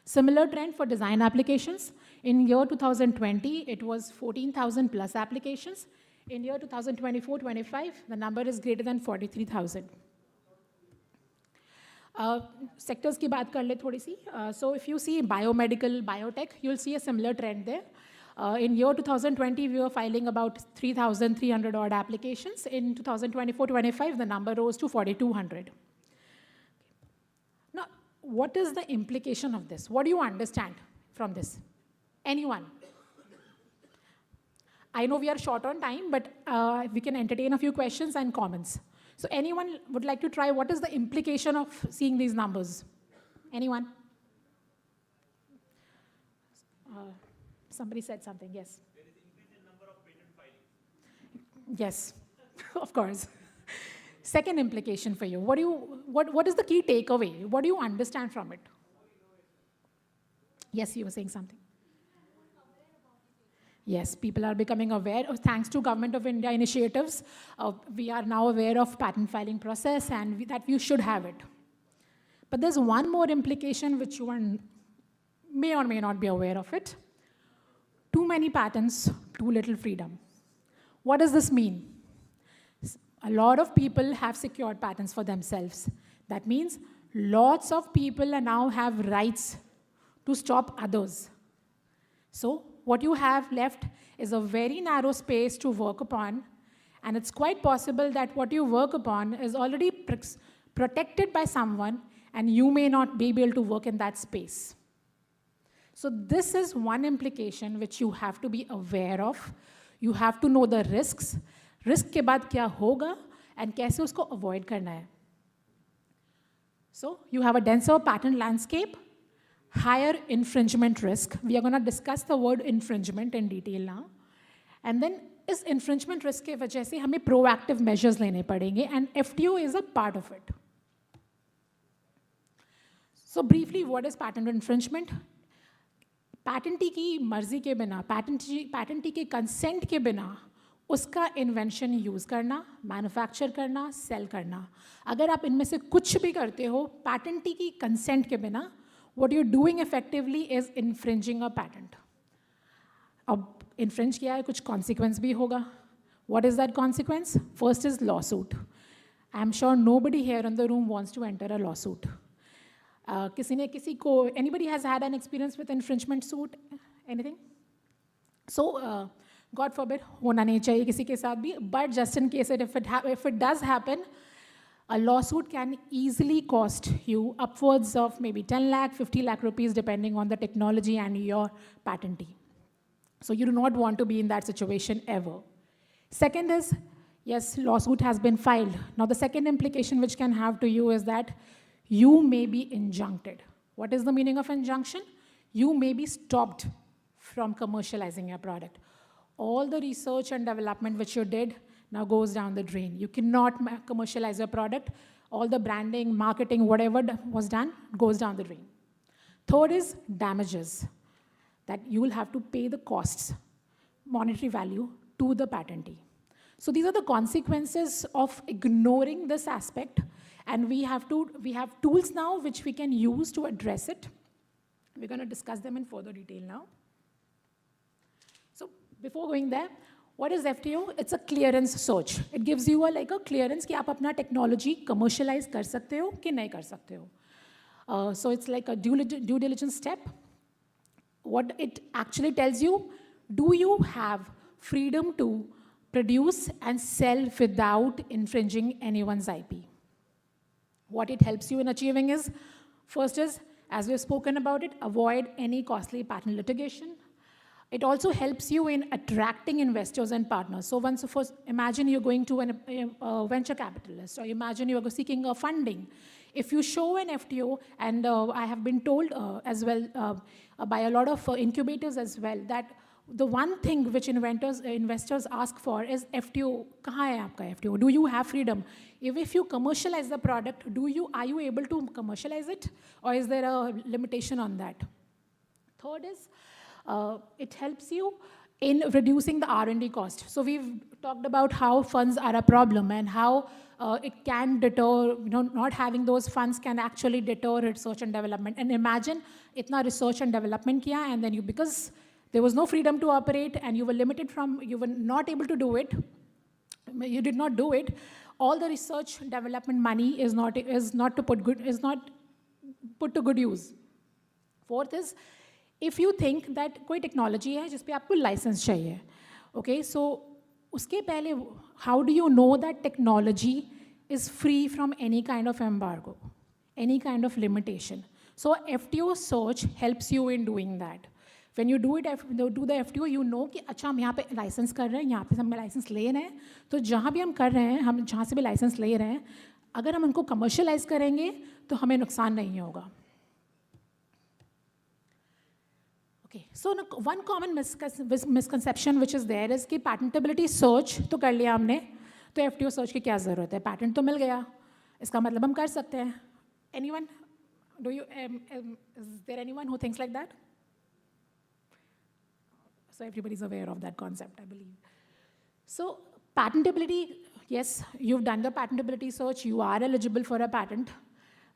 Similar trend for design applications. In year 2020, it was 14,000 plus applications. In year 2024-25, the number is greater than 43,000. Sectors ki baat kar le thodi si. So if you see biomedical, biotech, you'll see a similar trend there. In year 2020, we were filing about 3,300 odd applications. In 2024-25, the number rose to 4,200. Now, what is the implication of this? What do you understand from this? Anyone? I know we are short on time, but we can entertain a few questions and comments. So anyone would like to try, what is the implication of seeing these numbers? Anyone? Somebody said something, yes. There is increase in number of patent filings. Yes, of course. Second implication for you, what is the key takeaway? What do you understand from it? Yes, you were saying something. Yes, people are becoming aware. Thanks to Government of India initiatives, we are now aware of patent filing process and that we should have it. But there's one more implication which you may or may not be aware of it. Too many patents, too little freedom. What does this mean? A lot of people have secured patents for themselves. That means lots of people now have rights to stop others. So what you have left is a very narrow space to work upon, and it's quite possible that what you work upon is already protected by someone, and you may not be able to work in that space. So this is one implication which you have to be aware of. You have to know the risks. Risk के बाद क्या होगा and कैसे उसको avoid करना है. So you have a denser patent landscape, higher infringement risk. We are going to discuss the word infringement in detail now. And then इस infringement risk के वजह से हमें proactive measures लेने पड़ेंगे, and FTO is a part of it. So briefly, what is patent infringement? पैटेंटी की मर्जी के बिना, पैटेंटी के कंसेंट के बिना उसका इन्वेंशन यूज़ करना, मैन्युफैक्चर करना, सेल करना. अगर आप इनमें से कुछ भी करते हो पैटेंटी की कंसेंट के बिना, what you're doing effectively is infringing a patent. अब इन्फ्रिंज किया है, कुछ consequence भी होगा. What is that consequence? First is lawsuit. I'm sure nobody here in the room wants to enter a lawsuit. किसी ने किसी को, anybody has had an experience with infringement suit? Anything? So, God forbid, होना नहीं चाहिए किसी के साथ भी, but just in case if it does happen, a lawsuit can easily cost you upwards of maybe 10 lakh, 50 lakh rupees, depending on the technology and your patentee. So you do not want to be in that situation ever. Second is, yes, lawsuit has been filed. Now the second implication which can have to you is that you may be injuncted. What is the meaning of injunction? You may be stopped from commercializing your product. All the research and development which you did now goes down the drain. You cannot commercialize your product. All the branding, marketing, whatever was done goes down the drain. Third is damages, that you will have to pay the costs, monetary value, to the patentee. So these are the consequences of ignoring this aspect. And we have tools now which we can use to address it. We're going to discuss them in further detail now. So before going there, what is FTO? It's a clearance search. It gives you a clearance कि आप अपना technology commercialize कर सकते हो कि नहीं कर सकते हो. So it's like a due diligence step. What it actually tells you, do you have freedom to produce and sell without infringing anyone's IP? What it helps you in achieving is, first is, as we've spoken about it, avoid any costly patent litigation. It also helps you in attracting investors and partners. So imagine you're going to a venture capitalist, or imagine you're seeking a funding. If you show an FTO, and I have been told as well by a lot of incubators as well, that the one thing which investors ask for is FTO. कहाँ है आपका FTO? Do you have freedom? If you commercialize the product, are you able to commercialize it, or is there a limitation on that? Third is, it helps you in reducing the R&D cost. So we've talked about how funds are a problem and how it can deter, not having those funds can actually deter research and development. And imagine itna research and development kiya, and then because there was no freedom to operate and you were limited you were not able to do it, you did not do it, all the research and development money is not put to good use. Fourth is, if you think that कोई technology है जिस पे आपको license चाहिए, okay, so उसके पहले, how do you know that technology is free from any kind of embargo, any kind of limitation? So FTO search helps you in doing that. When you do the FTO, you know कि अच्छा हम यहाँ पे license कर रहे हैं, यहाँ पे हम license ले रहे हैं, तो जहाँ भी हम कर रहे हैं, हम जहाँ से भी license ले रहे हैं, अगर हम उनको commercialize करेंगे, तो हमें नुकसान नहीं होगा. Okay, so one common misconception which is there is कि patentability search तो कर लिया हमने, तो FTO search की क्या ज़रूरत है? Patent तो मिल गया, इसका मतलब हम कर सकते हैं. Anyone? Is there anyone who thinks like that? So everybody's aware of that concept, I believe. So patentability, yes, you've done the patentability search, you are eligible for a patent,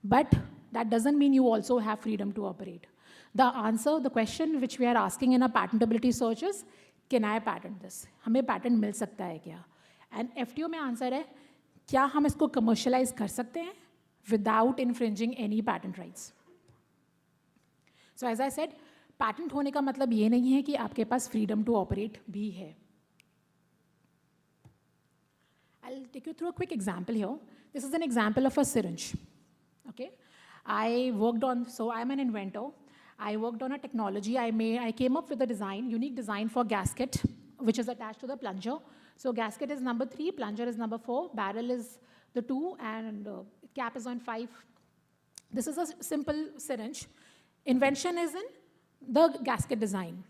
but that doesn't mean you also have freedom to operate. The question which we are asking in a patentability search is, can I patent this? हमें patent मिल सकता है क्या? And FTO में answer है, क्या हम इसको commercialize कर सकते हैं without infringing any patent rights? So as I said, patent होने का मतलब ये नहीं है कि आपके पास freedom to operate भी है. I'll take you through a quick example here. This is an example of a syringe. Okay, so I'm an inventor. I worked on a technology. I came up with a design, unique design for gasket, which is attached to the plunger. So gasket is number 3, plunger is number 4, barrel is the 2, and cap is on 5. This is a simple syringe. Invention is in the gasket design.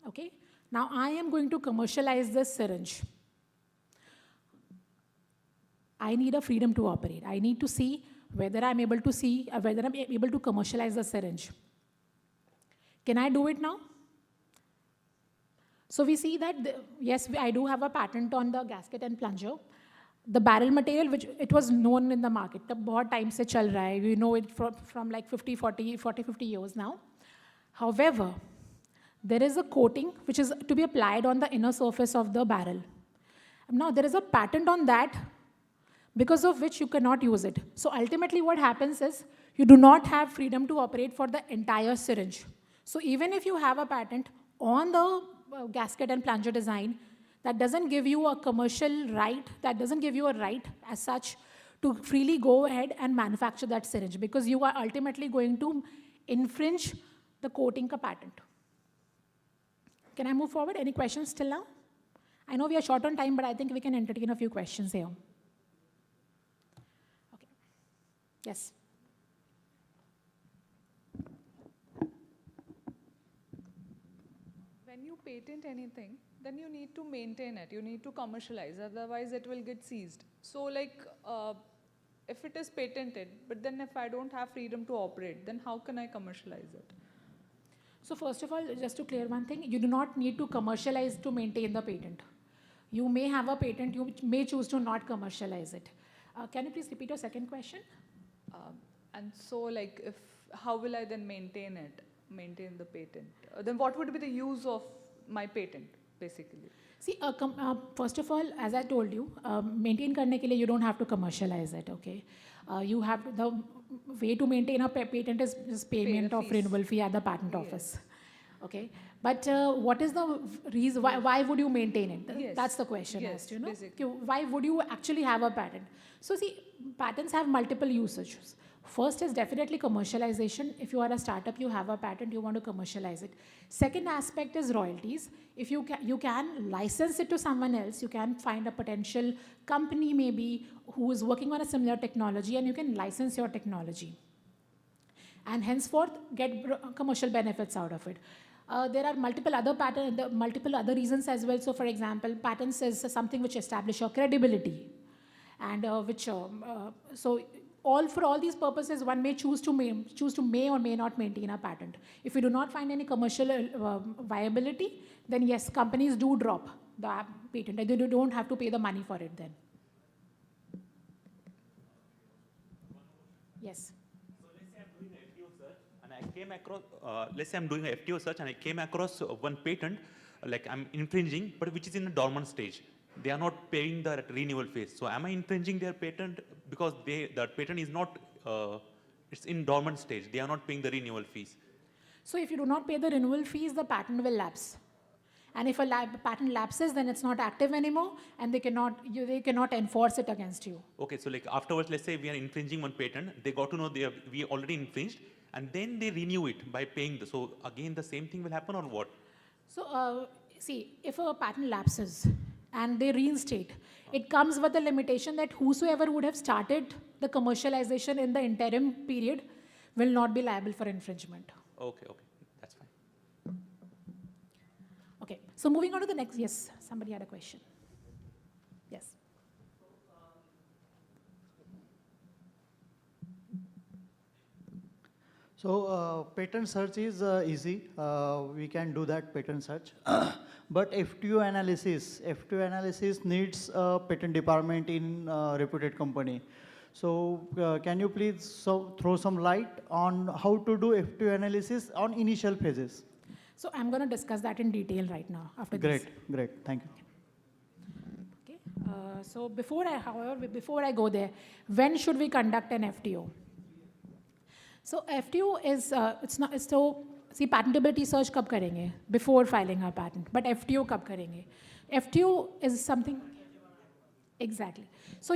Okay. Now I am going to commercialize this syringe. I need a freedom to operate. I need to see whether I'm able to commercialize the syringe. Can I do it now? So we see that, yes, I do have a patent on the gasket and plunger. The barrel material, which it was known in the market, बहुत time से चल रहा है. We know it from like 50 years now. However, there is a coating which is to be applied on the inner surface of the barrel. Now there is a patent on that, because of which you cannot use it. So ultimately what happens is, you do not have freedom to operate for the entire syringe. So even if you have a patent on the gasket and plunger design, that doesn't give you a commercial right, that doesn't give you a right as such to freely go ahead and manufacture that syringe, because you are ultimately going to infringe the coating ka patent. Can I move forward? Any questions till now? I know we are short on time, but I think we can entertain a few questions here. Okay. Yes. When you patent anything, then you need to maintain it. You need to commercialize, otherwise it will get seized. So like, if it is patented, but then if I don't have freedom to operate, then how can I commercialize it? So first of all, just to clear one thing, you do not need to commercialize to maintain the patent. You may have a patent, you may choose to not commercialize it. Can you please repeat your second question? And so like, how will I then maintain the patent? Then what would be the use of my patent, basically? See, first of all, as I told you, maintain karne ke liye you don't have to commercialize it, okay? You have the way to maintain a patent is just payment of renewal fee at the patent office, okay? But what is the reason, why would you maintain it? Yes. That's the question asked, you know? Basically. Why would you actually have a patent? So see, patents have multiple usages. First is definitely commercialization. If you are a startup, you have a patent, you want to commercialize it. Second aspect is royalties. If you can license it to someone else, you can find a potential company maybe who is working on a similar technology, and you can license your technology. And henceforth, get commercial benefits out of it. There are multiple other reasons as well. So for example, patents is something which establish your credibility. And for all these purposes, one may choose to may or may not maintain a patent. If you do not find any commercial viability, then yes, companies do drop the patent. They don't have to pay the money for it then. Yes. So let's say I'm doing a FTO search and I came across one patent, like I'm infringing, but which is in a dormant stage. They are not paying the renewal fees. So am I infringing their patent because that patent is not, it's in dormant stage. They are not paying the renewal fees. So if you do not pay the renewal fees, the patent will lapse. And if a patent lapses, then it's not active anymore, and they cannot enforce it against you. Okay, so like afterwards, let's say we are infringing one patent, they got to know we already infringed, and then they renew it by paying. So again, the same thing will happen or what? So see, if a patent lapses and they reinstate, it comes with the limitation that whosoever would have started the commercialization in the interim period will not be liable for infringement. Okay, that's fine. So moving on to the next, yes, somebody had a question. Yes. So patent search is easy. We can do that patent search. But FTO analysis needs a patent department in a reputed company. So can you please throw some light on how to do FTO analysis on initial phases? So I'm going to discuss that in detail right now after this. Great. Thank you. Okay. So before I go there, when should we conduct an FTO? So FTO is, see, patentability search कब करेंगे? Before filing our patent. But FTO कब करेंगे? FTO is something, exactly. So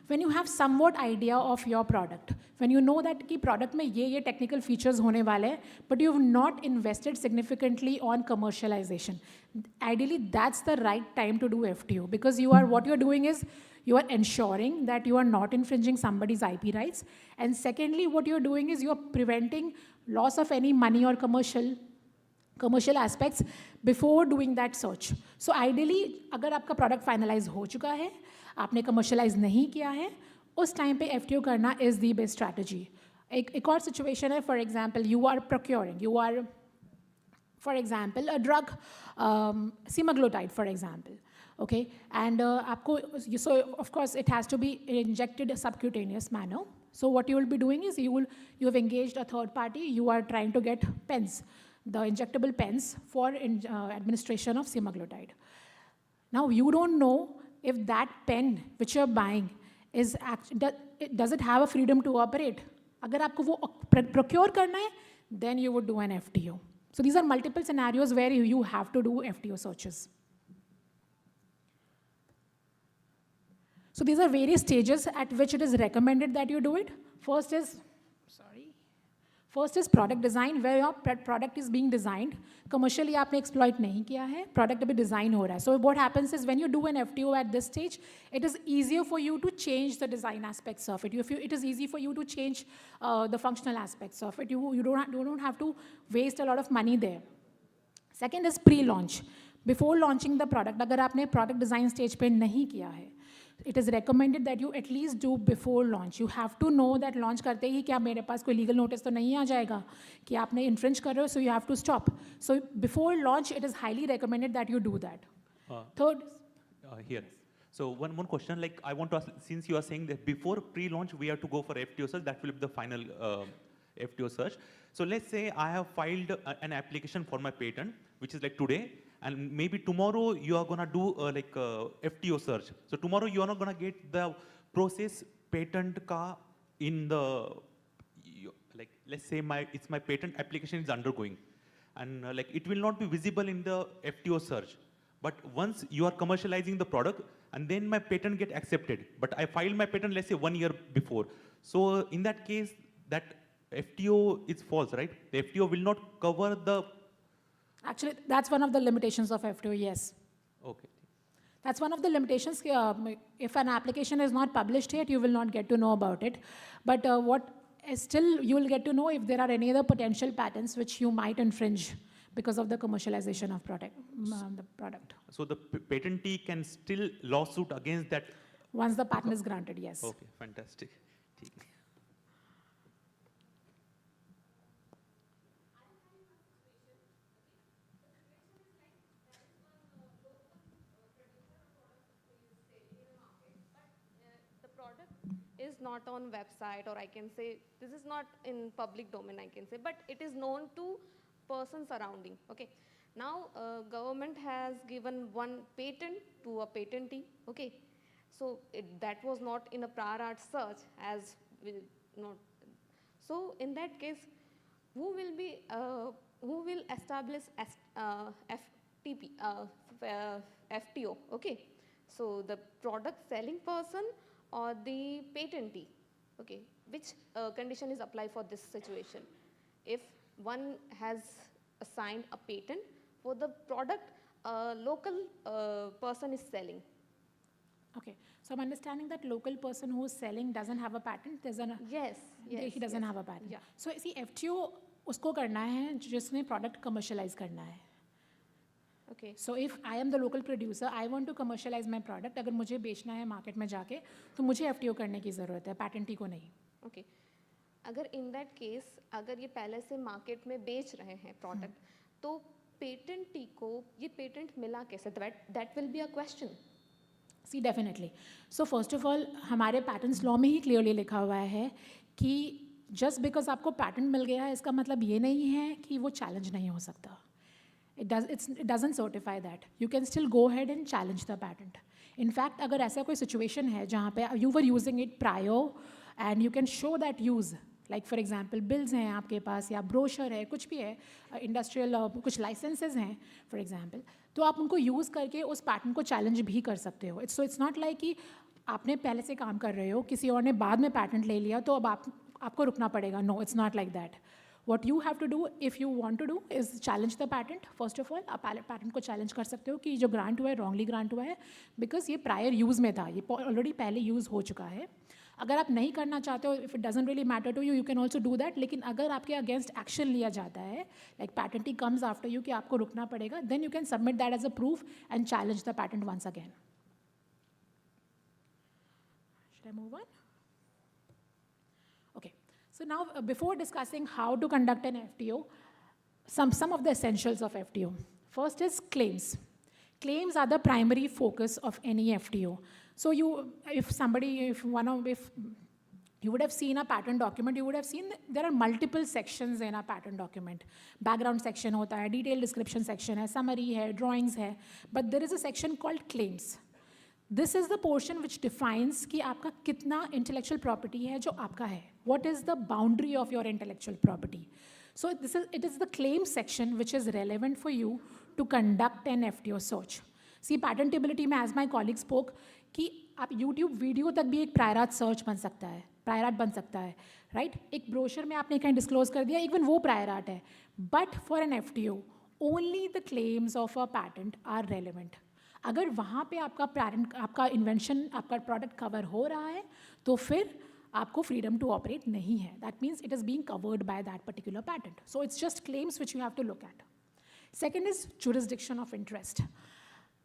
when you have somewhat idea of your product, when you know that कि product में ये technical features होने वाले हैं, but you have not invested significantly on commercialization. Ideally, that's the right time to do FTO, because what you're doing is you are ensuring that you are not infringing somebody's IP rights. And secondly, what you're doing is you're preventing loss of any money or commercial aspects before doing that search. So ideally, अगर आपका product finalize हो चुका है, आपने commercialize नहीं किया है, उस time पे FTO करना is the best strategy. एक और situation है, for example, you are procuring, for example, a drug, semaglutide, for example. Okay, and so of course it has to be injected subcutaneous manner. So what you will be doing is you have engaged a third party. You are trying to get pens, the injectable pens for administration of semaglutide. Now you don't know if that pen which you're buying does it have a freedom to operate. अगर आपको वो procure करना है, then you would do an FTO. So these are multiple scenarios where you have to do FTO searches. So these are various stages at which it is recommended that you do it. First is product design, where your product is being designed. Commercially, आपने exploit नहीं किया है, product अभी design हो रहा है. So what happens is when you do an FTO at this stage, it is easier for you to change the design aspects of it. It is easy for you to change the functional aspects of it. You don't have to waste a lot of money there. Second is pre-launch. Before launching the product, अगर आपने product design stage पे नहीं किया है, it is recommended that you at least do before launch. You have to know that launch करते ही क्या मेरे पास कोई legal notice तो नहीं आ जाएगा कि आपने infringe कर रहे हो, so you have to stop. So before launch, it is highly recommended that you do that. Third. Here. So one more question, like I want to ask, since you are saying that before pre-launch we have to go for FTO search, that will be the final FTO search. So let's say I have filed an application for my patent, which is like today, and maybe tomorrow you are gonna do FTO search. So tomorrow you are not gonna get the process patent ka in the, like let's say my patent application is undergoing, and it will not be visible in the FTO search. But once you are commercializing the product, and then my patent get accepted, but I filed my patent, let's say 1 year before. So in that case, that FTO is false, right? The FTO will not cover the... Actually, that's one of the limitations of FTO, yes. Okay. That's one of the limitations. If an application is not published yet, you will not get to know about it. But still, you will get to know if there are any other potential patents which you might infringe because of the commercialization of the product. So the patentee can still lawsuit against that? Once the patent is granted, yes. Okay, fantastic. Is not on website, or I can say this is not in public domain, I can say, but it is known to person surrounding. Okay. Now government has given one patent to a patentee. Okay. So that was not in a prior art search, as will not. So in that case, who will establish FTO? Okay. So the product selling person or the patentee, okay, which condition is applied for this situation? If one has assigned a patent for the product a local person is selling. Okay, so I'm understanding that local person who is selling doesn't have a patent. Yes, he doesn't have a patent. Yeah. So see, FTO उसको करना है जिसने product commercialize करना है. Okay. So if I am the local producer, I want to commercialize my product. अगर मुझे बेचना है मार्केट में जाके, तो मुझे FTO करने की ज़रूरत है, पैटेंटी को नहीं. Okay. अगर in that case, अगर ये पहले से मार्केट में बेच रहे हैं प्रोडक्ट, तो पेटेंटी को ये पेटेंट मिला कैसे? That will be a question. See, definitely. So first of all, हमारे पैटेंट्स लॉ में ही क्लियरली लिखा हुआ है कि जस्ट बिकॉज आपको पैटेंट मिल गया है इसका मतलब ये नहीं है कि वो चैलेंज नहीं हो सकता. It doesn't certify that. You can still go ahead and challenge the patent. In fact, अगर ऐसा कोई situation है जहाँ पे you were using it prior and you can show that use, like for example bills हैं आपके पास या brochure है, कुछ भी है, industrial कुछ licenses हैं for example, तो आप उनको use करके उस patent को challenge भी कर सकते हो. So it's not like कि आपने पहले से काम कर रहे हो, किसी और ने बाद में patent ले लिया तो अब आपको रुकना पड़ेगा. No, it's not like that. What you have to do, if you want to do, is challenge the patent. First of all, आप patent को challenge कर सकते हो कि जो grant हुआ है wrongly grant हुआ है, because ये prior use में था, ये already पहले use हो चुका है. अगर आप नहीं करना चाहते हो, if it doesn't really matter to you, you can also do that. लेकिन अगर आपके against action लिया जाता है, like patentee comes after you कि आपको रुकना पड़ेगा, then you can submit that as a proof and challenge the patent once again. Should I move on? Okay. So now, before discussing how to conduct an FTO, some of the essentials of FTO. First is claims. Claims are the primary focus of any FTO. So if you would have seen a patent document, you would have seen that there are multiple sections in a patent document. Background section hota hai, detailed description section hai, summary hai, drawings hai, but there is a section called claims. This is the portion which defines कि आपका कितना intellectual property है जो आपका है. What is the boundary of your intellectual property? So it is the claim section which is relevant for you to conduct an FTO search. See, patentability में as my colleague spoke कि आप YouTube video तक भी एक prior art search बन सकता है, prior art बन सकता है, right? एक brochure में आपने कहीं disclose कर दिया, even वो prior art है. But for an FTO, only the claims of a patent are relevant. अगर वहाँ पे आपका इन्वेंशन, आपका प्रोडक्ट कवर हो रहा है तो फिर आपको फ्रीडम टू ऑपरेट नहीं है. That means it is being covered by that particular patent. So it's just claims which you have to look at. Second is jurisdiction of interest.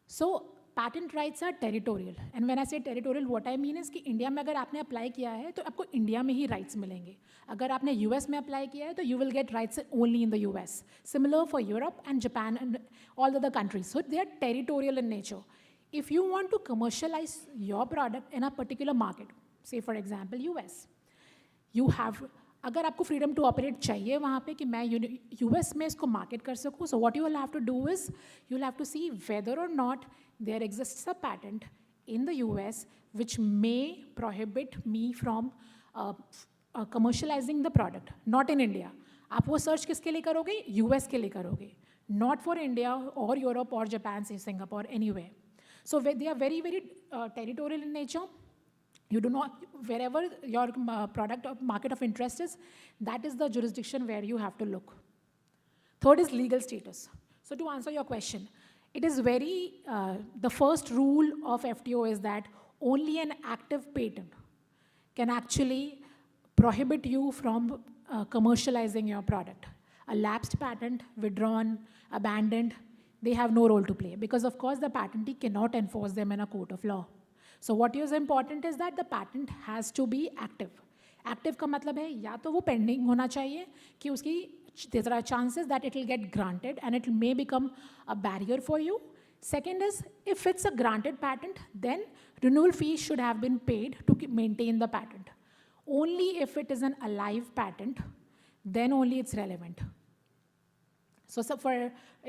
So patent rights are territorial. And when I say territorial, what I mean is कि India में अगर आपने apply किया है तो आपको India में ही rights मिलेंगे. अगर आपने यूएस में अप्लाई किया है तो you will get rights only in the US. Similar for Europe and Japan and all the other countries. So they are territorial in nature. If you want to commercialize your product in a particular market, say for example US, you have, अगर आपको freedom to operate चाहिए वहाँ पे कि मैं US में इसको market कर सकूँ, so what you will have to do is you will have to see whether or not there exists a patent in the US which may prohibit me from commercialising the product, not in India. आप वो search किसके लिए करोगे? US के लिए करोगे, not for India और Europe और जापान से Singapore anywhere. So they are very very territorial in nature. You do not, wherever your product or market of interest is, that is the jurisdiction where you have to look. Third is legal status. So to answer your question, it is the first rule of FTO is that only an active patent can actually prohibit you from commercializing your product. A lapsed patent, withdrawn, abandoned, they have no role to play because of course the patentee cannot enforce them in a court of law. So what is important is that the patent has to be active. Active का मतलब है या तो वो pending होना चाहिए कि उसकी there are chances that it will get granted and it may become a barrier for you. Second is if it's a granted patent, then renewal fees should have been paid to maintain the patent. Only if it is an alive patent, then only it's relevant. So for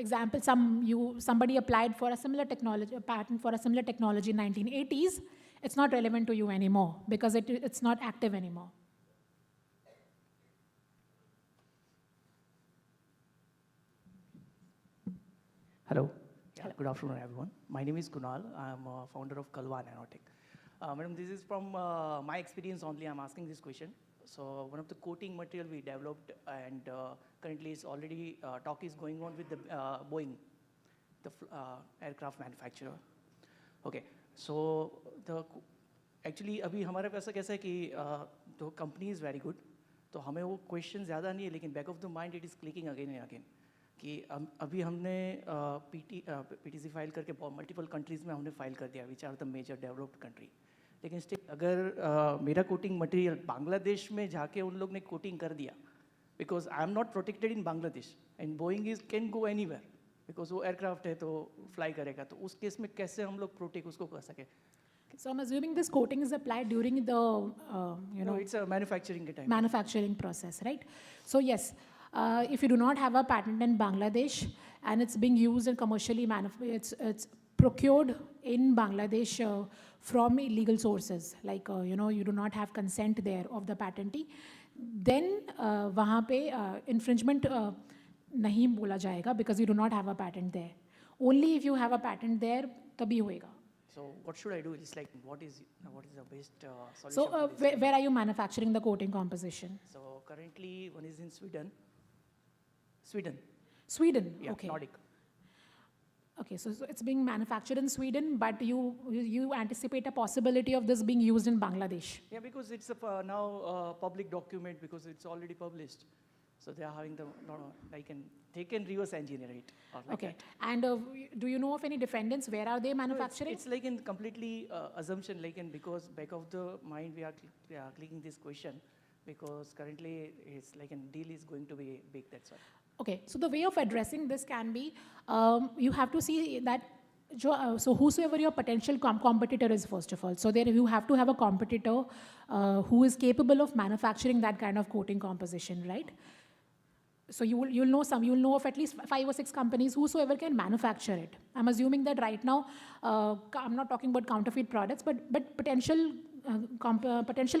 example, somebody applied for a similar technology, a patent for a similar technology in 1980s. It's not relevant to you anymore because it's not active anymore. Hello. Yeah, good afternoon, everyone. My name is Kunal. I'm a founder of Kalwa Nanotech. Madam, this is from my experience only. I'm asking this question. So one of the coating material we developed and currently is already talk is going on with the Boeing, the aircraft manufacturer. Okay, so actually अभी हमारे पास कैसा है कि the company is very good, तो हमें वो question ज़्यादा नहीं है लेकिन back of the mind it is clicking again and again. कि अभी हमने पीटीसी फाइल करके मल्टीपल कंट्रीज़ में हमने फाइल कर दिया, which are the major developed country, लेकिन स्टिल अगर मेरा कोटिंग मटेरियल बांग्लादेश में जाके उन लोग ने कोटिंग कर दिया, because I am not protected in Bangladesh and Boeing is can go anywhere, because वो एयरक्राफ्ट है तो फ्लाई करेगा, तो उस केस में कैसे हम लोग प्रोटेक्ट उसको कर सके? So I'm assuming this coating is applied during the, No, it's a manufacturing time. manufacturing process, right? So yes, if you do not have a patent in Bangladesh and it's being used and commercially it's procured in Bangladesh from illegal sources, like you do not have consent there of the patentee, then वहाँ पे infringement नहीं बोला जाएगा, because you do not have a patent there. Only if you have a patent there तभी होएगा. So what should I do? It's like what is the best solution? So for this? where are you manufacturing the coating composition? So currently one is in Sweden. Sweden, Yeah, okay. Nordic. Okay, so it's being manufactured in Sweden, but you anticipate a possibility of this being used in Bangladesh. Yeah, because it's now public document, because it's already published. So they are having they can reverse engineer it. Or like Okay, that. and do you know of any defendants? Where are they manufacturing? No, it's like in completely assumption, like in, because back of the mind we are clicking this question, because currently it's like a deal is going to be big, that's why. Okay, so the way of addressing this can be, you have to see that, so whosoever your potential competitor is, first of all, so there you have to have a competitor who is capable of manufacturing that kind of coating composition, right? So you'll know of at least 5 or 6 companies whosoever can manufacture it. I'm assuming that right now, I'm not talking about counterfeit products, but potential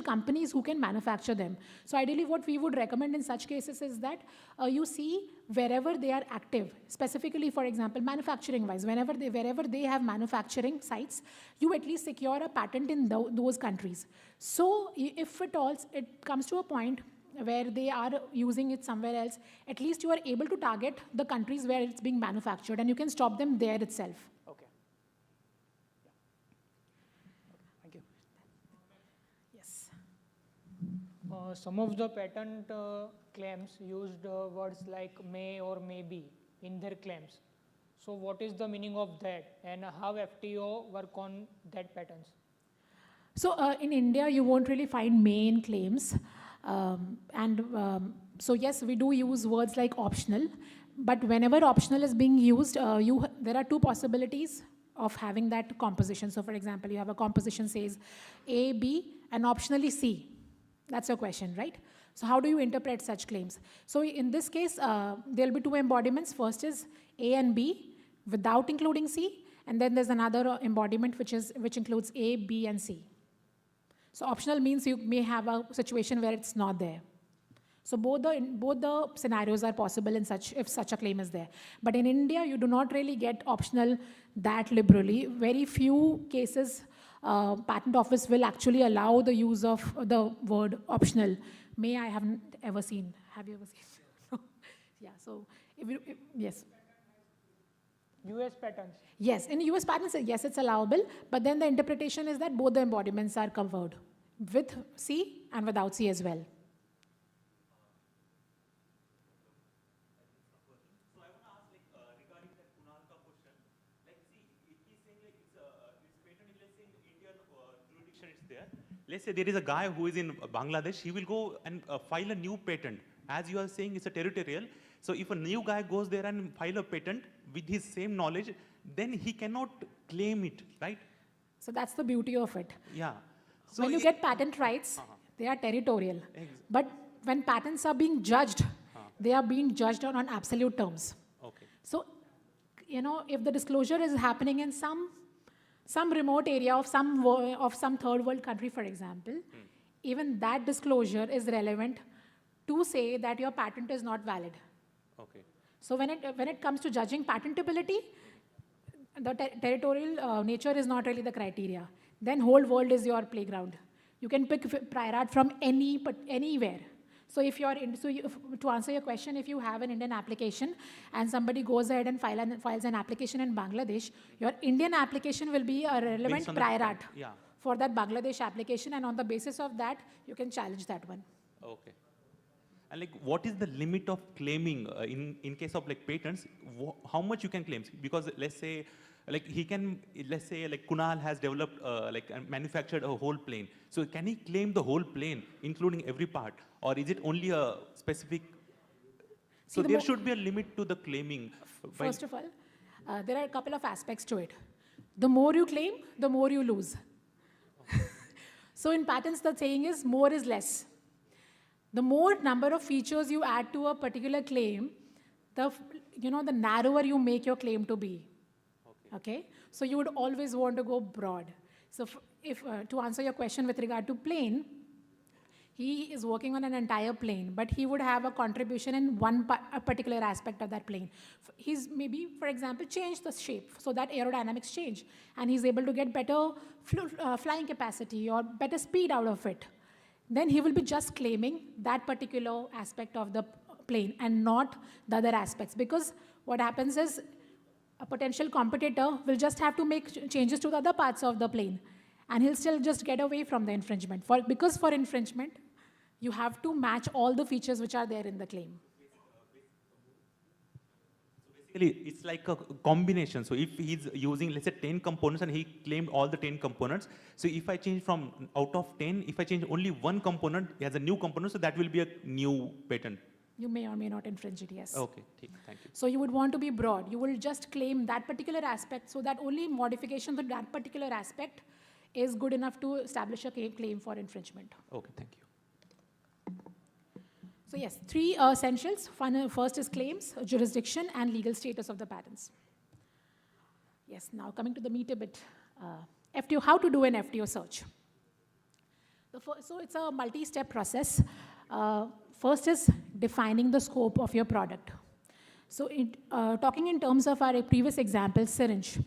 companies who can manufacture them. So ideally what we would recommend in such cases is that you see wherever they are active, specifically for example manufacturing wise, wherever they have manufacturing sites, you at least secure a patent in those countries. So if at all it comes to a point where they are using it somewhere else, at least you are able to target the countries where it's being manufactured and you can stop them there itself. Okay. Thank you. Yes. Some of the patent claims used words like may or maybe in their claims. So what is the meaning of that, and how FTO work on that patents? So in India, you won't really find may in claims. So yes, we do use words like optional, but whenever optional is being used, there are 2 possibilities of having that composition. So for example, you have a composition says A, B, and optionally C. That's your question, right? So how do you interpret such claims? So in this case, there'll be 2 embodiments. First is A and B without including C, and then there's another embodiment which includes A, B, and C. So optional means you may have a situation where it's not there. So both the scenarios are possible if such a claim is there. But in India, you do not really get optional that liberally. Very few cases, Patent Office will actually allow the use of the word optional. May I haven't ever seen. Have you ever seen? Yeah. So yes. US patents. Yes, in US patents, yes, it's allowable, but then the interpretation is that both the embodiments are covered, with C and without C as well. So I want to ask, regarding that Kunal ka question, he's saying it's patent, let's say in Indian jurisdiction it's there. Let's say there is a guy who is in Bangladesh, he will go and file a new patent. As you are saying, it's a territorial. So if a new guy goes there and file a patent with his same knowledge, then he cannot claim it, right? So that's the beauty of it. Yeah. So when you get patent rights, they are territorial. But when patents are being judged, they are being judged on absolute terms. Okay. So, if the disclosure is happening in some remote area of some third world country, for example, even that disclosure is relevant to say that your patent is not valid. Okay. So when it comes to judging patentability, the territorial nature is not really the criteria. Then whole world is your playground. You can pick prior art from anywhere. So to answer your question, if you have an Indian application and somebody goes ahead and files an application in Bangladesh, your Indian application will be a relevant prior art for that Bangladesh application, and on the basis of that, you can challenge that one. Okay. And like, what is the limit of claiming in case of like patents? How much you can claim? Because let's say, like let's say like Kunal has developed like manufactured a whole plane. So can he claim the whole plane, including every part, or is it only a specific? So there should be a limit to the claiming. First of all, there are a couple of aspects to it. The more you claim, the more you lose. So in patents, the saying is more is less. The more number of features you add to a particular claim, the narrower you make your claim to be. Okay? So you would always want to go broad. So if to answer your question with regard to plane, he is working on an entire plane, but he would have a contribution in a particular aspect of that plane. He's maybe, for example, changed the shape so that aerodynamics change, and he's able to get better flying capacity or better speed out of it. Then he will be just claiming that particular aspect of the plane and not the other aspects. Because what happens is a potential competitor will just have to make changes to the other parts of the plane, and he'll still just get away from the infringement. Because for infringement, you have to match all the features which are there in the claim. Basically, it's like a combination. So if he's using, let's say, 10 components and he claimed all the 10 components, so if I change from out of 10, if I change only one component, he has a new component, so that will be a new patent. You may or may not infringe it, yes. Okay, thank you. So you would want to be broad. You will just claim that particular aspect so that only modification to that particular aspect is good enough to establish a claim for infringement. Okay, thank you. So yes, three essentials. First is claims, jurisdiction, and legal status of the patents. Yes, now coming to the meat a bit. FTO, how to do an FTO search. So it's a multi-step process. First is defining the scope of your product. So talking in terms of our previous example, syringe.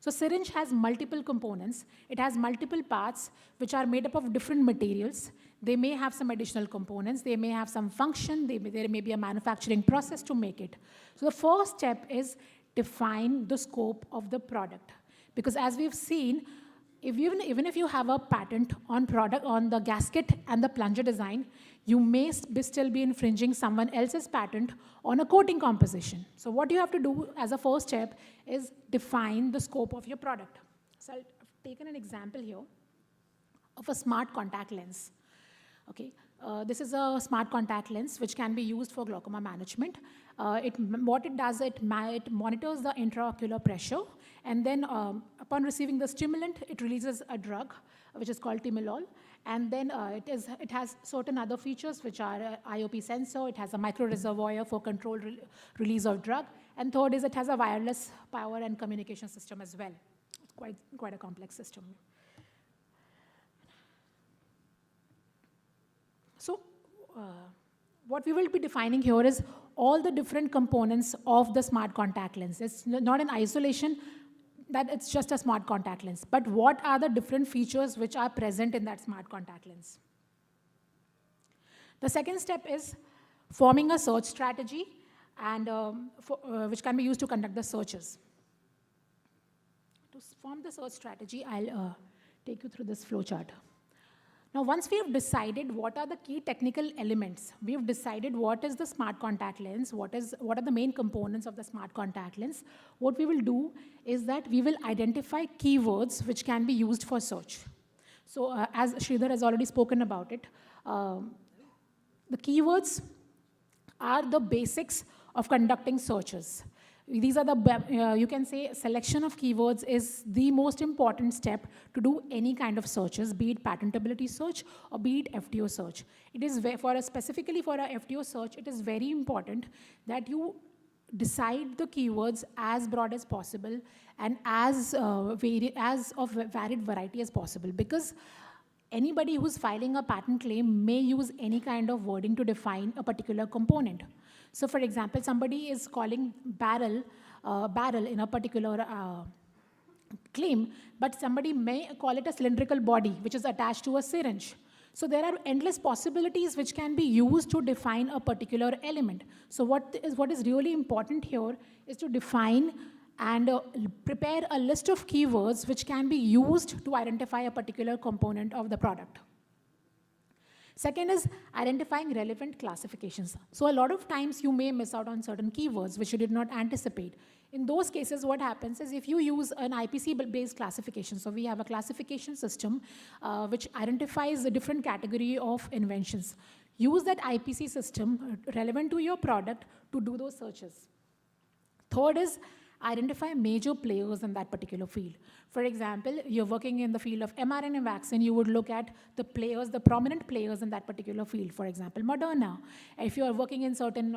So syringe has multiple components. It has multiple parts which are made up of different materials. They may have some additional components. They may have some function. There may be a manufacturing process to make it. So the first step is define the scope of the product. Because as we've seen, even if you have a patent on the gasket and the plunger design, you may still be infringing someone else's patent on a coating composition. So what you have to do as a first step is define the scope of your product. So I've taken an example here of a smart contact lens. Okay, this is a smart contact lens which can be used for glaucoma management. What it does, it monitors the intraocular pressure, and then upon receiving the stimulant, it releases a drug which is called timolol, and then it has certain other features which are IOP sensor. It has a micro reservoir for controlled release of drug, and third is it has a wireless power and communication system as well. It's quite a complex system. So what we will be defining here is all the different components of the smart contact lens. It's not in isolation that it's just a smart contact lens, but what are the different features which are present in that smart contact lens. The second step is forming a search strategy, and which can be used to conduct the searches. To form the search strategy, I'll take you through this flow chart. Now, once we have decided what are the key technical elements, we have decided what is the smart contact lens, what are the main components of the smart contact lens, what we will do is that we will identify keywords which can be used for search. So as Sridhar has already spoken about it, the keywords are the basics of conducting searches. These are you can say selection of keywords is the most important step to do any kind of searches, be it patentability search or be it FTO search. It is specifically for a FTO search, it is very important that you decide the keywords as broad as possible and as of varied variety as possible, because anybody who's filing a patent claim may use any kind of wording to define a particular component. So for example, somebody is calling barrel in a particular claim, but somebody may call it a cylindrical body which is attached to a syringe. So there are endless possibilities which can be used to define a particular element. So what is really important here is to define and prepare a list of keywords which can be used to identify a particular component of the product. Second is identifying relevant classifications. So a lot of times you may miss out on certain keywords which you did not anticipate. In those cases, what happens is if you use an IPC-based classification, so we have a classification system which identifies a different category of inventions. Use that IPC system relevant to your product to do those searches. Third is identify major players in that particular field. For example, you're working in the field of mRNA vaccine, you would look at the players, the prominent players in that particular field. For example, Moderna. If you are working in certain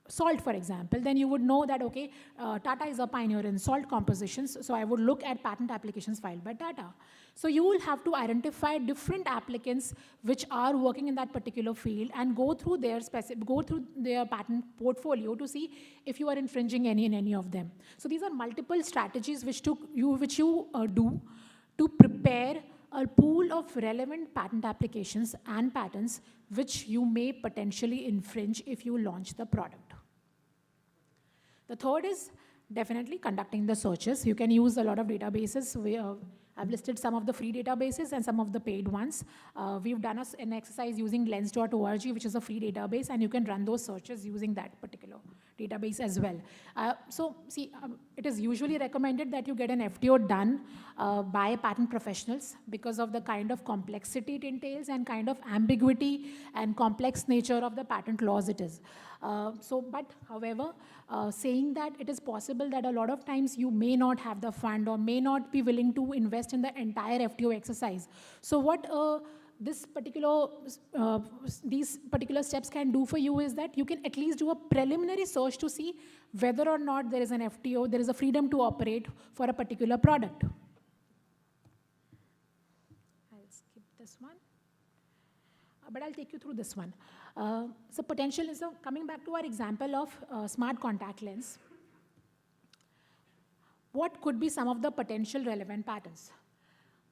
salt, for example, then you would know that, okay, Tata is a pioneer in salt compositions, so I would look at patent applications filed by Tata. So you will have to identify different applicants which are working in that particular field and go through their patent portfolio to see if you are infringing in any of them. So these are multiple strategies which you do to prepare a pool of relevant patent applications and patents which you may potentially infringe if you launch the product. The third is definitely conducting the searches. You can use a lot of databases. I've listed some of the free databases and some of the paid ones. We've done an exercise using lens.org, which is a free database, and you can run those searches using that particular database as well. It is usually recommended that you get an FTO done by patent professionals because of the kind of complexity it entails and kind of ambiguity and complex nature of the patent laws it is. However, saying that it is possible that a lot of times you may not have the fund or may not be willing to invest in the entire FTO exercise. So what these particular steps can do for you is that you can at least do a preliminary search to see whether or not there is an FTO, there is a freedom to operate for a particular product. I'll skip this one, but I'll take you through this one. So potential is, coming back to our example of smart contact lens. What could be some of the potential relevant patents?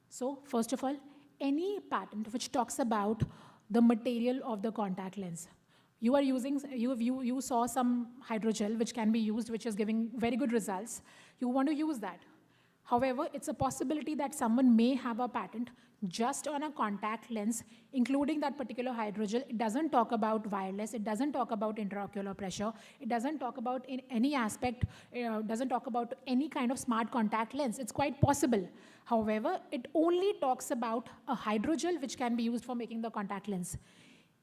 So first of all, any patent which talks about the material of the contact lens. You are using, you saw some hydrogel which can be used, which is giving very good results. You want to use that. However, it's a possibility that someone may have a patent just on a contact lens, including that particular hydrogel. It doesn't talk about wireless, it doesn't talk about intraocular pressure, it doesn't talk about in any aspect, doesn't talk about any kind of smart contact lens. It's quite possible. However, it only talks about a hydrogel which can be used for making the contact lens.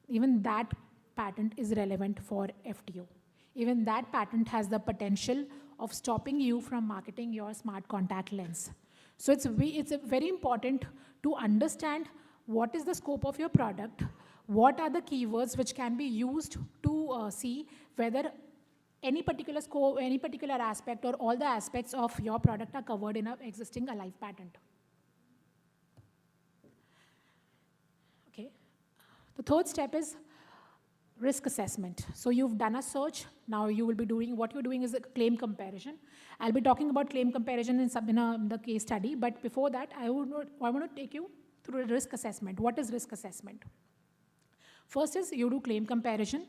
Even that patent is relevant for FTO. Even that patent has the potential of stopping you from marketing your smart contact lens. So it's very important to understand what is the scope of your product, what are the keywords which can be used to see whether any particular scope, any particular aspect or all the aspects of your product are covered in an existing alive patent. Okay. The third step is risk assessment. So you've done a search. Now you will be doing, what you're doing is a claim comparison. I'll be talking about claim comparison in the case study, but before that, I want to take you through a risk assessment. What is risk assessment? First is you do claim comparison.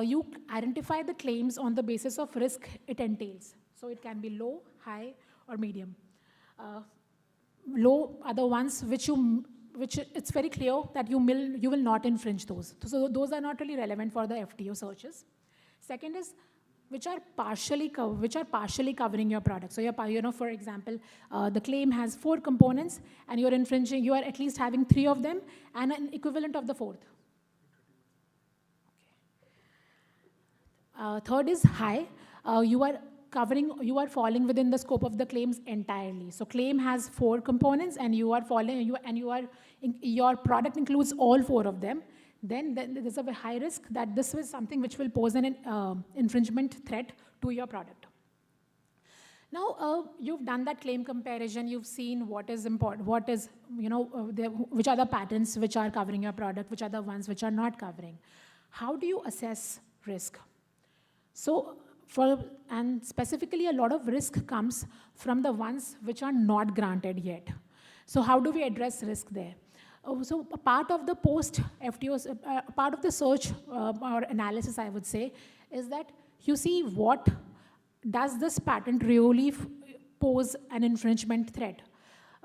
You identify the claims on the basis of risk it entails. So it can be low, high, or medium. Low are the ones which it's very clear that you will not infringe those. So those are not really relevant for the FTO searches. Second is which are partially covering your product. So for example, the claim has 4 components and you're infringing, you are at least having 3 of them and an equivalent of the 4th. Okay. Third is high. You are falling within the scope of the claims entirely. So claim has 4 components and your product includes all 4 of them. Then there's a high risk that this is something which will pose an infringement threat to your product. Now, you've done that claim comparison, you've seen what is important, which are the patents which are covering your product, which are the ones which are not covering. How do you assess risk? So, and specifically a lot of risk comes from the ones which are not granted yet. So how do we address risk there? So a part of the post-FTO, part of the search or analysis, I would say, is that you see what does this patent really pose an infringement threat.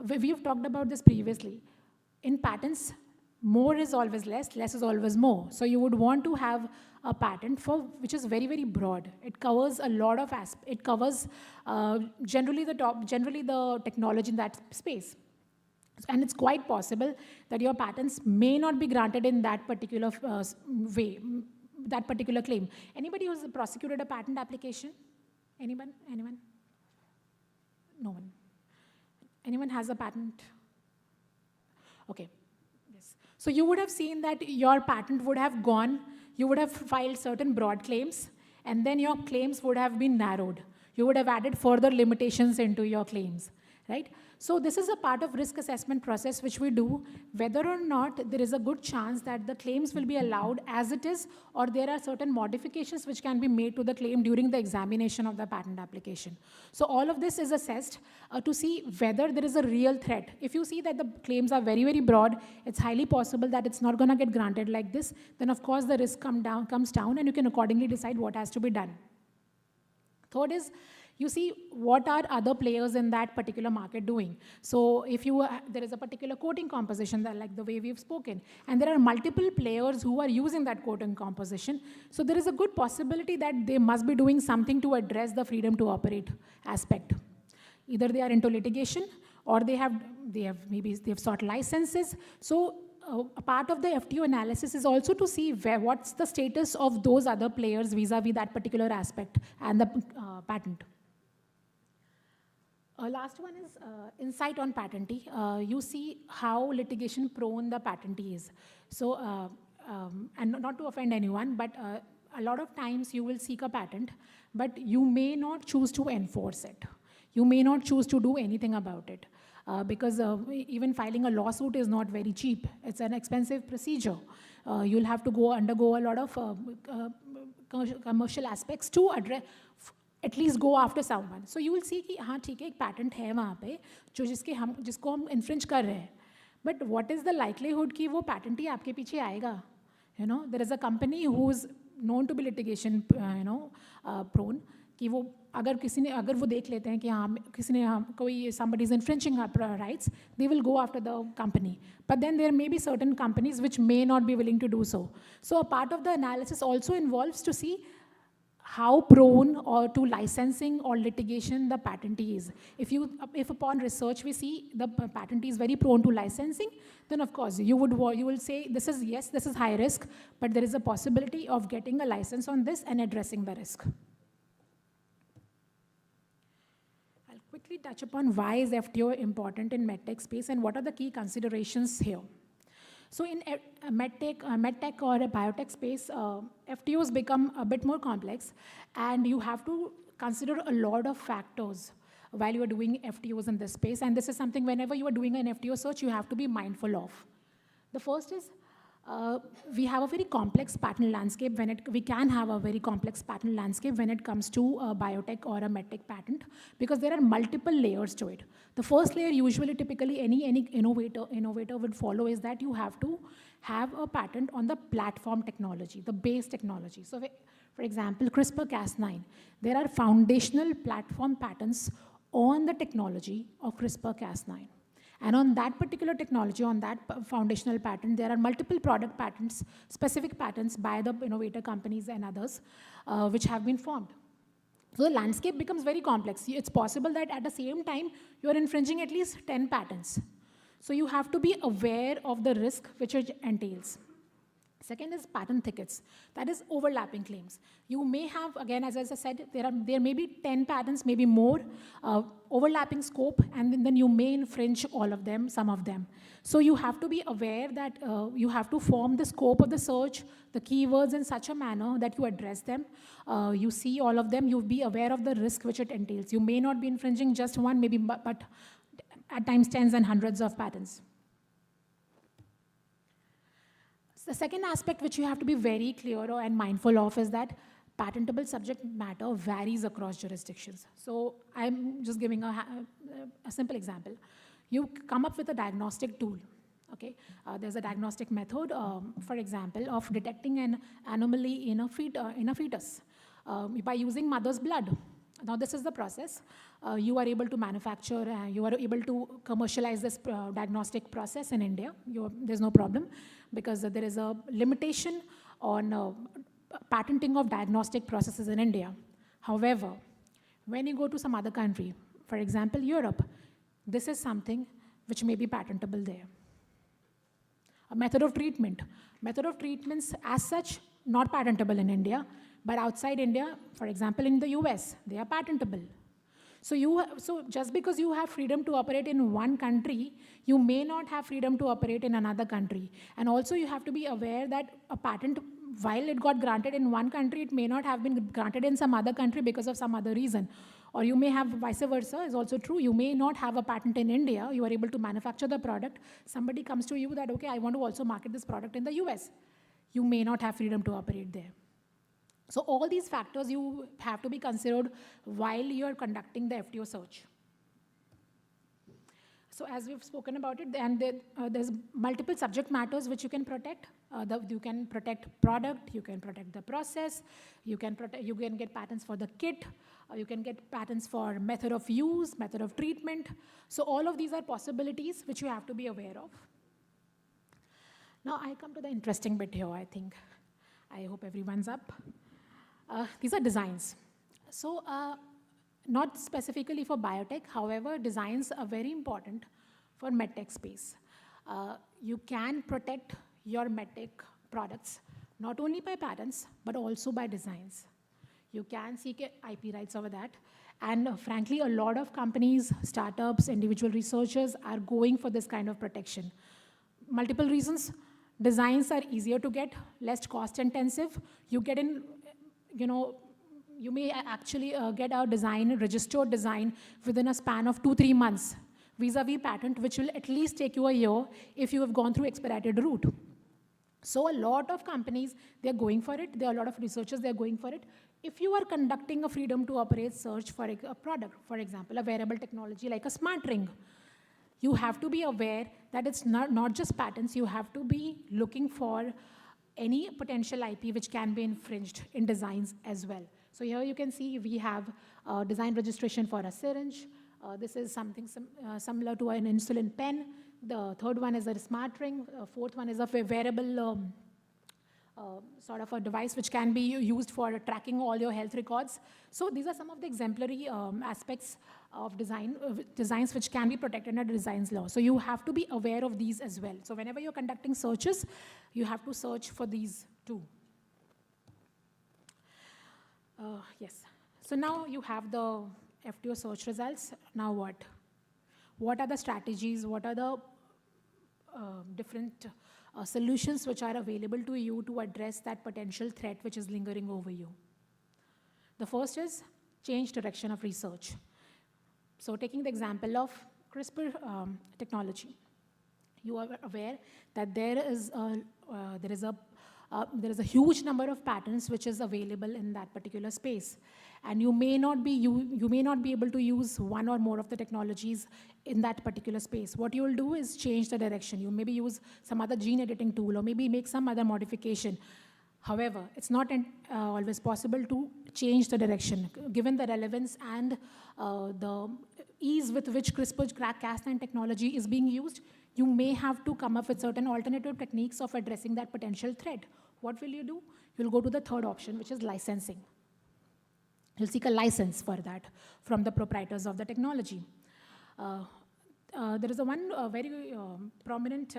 We've talked about this previously. In patents, more is always less is always more. So you would want to have a patent for which is very, very broad. It covers a lot of it covers generally the technology in that space. And it's quite possible that your patents may not be granted in that particular way, that particular claim. Anybody who's prosecuted a patent application? Anyone? Anyone? No one. Anyone has a patent? Okay. Yes. So you would have seen that your patent would have gone, you would have filed certain broad claims, and then your claims would have been narrowed. You would have added further limitations into your claims, right? So this is a part of risk assessment process which we do, whether or not there is a good chance that the claims will be allowed as it is, or there are certain modifications which can be made to the claim during the examination of the patent application. So all of this is assessed to see whether there is a real threat. If you see that the claims are very, very broad, it's highly possible that it's not going to get granted like this, then of course the risk comes down and you can accordingly decide what has to be done. Third is, you see what are other players in that particular market doing. So if there is a particular coating composition that, like the way we've spoken, and there are multiple players who are using that coating composition, so there is a good possibility that they must be doing something to address the freedom to operate aspect. Either they are into litigation, or they have sought licenses. So a part of the FTO analysis is also to see what's the status of those other players vis-a-vis that particular aspect and the patent. Last one is insight on patentee. You see how litigation prone the patentee is. So, and not to offend anyone, but a lot of times you will seek a patent, but you may not choose to enforce it. You may not choose to do anything about it. Because even filing a lawsuit is not very cheap. It's an expensive procedure. You'll have to undergo a lot of commercial aspects to address, at least go after someone. So you will see कि हाँ ठीक है एक patent है वहाँ पे जो जिसको हम infringe कर रहे हैं. But what is the likelihood कि वो patent ही आपके पीछे आएगा? You know, there is a company who is known to be litigation, prone. कि वो अगर वो देख लेते हैं कि हाँ कोई somebody is infringing our rights, they will go after the company. But then there may be certain companies which may not be willing to do so. So a part of the analysis also involves to see how prone or to licensing or litigation the patentee is. If upon research we see the patentee is very prone to licensing, then of course you will say this is high risk, but there is a possibility of getting a license on this and addressing the risk. I'll quickly touch upon why is FTO important in medtech space and what are the key considerations here. So in medtech or a biotech space, FTOs become a bit more complex, and you have to consider a lot of factors while you are doing FTOs in this space. And this is something whenever you are doing an FTO search, you have to be mindful of. The first is we have a very complex patent landscape we can have a very complex patent landscape when it comes to a biotech or a medtech patent, because there are multiple layers to it. The first layer usually typically any innovator would follow is that you have to have a patent on the platform technology, the base technology. So for example, CRISPR-Cas9, there are foundational platform patents on the technology of CRISPR-Cas9. And on that particular technology, on that foundational patent, there are multiple product patents, specific patents by the innovator companies and others, which have been formed. So the landscape becomes very complex. It's possible that at the same time, you're infringing at least 10 patents. So you have to be aware of the risk which it entails. Second is patent thickets. That is overlapping claims. You may have, again, as I said, there may be 10 patents, maybe more, overlapping scope, and then you may infringe all of them, some of them. So you have to be aware that you have to form the scope of the search, the keywords in such a manner that you address them. You see all of them, you'll be aware of the risk which it entails. You may not be infringing just one, maybe, but at times tens and hundreds of patents. The second aspect which you have to be very clear and mindful of is that patentable subject matter varies across jurisdictions. So I'm just giving a simple example. You come up with a diagnostic tool. Okay, there's a diagnostic method, for example, of detecting an anomaly in a fetus by using mother's blood. now this is the process. You are able to manufacture, you are able to commercialize this diagnostic process in India. There's no problem because there is a limitation on patenting of diagnostic processes in India. However, when you go to some other country, for example, Europe, this is something which may be patentable there. A method of treatment. Method of treatments as such, not patentable in India, but outside India, for example, in the US, they are patentable. So just because you have freedom to operate in one country, you may not have freedom to operate in another country. And also you have to be aware that a patent, while it got granted in one country, it may not have been granted in some other country because of some other reason. Or you may have vice versa, is also true. You may not have a patent in India, you are able to manufacture the product. Somebody comes to you that, okay, I want to also market this product in the US. You may not have freedom to operate there. So all these factors you have to be considered while you are conducting the FTO search. So as we've spoken about it, and there's multiple subject matters which you can protect. You can protect product, you can protect the process, you can get patents for the kit, you can get patents for method of use, method of treatment. So all of these are possibilities which you have to be aware of. Now I come to the interesting bit here, I think. I hope everyone's up. These are designs. So not specifically for biotech, however, designs are very important for medtech space. You can protect your medtech products not only by patents, but also by designs. You can seek IP rights over that. And frankly, a lot of companies, startups, individual researchers are going for this kind of protection. Multiple reasons. Designs are easier to get, less cost intensive. You get in, you may actually get a design, registered design within a span of 2-3 months, vis-a-vis patent, which will at least take you a year if you have gone through expedited route. So a lot of companies, they're going for it. There are a lot of researchers, they're going for it. If you are conducting a freedom to operate search for a product, for example, a wearable technology like a smart ring, you have to be aware that it's not just patents, you have to be looking for any potential IP which can be infringed in designs as well. So here you can see we have design registration for a syringe. This is something similar to an insulin pen. The third one is a smart ring. Fourth one is a wearable sort of a device which can be used for tracking all your health records. So these are some of the exemplary aspects of designs which can be protected under designs law. So you have to be aware of these as well. So whenever you're conducting searches, you have to search for these too. Yes. So now you have the FTO search results. Now what? What are the strategies? What are the different solutions which are available to you to address that potential threat which is lingering over you? The first is change direction of research. So taking the example of CRISPR technology, you are aware that there is a huge number of patents which is available in that particular space, and you may not be able to use one or more of the technologies in that particular space. What you will do is change the direction. You maybe use some other gene editing tool or maybe make some other modification. However, it's not always possible to change the direction. Given the relevance and the ease with which CRISPR-Cas9 technology is being used, you may have to come up with certain alternative techniques of addressing that potential threat. What will you do? You'll go to the third option, which is licensing. You'll seek a license for that from the proprietors of the technology. There is one very prominent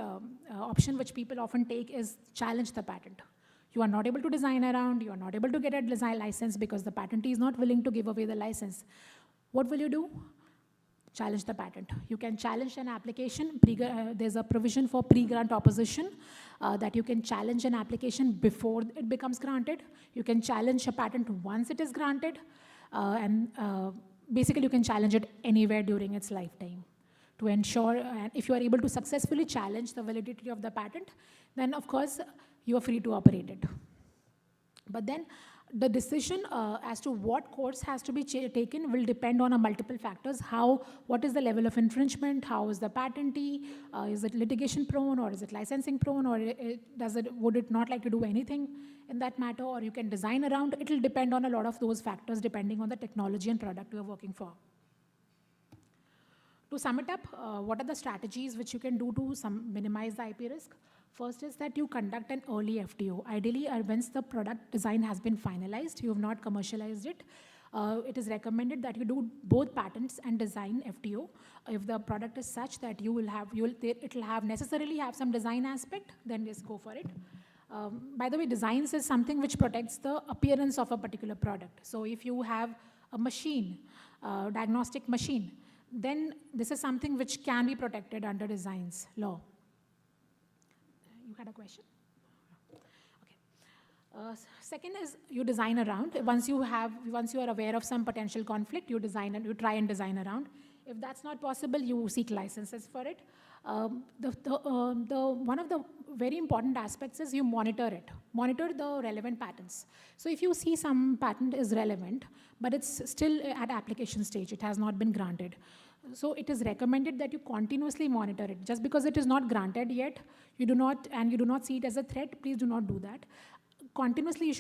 option which people often take is challenge the patent. You are not able to design around, you are not able to get a design license because the patentee is not willing to give away the license. What will you do? Challenge the patent. You can challenge an application. There's a provision for pre-grant opposition that you can challenge an application before it becomes granted. You can challenge a patent once it is granted. And basically, you can challenge it anywhere during its lifetime to ensure, if you are able to successfully challenge the validity of the patent, then of course, you are free to operate it. But then, the decision as to what course has to be taken will depend on multiple factors. What is the level of infringement? How is the patentee? Is it litigation prone, or is it licensing prone, or would it not like to do anything in that matter? Or you can design around. It will depend on a lot of those factors depending on the technology and product you are working for. To sum it up, what are the strategies which you can do to minimize the IP risk? First is that you conduct an early FTO. Ideally, once the product design has been finalized, you have not commercialized it, it is recommended that you do both patents and design FTO. If the product is such that it will necessarily have some design aspect, then just go for it. By the way, designs is something which protects the appearance of a particular product. So if you have a machine, diagnostic machine, then this is something which can be protected under designs law. You had a question? Okay. Second is you design around. Once you are aware of some potential conflict, you try and design around. If that's not possible, you seek licenses for it. One of the very important aspects is you monitor it. Monitor the relevant patents. So if you see some patent is relevant, but it's still at application stage, it has not been granted. So it is recommended that you continuously monitor it. Just because it is not granted yet, you do not see it as a threat, please do not do that. Continuously, you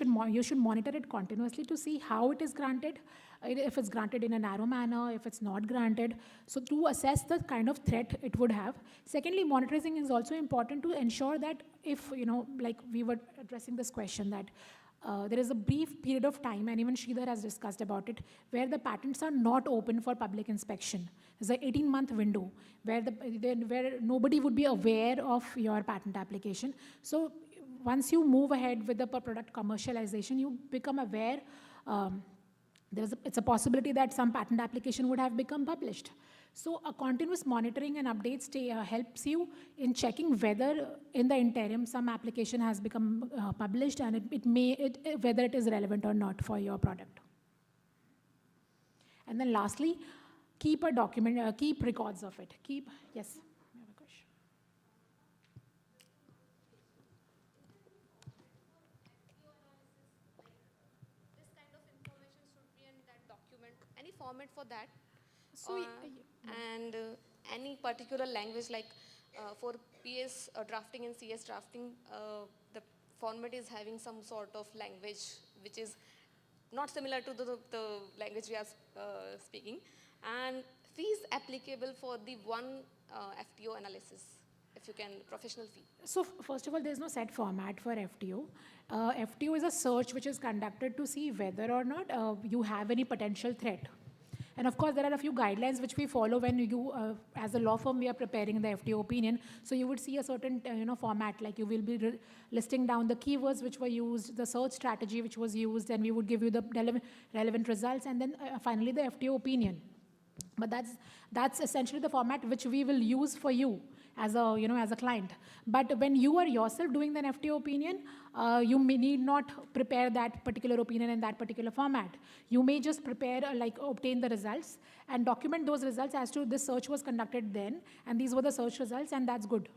should monitor it continuously to see how it is granted, if it's granted in a narrow manner, if it's not granted. So to assess the kind of threat it would have. Secondly, monitoring is also important to ensure that if, like we were addressing this question, that there is a brief period of time, and even Sridhar has discussed about it, where the patents are not open for public inspection. There's an 18-month window where nobody would be aware of your patent application. So once you move ahead with the product commercialization, you become aware. It's a possibility that some patent application would have become published. So a continuous monitoring and updates helps you in checking whether in the interim some application has become published and whether it is relevant or not for your product. And then lastly, keep a document, keep records of it. Yes. I have a question. This kind of information should be in that document. Any format for that? So, and any particular language, like for PS drafting and CS drafting, the format is having some sort of language which is not similar to the language we are speaking, and fees applicable for the one FTO analysis, if you can, professional fee. So first of all, there's no set format for FTO. FTO is a search which is conducted to see whether or not you have any potential threat. And of course, there are a few guidelines which we follow when you, as a law firm, we are preparing the FTO opinion. So you would see a certain format, like you will be listing down the keywords which were used, the search strategy which was used, and we would give you the relevant results, and then finally the FTO opinion. But that's essentially the format which we will use for you as a client. But when you are yourself doing the FTO opinion, you may need not prepare that particular opinion in that particular format. You may just prepare, obtain the results and document those results as to this search was conducted then, and these were the search results, and that's good.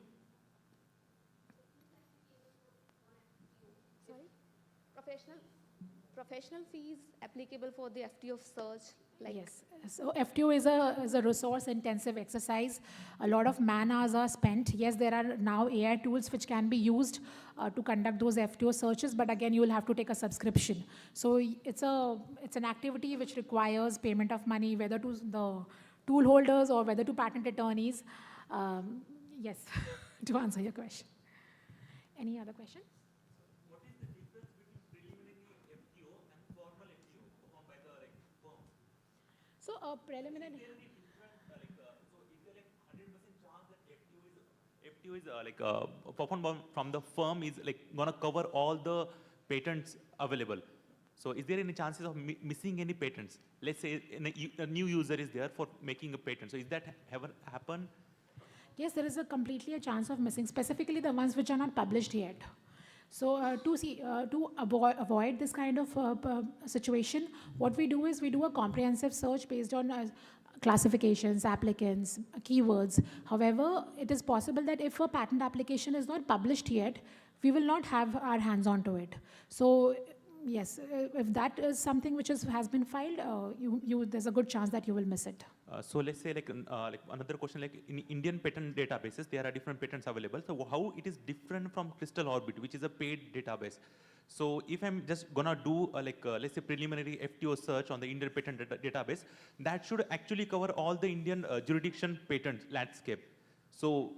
Sorry? Professional fees applicable for the FTO search? Yes. So FTO is a resource-intensive exercise. A lot of man-hours are spent. Yes, there are now AI tools which can be used to conduct those FTO searches, but again, you will have to take a subscription. So it's an activity which requires payment of money, whether to the tool holders or whether to patent attorneys. Yes, to answer your question. Any other question? So preliminary. FTO is performed from the firm is gonna cover all the patents available. So is there any chances of missing any patents? Let's say a new user is there for making a patent. So is that ever happen? Yes, there is completely a chance of missing, specifically the ones which are not published yet. So to avoid this kind of situation, what we do is we do a comprehensive search based on classifications, applicants, keywords. However, it is possible that if a patent application is not published yet, we will not have our hands onto it. So yes, if that is something which has been filed, there's a good chance that you will miss it. So let's say like another question, like in Indian patent databases, there are different patents available. So how it is different from Crystal Orbit, which is a paid database? So if I'm just gonna do let's say preliminary FTO search on the Indian patent database, that should actually cover all the Indian jurisdiction patent landscape. So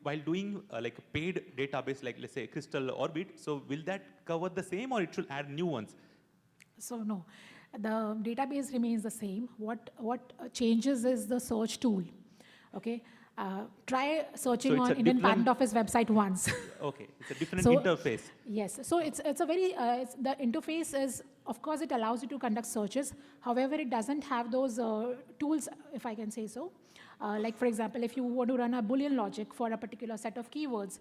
while doing like a paid database, like let's say Crystal Orbit, so will that cover the same or it should add new ones? So no, the database remains the same. What changes is the search tool. Okay, try searching on Indian Patent Office website once. Okay, it's a different interface. Yes, so it's a very the interface is, of course, it allows you to conduct searches. However, it doesn't have those tools, if I can say so. Like for example, if you want to run a Boolean logic for a particular set of keywords,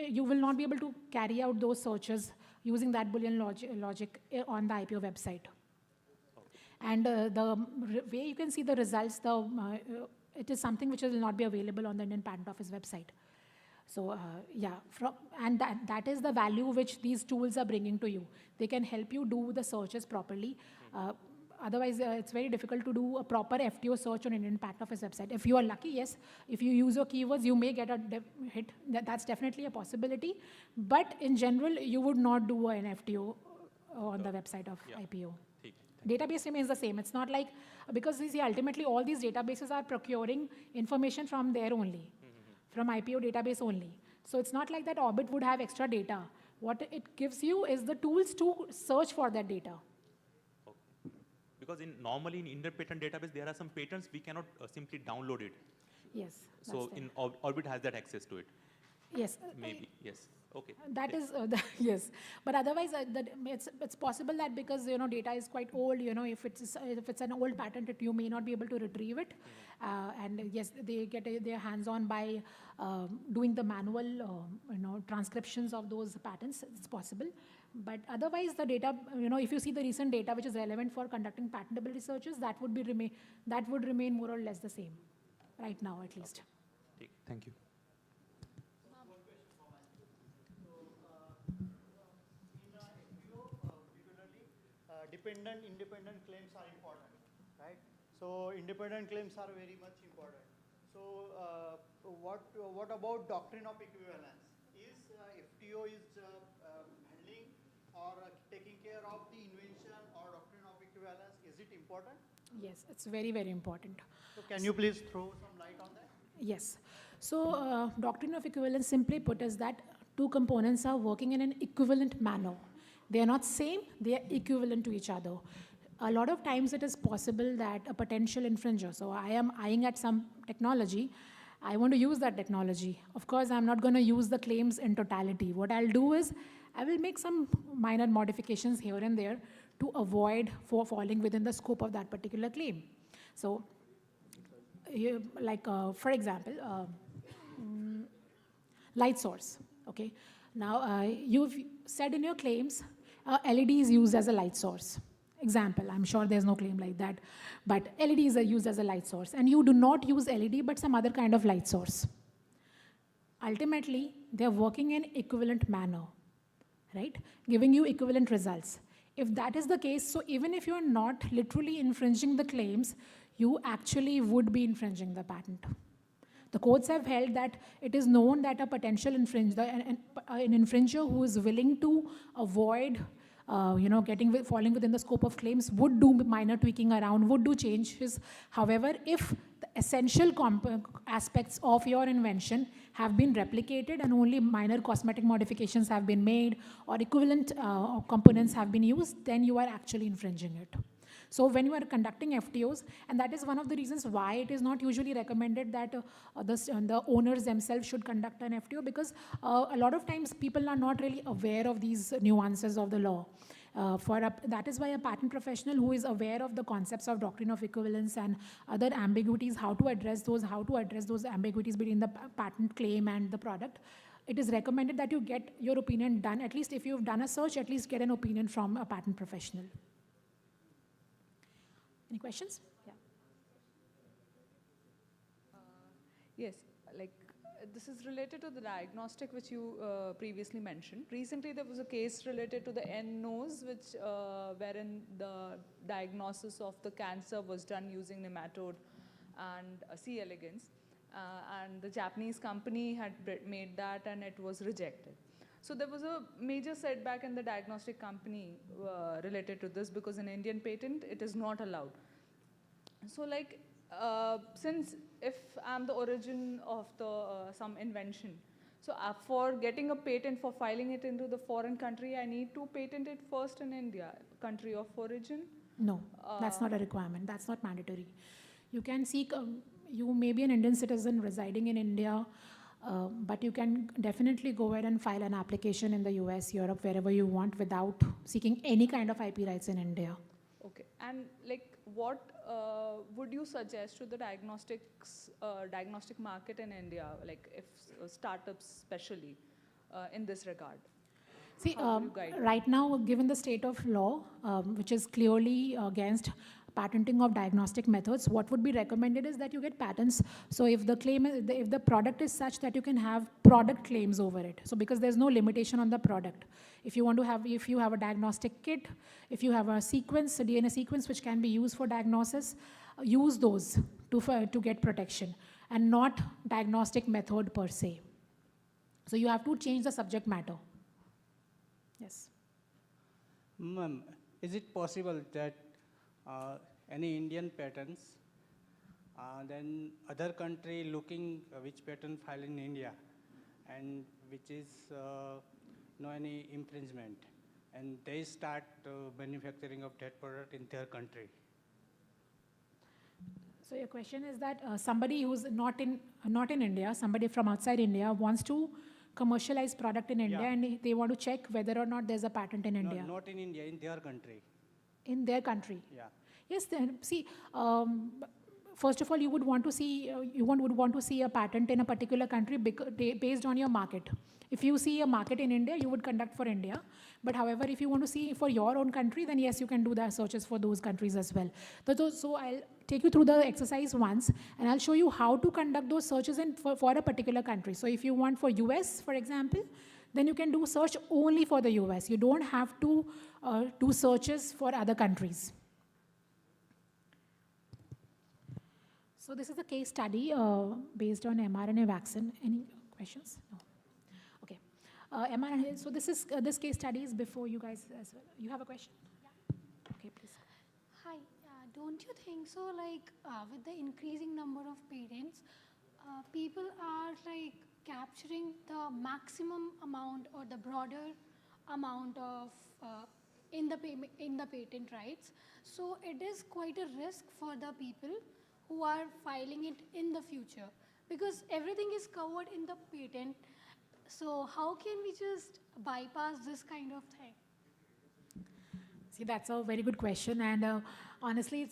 you will not be able to carry out those searches using that Boolean logic on the IPO website. And the way you can see the results, it is something which will not be available on the Indian Patent Office website. So yeah, and that is the value which these tools are bringing to you. They can help you do the searches properly. Otherwise, it's very difficult to do a proper FTO search on Indian Patent Office website. If you are lucky, yes, if you use your keywords, you may get a hit. That's definitely a possibility. But in general, you would not do an FTO on the website of IPO. Database remains the same. It's not like, because you see, ultimately all these databases are procuring information from there only, from IPO database only. So it's not like that Orbit would have extra data. What it gives you is the tools to search for that data. Because normally in Indian patent database, there are some patents we cannot simply download it. Yes. So in Orbit has that access to it. Yes. Maybe, yes. Okay. That is, yes. But otherwise, it's possible that because, data is quite old, if it's an old patent, you may not be able to retrieve it. And yes, they get their hands on by doing the manual, transcriptions of those patents. It's possible. But otherwise, the data, if you see the recent data which is relevant for conducting patentability searches, that would remain more or less the same, right now at least. Okay. Thank you. Dependent, independent claims are important, right? So independent claims are very much important. So what about doctrine of equivalence? Is FTO is handling or taking care of the invention or doctrine of equivalence? Is it important? Yes, it's very, very important. So can you please throw some light on that? Yes. So doctrine of equivalence, simply put, is that two components are working in an equivalent manner. They are not same, they are equivalent to each other. A lot of times it is possible that a potential infringer, so I am eyeing at some technology, I want to use that technology. Of course, I'm not going to use the claims in totality. What I'll do is, I will make some minor modifications here and there to avoid falling within the scope of that particular claim. So, for example, light source, okay? Now, you've said in your claims, LED is used as a light source. Example, I'm sure there's no claim like that, but LEDs are used as a light source, and you do not use LED, but some other kind of light source. Ultimately, they're working in equivalent manner, right? Giving you equivalent results. If that is the case, so even if you're not literally infringing the claims, you actually would be infringing the patent. The courts have held that it is known that a potential infringer, an infringer who is willing to avoid falling within the scope of claims would do minor tweaking around, would do changes. However, if the essential aspects of your invention have been replicated and only minor cosmetic modifications have been made or equivalent components have been used, then you are actually infringing it. So when you are conducting FTOs, and that is one of the reasons why it is not usually recommended that the owners themselves should conduct an FTO, because a lot of times people are not really aware of these nuances of the law. That is why a patent professional who is aware of the concepts of doctrine of equivalence and other ambiguities, how to address those ambiguities between the patent claim and the product, it is recommended that you get your opinion done. At least if you've done a search, at least get an opinion from a patent professional. Any questions? Yeah. Yes, this is related to the diagnostic which you previously mentioned. Recently, there was a case related to the N-nose, wherein the diagnosis of the cancer was done using nematode and C. elegans. And the Japanese company had made that and it was rejected. So there was a major setback in the diagnostic company related to this, because in Indian patent, it is not allowed. So like, since if I'm the origin of some invention, so for getting a patent, for filing it into the foreign country, I need to patent it first in India, country of origin? No, that's not a requirement. That's not mandatory. You can seek, you may be an Indian citizen residing in India, but you can definitely go ahead and file an application in the US, Europe, wherever you want, without seeking any kind of IP rights in India. Okay, and like what would you suggest to the diagnostic market in India, like if startups especially in this regard? See, right now, given the state of law, which is clearly against patenting of diagnostic methods, what would be recommended is that you get patents. So if the claim is, if the product is such that you can have product claims over it. So because there's no limitation on the product. If you want to have, if you have a diagnostic kit, if you have a sequence, a DNA sequence which can be used for diagnosis, use those to get protection, and not diagnostic method per se. So you have to change the subject matter. Yes. Ma'am, is it possible that any Indian patents, then other country looking which patent file in India, and which is no any infringement, and they start manufacturing of that product in their country? So your question is that somebody who's not in India, somebody from outside India wants to commercialize product in India, and they want to check whether or not there's a patent in India. No, not in India, in their country. In their country. Yeah. Yes, then see, first of all, you would want to see would want to see a patent in a particular country based on your market. If you see a market in India, you would conduct for India. But however, if you want to see for your own country, then yes, you can do the searches for those countries as well. So I'll take you through the exercise once, and I'll show you how to conduct those searches for a particular country. So if you want for US, for example, then you can do search only for the US. You don't have to do searches for other countries. So this is a case study based on mRNA vaccine. Any questions? No. Okay. mRNA. So this case study is before you guys as well. You have a question? Yeah. Okay, please. Hi. Don't you think so? Like with the increasing number of patents, people are like capturing the maximum amount or the broader amount of in the patent rights. So it is quite a risk for the people who are filing it in the future, because everything is covered in the patent. So how can we just bypass this kind of thing? See, that's a very good question, and honestly,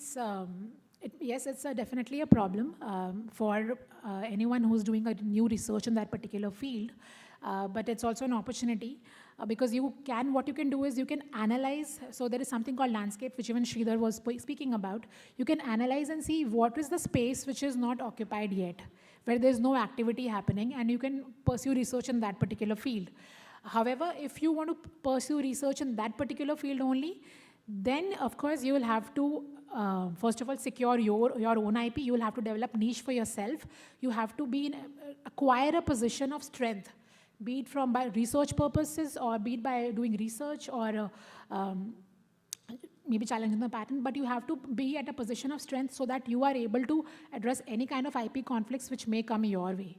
yes, it's definitely a problem for anyone who's doing a new research in that particular field. But it's also an opportunity because what you can do is you can analyze. So there is something called landscape, which even Sridhar was speaking about. You can analyze and see what is the space which is not occupied yet, where there's no activity happening, and you can pursue research in that particular field. However, if you want to pursue research in that particular field only, then of course you will have to first of all secure your own IP. You will have to develop niche for yourself. You have to acquire a position of strength, be it by research purposes, or be it by doing research, or maybe challenging the patent, but you have to be at a position of strength so that you are able to address any kind of IP conflicts which may come your way.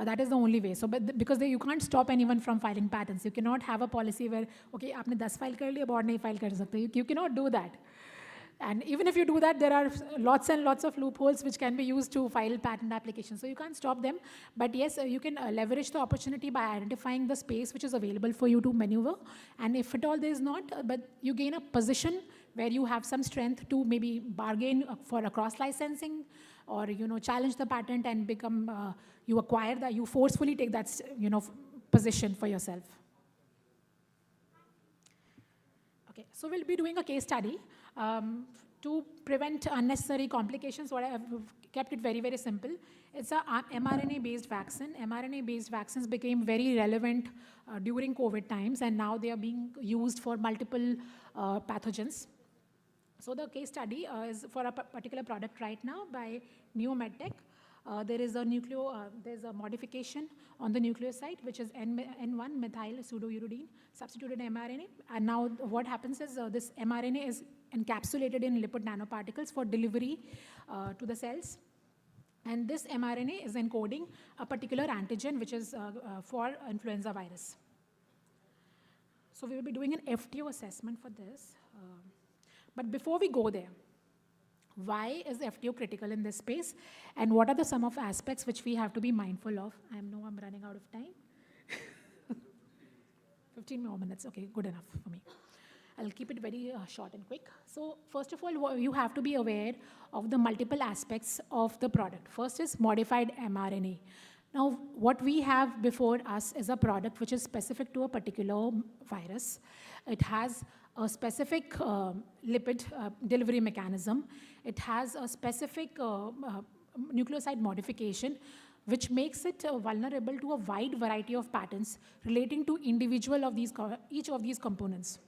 That is the only way. So, because you can't stop anyone from filing patents. You cannot have a policy where, okay, आपने 10 file कर लिया, board नहीं file कर सकते. You cannot do that. And even if you do that, there are lots and lots of loopholes which can be used to file patent applications. So you can't stop them. But yes, you can leverage the opportunity by identifying the space which is available for you to maneuver. And if at all there is not, but you gain a position where you have some strength to maybe bargain for a cross-licensing, or challenge the patent and become, you forcefully take that position for yourself. Okay, so we'll be doing a case study to prevent unnecessary complications. What kept it very, very simple. It's a mRNA-based vaccine. mRNA-based vaccines became very relevant during COVID times, and now they are being used for multiple pathogens. So the case study is for a particular product right now by NeoMedTech. There's a modification on the nucleoside, which is N1 methyl pseudouridine, substituted mRNA. And now what happens is this mRNA is encapsulated in lipid nanoparticles for delivery to the cells. And this mRNA is encoding a particular antigen, which is for influenza virus. So we will be doing an FTO assessment for this. But before we go there, why is FTO critical in this space? And what are some of aspects which we have to be mindful of? I'm running out of time. 15 more minutes, okay, good enough for me. I'll keep it very short and quick. So first of all, you have to be aware of the multiple aspects of the product. First is modified mRNA. Now, what we have before us is a product which is specific to a particular virus. It has a specific lipid delivery mechanism. It has a specific nucleoside modification, which makes it vulnerable to a wide variety of patterns relating to each of these components.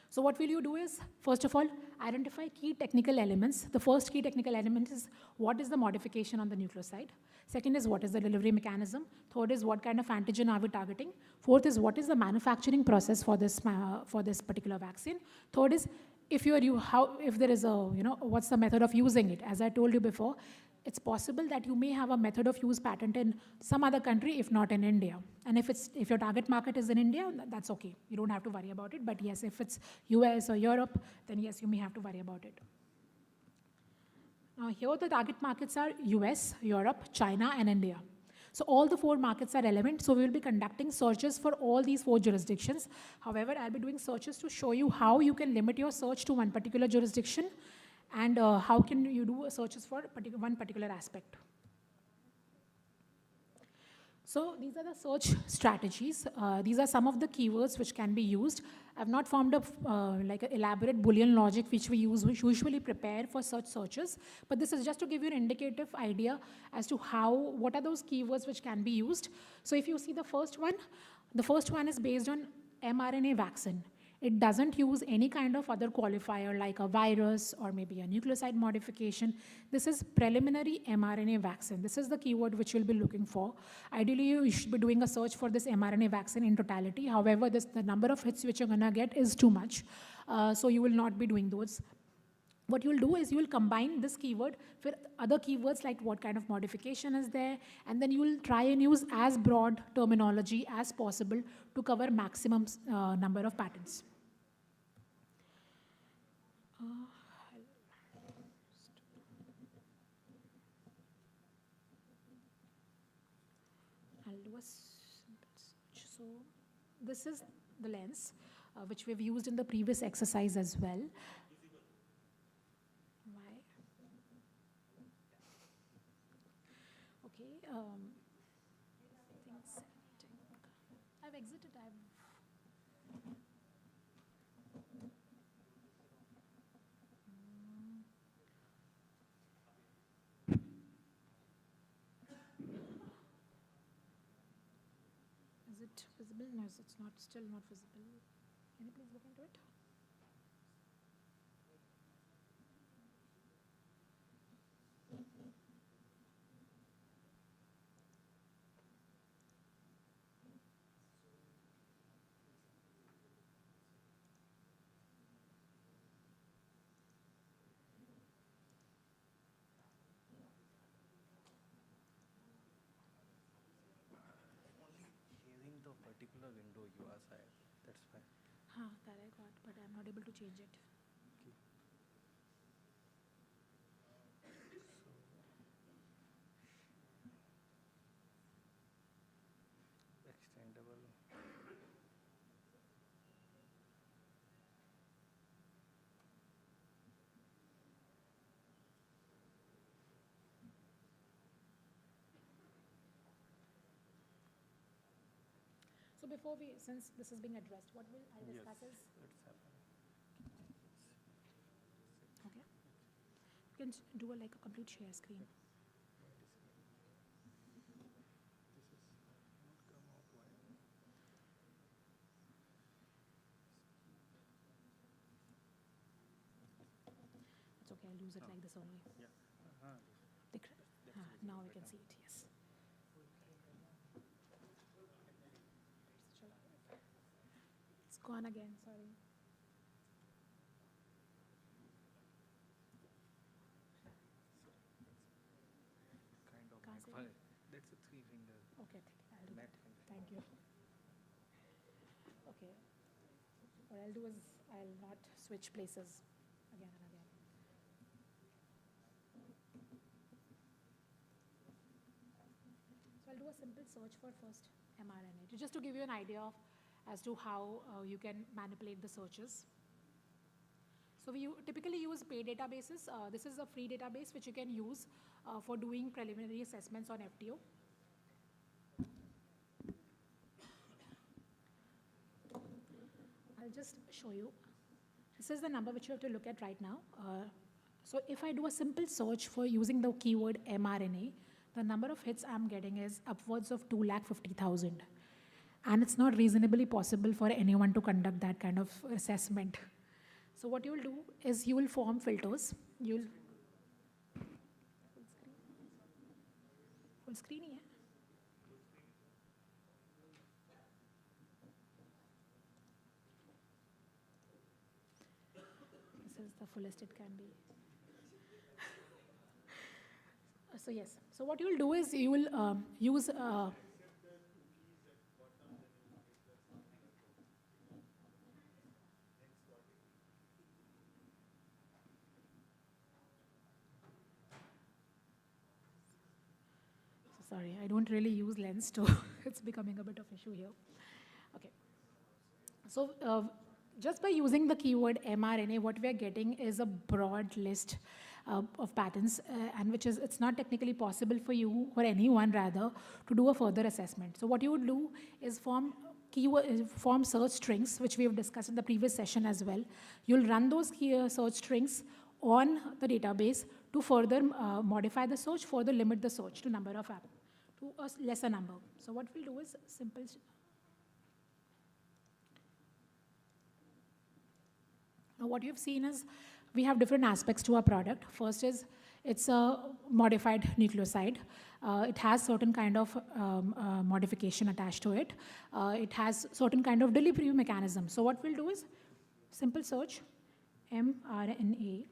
So what will you do is, first of all, identify key technical elements. The first key technical element is what is the modification on the nucleoside. Second is what is the delivery mechanism. Third is what kind of antigen are we targeting. Fourth is what is the manufacturing process for this particular vaccine. Third is if there is what's the method of using it. As I told you before, it's possible that you may have a method of use patent in some other country, if not in India. And if your target market is in India, that's okay. You don't have to worry about it. But yes, if it's US or Europe, then yes, you may have to worry about it. Now here the target markets are US, Europe, China, and India. So all the 4 markets are relevant. So we will be conducting searches for all these 4 jurisdictions. However, I'll be doing searches to show you how you can limit your search to one particular jurisdiction, and how can you do searches for one particular aspect. So these are the search strategies. These are some of the keywords which can be used. I've not formed like an elaborate Boolean logic which we usually prepare for such searches, but this is just to give you an indicative idea as to what are those keywords which can be used. So if you see the first one is based on mRNA vaccine. It doesn't use any kind of other qualifier like a virus or maybe a nucleoside modification. This is preliminary mRNA vaccine. This is the keyword which you'll be looking for. Ideally, you should be doing a search for this mRNA vaccine in totality. However, the number of hits which you're going to get is too much. So you will not be doing those. What you'll do is you will combine this keyword with other keywords like what kind of modification is there, and then you will try and use as broad terminology as possible to cover maximum number of patents. I'll do a simple search. So this is the lens which we've used in the previous exercise as well. I've exited. Is it visible? No, it's not. Still not visible. Can you please look into it? Particular window you assigned, that's fine. That I got, but I'm not able to change it. Okay. So, extendable. So before since this is being addressed, what will I discuss is? Let's happen. Okay. You can do like a complete share screen. It's okay, I'll use it like this only. Now we can see it, yes. It's gone again, sorry. Kind of Can't see magpie. it. That's a three-finger. Okay, I'll do that. Net finger. Thank you. Okay. What I'll do is I'll not switch places again and again. So I'll do a simple search for first mRNA, just to give you an idea of as to how you can manipulate the searches. So we typically use paid databases. This is a free database which you can use for doing preliminary assessments on FTO. I'll just show you. This is the number which you have to look at right now. So if I do a simple search for using the keyword mRNA, the number of hits I'm getting is upwards of 250,000. And it's not reasonably possible for anyone to conduct that kind of assessment. So what you will do is you will form filters. You'll full screen, yeah. This is the fullest it can be. So yes. So what you will do is you will use. Sorry, I don't really use lens, so it's becoming a bit of issue here. Okay. So just by using the keyword mRNA, what we are getting is a broad list of patterns, and which is, it's not technically possible for you, or anyone rather, to do a further assessment. So what you would do is form search strings, which we have discussed in the previous session as well. You'll run those search strings on the database to further modify the search, further limit the search to number of to a lesser number. So what we'll do is simple. Now what you've seen is we have different aspects to our product. First is it's a modified nucleoside. It has certain kind of modification attached to it. It has certain kind of delivery mechanism. So what we'll do is simple search mRNA.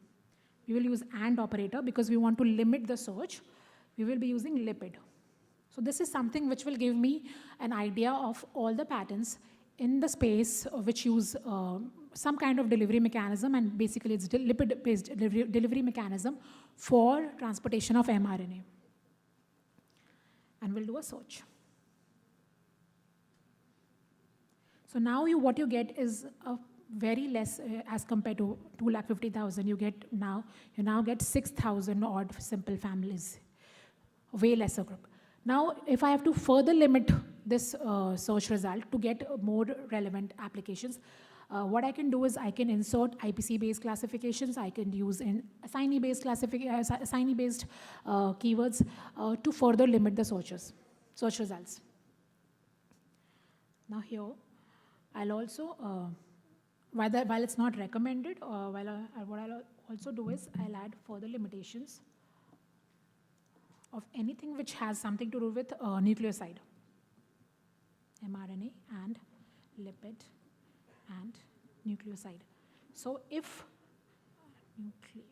We will use AND operator because we want to limit the search. We will be using lipid. So this is something which will give me an idea of all the patterns in the space which use some kind of delivery mechanism, and basically it's lipid-based delivery mechanism for transportation of mRNA. And we'll do a search. So now what you get is a very less as compared to 250,000. You now get 6,000 odd simple families, way lesser group. Now, if I have to further limit this search result to get more relevant applications, what I can do is I can insert IPC-based classifications. I can use assignee-based keywords to further limit the search results. Now here, I'll also, while it's not recommended, what I'll also do is I'll add further limitations of anything which has something to do with nucleoside, mRNA and lipid and nucleoside. So if nucleoside,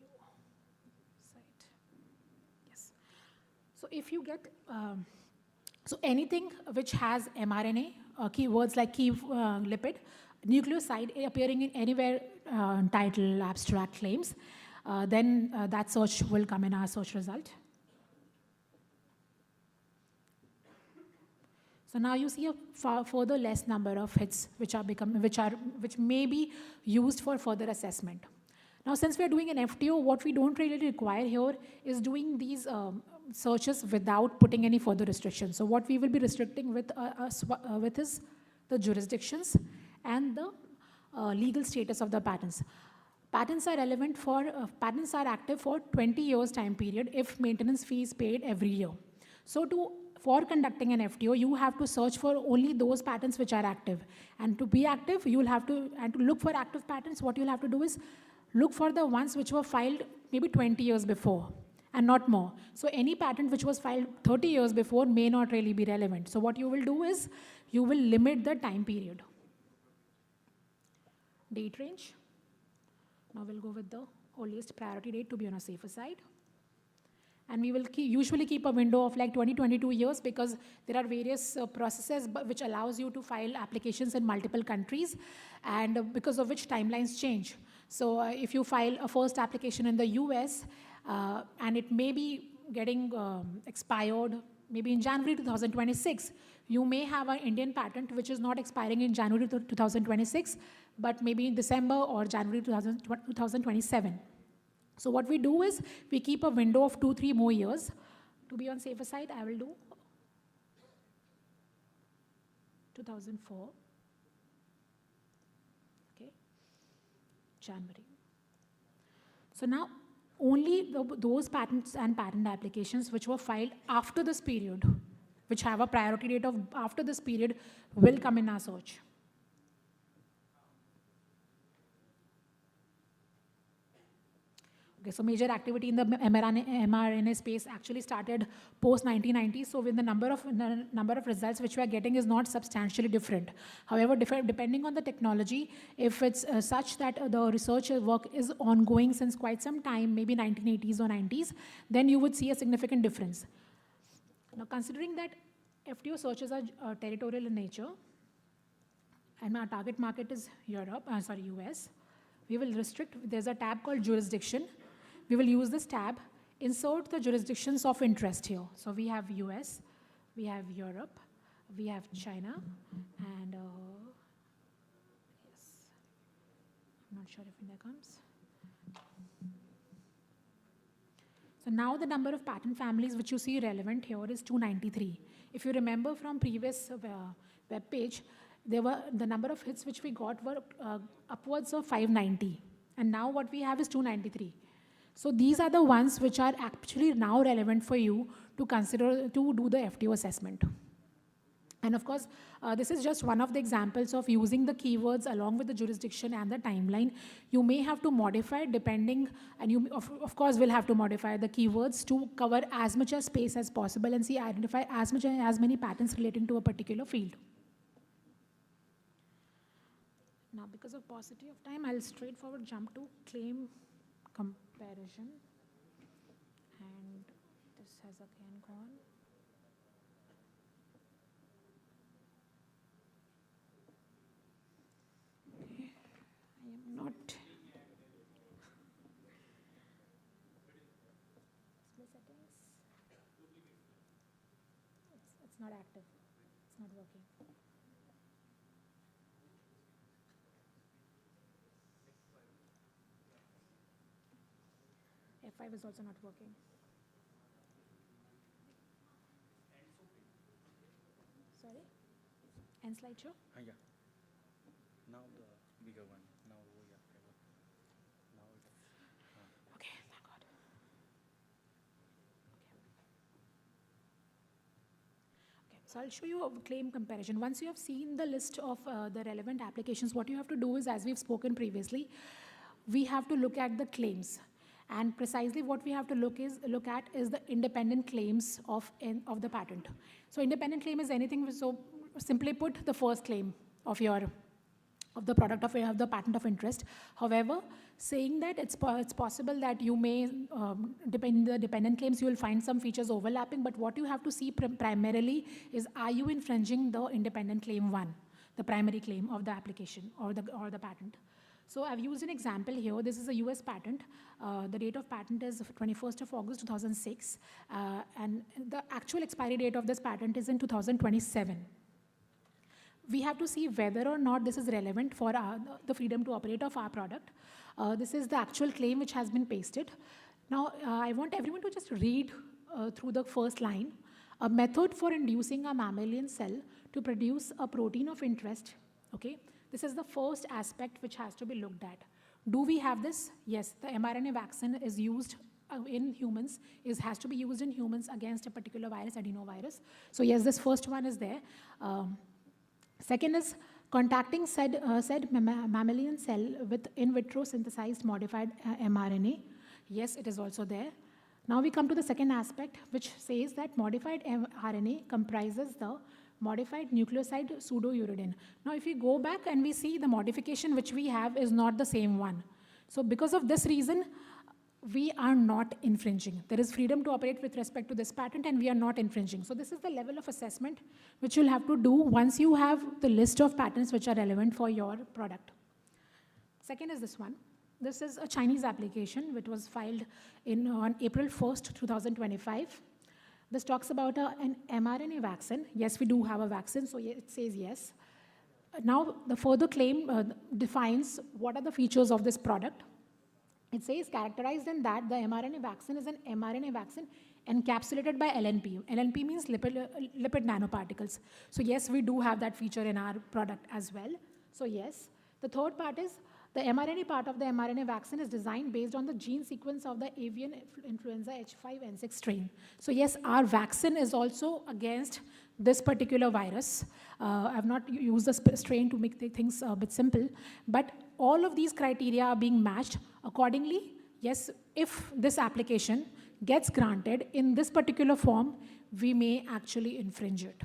yes. So if you get, so anything which has mRNA, keywords like lipid, nucleoside appearing in anywhere title, abstract, claims, then that search will come in our search result. So now you see a further less number of hits which may be used for further assessment. Now, since we are doing an FTO, what we don't really require here is doing these searches without putting any further restrictions. So what we will be restricting with is the jurisdictions and the legal status of the patents. Patents are relevant for, patents are active for 20 years time period if maintenance fee is paid every year. So for conducting an FTO, you have to search for only those patents which are active. And to be active, you'll have to, and to look for active patents, what you'll have to do is look for the ones which were filed maybe 20 years before and not more. So any patent which was filed 30 years before may not really be relevant. So what you will do is you will limit the time period. Date range. Now we'll go with the earliest priority date to be on a safer side. And we will usually keep a window of like 20-22 years because there are various processes which allows you to file applications in multiple countries and because of which timelines change. So if you file a first application in the US and it may be getting expired maybe in January 2026, you may have an Indian patent which is not expiring in January 2026, but maybe in December or January 2027. So what we do is we keep a window of 2-3 more years. To be on safer side, I will do 2004, okay, January. So now only those patents and patent applications which were filed after this period, which have a priority date of after this period, will come in our search. Okay, so major activity in the mRNA space actually started post-1990. So with the number of results which we are getting is not substantially different. However, depending on the technology, if it's such that the research work is ongoing since quite some time, maybe 1980s or 90s, then you would see a significant difference. Now, considering that FTO searches are territorial in nature, and our target market is US, we will restrict. There's a tab called jurisdiction. We will use this tab, insert the jurisdictions of interest here. So we have US, we have Europe, we have China, and yes, I'm not sure if India comes. So now the number of patent families which you see relevant here is 293. If you remember from previous web page, the number of hits which we got were upwards of 590. And now what we have is 293. So these are the ones which are actually now relevant for you to consider to do the FTO assessment. And of course, this is just one of the examples of using the keywords along with the jurisdiction and the timeline. You may have to modify depending, and you of course will have to modify the keywords to cover as much as space as possible and identify as many patents relating to a particular field. Now, because of paucity of time, I'll straightforward jump to claim comparison, and this has again gone. Okay. I am not. Display settings. It's not active. It's not working. F5 is also not working. Sorry? End slideshow? Yeah. Now the bigger one. Now yeah. Now it's. Okay, thank God. Okay, so I'll show you a claim comparison. Once you have seen the list of the relevant applications, what you have to do is, as we've spoken previously, we have to look at the claims. And precisely what we have to look at is the independent claims of the patent. So independent claim is anything, so simply put, the first claim of the product of the patent of interest. However, saying that it's possible that you may, depending the dependent claims, you will find some features overlapping, but what you have to see primarily is, are you infringing the independent claim 1, the primary claim of the application or the patent. So I've used an example here. This is a US patent. The date of patent is 21st of August 2006. And the actual expiry date of this patent is in 2027. We have to see whether or not this is relevant for the freedom to operate of our product. This is the actual claim which has been pasted. Now, I want everyone to just read through the first line. A method for inducing a mammalian cell to produce a protein of interest, okay? This is the first aspect which has to be looked at. Do we have this? Yes, the mRNA vaccine is used in humans, has to be used in humans against a particular virus, adenovirus. So yes, this first one is there. Second is contacting said mammalian cell with in vitro synthesized modified mRNA. Yes, it is also there. Now we come to the second aspect, which says that modified mRNA comprises the modified nucleoside pseudouridine. Now if we go back and we see the modification which we have is not the same one. So because of this reason, we are not infringing. There is freedom to operate with respect to this patent and we are not infringing. So this is the level of assessment which you'll have to do once you have the list of patents which are relevant for your product. Second is this one. This is a Chinese application which was filed on April 1st, 2025. This talks about an mRNA vaccine. Yes, we do have a vaccine, so it says yes. Now, the further claim defines what are the features of this product. It says characterized in that the mRNA vaccine is an mRNA vaccine encapsulated by LNP. LNP means lipid nanoparticles. So yes, we do have that feature in our product as well. So yes. The third part is the mRNA part of the mRNA vaccine is designed based on the gene sequence of the avian influenza H5N6 strain. So yes, our vaccine is also against this particular virus. I've not used the strain to make things a bit simple, but all of these criteria are being matched accordingly. Yes, if this application gets granted in this particular form, we may actually infringe it.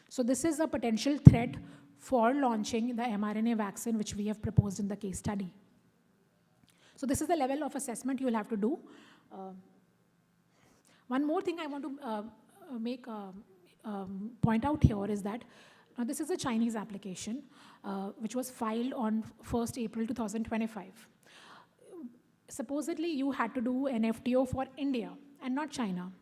So this is a potential threat for launching the mRNA vaccine which we have proposed in the case study. So this is the level of assessment you will have to do. One more thing I want to point out here is that now this is a Chinese application which was filed on 1st April 2025. Supposedly you had to do an FTO for India and not China.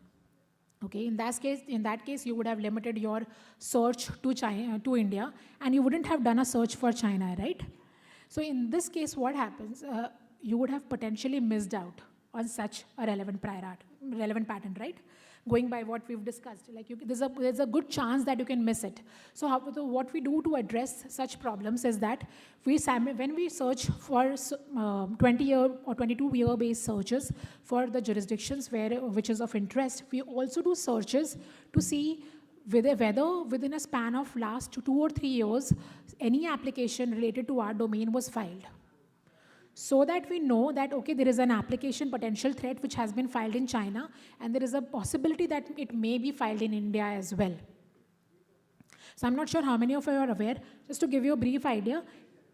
Okay, in that case, you would have limited your search to China, to India, and you wouldn't have done a search for China, right? So in this case, what happens? You would have potentially missed out on such a relevant patent, right? Going by what we've discussed, like there's a good chance that you can miss it. So what we do to address such problems is that when we search for 20-year or 22-year based searches for the jurisdictions which is of interest, we also do searches to see whether within a span of last 2 or 3 years, any application related to our domain was filed. So that we know that, okay, there is an application potential threat which has been filed in China, and there is a possibility that it may be filed in India as well. So I'm not sure how many of you are aware. Just to give you a brief idea,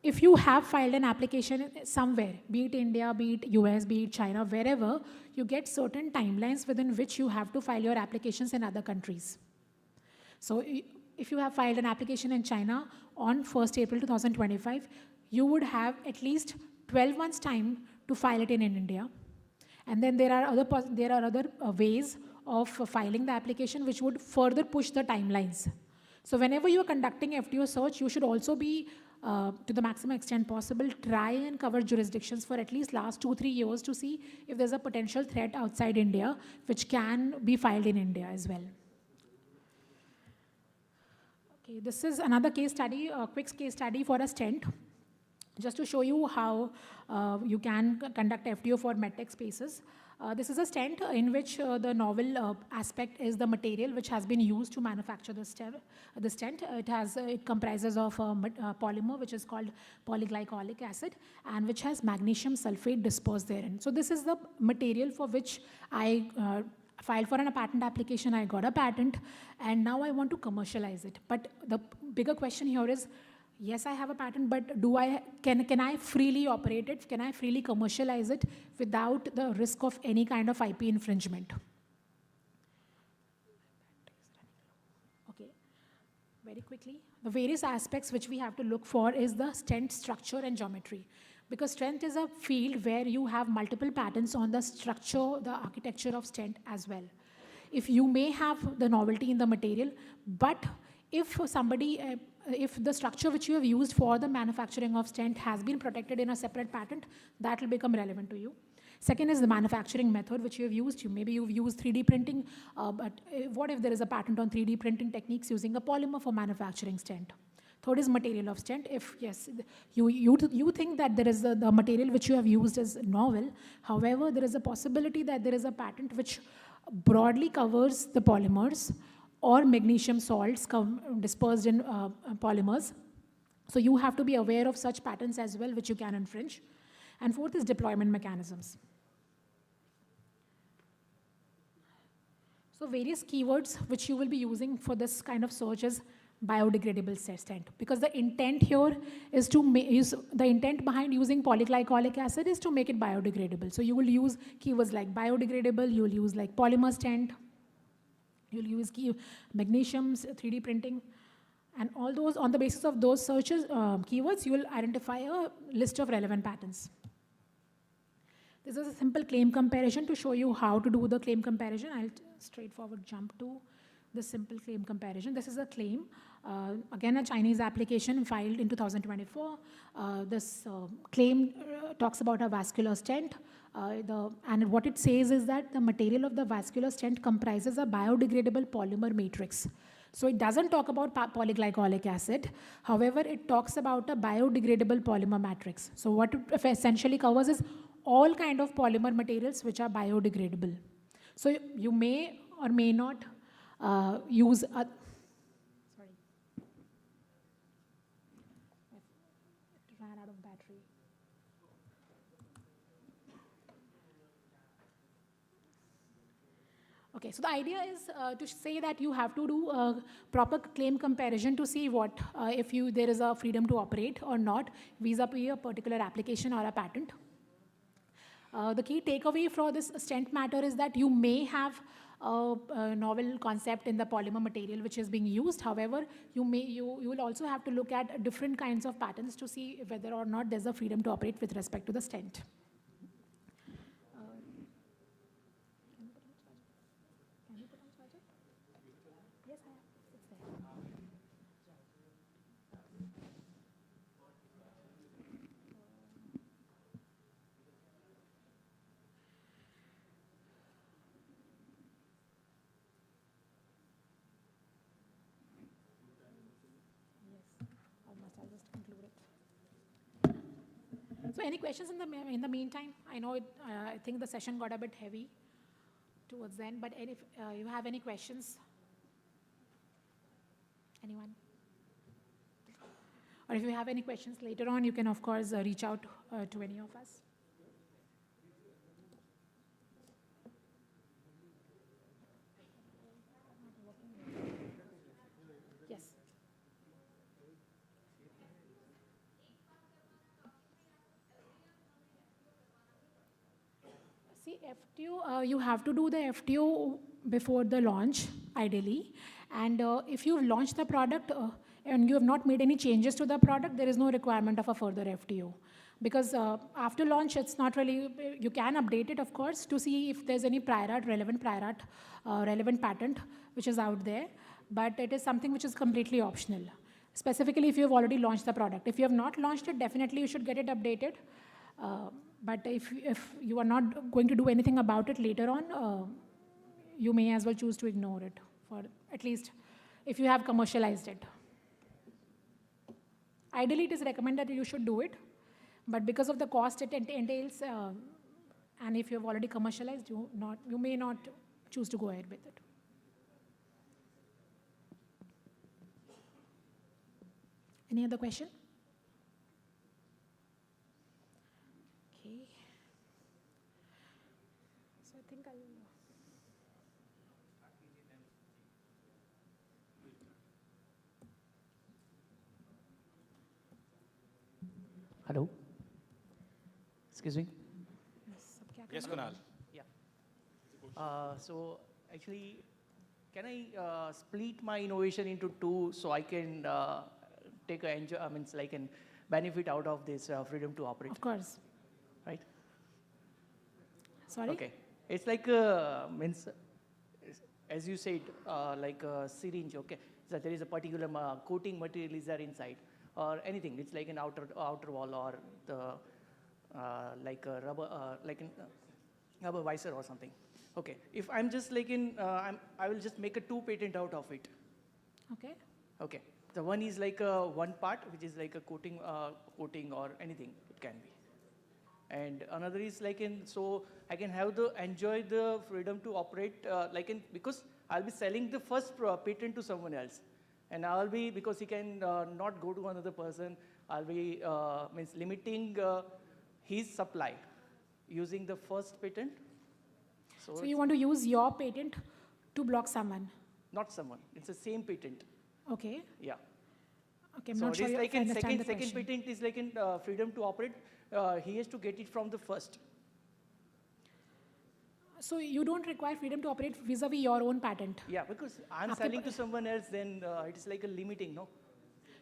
if you have filed an application somewhere, be it India, be it US, be it China, wherever, you get certain timelines within which you have to file your applications in other countries. So if you have filed an application in China on 1st April 2025, you would have at least 12 months time to file it in India. And then there are other ways of filing the application which would further push the timelines. So whenever you are conducting FTO search, you should also be, to the maximum extent possible, try and cover jurisdictions for at least last 2-3 years to see if there's a potential threat outside India which can be filed in India as well. Okay, this is another case study, a quick case study for a stent. Just to show you how you can conduct FTO for medtech spaces. This is a stent in which the novel aspect is the material which has been used to manufacture the stent. It comprises of a polymer which is called polyglycolic acid and which has magnesium sulfate dispersed therein. So this is the material for which I filed for a patent application. I got a patent and now I want to commercialize it. But the bigger question here is, yes, I have a patent, but can I freely operate it? Can I freely commercialize it without the risk of any kind of IP infringement? Okay, very quickly. The various aspects which we have to look for is the stent structure and geometry. Because stent is a field where you have multiple patents on the structure, the architecture of stent as well. If you may have the novelty in the material, but if the structure which you have used for the manufacturing of stent has been protected in a separate patent, that will become relevant to you. Second is the manufacturing method which you have used. Maybe you've used 3D printing, but what if there is a patent on 3D printing techniques using a polymer for manufacturing stent? Third is material of stent. If yes, you think that there is the material which you have used is novel, however, there is a possibility that there is a patent which broadly covers the polymers or magnesium salts dispersed in polymers. So you have to be aware of such patents as well, which you can infringe. And fourth is deployment mechanisms. So various keywords which you will be using for this kind of search is biodegradable stent, because the intent here is to the intent behind using polyglycolic acid is to make it biodegradable. So you will use keywords like biodegradable, you will use like polymer stent, you will use magnesium 3D printing, and all those, on the basis of those searches, keywords, you will identify a list of relevant patents. This is a simple claim comparison to show you how to do the claim comparison. I'll straightforward jump to the simple claim comparison. This is a claim, again a Chinese application filed in 2024. This claim talks about a vascular stent, and what it says is that the material of the vascular stent comprises a biodegradable polymer matrix. So it doesn't talk about polyglycolic acid. However, it talks about a biodegradable polymer matrix. So what it essentially covers is all kind of polymer materials which are biodegradable. So you may or may not use it ran out of battery. Okay, so the idea is to say that you have to do a proper claim comparison to see what if there is a freedom to operate or not vis-a-vis a particular application or a patent. The key takeaway for this stent matter is that you may have a novel concept in the polymer material which is being used. However, you will also have to look at different kinds of patents to see whether or not there's a freedom to operate with respect to the stent. Yes, it's there. I'll just conclude it. So any questions in the meantime? I know I think the session got a bit heavy towards the end, but if you have any questions? Anyone? Or if you have any questions later on, you can of course reach out to any of us. Yes. See, FTO, you have to do the FTO before the launch, ideally. And if you've launched the product and you have not made any changes to the product, there is no requirement of a further FTO. Because after launch, it's not really, you can update it, of course, to see if there's any relevant patent which is out there. But it is something which is completely optional, specifically if you have already launched the product. If you have not launched it, definitely you should get it updated. But if you are not going to do anything about it later on, you may as well choose to ignore it, for at least if you have commercialized it. Ideally, it is recommended that you should do it, but because of the cost it entails, and if you have already commercialized, you may not choose to go ahead with it. Any other question? Okay. So I think I'll... Hello? Excuse me? Yes, Kunal. Yeah. So actually, can I split my innovation into two so I can take can benefit out of this freedom to operate? Of course. Right? Sorry? Okay. It's like, as you said, like a syringe, okay? So there is a particular coating material is there inside, or anything. It's like an outer wall, or the like a rubber, rubber visor or something. Okay. If I'm just like I will just make a 2 patent out of it. Okay. Okay. The one is like one part, which is like a coating or anything, it can be. And another is like so I can have enjoy the freedom to operate because I'll be selling the first patent to someone else. And I'll be, because he can not go to another person, I'll be means limiting his supply using the first patent. So you want to use your patent to block someone? Not someone, it's the same patent. Okay. Yeah. Okay, I'm so not sure it is like if I understand the second question. patent is like in freedom to operate. He has to get it from the first. So you don't require freedom to operate vis-a-vis your own patent? Yeah, because I'm selling to someone else, then it is like a limiting, no?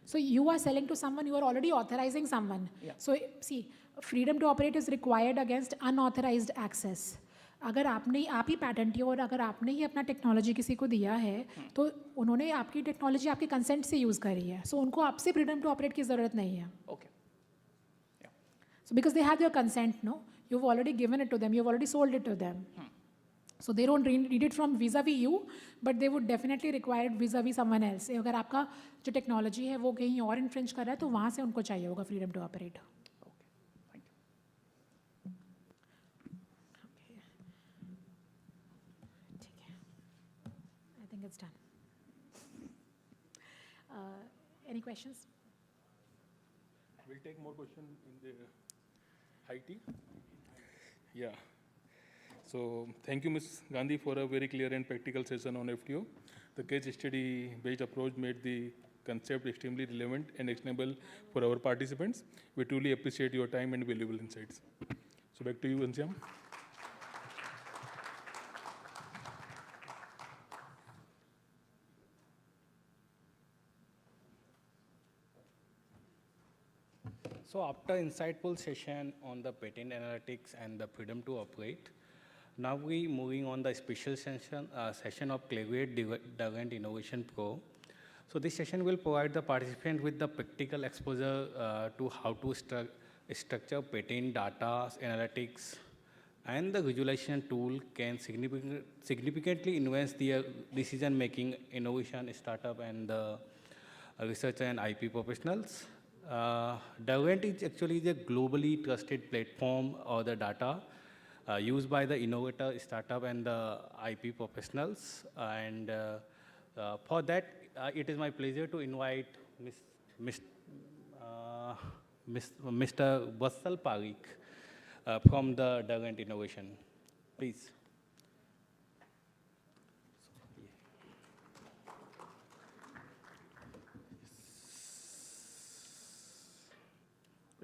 So you are selling to someone, you are already authorizing someone. Yeah. So see, freedom to operate is required against unauthorized access. अगर आप ही patent हो और अगर आपने ही अपना technology किसी को दिया है तो उन्होंने आपकी टेक्नोलॉजी आपके कंसेंट से यूज़ करी है सो उनको आपसे फ्रीडम टू ऑपरेट की ज़रूरत नहीं है okay so because they have your consent no you have already given it to them you have already sold it to them so they don't need it from vis-a-vis you but they would definitely require it vis-a-vis someone else अगर आपका जो technology है वो कहीं और infringe कर रहा है तो वहाँ से उनको चाहिए होगा freedom to operate It's done. Any questions? We'll take more questions in the IT. Yeah. So thank you, Ms. Gandhi, for a very clear and practical session on FTO. The case study-based approach made the concept extremely relevant and actionable for our participants. We truly appreciate your time and valuable insights. So back to you, Ansyam. So after insightful session on the patent analytics and the freedom to operate, now we moving on the special session of Clarivate Derwent Innovation Pro. So this session will provide the participant with the practical exposure to how to structure patent data, analytics, and the visualization tool can significantly influence the decision-making, innovation, startup, and the researcher and IP professionals. Derwent is actually the globally trusted platform or the data used by the innovator, startup, and the IP professionals. And for that, it is my pleasure to invite Mr. Vatsal Parikh from the Derwent Innovation. Please.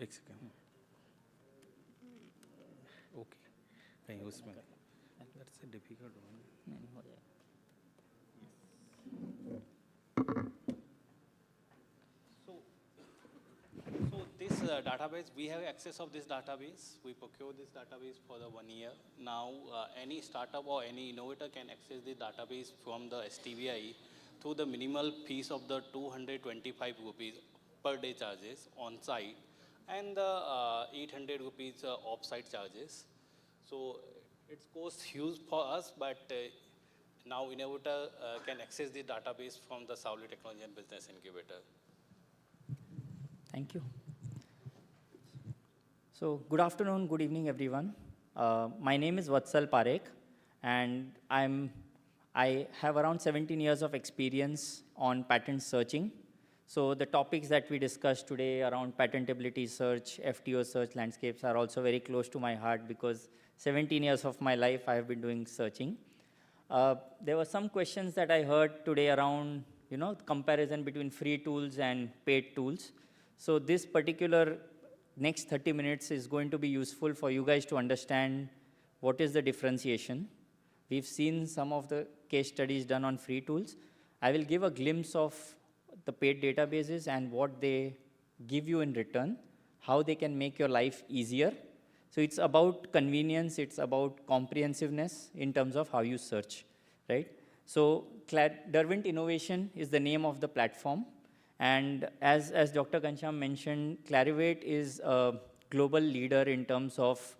एक second okay कहीं उसमें that's a difficult one नहीं हो जाएगा so this database, we have access of this database. We procure this database for the 1 year. Now any startup or any innovator can access the database from the STBI through the minimal fees of the 225 rupees per day charges on site and the 800 rupees off-site charges. So it costs huge for us, but now Innovator can access the database from the Savli Technology and Business Incubator. Thank you. So good afternoon, good evening, everyone. My name is Vatsal Parikh, and I have around 17 years of experience on patent searching. So the topics that we discussed today around patentability search, FTO search landscapes are also very close to my heart because 17 years of my life I have been doing searching. There were some questions that I heard today around, comparison between free tools and paid tools. So this particular next 30 minutes is going to be useful for you guys to understand what is the differentiation. We've seen some of the case studies done on free tools. I will give a glimpse of the paid databases and what they give you in return, how they can make your life easier. So it's about convenience, it's about comprehensiveness in terms of how you search, right? So Derwent Innovation is the name of the platform. And as Dr. Kancham mentioned, Clarivate is a global leader in terms of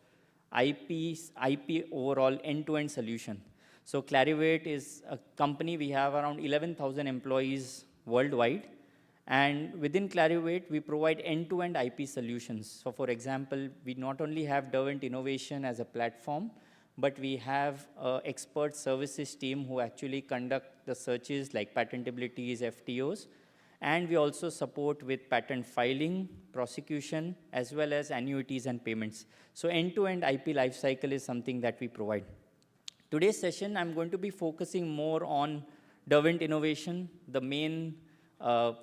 IP overall end-to-end solution. So Clarivate is a company, we have around 11,000 employees worldwide, And within Clarivate, we provide end-to-end IP solutions. So for example, we not only have Derwent Innovation as a platform, but we have an expert services team who actually conduct the searches like patentabilities, FTOs, and we also support with patent filing, prosecution, as well as annuities and payments. So end-to-end IP lifecycle is something that we provide. Today's session, I'm going to be focusing more on Derwent Innovation, the main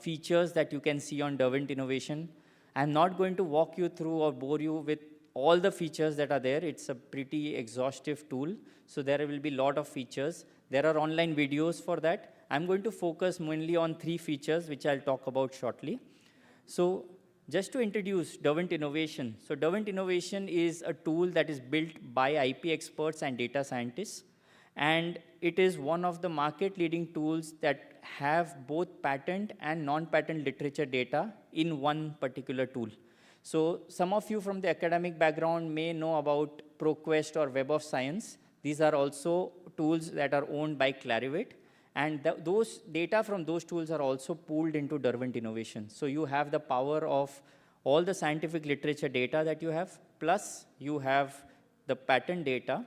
features that you can see on Derwent Innovation. I'm not going to walk you through or bore you with all the features that are there. It's a pretty exhaustive tool, so there will be a lot of features. There are online videos for that. I'm going to focus mainly on 3 features, which I'll talk about shortly. So just to introduce Derwent Innovation. So Derwent Innovation is a tool that is built by IP experts and data scientists. And it is one of the market-leading tools that have both patent and non-patent literature data in one particular tool. So some of you from the academic background may know about ProQuest or Web of Science. These are also tools that are owned by Clarivate. And those data from those tools are also pooled into Derwent Innovation. So you have the power of all the scientific literature data that you have, plus you have the patent data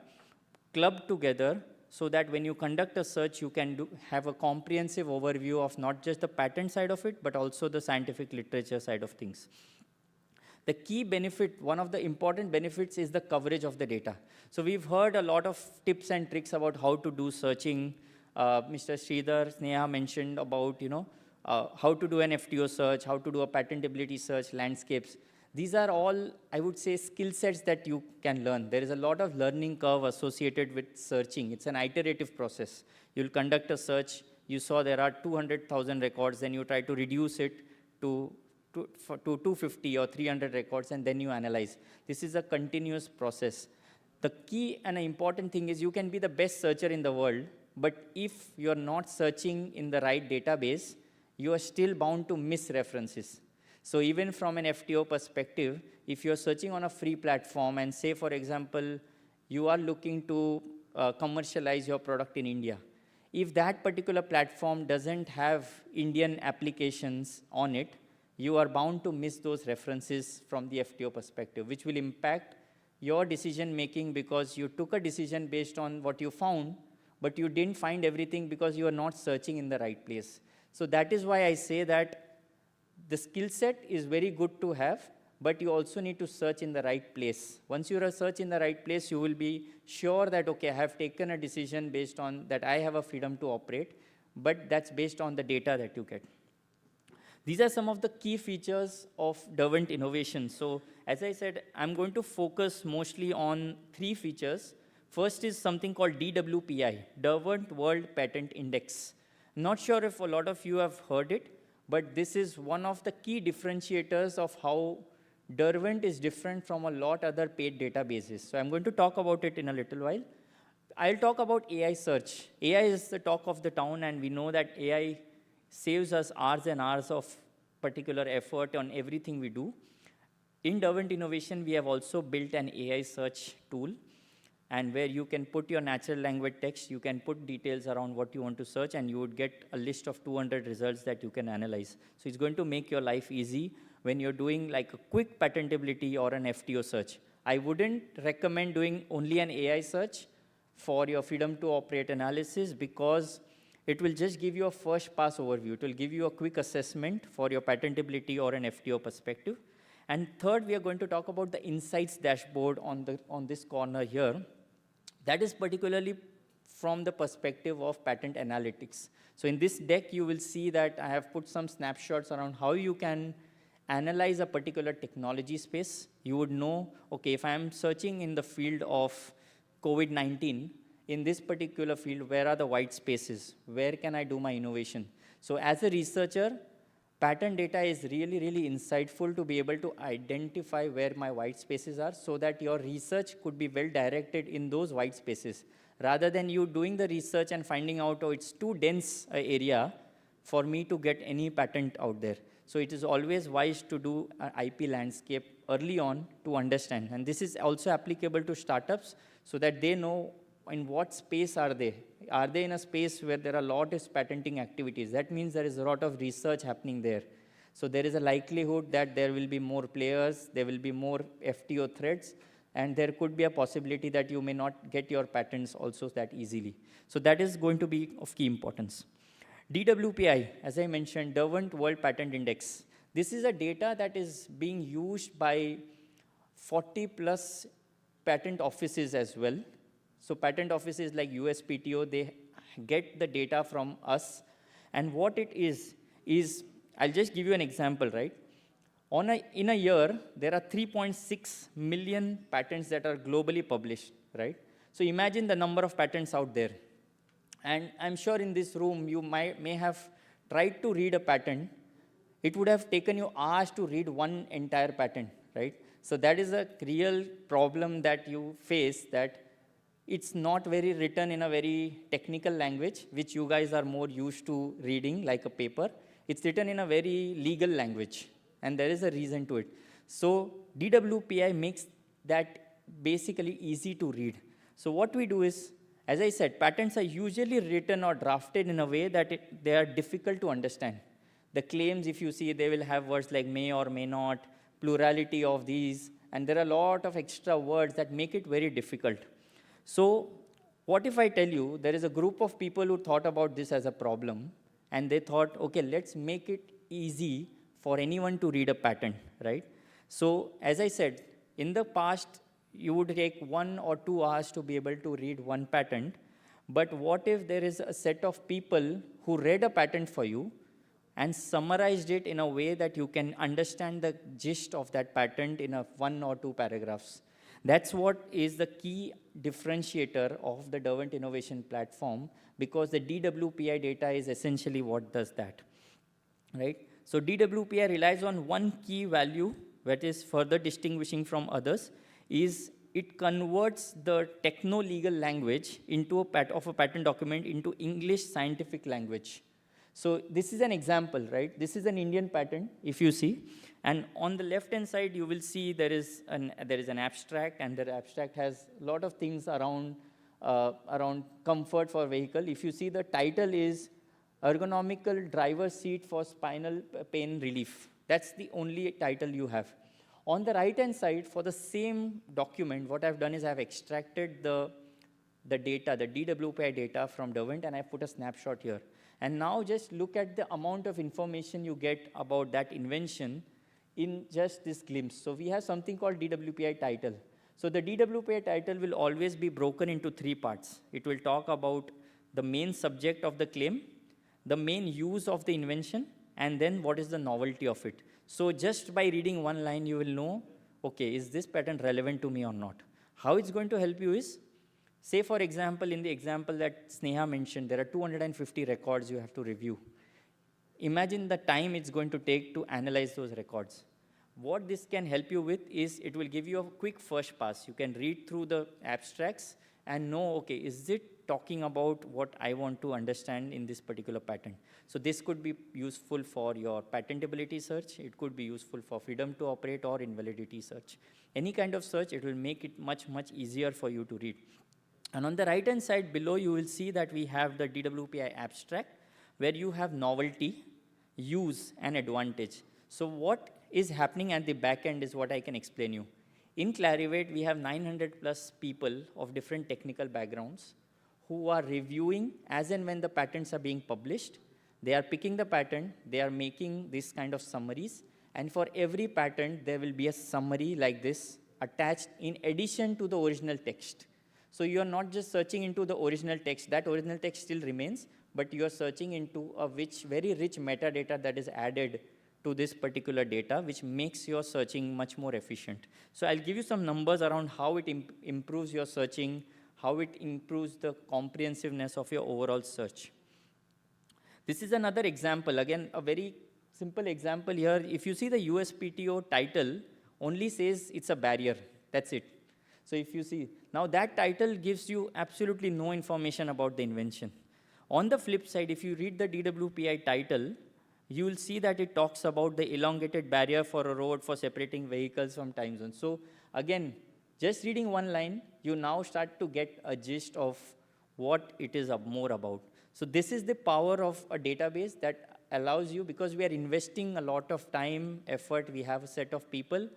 clubbed together, so that when you conduct a search, you can have a comprehensive overview of not just the patent side of it, but also the scientific literature side of things. The key benefit, one of the important benefits, is the coverage of the data. So we've heard a lot of tips and tricks about how to do searching. Mr. Sridhar, Sneha mentioned about how to do an FTO search, how to do a patentability search, landscapes. These are all, I would say, skill sets that you can learn. There is a lot of learning curve associated with searching. It's an iterative process. You'll conduct a search. You saw there are 200,000 records. Then you try to reduce it to 250 or 300 records, and then you analyze. This is a continuous process. The key and an important thing is you can be the best searcher in the world, but if you're not searching in the right database, you are still bound to miss references. So even from an FTO perspective, if you're searching on a free platform and say, for example, you are looking to commercialize your product in India, if that particular platform doesn't have Indian applications on it, you are bound to miss those references from the FTO perspective, which will impact your decision making because you took a decision based on what you found, but you didn't find everything because you are not searching in the right place. So that is why I say that the skill set is very good to have, but you also need to search in the right place. Once you search in the right place, you will be sure that, okay, I have taken a decision based on that I have a freedom to operate, but that's based on the data that you get. These are some of the key features of Derwent Innovation. So as I said, I'm going to focus mostly on 3 features. First is something called DWPI, Derwent World Patent Index. Not sure if a lot of you have heard it, but this is one of the key differentiators of how Derwent is different from a lot other paid databases. So I'm going to talk about it in a little while. I'll talk about AI search. AI is the talk of the town, and we know that AI saves us hours and hours of particular effort on everything we do. In Derwent Innovation, we have also built an AI search tool, and where you can put your natural language text, you can put details around what you want to search, and you would get a list of 200 results that you can analyze. So it's going to make your life easy when you're doing like a quick patentability or an FTO search. I wouldn't recommend doing only an AI search for your freedom to operate analysis, because it will just give you a first pass overview. It will give you a quick assessment for your patentability or an FTO perspective. And third, we are going to talk about the insights dashboard on this corner here. That is particularly from the perspective of patent analytics. So in this deck, you will see that I have put some snapshots around how you can analyze a particular technology space. You would know, okay, if I'm searching in the field of COVID-19, in this particular field, where are the white spaces? Where can I do my innovation? So as a researcher, patent data is really, really insightful to be able to identify where my white spaces are, so that your research could be well directed in those white spaces, rather than you doing the research and finding out, oh, it's too dense an area for me to get any patent out there. So it is always wise to do an IP landscape early on to understand. And this is also applicable to startups, so that they know in what space are they. Are they in a space where there are a lot of patenting activities? That means there is a lot of research happening there. So there is a likelihood that there will be more players, there will be more FTO threads, and there could be a possibility that you may not get your patents also that easily. So that is going to be of key importance. DWPI, as I mentioned, Derwent World Patent Index. This is a data that is being used by 40 plus patent offices as well. So patent offices like USPTO, they get the data from us. And what it is I'll just give you an example, right? In a year, there are 3.6 million patents that are globally published, right? So imagine the number of patents out there. And I'm sure in this room, you may have tried to read a patent. It would have taken you hours to read one entire patent, right? So that is a real problem that you face, that it's not very written in a very technical language, which you guys are more used to reading, like a paper. It's written in a very legal language, and there is a reason to it. So DWPI makes that basically easy to read. So what we do is, as I said, patents are usually written or drafted in a way that they are difficult to understand. The claims, if you see, they will have words like may or may not, plurality of these, and there are a lot of extra words that make it very difficult. So what if I tell you there is a group of people who thought about this as a problem, and they thought, okay, let's make it easy for anyone to read a patent, right? So as I said, in the past, you would take 1 or 2 hours to be able to read one patent. But what if there is a set of people who read a patent for you and summarized it in a way that you can understand the gist of that patent in 1 or 2 paragraphs? That's what is the key differentiator of the Derwent Innovation Platform, because the DWPI data is essentially what does that, right? So DWPI relies on one key value that is further distinguishing from others, is it converts the techno-legal language into a patent document into English scientific language. So this is an example, right? This is an Indian patent, if you see. And on the left-hand side, you will see there is an abstract, and the abstract has a lot of things around comfort for vehicle. If you see, the title is Ergonomical Driver Seat for Spinal Pain Relief. That's the only title you have. On the right-hand side, for the same document, what I've done is I've extracted the data, the DWPI data from Derwent, and I put a snapshot here. And now just look at the amount of information you get about that invention in just this glimpse. So we have something called DWPI title. So the DWPI title will always be broken into 3 parts. It will talk about the main subject of the claim, the main use of the invention, and then what is the novelty of it. So just by reading one line, you will know, okay, is this patent relevant to me or not? How it's going to help you is, say for example, in the example that Sneha mentioned, there are 250 records you have to review. Imagine the time it's going to take to analyze those records. What this can help you with is it will give you a quick first pass. You can read through the abstracts and know, okay, is it talking about what I want to understand in this particular patent? So this could be useful for your patentability search. It could be useful for freedom to operate or invalidity search. Any kind of search, it will make it much, much easier for you to read. And on the right-hand side below, you will see that we have the DWPI abstract, where you have novelty, use, and advantage. So what is happening at the back end is what I can explain you. In Clarivate, we have 900 plus people of different technical backgrounds who are reviewing as and when the patents are being published. They are picking the patent, they are making this kind of summaries, and for every patent, there will be a summary like this attached in addition to the original text. So you are not just searching into the original text, that original text still remains, but you are searching into a very rich metadata that is added to this particular data, which makes your searching much more efficient. So I'll give you some numbers around how it improves your searching, how it improves the comprehensiveness of your overall search. This is another example, again, a very simple example here. If you see the USPTO title, only says it's a barrier, that's it. So if you see, now that title gives you absolutely no information about the invention. On the flip side, if you read the DWPI title, you will see that it talks about the elongated barrier for a road for separating vehicles from time zones. So again, just reading one line, you now start to get a gist of what it is more about. So this is the power of a database, that allows you, because we are investing a lot of time, effort, we have a set of people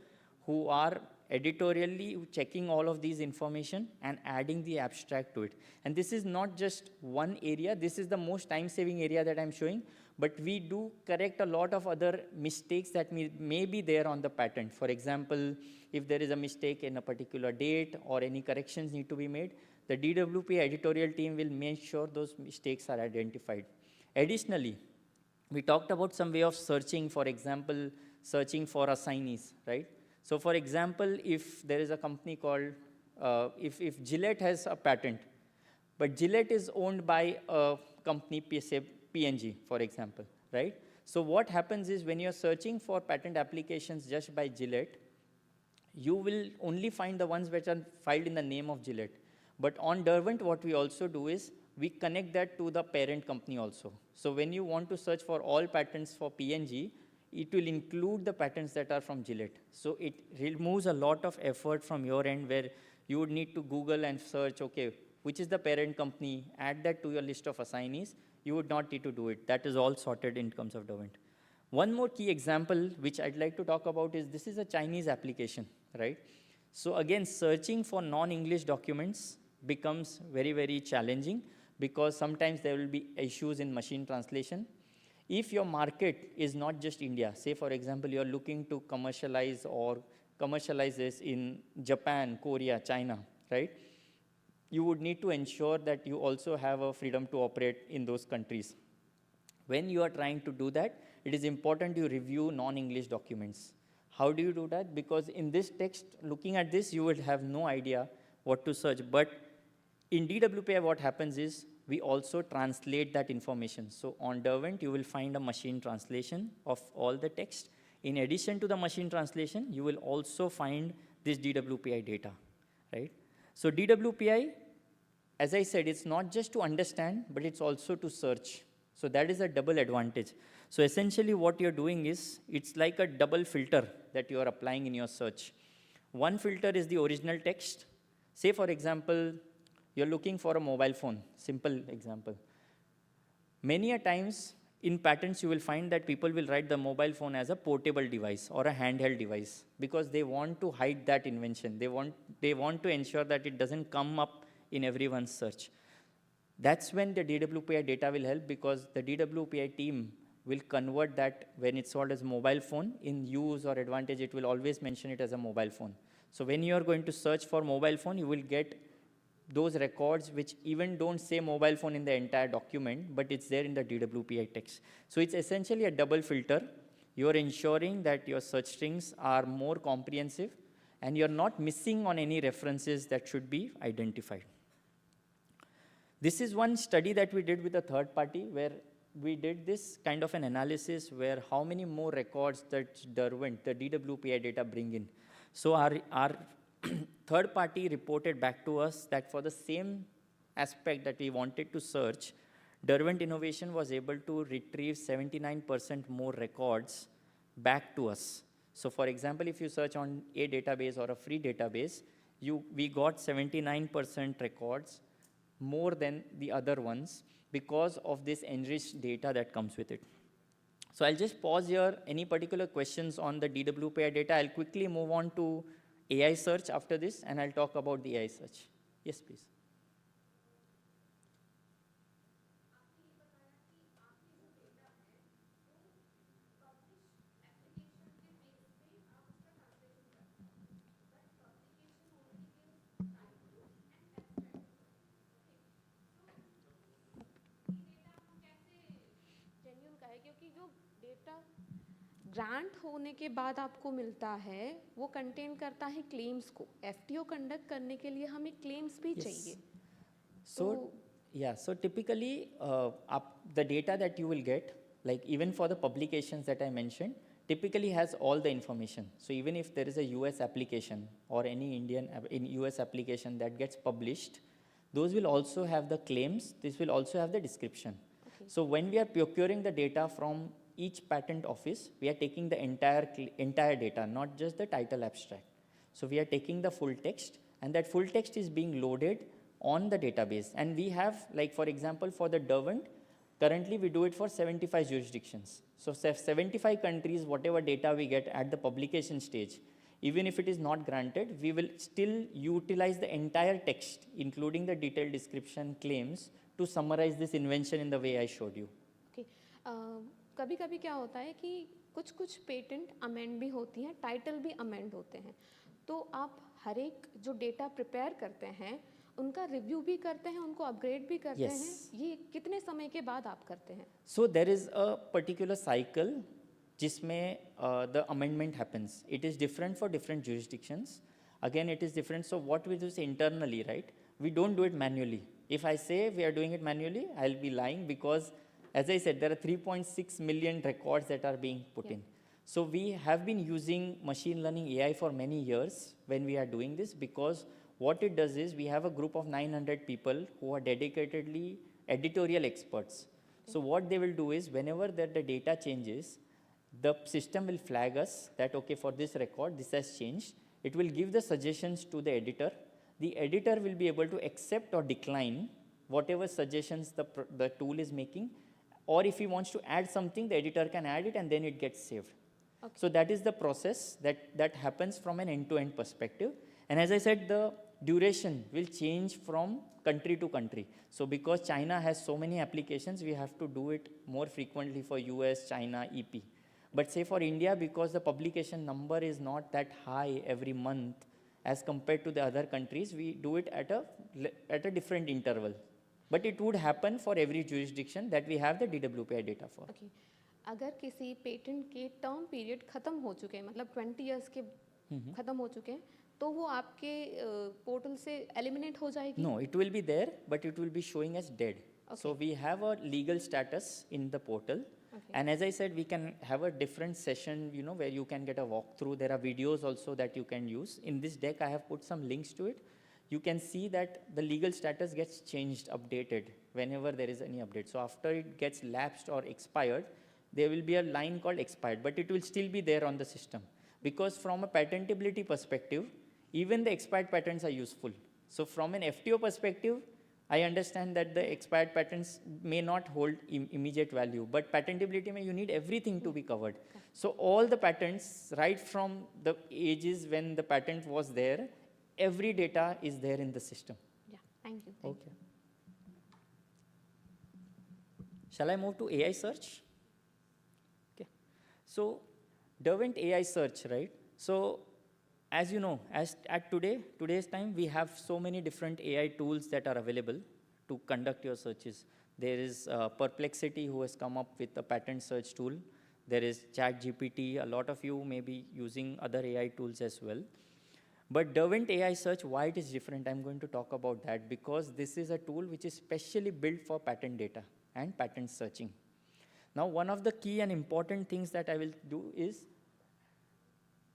who are editorially checking all of these information and adding the abstract to it. And this is not just one area, this is the most time-saving area that I'm showing, but we do correct a lot of other mistakes that may be there on the patent. For example, if there is a mistake in a particular date or any corrections need to be made, the DWP editorial team will make sure those mistakes are identified. Additionally, we talked about some way of searching, for example, searching for assignees, right? So for example, if there is a company called, if Gillette has a patent, but Gillette is owned by a company, say P&G, for example, right? So what happens is when you're searching for patent applications just by Gillette, you will only find the ones which are filed in the name of Gillette. But on Derwent, what we also do is we connect that to the parent company also. So when you want to search for all patents for P&G, it will include the patents that are from Gillette. So it removes a lot of effort from your end where you would need to Google and search, okay, which is the parent company, add that to your list of assignees. You would not need to do it. That is all sorted in terms of Derwent. One more key example which I'd like to talk about is this is a Chinese application, right? So again, searching for non-English documents becomes very, very challenging because sometimes there will be issues in machine translation. If your market is not just India, say for example, you're looking to commercialize this in Japan, Korea, China, right? You would need to ensure that you also have a freedom to operate in those countries. When you are trying to do that, it is important you review non-English documents. How do you do that? Because in this text, looking at this, you would have no idea what to search. But in DWPI, what happens is we also translate that information. So on Derwent, you will find a machine translation of all the text. In addition to the machine translation, you will also find this DWPI data, right? So DWPI, as I said, it's not just to understand, but it's also to search. So that is a double advantage. So essentially what you're doing is, it's like a double filter that you are applying in your search. One filter is the original text. Say for example, you're looking for a mobile phone, simple example. Many a times in patents, you will find that people will write the mobile phone as a portable device or a handheld device because they want to hide that invention. They want to ensure that it doesn't come up in everyone's search. That's when the DWPI data will help because the DWPI team will convert that when it's sold as mobile phone. In use or advantage, it will always mention it as a mobile phone. So when you are going to search for mobile phone, you will get those records which even don't say mobile phone in the entire document, but it's there in the DWPI text. So it's essentially a double filter. You're ensuring that your search strings are more comprehensive and you're not missing on any references that should be identified. This is one study that we did with a third party where we did this kind of an analysis where how many more records that Derwent, the DWPI data bring in. So our third party reported back to us that for the same aspect that we wanted to search, Derwent Innovation was able to retrieve 79% more records back to us. So for example, if you search on a database or a free database, we got 79% records more than the other ones because of this enriched data that comes with it. So I'll just pause here. Any particular questions on the DWPI data? I'll quickly move on to AI search after this, and I'll talk about the AI search. Yes, please. Grant होने के बाद आपको मिलता है वो contain करता है claims को एफटीओ कंडक्ट करने के लिए हमें क्लेम्स भी चाहिए So typically the data that you will get, like even for the publications that I mentioned, typically has all the information. So even if there is a US application or any US application that gets published, those will also have the claims. This will also have the description. Okay. So when we are procuring the data from each patent office, we are taking the entire data, not just the title abstract. So we are taking the full text, and that full text is being loaded on the database. And we have, like for example, for the Derwent, Currently, we do it for 75 jurisdictions. So 75 countries, whatever data we get at the publication stage, even if it is not granted, we will still utilize the entire text, including the detailed description claims, to summarize this invention in the way I showed you. Okay. कभी कभी क्या होता है कि कुछ कुछ patent amend भी होती हैं, टाइटल भी अमेंड होते हैं, तो आप हर एक जो डेटा प्रिपेयर करते हैं उनका रिव्यू भी करते हैं, उनको अपग्रेड भी करते Yes. हैं, ये कितने समय के बाद आप करते हैं? So there is a particular cycle जिसमें the amendment happens. It is different for different jurisdictions. Again, it is different. So what we do is internally, right? We don't do it manually. If I say we are doing it manually, I'll be lying because, as I said, there are 3.6 million records that are being put in. So we have been using machine learning AI for many years when we are doing this, because what it does is we have a group of 900 people who are dedicatedly editorial experts. So what they will do is whenever the data changes, the system will flag us that, okay, for this record, this has changed. It will give the suggestions to the editor. The editor will be able to accept or decline whatever suggestions the tool is making. Or if he wants to add something, the editor can add it and then it gets saved. Okay. So that is the process that happens from an end-to-end perspective. And as I said, the duration will change from country to country. So because China has so many applications, we have to do it more frequently for US, China, EP. But say for India, because the publication number is not that high every month as compared to the other countries, we do it at a different interval. But it would happen for every jurisdiction that we have the DWPI data for. Okay. अगर किसी patent के term period खत्म हो चुके हैं, मतलब 20 years के खत्म हो चुके हैं, तो वो आपके पोर्टल से एलिमिनेट हो जाएगी? No, it will be there, but it will be showing as dead. Okay. So we have a legal status in the portal. Okay. And as I said, we can have a different session, where you can get a walkthrough. There are videos also that you can use. In this deck, I have put some links to it. You can see that the legal status gets changed, updated, whenever there is any update. So after it gets lapsed or expired, there will be a line called expired, but it will still be there on the system. Because from a patentability perspective, even the expired patents are useful. So from an FTO perspective, I understand that the expired patents may not hold immediate value, but patentability, you need everything to be covered. So all the patents, right from the ages when the patent was there, every data is there in the system. Yeah, thank you. Okay. Shall I move to AI search? Okay. So Derwent AI search, right? So as you know, at today's time, we have so many different AI tools that are available to conduct your searches. There is Perplexity, who has come up with a patent search tool. There is ChatGPT. A lot of you may be using other AI tools as well. But Derwent AI search, why it is different, I'm going to talk about that, because this is a tool which is specially built for patent data and patent searching. Now, one of the key and important things that I will do is,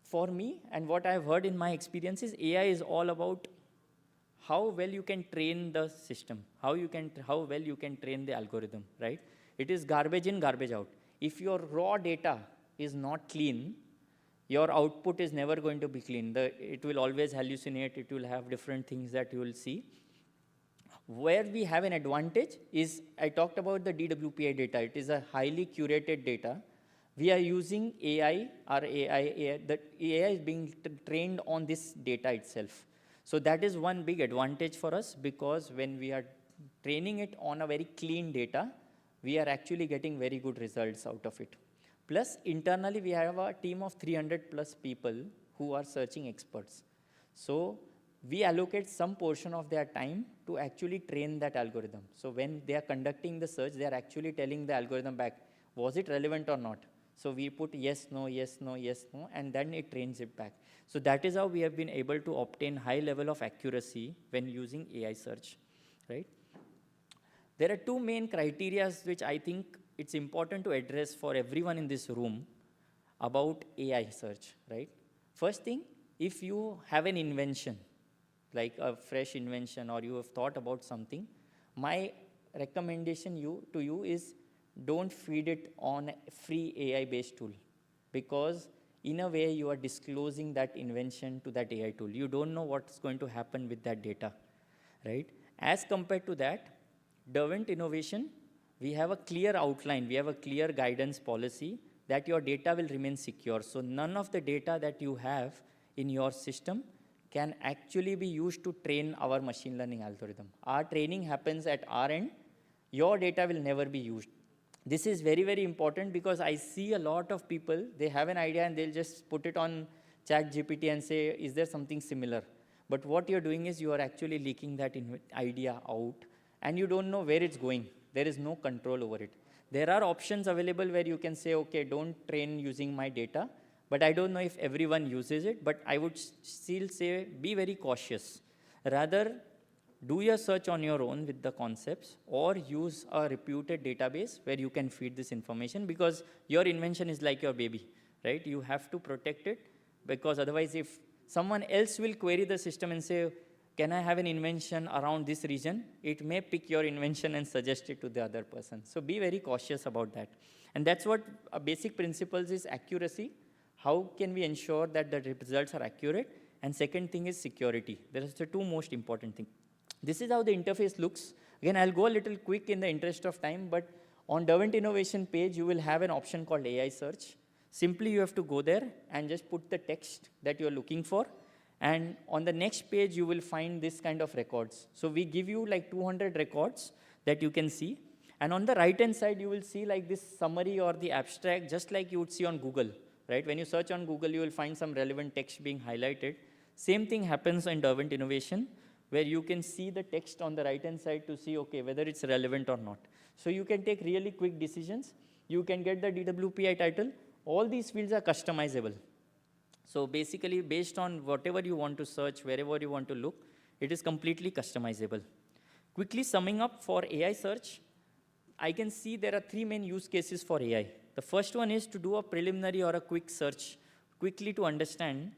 for me, and what I've heard in my experience is AI is all about how well you can train the system, how well you can train the algorithm, right? It is garbage in, garbage out. If your raw data is not clean, your output is never going to be clean. It will always hallucinate. It will have different things that you will see. Where we have an advantage is, I talked about the DWPI data. It is a highly curated data. We are using AI, the AI is being trained on this data itself. So that is one big advantage for us, because when we are training it on a very clean data, we are actually getting very good results out of it. Plus, internally, we have a team of 300 plus people who are searching experts. So we allocate some portion of their time to actually train that algorithm. So when they are conducting the search, they are actually telling the algorithm back, was it relevant or not? So we put yes, no, yes, no, yes, no, and then it trains it back. So that is how we have been able to obtain high level of accuracy when using AI search, right? There are two main criteria which I think it's important to address for everyone in this room about AI search, right? First thing, if you have an invention, like a fresh invention, or you have thought about something, my recommendation to you is don't feed it on a free AI-based tool, because in a way you are disclosing that invention to that AI tool. You don't know what's going to happen with that data, right? As compared to that, Derwent innovation, we have a clear outline, we have a clear guidance policy that your data will remain secure. So none of the data that you have in your system can actually be used to train our machine learning algorithm. Our training happens at our end. Your data will never be used. This is very, very important because I see a lot of people, they have an idea and they'll just put it on ChatGPT and say, is there something similar? But what you're doing is you are actually leaking that idea out and you don't know where it's going. There is no control over it. There are options available where you can say, okay, don't train using my data, but I don't know if everyone uses it, but I would still say be very cautious. Rather, do your search on your own with the concepts or use a reputed database where you can feed this information because your invention is like your baby, right? You have to protect it because otherwise if someone else will query the system and say, can I have an invention around this region? It may pick your invention and suggest it to the other person. So be very cautious about that. And that's what a basic principles is accuracy. How can we ensure that the results are accurate? And second thing is security. There are the two most important things. This is how the interface looks. Again, I'll go a little quick in the interest of time, but on Derwent Innovation page, you will have an option called AI search. Simply, you have to go there and just put the text that you're looking for. And on the next page, you will find this kind of records. So we give you like 200 records that you can see. And on the right-hand side, you will see like this summary or the abstract, just like you would see on Google, right? When you search on Google, you will find some relevant text being highlighted. Same thing happens in Derwent Innovation, where you can see the text on the right-hand side to see, okay, whether it's relevant or not. So you can take really quick decisions. You can get the DWPI title. All these fields are customizable. So basically, based on whatever you want to search, wherever you want to look, it is completely customizable. Quickly summing up for AI search, I can see there are three main use cases for AI. The first one is to do a preliminary or a quick search, quickly to understand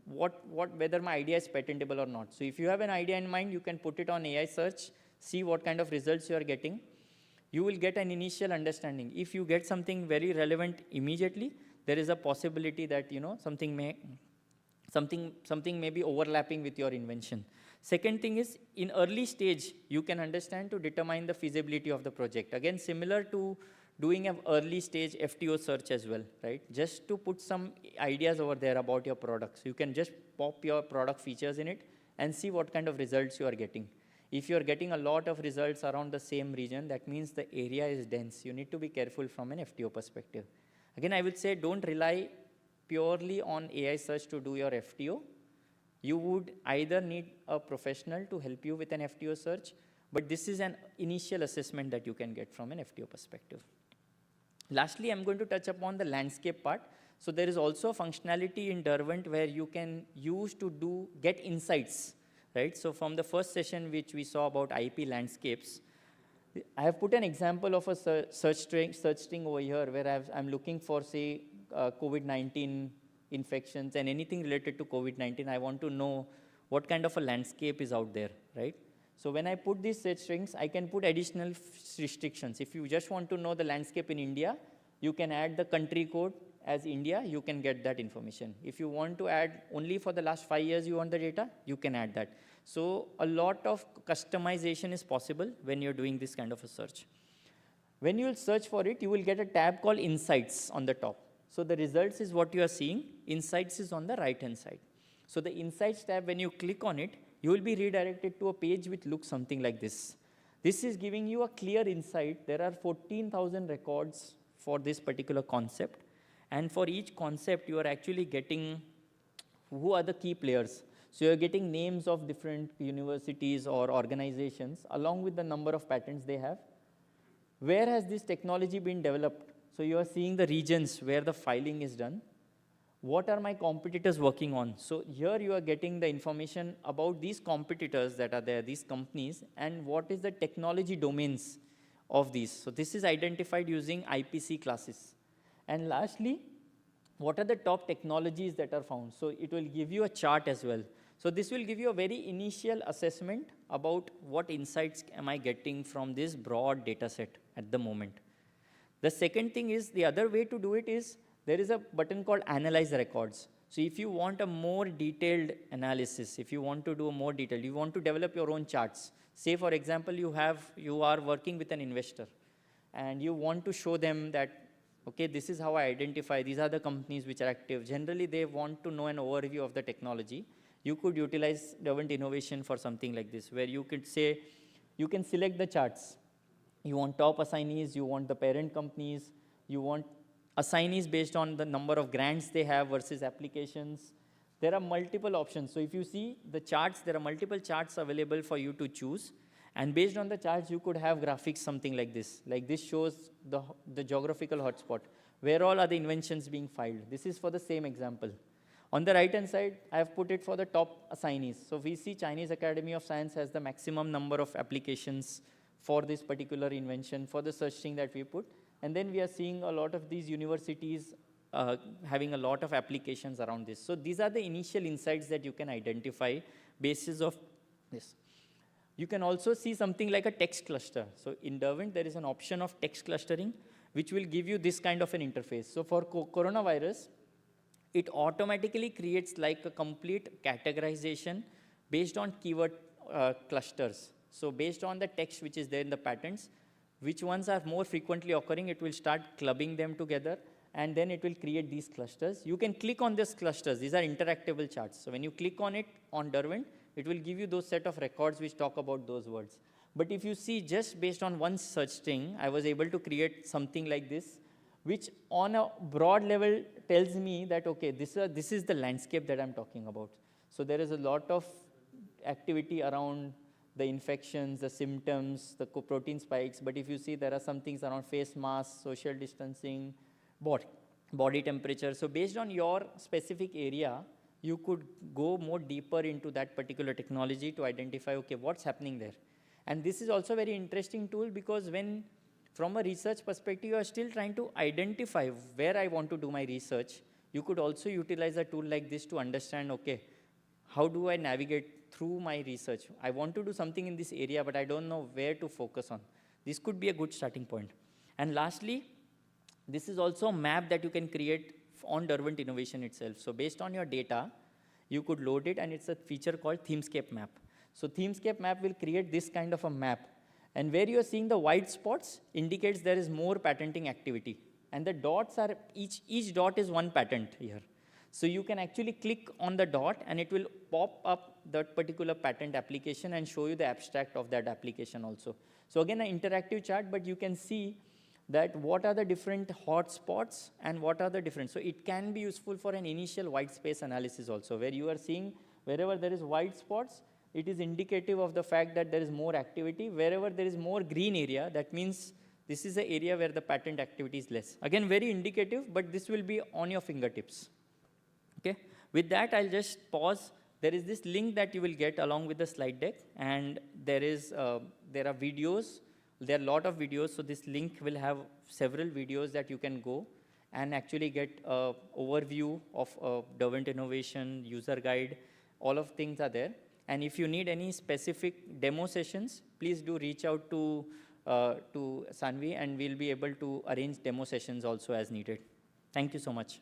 whether my idea is patentable or not. So if you have an idea in mind, you can put it on AI search, see what kind of results you are getting. You will get an initial understanding. If you get something very relevant immediately, there is a possibility that something may be overlapping with your invention. Second thing is, in early stage, you can understand to determine the feasibility of the project. Again, similar to doing an early stage FTO search as well, right? Just to put some ideas over there about your product. So you can just pop your product features in it and see what kind of results you are getting. If you're getting a lot of results around the same region, that means the area is dense. You need to be careful from an FTO perspective. Again, I would say don't rely purely on AI search to do your FTO. You would either need a professional to help you with an FTO search, but this is an initial assessment that you can get from an FTO perspective. Lastly, I'm going to touch upon the landscape part. So there is also a functionality in Derwent where you can use to get insights, right? So from the first session, which we saw about IP landscapes, I have put an example of a search string over here where I'm looking for, say, COVID-19 infections and anything related to COVID-19. I want to know what kind of a landscape is out there, right? So when I put these search strings, I can put additional restrictions. If you just want to know the landscape in India, you can add the country code as India, you can get that information. If you want to add only for the last 5 years you want the data, you can add that. So a lot of customization is possible when you're doing this kind of a search. When you will search for it, you will get a tab called Insights on the top. So the results is what you are seeing. Insights is on the right-hand side. So the Insights tab, when you click on it, you will be redirected to a page which looks something like this. This is giving you a clear insight. There are 14,000 records for this particular concept. And for each concept, you are actually getting who are the key players. So you're getting names of different universities or organizations along with the number of patents they have. Where has this technology been developed? So you are seeing the regions where the filing is done. What are my competitors working on? So here you are getting the information about these competitors that are there, these companies, and what is the technology domains of these. So this is identified using IPC classes. And lastly, what are the top technologies that are found? So it will give you a chart as well. So this will give you a very initial assessment about what insights am I getting from this broad data set at the moment. The second thing is, the other way to do it is, there is a button called Analyze Records. So if you want a more detailed analysis, if you want to do a more detailed, you want to develop your own charts. Say, for example, you are working with an investor, and you want to show them that, okay, this is how I identify, these are the companies which are active. Generally, they want to know an overview of the technology. You could utilize Derwent Innovation for something like this, where you could say, you can select the charts. You want top assignees, you want the parent companies, you want assignees based on the number of grants they have versus applications. There are multiple options. So if you see the charts, there are multiple charts available for you to choose. And based on the charts, you could have graphics something like this. Like this shows the geographical hotspot. Where all are the inventions being filed? This is for the same example. On the right-hand side, I have put it for the top assignees. So we see Chinese Academy of Science has the maximum number of applications for this particular invention, for the search string that we put. And then we are seeing a lot of these universities having a lot of applications around this. So these are the initial insights that you can identify basis of this. You can also see something like a text cluster. So in Derwent, there is an option of text clustering, which will give you this kind of an interface. So for coronavirus, it automatically creates like a complete categorization based on keyword clusters. So based on the text which is there in the patents, which ones are more frequently occurring, it will start clubbing them together, and then it will create these clusters. You can click on these clusters. These are interactable charts. So when you click on it on Derwent, it will give you those set of records which talk about those words. But if you see just based on one search string, I was able to create something like this, which on a broad level tells me that, okay, this is the landscape that I'm talking about. So there is a lot of activity around the infections, the symptoms, the protein spikes. But if you see, there are some things around face masks, social distancing, body temperature. So based on your specific area, you could go more deeper into that particular technology to identify, okay, what's happening there. And this is also a very interesting tool, because when, from a research perspective, you are still trying to identify where I want to do my research, you could also utilize a tool like this to understand, okay, how do I navigate through my research? I want to do something in this area, but I don't know where to focus on. This could be a good starting point. And lastly, this is also a map that you can create on Derwent Innovation itself. So based on your data, you could load it, and it's a feature called Themescape Map. So Themescape Map will create this kind of a map. And where you are seeing the white spots indicates there is more patenting activity. And the dots are, each dot is one patent here. So you can actually click on the dot, and it will pop up that particular patent application and show you the abstract of that application also. So again, an interactive chart, but you can see that what are the different hotspots and what are the different. So it can be useful for an initial white space analysis also, where you are seeing wherever there is white spots, it is indicative of the fact that there is more activity. Wherever there is more green area, that means this is the area where the patent activity is less. Again, very indicative, but this will be on your fingertips. Okay. With that, I'll just pause. There is this link that you will get along with the slide deck, and there are videos. There are a lot of videos, so this link will have several videos that you can go and actually get an overview of Derwent Innovation, user guide, all of things are there. And if you need any specific demo sessions, please do reach out to Sanvi, and we'll be able to arrange demo sessions also as needed. Thank you so much.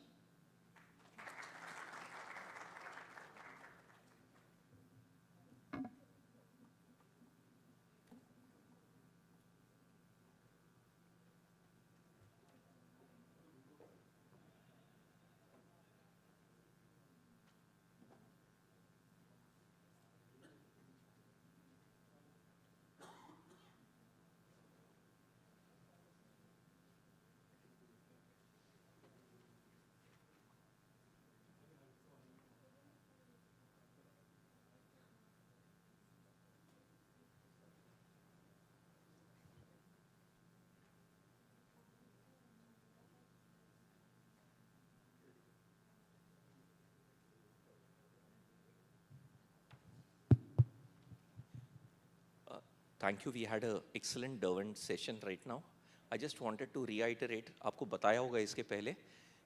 Thank you. We had an excellent Derwent session right now. I just wanted to reiterate, आपको बताया होगा इसके पहले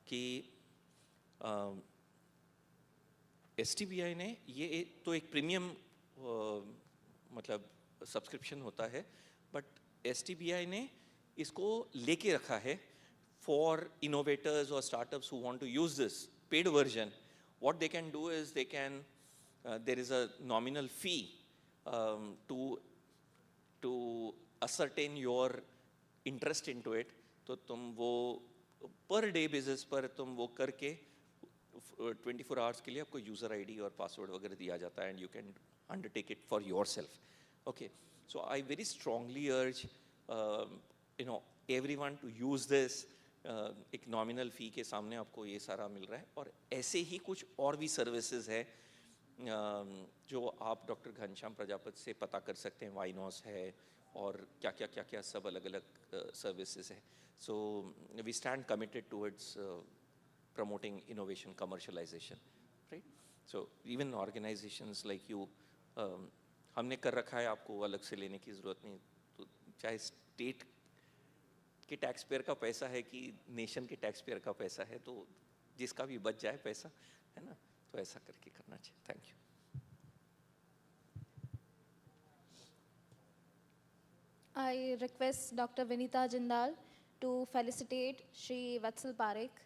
कि STBI ने ये तो एक प्रीमियम मतलब सब्सक्रिप्शन होता है, बट STBI ने इसको लेके रखा है for innovators or startups who want to use this paid version. What they can do is they can, there is a nominal fee to ascertain your interest into it, तो तुम वो per day basis पर तुम वो करके 24 hours के लिए आपको यूज़र आईडी और पासवर्ड वगैरह दिया जाता है, and you can undertake it for yourself. Okay, so I very strongly अर्ज एवरीवन टू यूज़ दिस. एक नॉमिनल फ़ी के सामने आपको ये सारा मिल रहा है, और ऐसे ही कुछ और भी सर्विसेज है जो आप डॉक्टर घनश्याम प्रजापति से पता कर सकते हैं. वाइनॉस है और क्या क्या क्या क्या सब अलग अलग सर्विसेज है. So we stand committed towards promoting innovation, commercialization, right? So even organizations like you, हमने कर रखा है, आपको अलग से लेने की ज़रूरत नहीं. तो चाहे स्टेट के टैक्स पेयर का पैसा है कि नेशन के टैक्स पेयर का पैसा है, तो जिसका भी बच जाए पैसा, है ना, तो ऐसा करके करना चाहिए. Thank you. I request Dr. Vinita Jindal to felicitate Shri Vatsal Parekh.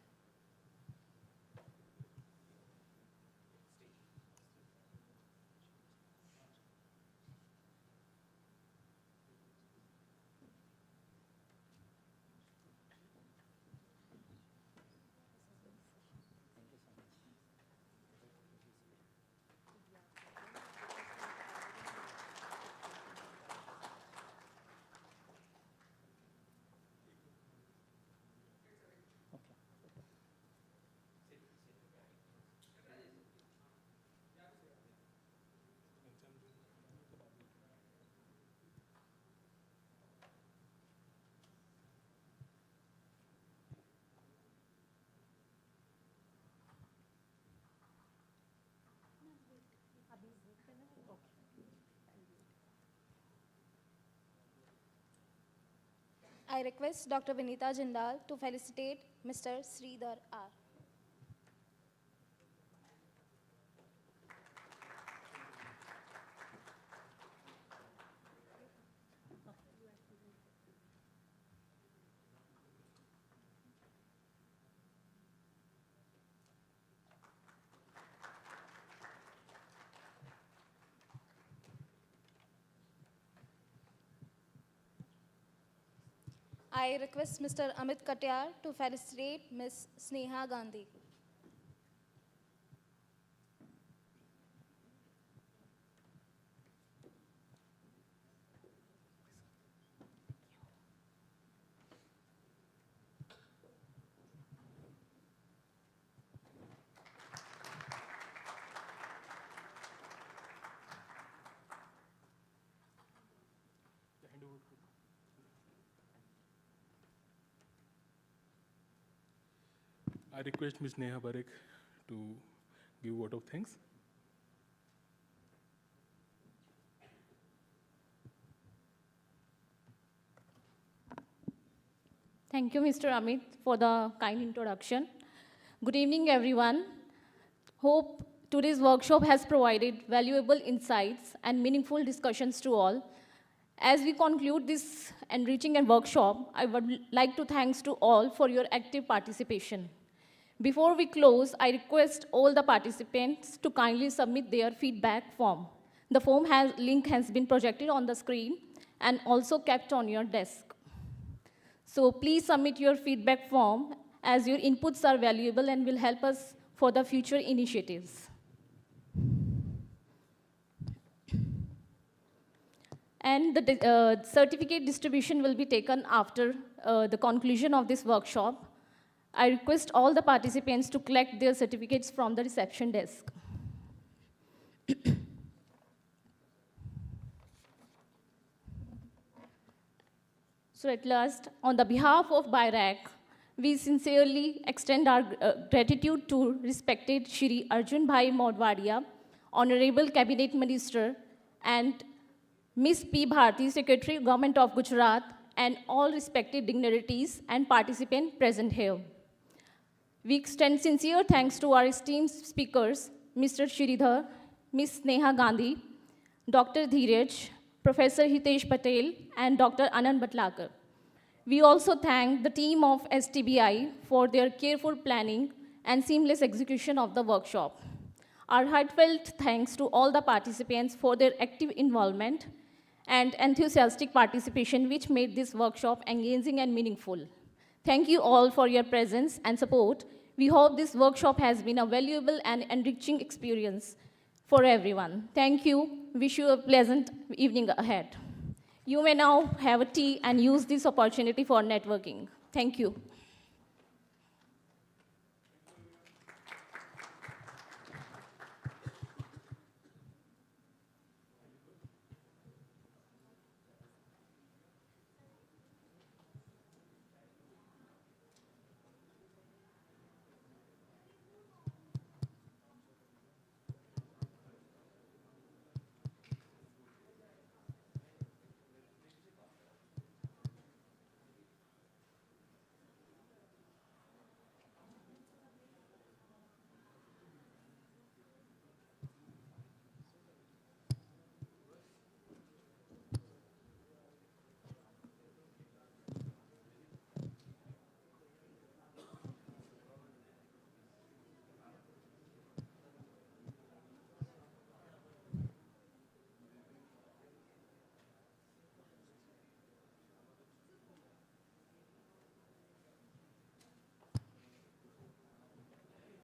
I request Dr. Vinita Jindal to felicitate Mr. Sridhar R. I request Mr. Amit Katyar to felicitate Ms. Sneha Gandhi. I request Ms. Neha Parekh to give vote of thanks. Thank you, Mr. Amit, for the kind introduction. Good evening, everyone. Hope today's workshop has provided valuable insights and meaningful discussions to all. As we conclude this enriching workshop, I would like to thank to all for your active participation. Before we close, I request all the participants to kindly submit their feedback form. The link has been projected on the screen and also kept on your desk. So please submit your feedback form, as your inputs are valuable and will help us for the future initiatives. And the certificate distribution will be taken after the conclusion of this workshop. I request all the participants to collect their certificates from the reception desk. So at last, on the behalf of BIRAC, we sincerely extend our gratitude to respected Shri Arjun Bhai Modwadia, Honorable Cabinet Minister, and Ms. P. Bharti, Secretary, Government of Gujarat, and all respected dignitaries and participants present here. We extend sincere thanks to our esteemed speakers, Mr. Sridhar, Ms. Sneha Gandhi, Dr. Dheeraj, Professor Hitesh Patel, and Dr. Anand Batlakar. We also thank the team of STBI for their careful planning and seamless execution of the workshop. Our heartfelt thanks to all the participants for their active involvement, and enthusiastic participation, which made this workshop engaging and meaningful. Thank you all for your presence and support. We hope this workshop has been a valuable and enriching experience for everyone. Thank you. Wish you a pleasant evening ahead. You may now have a tea and use this opportunity for networking. Thank you.